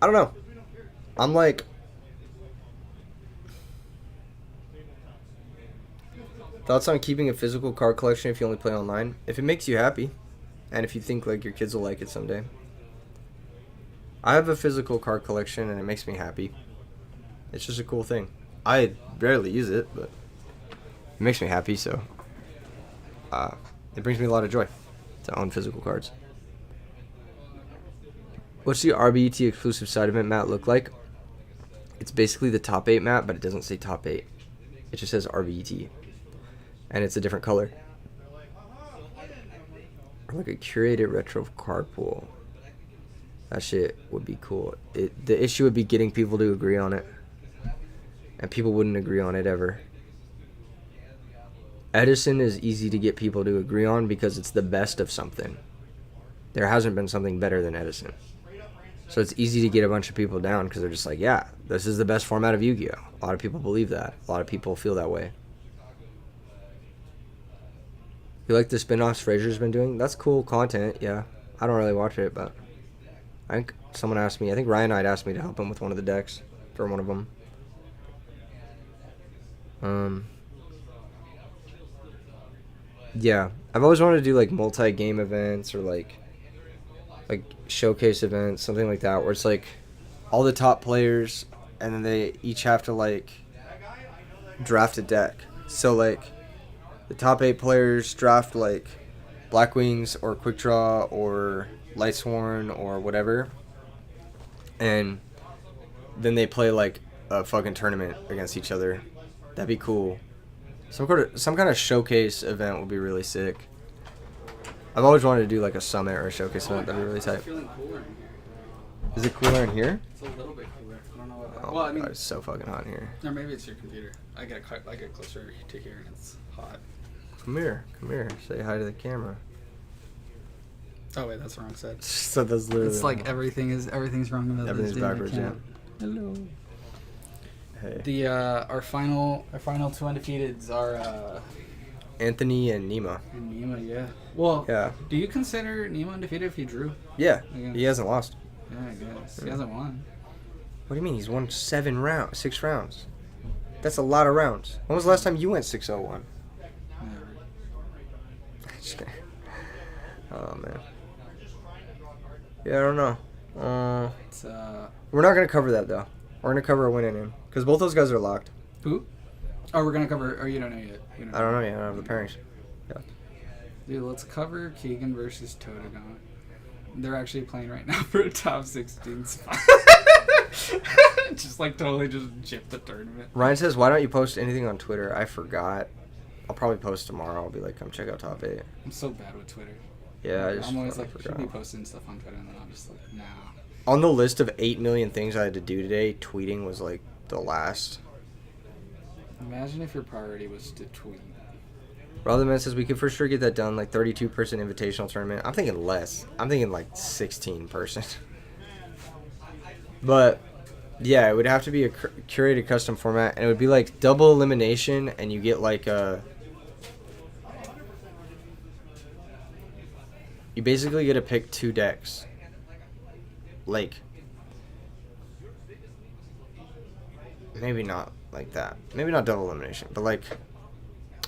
I don't know. I'm like... Thoughts on keeping a physical card collection if you only play online? If it makes you happy. And if you think like your kids will like it someday. I have a physical card collection and it makes me happy. It's just a cool thing. I rarely use it, but it makes me happy, so... it brings me a lot of joy. to own physical cards. What's the RBET exclusive side event map look like? It's basically the top 8 map, but it doesn't say top 8. It just says RBET. And it's a different color. Or like a curated retro card pool. That shit would be cool. The issue would be getting people to agree on it. And people wouldn't agree on it ever. Edison is easy to get people to agree on because it's the best of something. There hasn't been something better than Edison. So it's easy to get a bunch of people down because they're just like, yeah, this is the best format of Yu-Gi-Oh! A lot of people believe that. A lot of people feel that way. You like the spin-offs Fraser's been doing? That's cool content, yeah. I don't really watch it, but I think someone asked me. I think Ryan Knight asked me to help him with one of the decks for one of them. Yeah, I've always wanted to do like multi-game events or like showcase events, something like that, where it's like all the top players and then they each have to like draft a deck. So like the top 8 players draft like Black Wings or Quick Draw or Lightsworn or whatever, and then they play like a fucking tournament against each other. That'd be cool. Some kind of showcase event would be really sick. I've always wanted to do like a summit or a showcase event. That'd be really tight. It's feeling cooler in here. Is it cooler in here? It's a little bit cooler. I don't know what. Oh Well, my I mean, God, it's so fucking hot in here. or maybe it's your computer. I get closer to here and it's hot. Come here. Say hi to the camera. Oh wait, that's the wrong side. So that's literally. It's like everything's wrong about Everything's this dude. I backwards, can't. Hello. Hey. The our final 2 undefeateds are Anthony and Nima. Nima, yeah. Well, Yeah. do you consider Nima undefeated if he drew? Yeah. Yeah. He hasn't lost. Yeah, I guess he hasn't won. What do you mean? He's won 6 rounds. That's a lot of rounds. When was the last time you went 6-0-1? Never. Oh man. Yeah, I don't know. It's We're not gonna cover that though. We're gonna cover a win in him because both those guys are locked. who? Oh, we're gonna cover. Oh, you don't know yet. You I don't know yet. I don't have the pairings. Yeah. Dude, let's cover Keegan versus Totagon. They're actually playing right now for a top 16 spot. Just like totally just gypped the tournament. Ryan says, "Why don't you post anything on Twitter?" I forgot. I'll probably post tomorrow. I'll be like, "Come check out top 8." I'm so bad with Twitter. Yeah, I just I'm always fucking like, should be forgot. posting stuff on Twitter, and then I'm just like, nah. On the list of 8 million things I had to do today, tweeting was like the last. Imagine if your priority was to tweet. Rotherman says we could for sure get that done, like 32-person invitational tournament. I'm thinking less. I'm thinking like 16-person. But yeah, it would have to be a curated custom format, and it would be like double elimination, and you get like a. You basically get to pick 2 decks. Like, maybe not like that. Maybe not double elimination, but like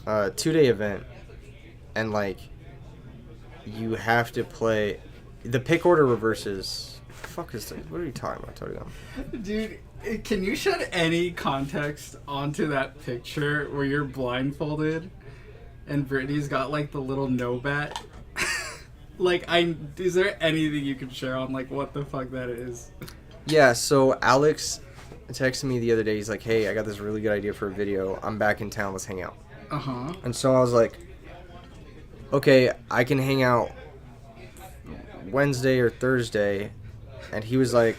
a 2-day event, and like you have to play. The pick order reverses. Fuck is this? What are you talking about, Totagon? Dude, can you shed any context onto that picture where you're blindfolded and Brittany's got like the little no bat? Like, is there anything you can share on like what the fuck that is? Yeah, so Alex texted me the other day. He's like, "Hey, I got this really good idea for a video. I'm back in town. Let's hang out." Uh-huh. And so I was like, "Okay, I can hang out Wednesday or Thursday." And he was like,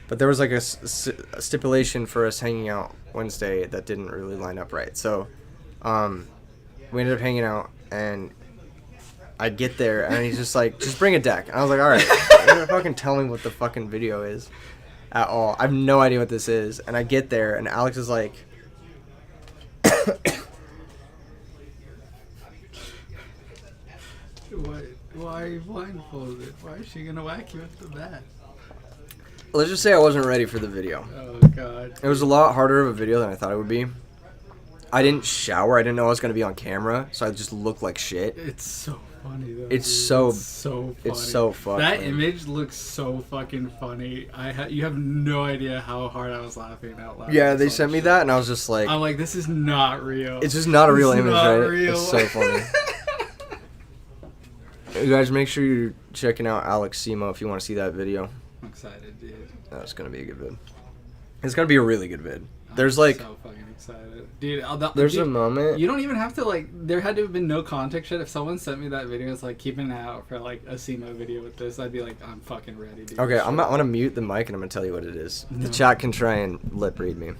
but there was like a stipulation for us hanging out Wednesday that didn't really line up right. So we ended up hanging out, and I get there, and he's just like, "Just bring a deck." And I was like, "All right." You're gonna fucking tell me what the fucking video is at all. I have no idea what this is. And I get there, and Alex is like, Why are you blindfolded? Why is she gonna whack you with the bat? let's just say I wasn't ready for the video. Oh god. It was a lot harder of a video than I thought it would be. I didn't shower. I didn't know I was going to be on camera, so I just looked like shit. It's so funny though. It's dude. so- so funny. It's so fucking That funny. image looks so fucking funny. You have no idea how hard I was laughing out loud. Yeah, when I they saw sent me shit. that, and I was just like, I'm like, this is not real. it's just not a real It's image, not right? real. It's so funny. You guys make sure you're checking out Alex Simo if you want to see that video. I'm excited, dude. That's gonna be a good vid. It's gonna be a really good vid. There's I'm like, so fucking excited, dude. there's dude, a moment. You don't even have to like. There had to have been no context shit. If someone sent me that video, it's like keeping an eye out for like a SEMO video with this. I'd be like, I'm fucking ready, dude. Okay, I'm gonna mute the mic and I'm gonna tell you what it is. No. The chat can try and lip read me.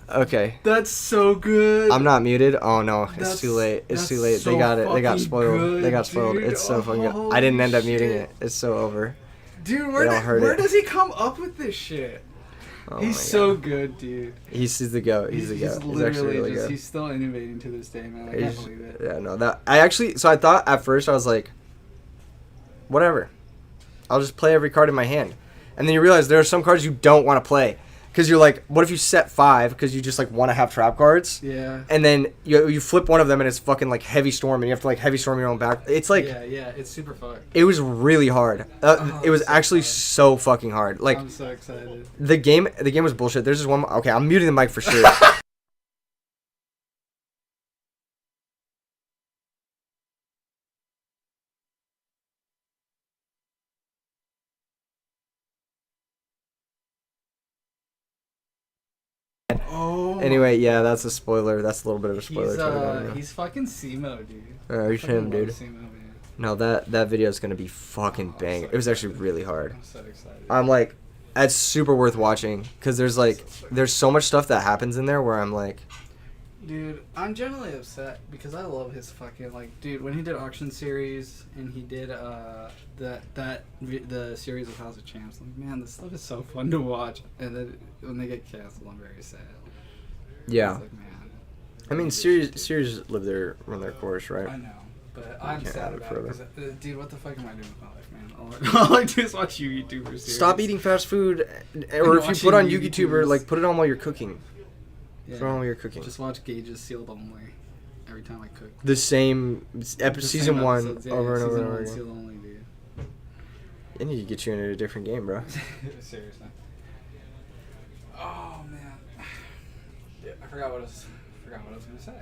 Okay. That's so good. I'm not muted. Oh no, it's That's- too late. It's that's too late. so They got it. They got fucking spoiled. good, They got spoiled. dude. It's so fucking good. Holy I didn't end up muting shit. it. It's so over. Dude, They don't hurt where it. does he come up with this shit? Oh He's my so God. good, dude. He's the goat. He's the goat. He's actually literally really just, good. he's still innovating to this day, man. I can't believe it. Yeah, no, that I actually. So I thought at first I was like, whatever, I'll just play every card in my hand, and then you realize there are some cards you don't want to play, because you're like, what if you set 5 because you just like want to have trap cards, Yeah. and then you flip one of them and it's fucking like heavy storm and you have to like heavy storm your own back. It's like yeah, it's super fun. it was really hard. Oh, it was so actually fun. so fucking hard. Like I'm so excited. the game was bullshit. There's just one. Okay, I'm muting the mic for sure. Oh. Anyway, yeah, that's a spoiler. That's a little bit of a spoiler. He's fucking SEMO, dude. He's Fucking him, love dude. SEMO, man. No, that video is gonna be fucking bang. It was actually really hard. I'm so excited. I'm like, it's super worth watching because there's so much stuff that happens in there where I'm like, Dude, I'm generally upset because I love his fucking dude, when he did Auction Series and he did the series of House of Champs, like, man, this stuff is so fun to watch, and then when they get canceled, I'm very sad. yeah. It's like, man, I mean, series run their course, I right? know, but I'm can't sad have it about it forever. because, dude, what the fuck am I doing with my life, man? All I do is watch YouTubers. Series. Stop eating fast food, or if you put on watching YouTuber, YouTubers. like put it on while you're cooking. Yeah. Put it on while you're cooking. Just watch Gage's Sealed Only every time I cook. The same The season same 1 episodes, yeah, over and over season and over one, again. Sealed Only, dude. I need to get you into a different game, bro. Seriously. Oh man. Yeah, I forgot what I was gonna say.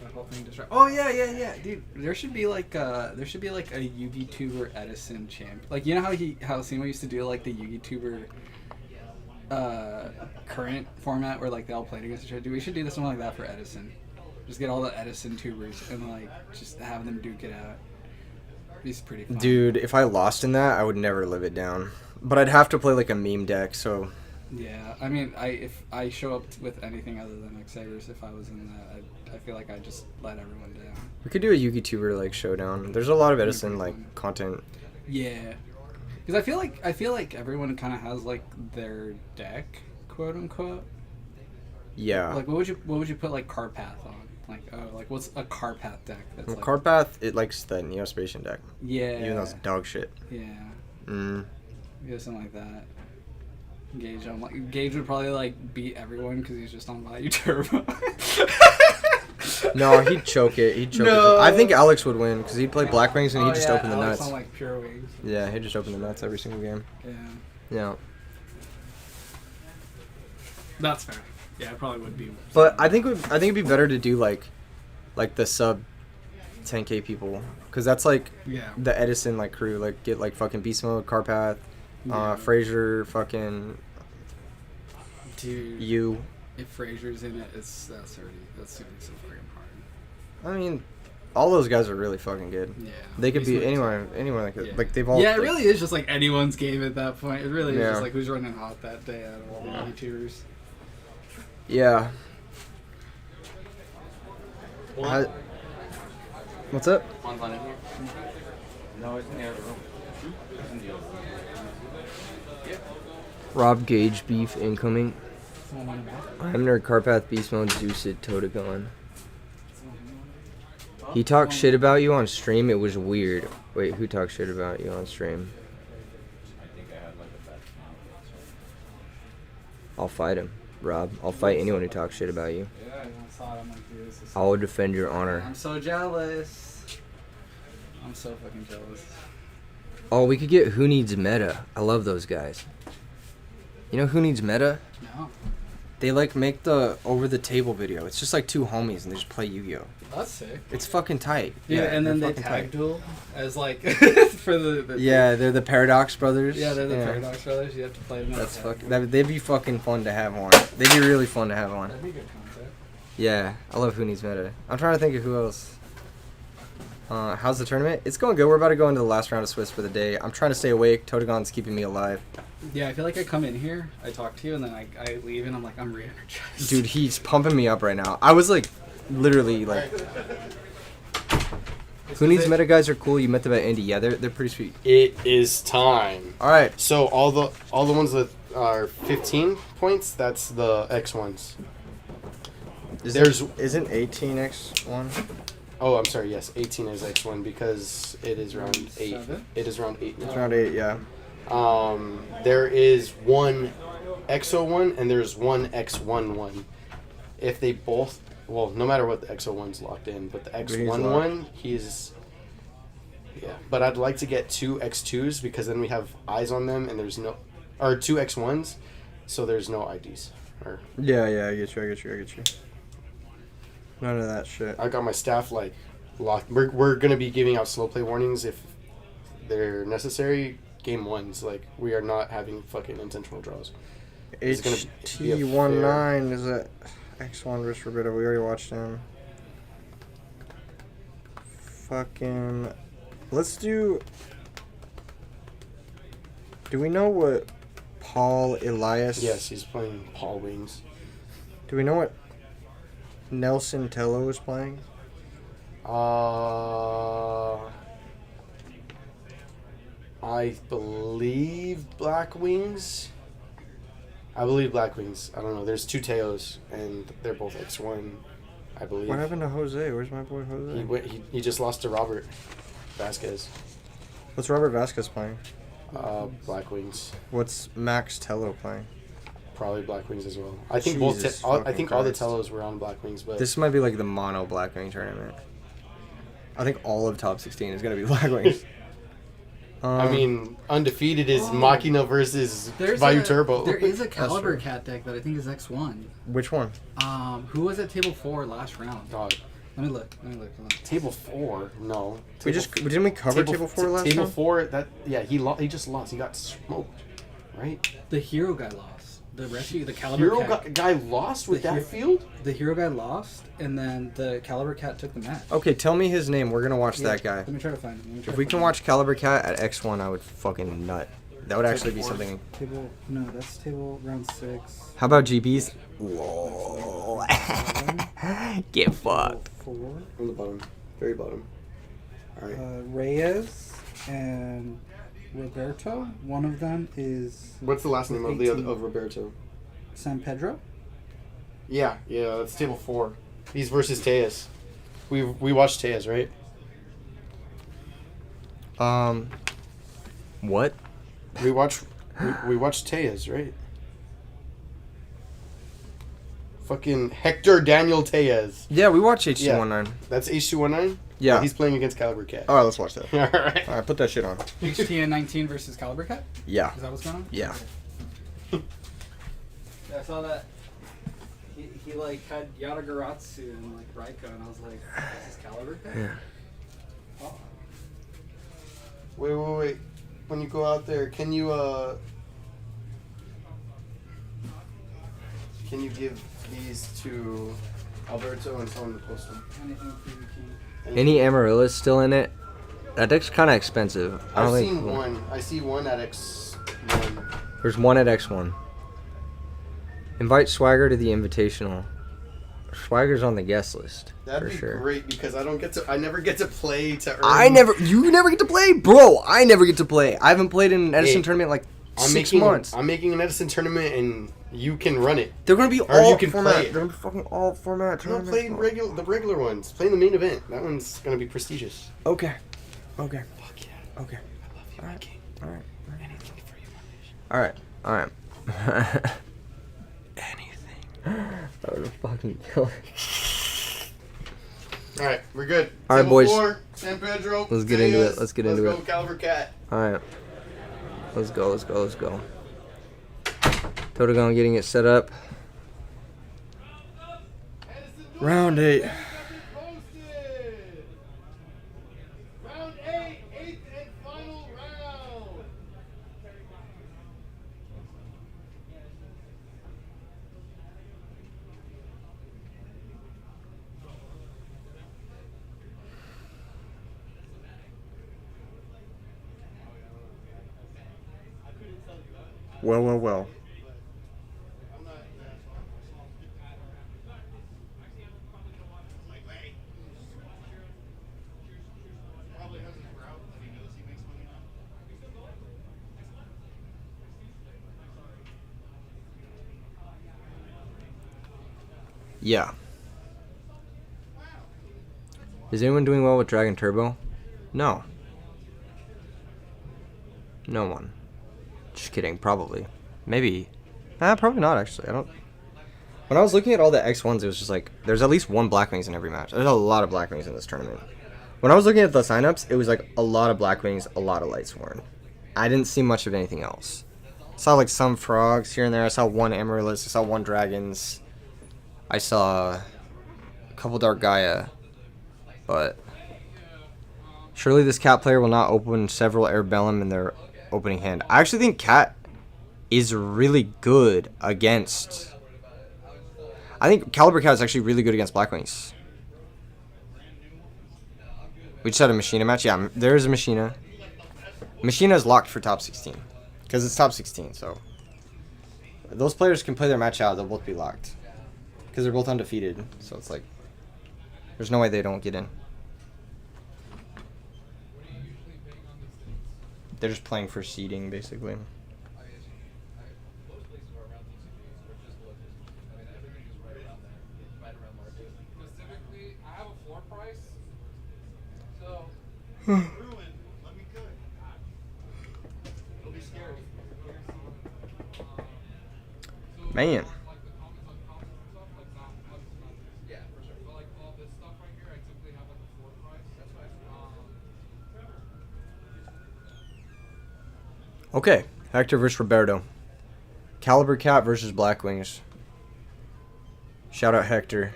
The whole thing Oh yeah, dude. There should be like a YugiTuber Edison champ. Like, you know how SEMO used to do like the YugiTuber current format where like they all played against each other. Dude, we should do this one like that for Edison. Just get all the Edison tubers and like just have them duke it out. It's pretty fun. Dude, if I lost in that, I would never live it down. But I'd have to play like a meme deck, so Yeah, I mean, if I show up with anything other than Xavier's, if I was in that, I feel like I'd just let everyone down. we could do a YouTuber like showdown. There's a lot of Edison like content. Yeah, because I feel like everyone kind of has like their deck, quote unquote. Yeah. Like, what would you put like Carpath on? Like, what's a Carpath deck? That's Well, like, Carpath, it likes the Neospatian deck. Yeah. Even though it's dog shit. Yeah. Mm. Yeah, something like that. Gage would probably like beat everyone because he's just on Value Turbo. No, he'd choke it. He'd choke No. it. I think Alex would win because he'd play Black Wings and he'd just open the Alex nuts. on like Pure Wings. Yeah, he'd just open the nuts every single game. Yeah. Yeah. That's fair. Yeah, it probably would be. But I think it'd be better to do like the sub 10K people because that's like Yeah. the Edison like crew. Like get like fucking Beast Mode, Carpath, Yeah. Frazier, fucking Dude. you. If Frazier's in it, that's gonna be so fucking hard. I mean, all those guys are really fucking good. Yeah. They could Beast be Mode anyone like too. Yeah. like they've all. Yeah, it like, really is just like anyone's game at that point. It really is Yeah. just like who's running hot that day out of all the YouTubers. Yeah. What's up? One's on in here? No, it's in the other room. It's in the other room. Rob Gage beef incoming. Someone want to back? Hemner, Carpath, Beast Mode, Zeusid, Totagon. He talked shit about you on stream. It was weird. Wait, who talked shit about you on stream? I'll fight him, Rob. I'll fight anyone who talks shit about you. Yeah, I saw it. I'm like, dude, this is. I will defend your honor. I'm so jealous. I'm so fucking jealous. Oh, we could get Who Needs Meta. I love those guys. You know Who Needs Meta? No. They like make the over the table video. It's just like two homies and they just play Yu-Gi-Oh. That's sick. It's fucking tight. Yeah, and then they're they fucking tag tight. duel as like for the Yeah, they're the Paradox Brothers. Yeah, they're the Paradox Brothers. You have to play them. That's fucking. They'd be fucking fun to have on. They'd be really fun to have on. That'd be good concept. Yeah, I love Who Needs Meta. I'm trying to think of who else. How's the tournament? It's going good. We're about to go into the last round of Swiss for the day. I'm trying to stay awake. Totagon's keeping me alive. Yeah, I feel like I come in here, I talk to you, and then I leave, and I'm like, I'm re-energized. Dude, he's pumping me up right now. I was like, literally like. Who Needs Meta guys are cool. You met them at Indy. Yeah, they're pretty sweet. It is time. All right. So all the ones that are 15 points, that's the X ones. Isn't 18x1? Oh, I'm sorry. Yes, 18 is X1 because it is round 8. 7? It is round 8 now. It's round 8, yeah. There is one XO1 and there's one X11. If they both, well, no matter what, the XO1's locked in, but the X11 one, he's, yeah. But I'd like to get two X2s because then we have eyes on them and there's no, or two X1s, so there's no IDs. Or Yeah, I get you. None of that shit. I got my staff like locked. We're gonna be giving out slow play warnings if they're necessary. Game ones, like we are not having fucking intentional draws. It's gonna be a HT19 is a X1 versus Roberto. We already watched him. Fucking. Let's do. Do we know what Paul Elias? Yes, he's playing Paul Wings. Do we know what Nelson Tello is playing? I believe Black Wings. I don't know. There's two Teos, and they're both X1, I believe. What happened to Jose? Where's my boy Jose? He just lost to Robert Vasquez. What's Robert Vasquez playing? Black Wings. What's Max Tello playing? Probably Black Wings as well. I think Jesus all the fucking Telos were on Black Wings, but This might be like the mono Black Wing tournament. I think all of top 16 is gonna be Black Wings. I mean, undefeated is Machina versus Vayu Turbo. There is a Caliber Cat deck that I think is X1. Which one? Who was at table 4 last round? Dog. Let me look. Hold on. Table 4? No. Didn't we cover table 4 last Table time? 4, he just lost. He got smoked, right? The hero guy lost. The rescue, the Caliber Hero Cat. guy lost with that field? The hero guy lost, and then the Caliber Cat took the match. Okay, tell me his name. We're gonna watch that guy. Let me try to find him. If we can watch Caliber Cat at X1, I would fucking nut. That would actually be something. Table, no, that's table round 6. How about GBs? Lol. Get fucked. 4. On the bottom. Very bottom. Alright. Reyes and Roberto. One of them is What's the last name of 18. of Roberto? San Pedro. Yeah, that's table 4. He's versus Tejas. We watched Tejas, right? What? We watched Tejas, right? Fucking Hector Daniel Tejas. Yeah, we watched HT19. That's H219? Yeah. He's playing against Caliber Cat. All right, let's watch that. Alright. All right, put that shit on. HTN 19 versus Caliber Cat. Yeah. Is that what's going on? Yeah. I saw that. He like had Yadagaratsu and like Raika, and I was like, "This is Caliber Cat." Yeah. Oh. Wait. When you go out there, can you give these to Alberto and tell him to post them? Anything PvP. Any Amarillas still in it? That deck's kind of expensive. I I've don't seen think. one. I see one at X1. There's one at X1. Invite Swagger to the Invitational. Swagger's on the guest list. That'd for be sure. great because I never get to play to earn. You never get to play? Bro, I never get to play. I haven't played in an Edison tournament in like months. I'm making an Edison tournament, and you can run it. They're gonna be Or all you can format. play it. They're gonna be fucking all format. I'm not tournaments, playing bro. the regular ones. Playing the main event. That one's gonna be prestigious. Okay. Okay. Fuck yeah. Okay. I love you, All my right. king. All right. Anything for you, my bitch. All right. All right. Anything. That would fucking kill it. All right, we're good. All right, Table boys. 4, San Pedro. Let's get into it. Vegas. Let's get into Let's it. go, Caliber Cat. All right. Let's go. Let's go. Let's go. Totagon getting it set up. Round 8. Round 8, 8th and final round. Well. Yeah. Is anyone doing well with Dragon Turbo? No. No one. Just kidding, probably. Maybe. Probably not, actually. I don't... When I was looking at all the X1s, it was just like, there's at least one Blackwings in every match. There's a lot of Blackwings in this tournament. When I was looking at the signups, it was like a lot of Blackwings, a lot of Lightsworn. I didn't see much of anything else. I saw like some Frogs here and there. I saw one Amaryllis. I saw one Dragons. I saw a couple Dark Gaia. But surely this Cat player will not open several Airbellum in their opening hand. I actually think Cat is really good against... I think Caliber Cat is actually really good against Blackwings. We just had a Machina match. Yeah, there is a Machina. Machina is locked for top 16. Because it's top 16, so... Those players can play their match out. They'll both be locked. Because they're both undefeated. So it's like... There's no way they don't get in. They're just playing for seeding, basically. Man. Okay, Hector versus Roberto. Caliber Cat versus Blackwings. Shout out Hector.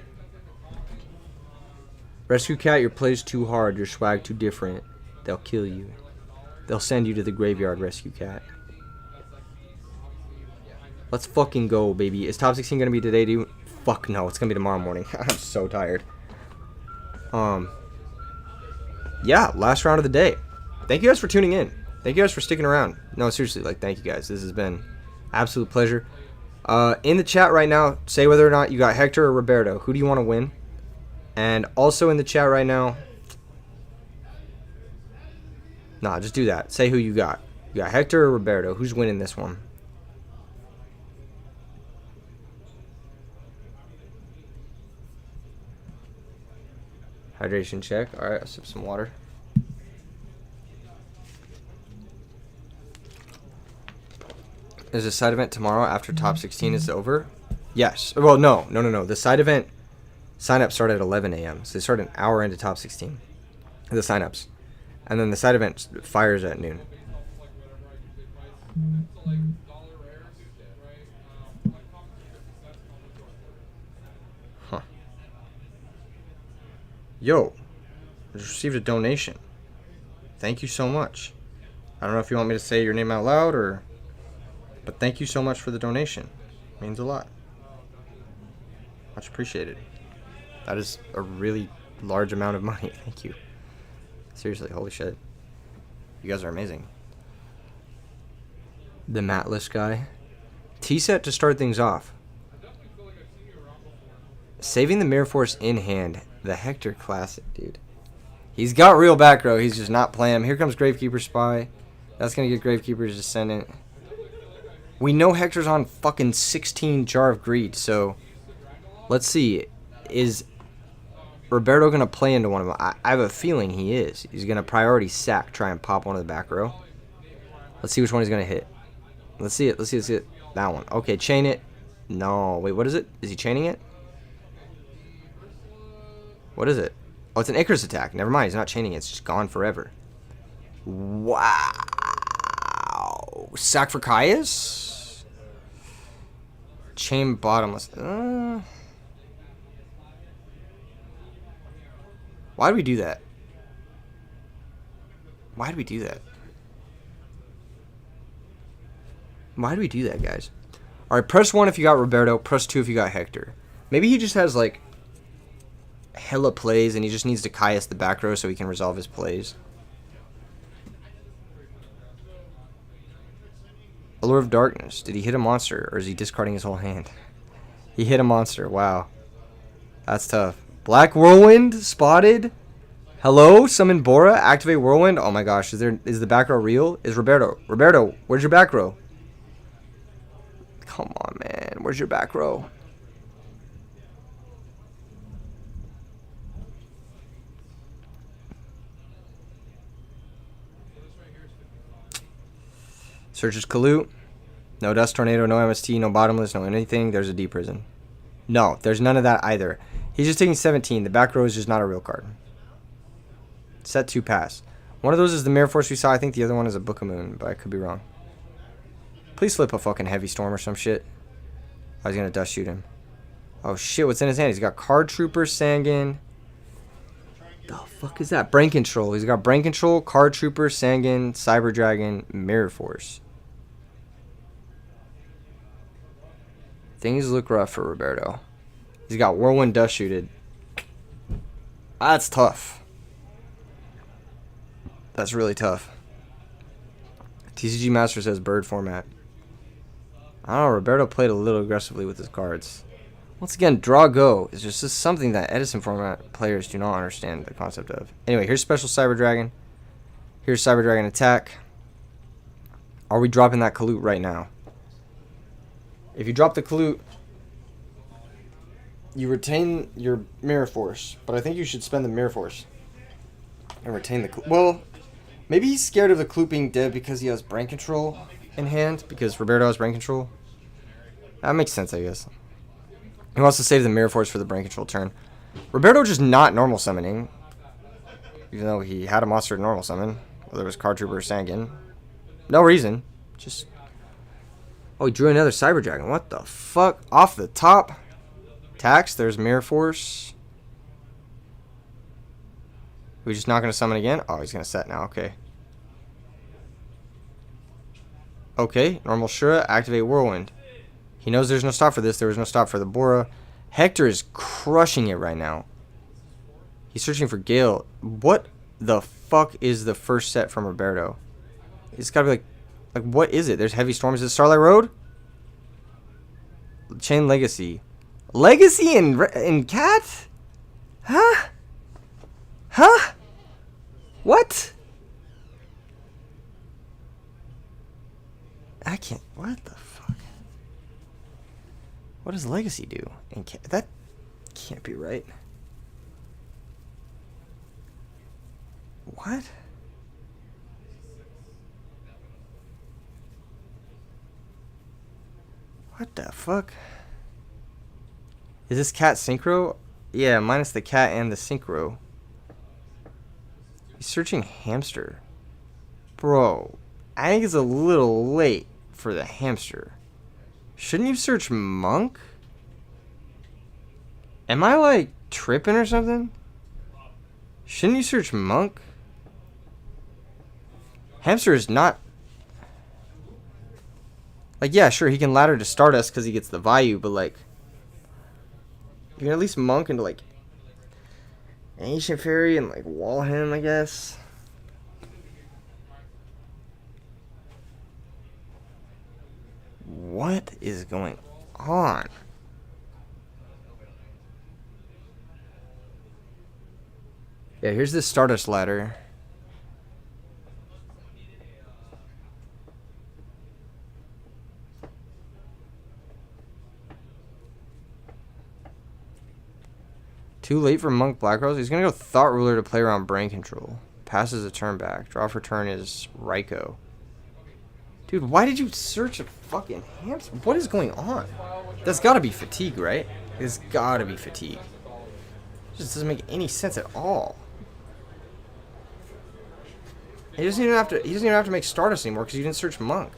Rescue Cat, your play's too hard, your swag too different. They'll kill you. They'll send you to the graveyard, Rescue Cat. Let's fucking go, baby. Is top 16 gonna be today, dude? Fuck no, it's gonna be tomorrow morning. I'm so tired. Yeah, last round of the day. Thank you guys for tuning in. Thank you guys for sticking around. No, seriously, like, thank you guys. This has been absolute pleasure. In the chat right now, say whether or not you got Hector or Roberto. Who do you want to win? And also in the chat right now... Nah, just do that. Say who you got. You got Hector or Roberto. Who's winning this one? Hydration check. Alright, I'll sip some water. Is the side event tomorrow after top 16 is over? Yes. Well, no. The side event sign-ups start at 11 a.m. So they start an hour into top 16. The sign-ups. And then the side event fires at noon. Huh. Yo. I just received a donation. Thank you so much. I don't know if you want me to say your name out loud or... But thank you so much for the donation. It means a lot. Much appreciated. That is a really large amount of money. Thank you. Seriously, holy shit. You guys are amazing. The matless guy. T-set to start things off. Saving the Mirror Force in hand. The Hector Classic, dude. He's got real back row. He's just not playing him. Here comes Gravekeeper Spy. That's going to get Gravekeeper's Descendant. We know Hector's on fucking 16 Jar of Greed, so let's see. Is Roberto going to play into one of them? I have a feeling he is. He's going to priority sack, try and pop one of the back row. Let's see which one he's going to hit. Let's see it. Let's see it. That one. Okay, chain it. No. Wait, what is it? Is he chaining it? What is it? Oh, it's an Icarus attack. Never mind. He's not chaining it. It's just gone forever. Wow. Sack for Caius? Chain bottomless. Why do we do that? Why do we do that? Why do we do that, guys? Alright, press 1 if you got Roberto. Press 2 if you got Hector. Maybe he just has, like, hella plays and he just needs to Caius the back row so he can resolve his plays. Allure of Darkness. Did he hit a monster or is he discarding his whole hand? He hit a monster. Wow. That's tough. Black Whirlwind spotted. Hello, summon Bora. Activate Whirlwind. Oh my gosh, is the back row real? Is Roberto? Roberto, where's your back row? Come on, man. Where's your back row? Searches Kalut. No Dust Tornado, no MST, no Bottomless, no anything. There's a D Prison. No, there's none of that either. He's just taking 17. The back row is just not a real card. Set 2 pass. One of those is the Mirror Force we saw. I think the other one is a Book of Moon, but I could be wrong. Please flip a fucking Heavy Storm or some shit. I was going to dust shoot him. Oh shit, what's in his hand? He's got Card Trooper, Sangan. The fuck is that? Brain Control. He's got Brain Control, Card Trooper, Sangan, Cyber Dragon, Mirror Force. Things look rough for Roberto. He's got Whirlwind Dust Shooted. That's tough. That's really tough. TCG Master says bird format. I don't know, Roberto played a little aggressively with his cards. Once again, draw go is just something that Edison format players do not understand the concept of. Anyway, here's Special Cyber Dragon. Here's Cyber Dragon Attack. Are we dropping that Kalut right now? If you drop the Kalut, you retain your Mirror Force. But I think you should spend the Mirror Force and retain the Kalut. Well, maybe he's scared of the Kalut being dead because he has Brain Control in hand. Because Roberto has Brain Control. That makes sense, I guess. He wants to save the Mirror Force for the Brain Control turn. Roberto just not normal summoning. Even though he had a monster normal summon. Whether it was Card Trooper or Sangan. No reason. Just... Oh, he drew another Cyber Dragon. What the fuck? Off the top. Tax. There's Mirror Force. We're just not going to summon again? Oh, he's going to set now. Okay. Okay. Normal Shura. Activate Whirlwind. He knows there's no stop for this. There was no stop for the Bora. Hector is crushing it right now. He's searching for Gale. What the fuck is the first set from Roberto? It's got to be like, what is it? There's Heavy Storm. Is it Starlight Road? Chain Legacy. Legacy in Cat? Huh? Huh? What? I can't. What the fuck? What does Legacy do? That can't be right. What? What the fuck? Is this cat synchro? Yeah, minus the cat and the synchro. He's searching hamster. Bro, I think it's a little late for the hamster. Shouldn't you search monk? Am I like tripping or something? Shouldn't you search monk? Hamster is not... Like, yeah, sure, he can ladder to Stardust because he gets the value, but like... You can at least monk into like... Ancient Fairy and like wall him, I guess. What is going on? Yeah, here's the Stardust ladder. Too late for Monk Black Rose. He's going to go Thought Ruler to play around Brain Control. Passes a turn back. Draw for turn is Raikou. Dude, why did you search a fucking hamster? What is going on? That's got to be fatigue, right? It's got to be fatigue. It just doesn't make any sense at all. He doesn't even have to make Stardust anymore because you didn't search Monk.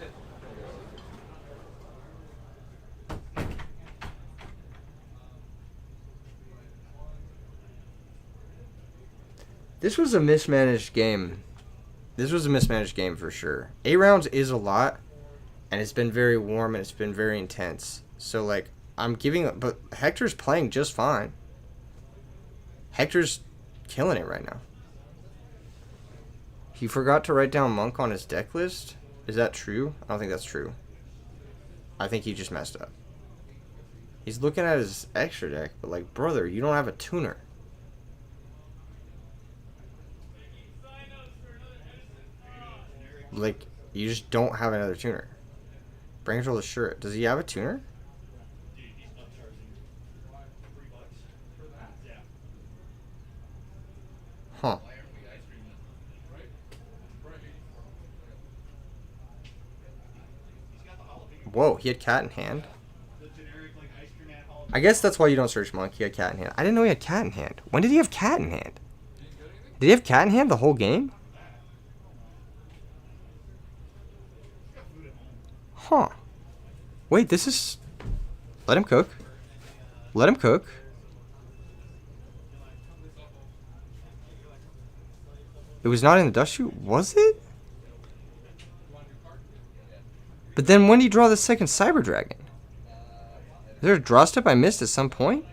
This was a mismanaged game. This was a mismanaged game for sure. 8 rounds is a lot, and it's been very warm and it's been very intense. So like but Hector's playing just fine. Hector's killing it right now. He forgot to write down Monk on his deck list. Is that true? I don't think that's true. I think he just messed up. He's looking at his extra deck, but like, brother, you don't have a tuner. Like, you just don't have another tuner. Brain Control is sure. Does he have a tuner? Huh. Whoa, he had cat in hand. I guess that's why you don't search Monk. He had cat in hand. I didn't know he had cat in hand. When did he have cat in hand? Did he have cat in hand the whole game? Huh. Wait, this is... Let him cook. Let him cook. It was not in the dust chute, was it? But then when did he draw the second Cyber Dragon? Is there a draw step I missed at some point?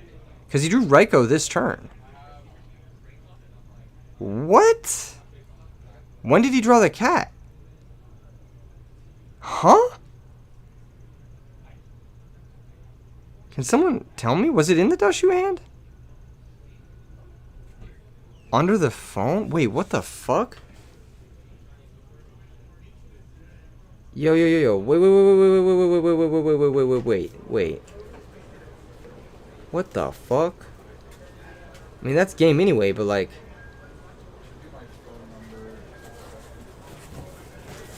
Because he drew Raikou this turn. What? When did he draw the cat? Huh? Can someone tell me? Was it in the dust chute hand? Under the phone? Wait, what the fuck? Yo. Wait. What the fuck? I mean, that's game anyway, but like...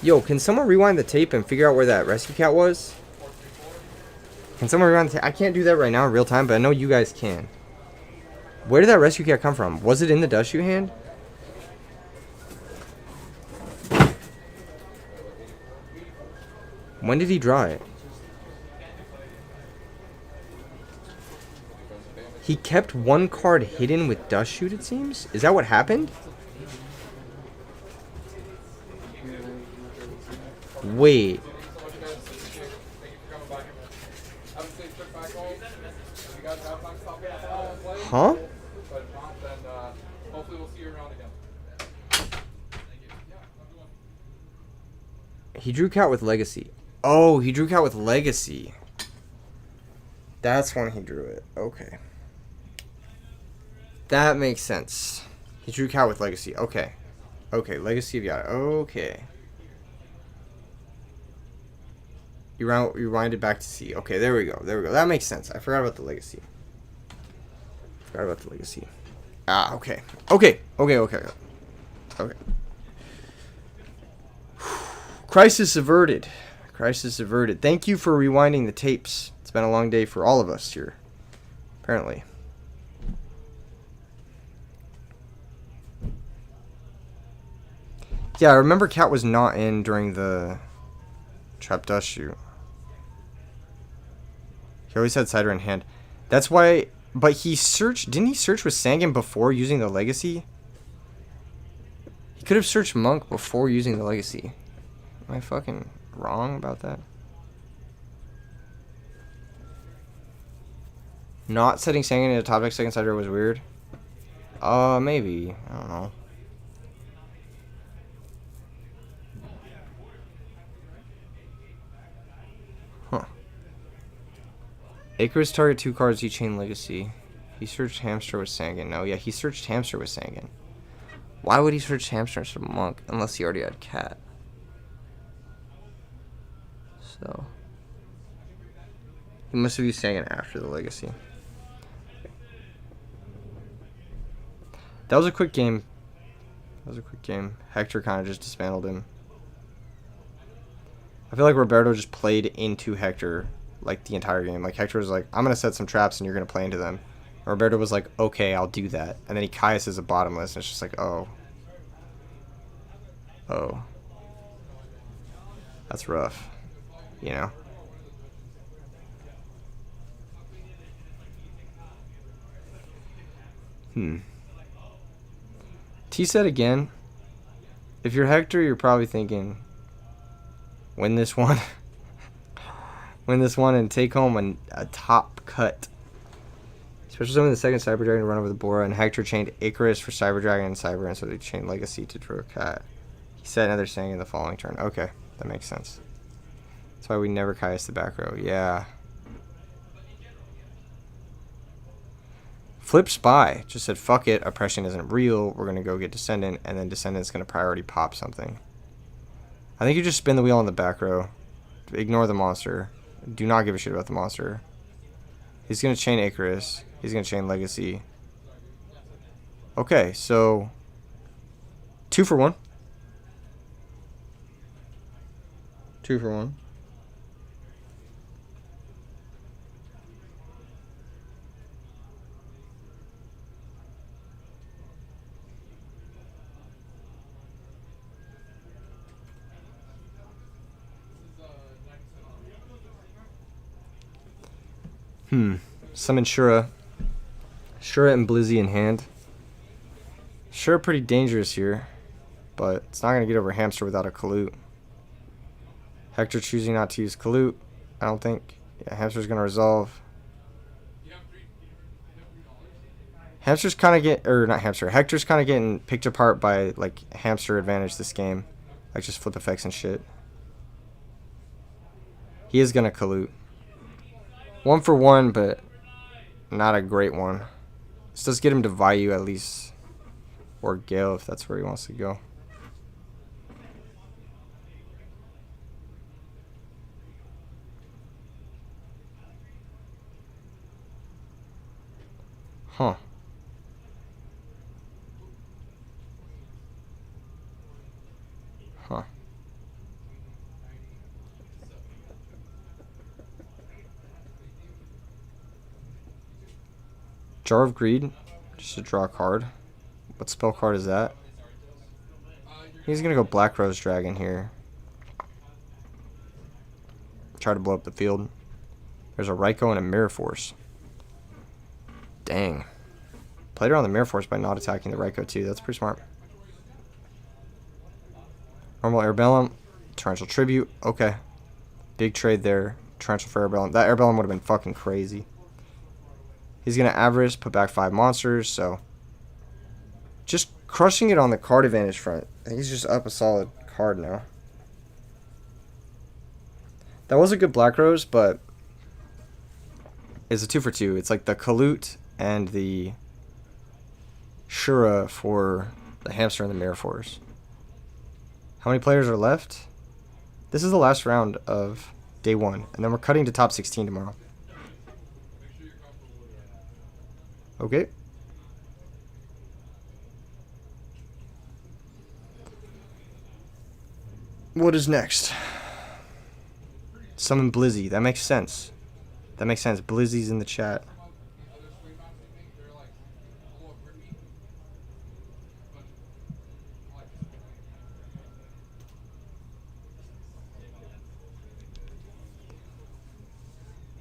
Yo, can someone rewind the tape and figure out where that rescue cat was? Can someone rewind the tape? I can't do that right now in real time, but I know you guys can. Where did that rescue cat come from? Was it in the dust chute hand? When did he draw it? He kept one card hidden with dust chute, it seems? Is that what happened? Wait. Huh? He drew cat with Legacy. Oh, he drew cat with Legacy. That's when he drew it. Okay. That makes sense. He drew cat with Legacy. Okay. Okay, Legacy of Yada. Okay. You rewind it back to C. Okay, there we go. There we go. That makes sense. I forgot about the Legacy. Ah, okay. Okay. Crisis averted. Crisis averted. Thank you for rewinding the tapes. It's been a long day for all of us here. Apparently. Yeah, I remember Cat was not in during the Trap Dust Shoot. He always had Cider in hand. That's why... But he searched... Didn't he search with Sangan before using the Legacy? He could have searched Monk before using the Legacy. Am I fucking wrong about that? Not setting Sangan in a top deck second Cider was weird. Maybe. I don't know. Huh. Acres target 2 cards, he chain Legacy. He searched Hamster with Sangan. No, yeah, he searched Hamster with Sangan. Why would he search Hamster for Monk unless he already had Cat? So he must have used Sangan after the Legacy. That was a quick game. Hector kind of just dismantled him. I feel like Roberto just played into Hector like the entire game. Like Hector was like, I'm going to set some traps and you're going to play into them. And Roberto was like, okay, I'll do that. And then he Caius a bottomless and it's just like, oh. Oh. That's rough. You know? T said again, if you're Hector, you're probably thinking, win this one. Win this one and take home a top cut. Special summon the second Cyber Dragon to run over the Bora, and Hector chained Icarus for Cyber Dragon and Cyber, and so they chained Legacy to draw a cat. He said another saying in the following turn. Okay, that makes sense. That's why we never Caius the back row. Yeah. Flip Spy just said, fuck it, Oppression isn't real, we're going to go get Descendant, and then Descendant's going to priority pop something. I think you just spin the wheel on the back row. Ignore the monster. Do not give a shit about the monster. He's going to chain Icarus. He's going to chain Legacy. Okay, so 2 for 1. 2 for 1. Summon Shura. Shura and Blizzy in hand. Shura pretty dangerous here, but it's not going to get over Hamster without a Kalut. Hector choosing not to use Kalut, I don't think. Yeah, Hamster's going to resolve. Hamster's kind of get, or not Hamster, Hector's kind of getting picked apart by, like, Hamster advantage this game. Like, just flip effects and shit. He is going to Kalut. 1 for 1, but not a great one. This does get him to Vayu at least. Or Gale if that's where he wants to go. Huh. Huh. Jar of Greed, just to draw a card. What spell card is that? He's gonna go Black Rose Dragon here. Try to blow up the field. There's a Raikou and a Mirror Force. Dang. Played around the Mirror Force by not attacking the Raikou too. That's pretty smart. Normal Airbellum. Torrential Tribute. Okay. Big trade there. Torrential for Airbellum. That Airbellum would have been fucking crazy. He's going to Avarice, put back 5 monsters, so just crushing it on the card advantage front. I think he's just up a solid card now. That was a good Black Rose, but it's a 2 for 2. It's like the Kalut and the Shura for the Hamster and the Mirror Force. How many players are left? This is the last round of day 1, and then we're cutting to top 16 tomorrow. Okay. What is next? Summon Blizzy. That makes sense. That makes sense. Blizzy's in the chat.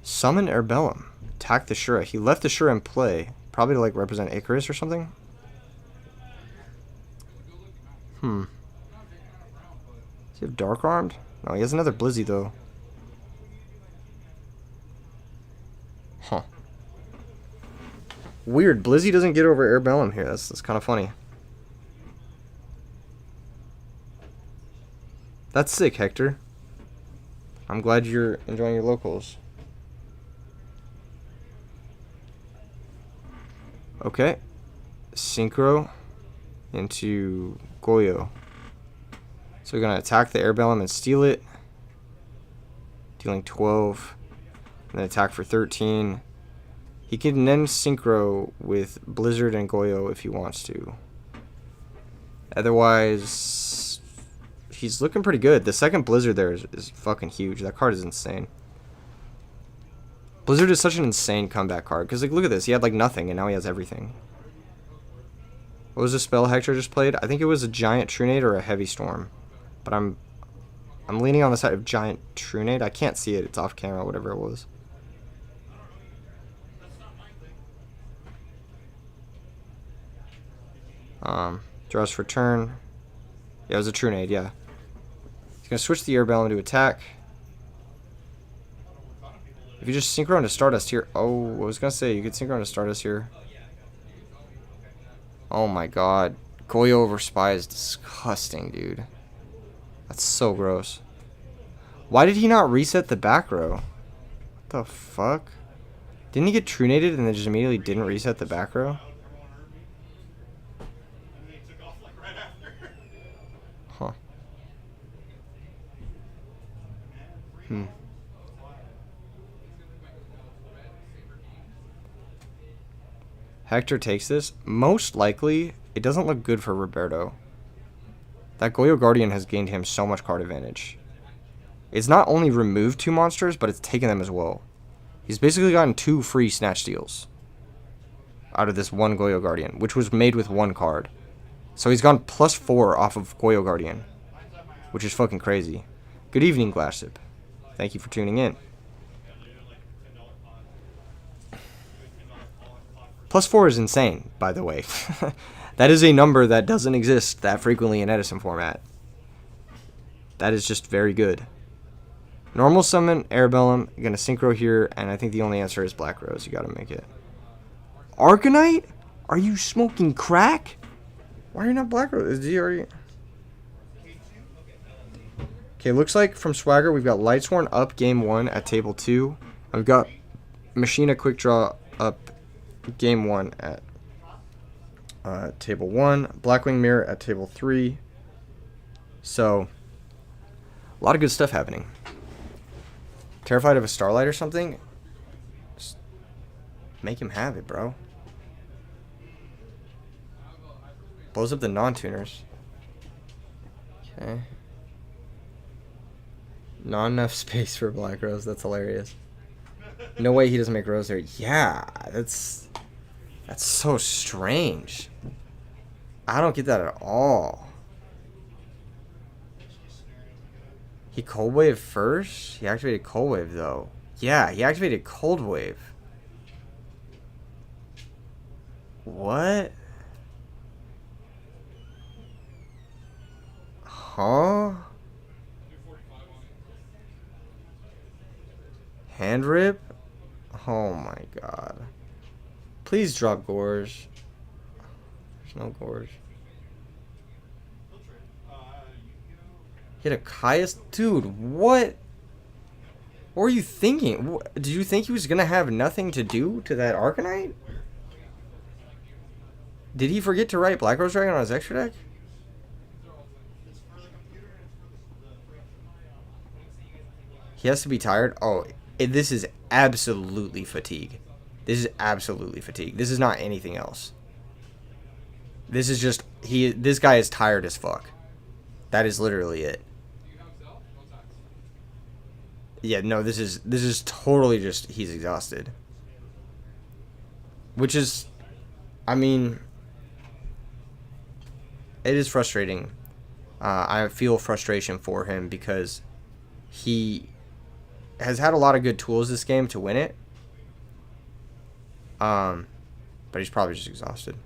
Summon Airbellum. Attack the Shura. He left the Shura in play. Probably to, like, represent Icarus or something. Does he have Dark Armed? No, he has another Blizzy, though. Huh. Weird. Blizzy doesn't get over Airbellum here. That's kind of funny. That's sick, Hector. I'm glad you're enjoying your locals. Okay. Synchro into Goyo. So we're going to attack the Airbellum and steal it. Dealing 12. And then attack for 13. He can then synchro with Blizzard and Goyo if he wants to. Otherwise, he's looking pretty good. The second Blizzard there is fucking huge. That card is insane. Blizzard is such an insane comeback card. Because, like, look at this. He had, like, nothing, and now he has everything. What was the spell Hector just played? I think it was a Giant Trunade or a Heavy Storm. But I'm leaning on the side of Giant Trunade. I can't see it. It's off camera, whatever it was. Draws for turn. Yeah, it was a Trunade, yeah. He's going to switch the Airbellum to attack. If you just synchro into Stardust here. Oh, I was going to say, you could synchro into Stardust here. Oh my god. Goyo over Spy is disgusting, dude. That's so gross. Why did he not reset the back row? What the fuck? Didn't he get Trunaded and then just immediately didn't reset the back row? Huh. Hector takes this. Most likely, it doesn't look good for Roberto. That Goyo Guardian has gained him so much card advantage. It's not only removed 2 monsters, but it's taken them as well. He's basically gotten 2 free Snatch Steals out of this one Goyo Guardian, which was made with 1 card. So he's gone +4 off of Goyo Guardian, which is fucking crazy. Good evening, Glassip. Thank you for tuning in. +4 is insane, by the way. That is a number that doesn't exist that frequently in Edison format. That is just very good. Normal summon, Airbellum, you're going to synchro here, and I think the only answer is Black Rose. You got to make it. Arcanite? Are you smoking crack? Why are you not Black Rose? Is he already... Okay, looks like from Swagger, we've got Lightsworn up game 1 at table 2. I've got Machina Quick Draw up game 1 at table 1. Blackwing Mirror at table 3. So, a lot of good stuff happening. Terrified of a Starlight or something? Just make him have it, bro. Blows up the non-tuners. Okay. Not enough space for Black Rose. That's hilarious. No way he doesn't make Rose there. Yeah, that's so strange. I don't get that at all. He Cold Wave first? He activated Cold Wave, though. Yeah, he activated Cold Wave. What? Huh? Hand Rip? Oh my god. Please drop Gorge. There's no Gorge. Hit a Caius? Dude, what? What were you thinking? Did you think he was going to have nothing to do to that Arcanite? Did he forget to write Black Rose Dragon on his extra deck? He has to be tired? Oh, this is absolutely fatigue. This is absolutely fatigue. This is not anything else. This is just... This guy is tired as fuck. That is literally it. Yeah, no, this is totally just... He's exhausted. Which is... I mean... It is frustrating. I feel frustration for him because he has had a lot of good tools this game to win it. But he's probably just exhausted.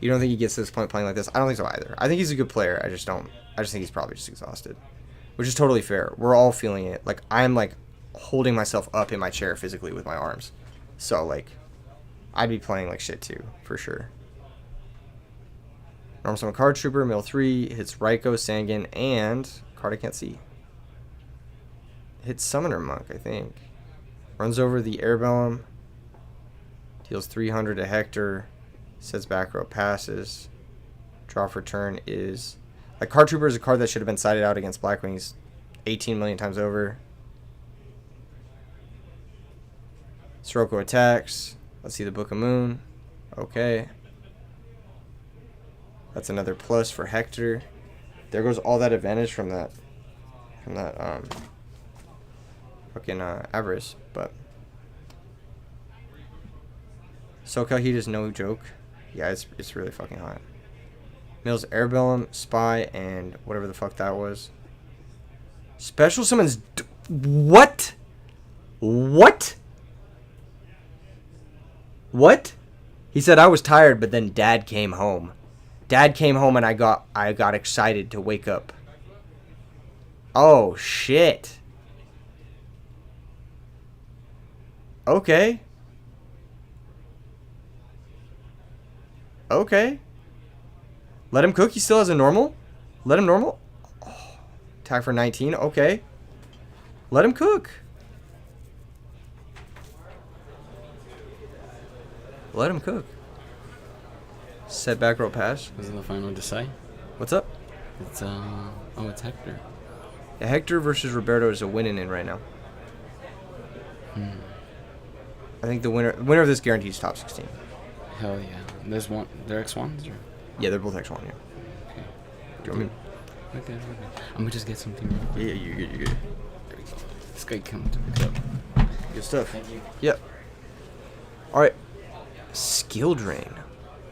You don't think he gets to this point playing like this? I don't think so either. I think he's a good player. I just think he's probably just exhausted. Which is totally fair. We're all feeling it. Like, I'm, like, holding myself up in my chair physically with my arms. So, like, I'd be playing like shit too, for sure. Normal Summon Card Trooper, mill 3, hits Raikou, Sangan, and card I can't see. Hits Summoner Monk, I think. Runs over the Airbellum. Deals 300 to Hector. Sets back row, passes. Draw for turn is... Like, Card Trooper is a card that should have been sided out against Blackwings 18 million times over. Sirocco attacks. Let's see the Book of Moon. Okay. That's another plus for Hector. There goes all that advantage from that fucking Avarice, but SoCal Heat is no joke. Yeah, it's really fucking hot. Mills Airbellum, Spy, and whatever the fuck that was. Special summons. What? What? What? He said I was tired, but then Dad came home. Dad came home and I got excited to wake up. Oh shit. Okay. Okay. Let him cook. He still has a normal. Let him normal. Oh, attack for 19. Okay. Let him cook. Let him cook. Set back row pass. Is it the final to say? What's up? It's it's Hector. Yeah, Hector versus Roberto is a winning in right now. I think the winner of this guarantees top 16. Hell yeah. There's one. They're X1s? Or? Yeah, they're both X1, yeah. Okay. Do you want me? Okay. I'm gonna just get something real quick. Yeah, you're good, you're good. There we go. This guy comes to pick up. Good stuff. Thank you. Yep. Alright. Skill drain.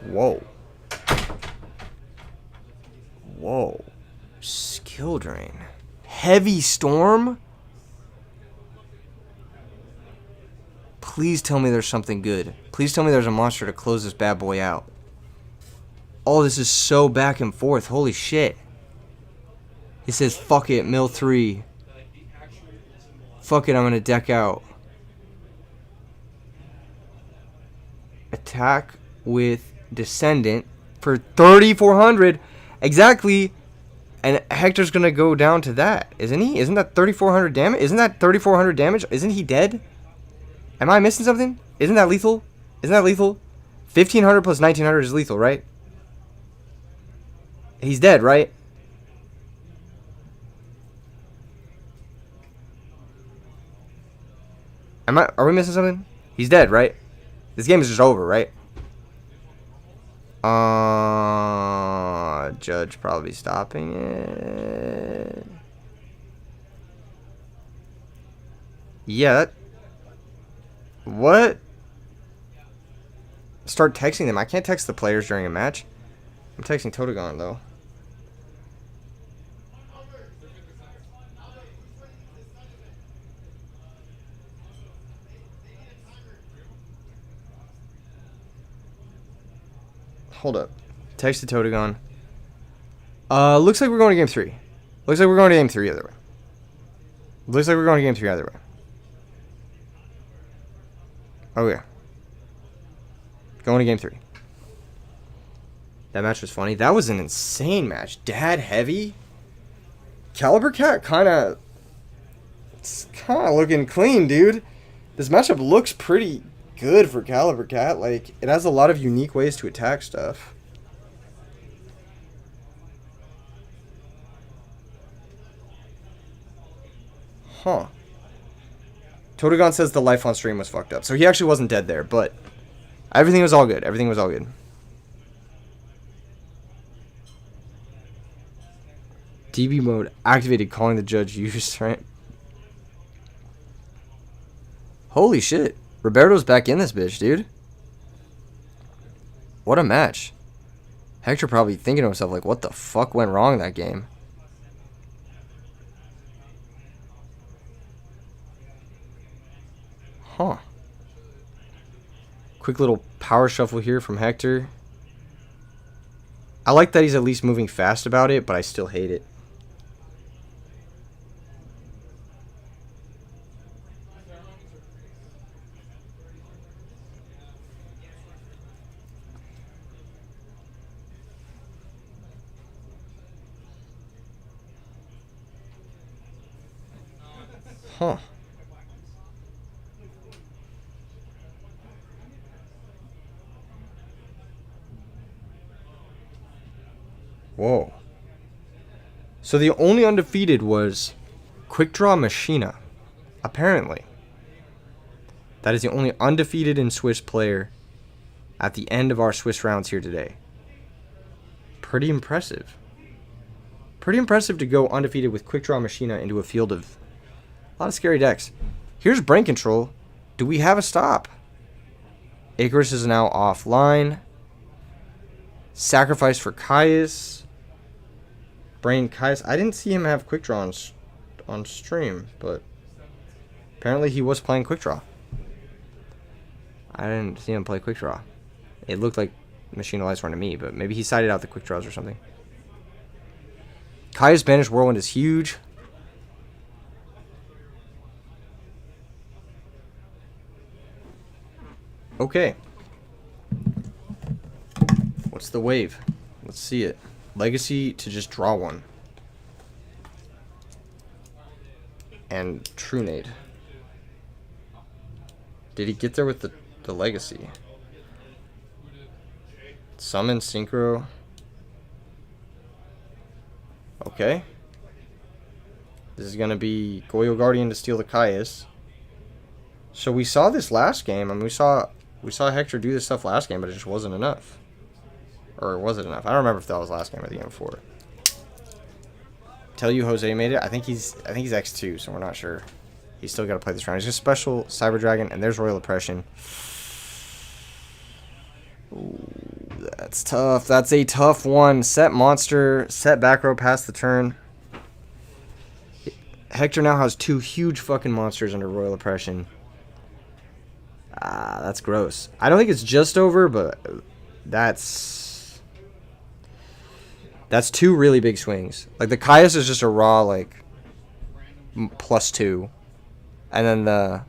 Whoa. Whoa. Skill drain. Heavy storm? Please tell me there's something good. Please tell me there's a monster to close this bad boy out. Oh, this is so back and forth. Holy shit. He says, fuck it, mill 3. Fuck it, I'm gonna deck out. Attack with Descendant for 3,400. Exactly. And Hector's gonna go down to that, isn't he? Isn't that 3,400 damage? Isn't that 3,400 damage? Isn't he dead? Am I missing something? Isn't that lethal? Isn't that lethal? 1,500 plus 1,900 is lethal, right? He's dead, right? Are we missing something? He's dead, right? This game is just over, right? Judge probably stopping it. Yeah. What? Start texting them. I can't text the players during a match. I'm texting Totagon, though. Hold up. Text to Totagon. Looks like we're going to game 3. Looks like we're going to game 3 either way. Looks like we're going to game 3 either way. Oh, yeah. Going to game 3. That match was funny. That was an insane match. Dad heavy. Caliber Cat it's kind of looking clean, dude. This matchup looks pretty good for Caliber Cat. Like, it has a lot of unique ways to attack stuff. Huh. Totagon says the life on stream was fucked up. So he actually wasn't dead there, but everything was all good. Everything was all good. DB mode activated, calling the judge used, right? Holy shit. Roberto's back in this bitch, dude. What a match. Hector probably thinking to himself, like, what the fuck went wrong in that game? Huh. Quick little power shuffle here from Hector. I like that he's at least moving fast about it, but I still hate it. Huh. Whoa. So the only undefeated was Quick Draw Machina. Apparently. That is the only undefeated in Swiss player at the end of our Swiss rounds here today. Pretty impressive. Pretty impressive to go undefeated with Quick Draw Machina into a field of a lot of scary decks. Here's Brain Control. Do we have a stop? Icarus is now offline. Sacrifice for Caius. Brain Caius. I didn't see him have Quick Draw on stream, but apparently he was playing Quick Draw. I didn't see him play Quick Draw. It looked like Machine Lights Run to me, but maybe he sided out the Quick Draws or something. Caius Banished Whirlwind is huge. Okay. What's the wave? Let's see it. Legacy to just draw one. And Trunade. Did he get there with the Legacy? Summon Synchro. Okay. This is going to be Goyo Guardian to steal the Caius. So we saw this last game. I mean, we saw Hector do this stuff last game, but it just wasn't enough. Or was it enough? I don't remember if that was last game or the game before. Tell you Jose made it. I think he's X2, so we're not sure. He's still got to play this round. He's just special Cyber Dragon, and there's Royal Oppression. Ooh, that's tough. That's a tough one. Set monster. Set back row past the turn. Hector now has 2 huge fucking monsters under Royal Oppression. That's gross. I don't think it's just over, but that's 2 really big swings. Like the Caius is just a raw like +2, and then the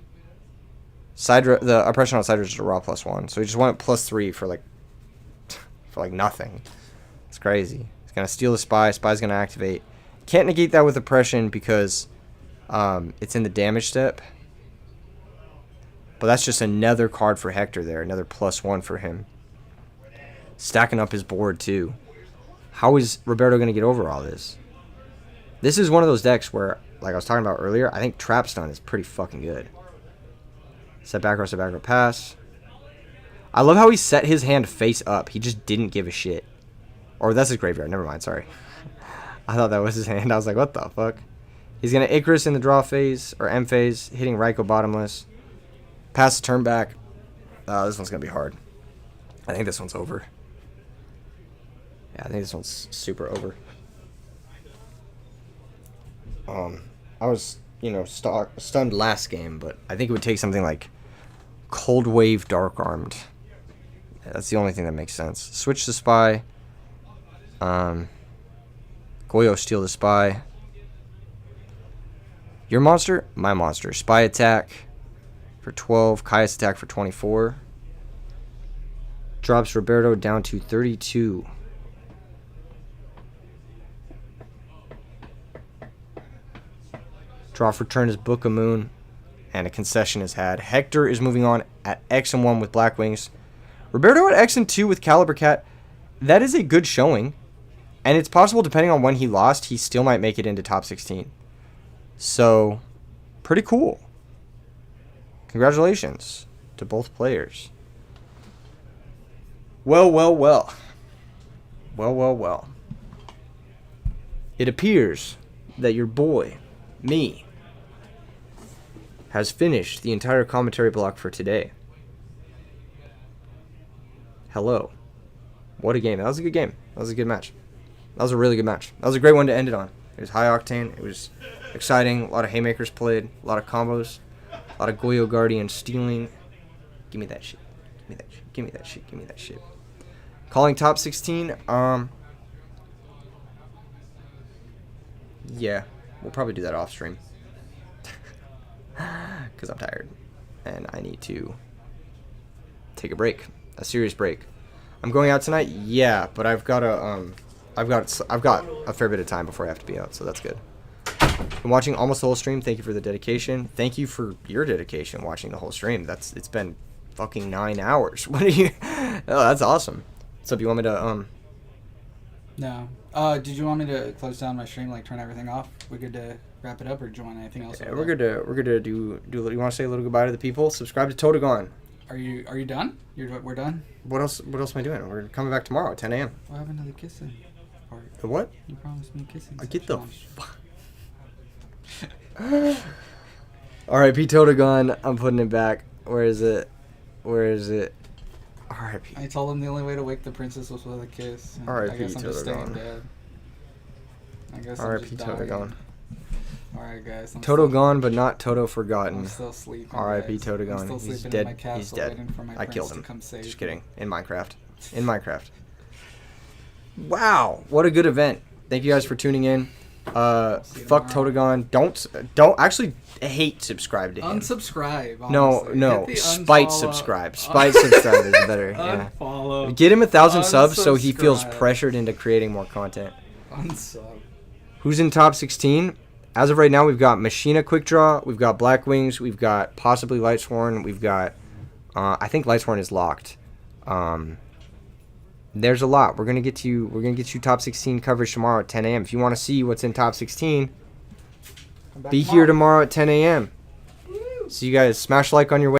oppression on Sidra is just a raw +1. So he just went +3 for like nothing. It's crazy. He's gonna steal the spy. Spy's gonna activate. Can't negate that with oppression because it's in the damage step. But that's just another card for Hector there. Another +1 for him. Stacking up his board, too. How is Roberto going to get over all this? This is one of those decks where, like I was talking about earlier, I think Trap Stun is pretty fucking good. Set back row, pass. I love how he set his hand face up. He just didn't give a shit. Or that's his graveyard. Never mind, sorry. I thought that was his hand. I was like, what the fuck? He's going to Icarus in the draw phase, or M phase, hitting Raikou bottomless. Pass the turn back. This one's going to be hard. I think this one's over. Yeah, I think this one's super over. I was, stunned last game, but I think it would take something like Cold Wave Dark Armed. Yeah, that's the only thing that makes sense. Switch to Spy. Goyo steal the Spy. Your monster? My monster. Spy attack for 12. Caius attack for 24. Drops Roberto down to 32. Draw for turn is Book of Moon. And a concession is had. Hector is moving on at X and 1 with Black Wings. Roberto at X and 2 with Caliber Cat. That is a good showing. And it's possible, depending on when he lost, he still might make it into top 16. So, pretty cool. Congratulations to both players. Well. It appears that your boy, me, has finished the entire commentary block for today. Hello. What a game. That was a good game. That was a good match. That was a really good match. That was a great one to end it on. It was high octane. It was exciting. A lot of haymakers played. A lot of combos. A lot of Goyo Guardian stealing. Give me that shit. Give me that shit. Give me that shit. Give me that shit. Calling top 16. Yeah. We'll probably do that off stream. Because I'm tired. And I need to take a break. A serious break. I'm going out tonight? Yeah, but I've got a fair bit of time before I have to be out, so that's good. Been watching almost the whole stream. Thank you for the dedication. Thank you for your dedication watching the whole stream. It's been fucking 9 hours. What are you? Oh, that's awesome. So, if you want me to No. Did you want me to close down my stream, like turn everything off? We're good to wrap it up, or do you want anything else? Yeah, we're good to do. You want to say a little goodbye to the people? Subscribe to Totagon. Are you done? We're done. What else am I doing? We're coming back tomorrow at 10 a.m. What happened to the kissing part? The what? You promised me kissing. I get the section. R.I.P. Totagon. I'm putting it back. Where is it? R.I.P. I told him the only way to wake the princess was with a kiss. and R.I.P. I guess I'm just staying Totagon. dead. I guess I'm R.I.P. just dying. Totagon. Alright, guys. Toto still, gone, but not Toto forgotten. I'm still sleeping. R.I.P. guys. Totagon. I'm still He's sleeping dead. in my castle, He's dead. waiting for my I prince killed to him. come save Just me. kidding. In Minecraft. Wow, what a good event. Thank you guys for tuning in. Fuck Totagon. Don't actually hate subscribe to him. Unsubscribe. No, honestly. no. Hit the Spite unfollow- subscribe. Spite subscribe is better. Yeah. Unfollow. Get him 1,000 subs so he feels Unsubscribe. pressured into creating more content. Unsub. Who's in top 16? As of right now, we've got Machina Quick Draw, we've got Black Wings, we've got possibly Lightsworn, we've got, I think Lightsworn is locked. There's a lot. We're gonna get you top 16 coverage tomorrow at 10 a.m. If you want to see what's in top 16, be here tomorrow at 10 a.m. See you guys. Smash like on your way.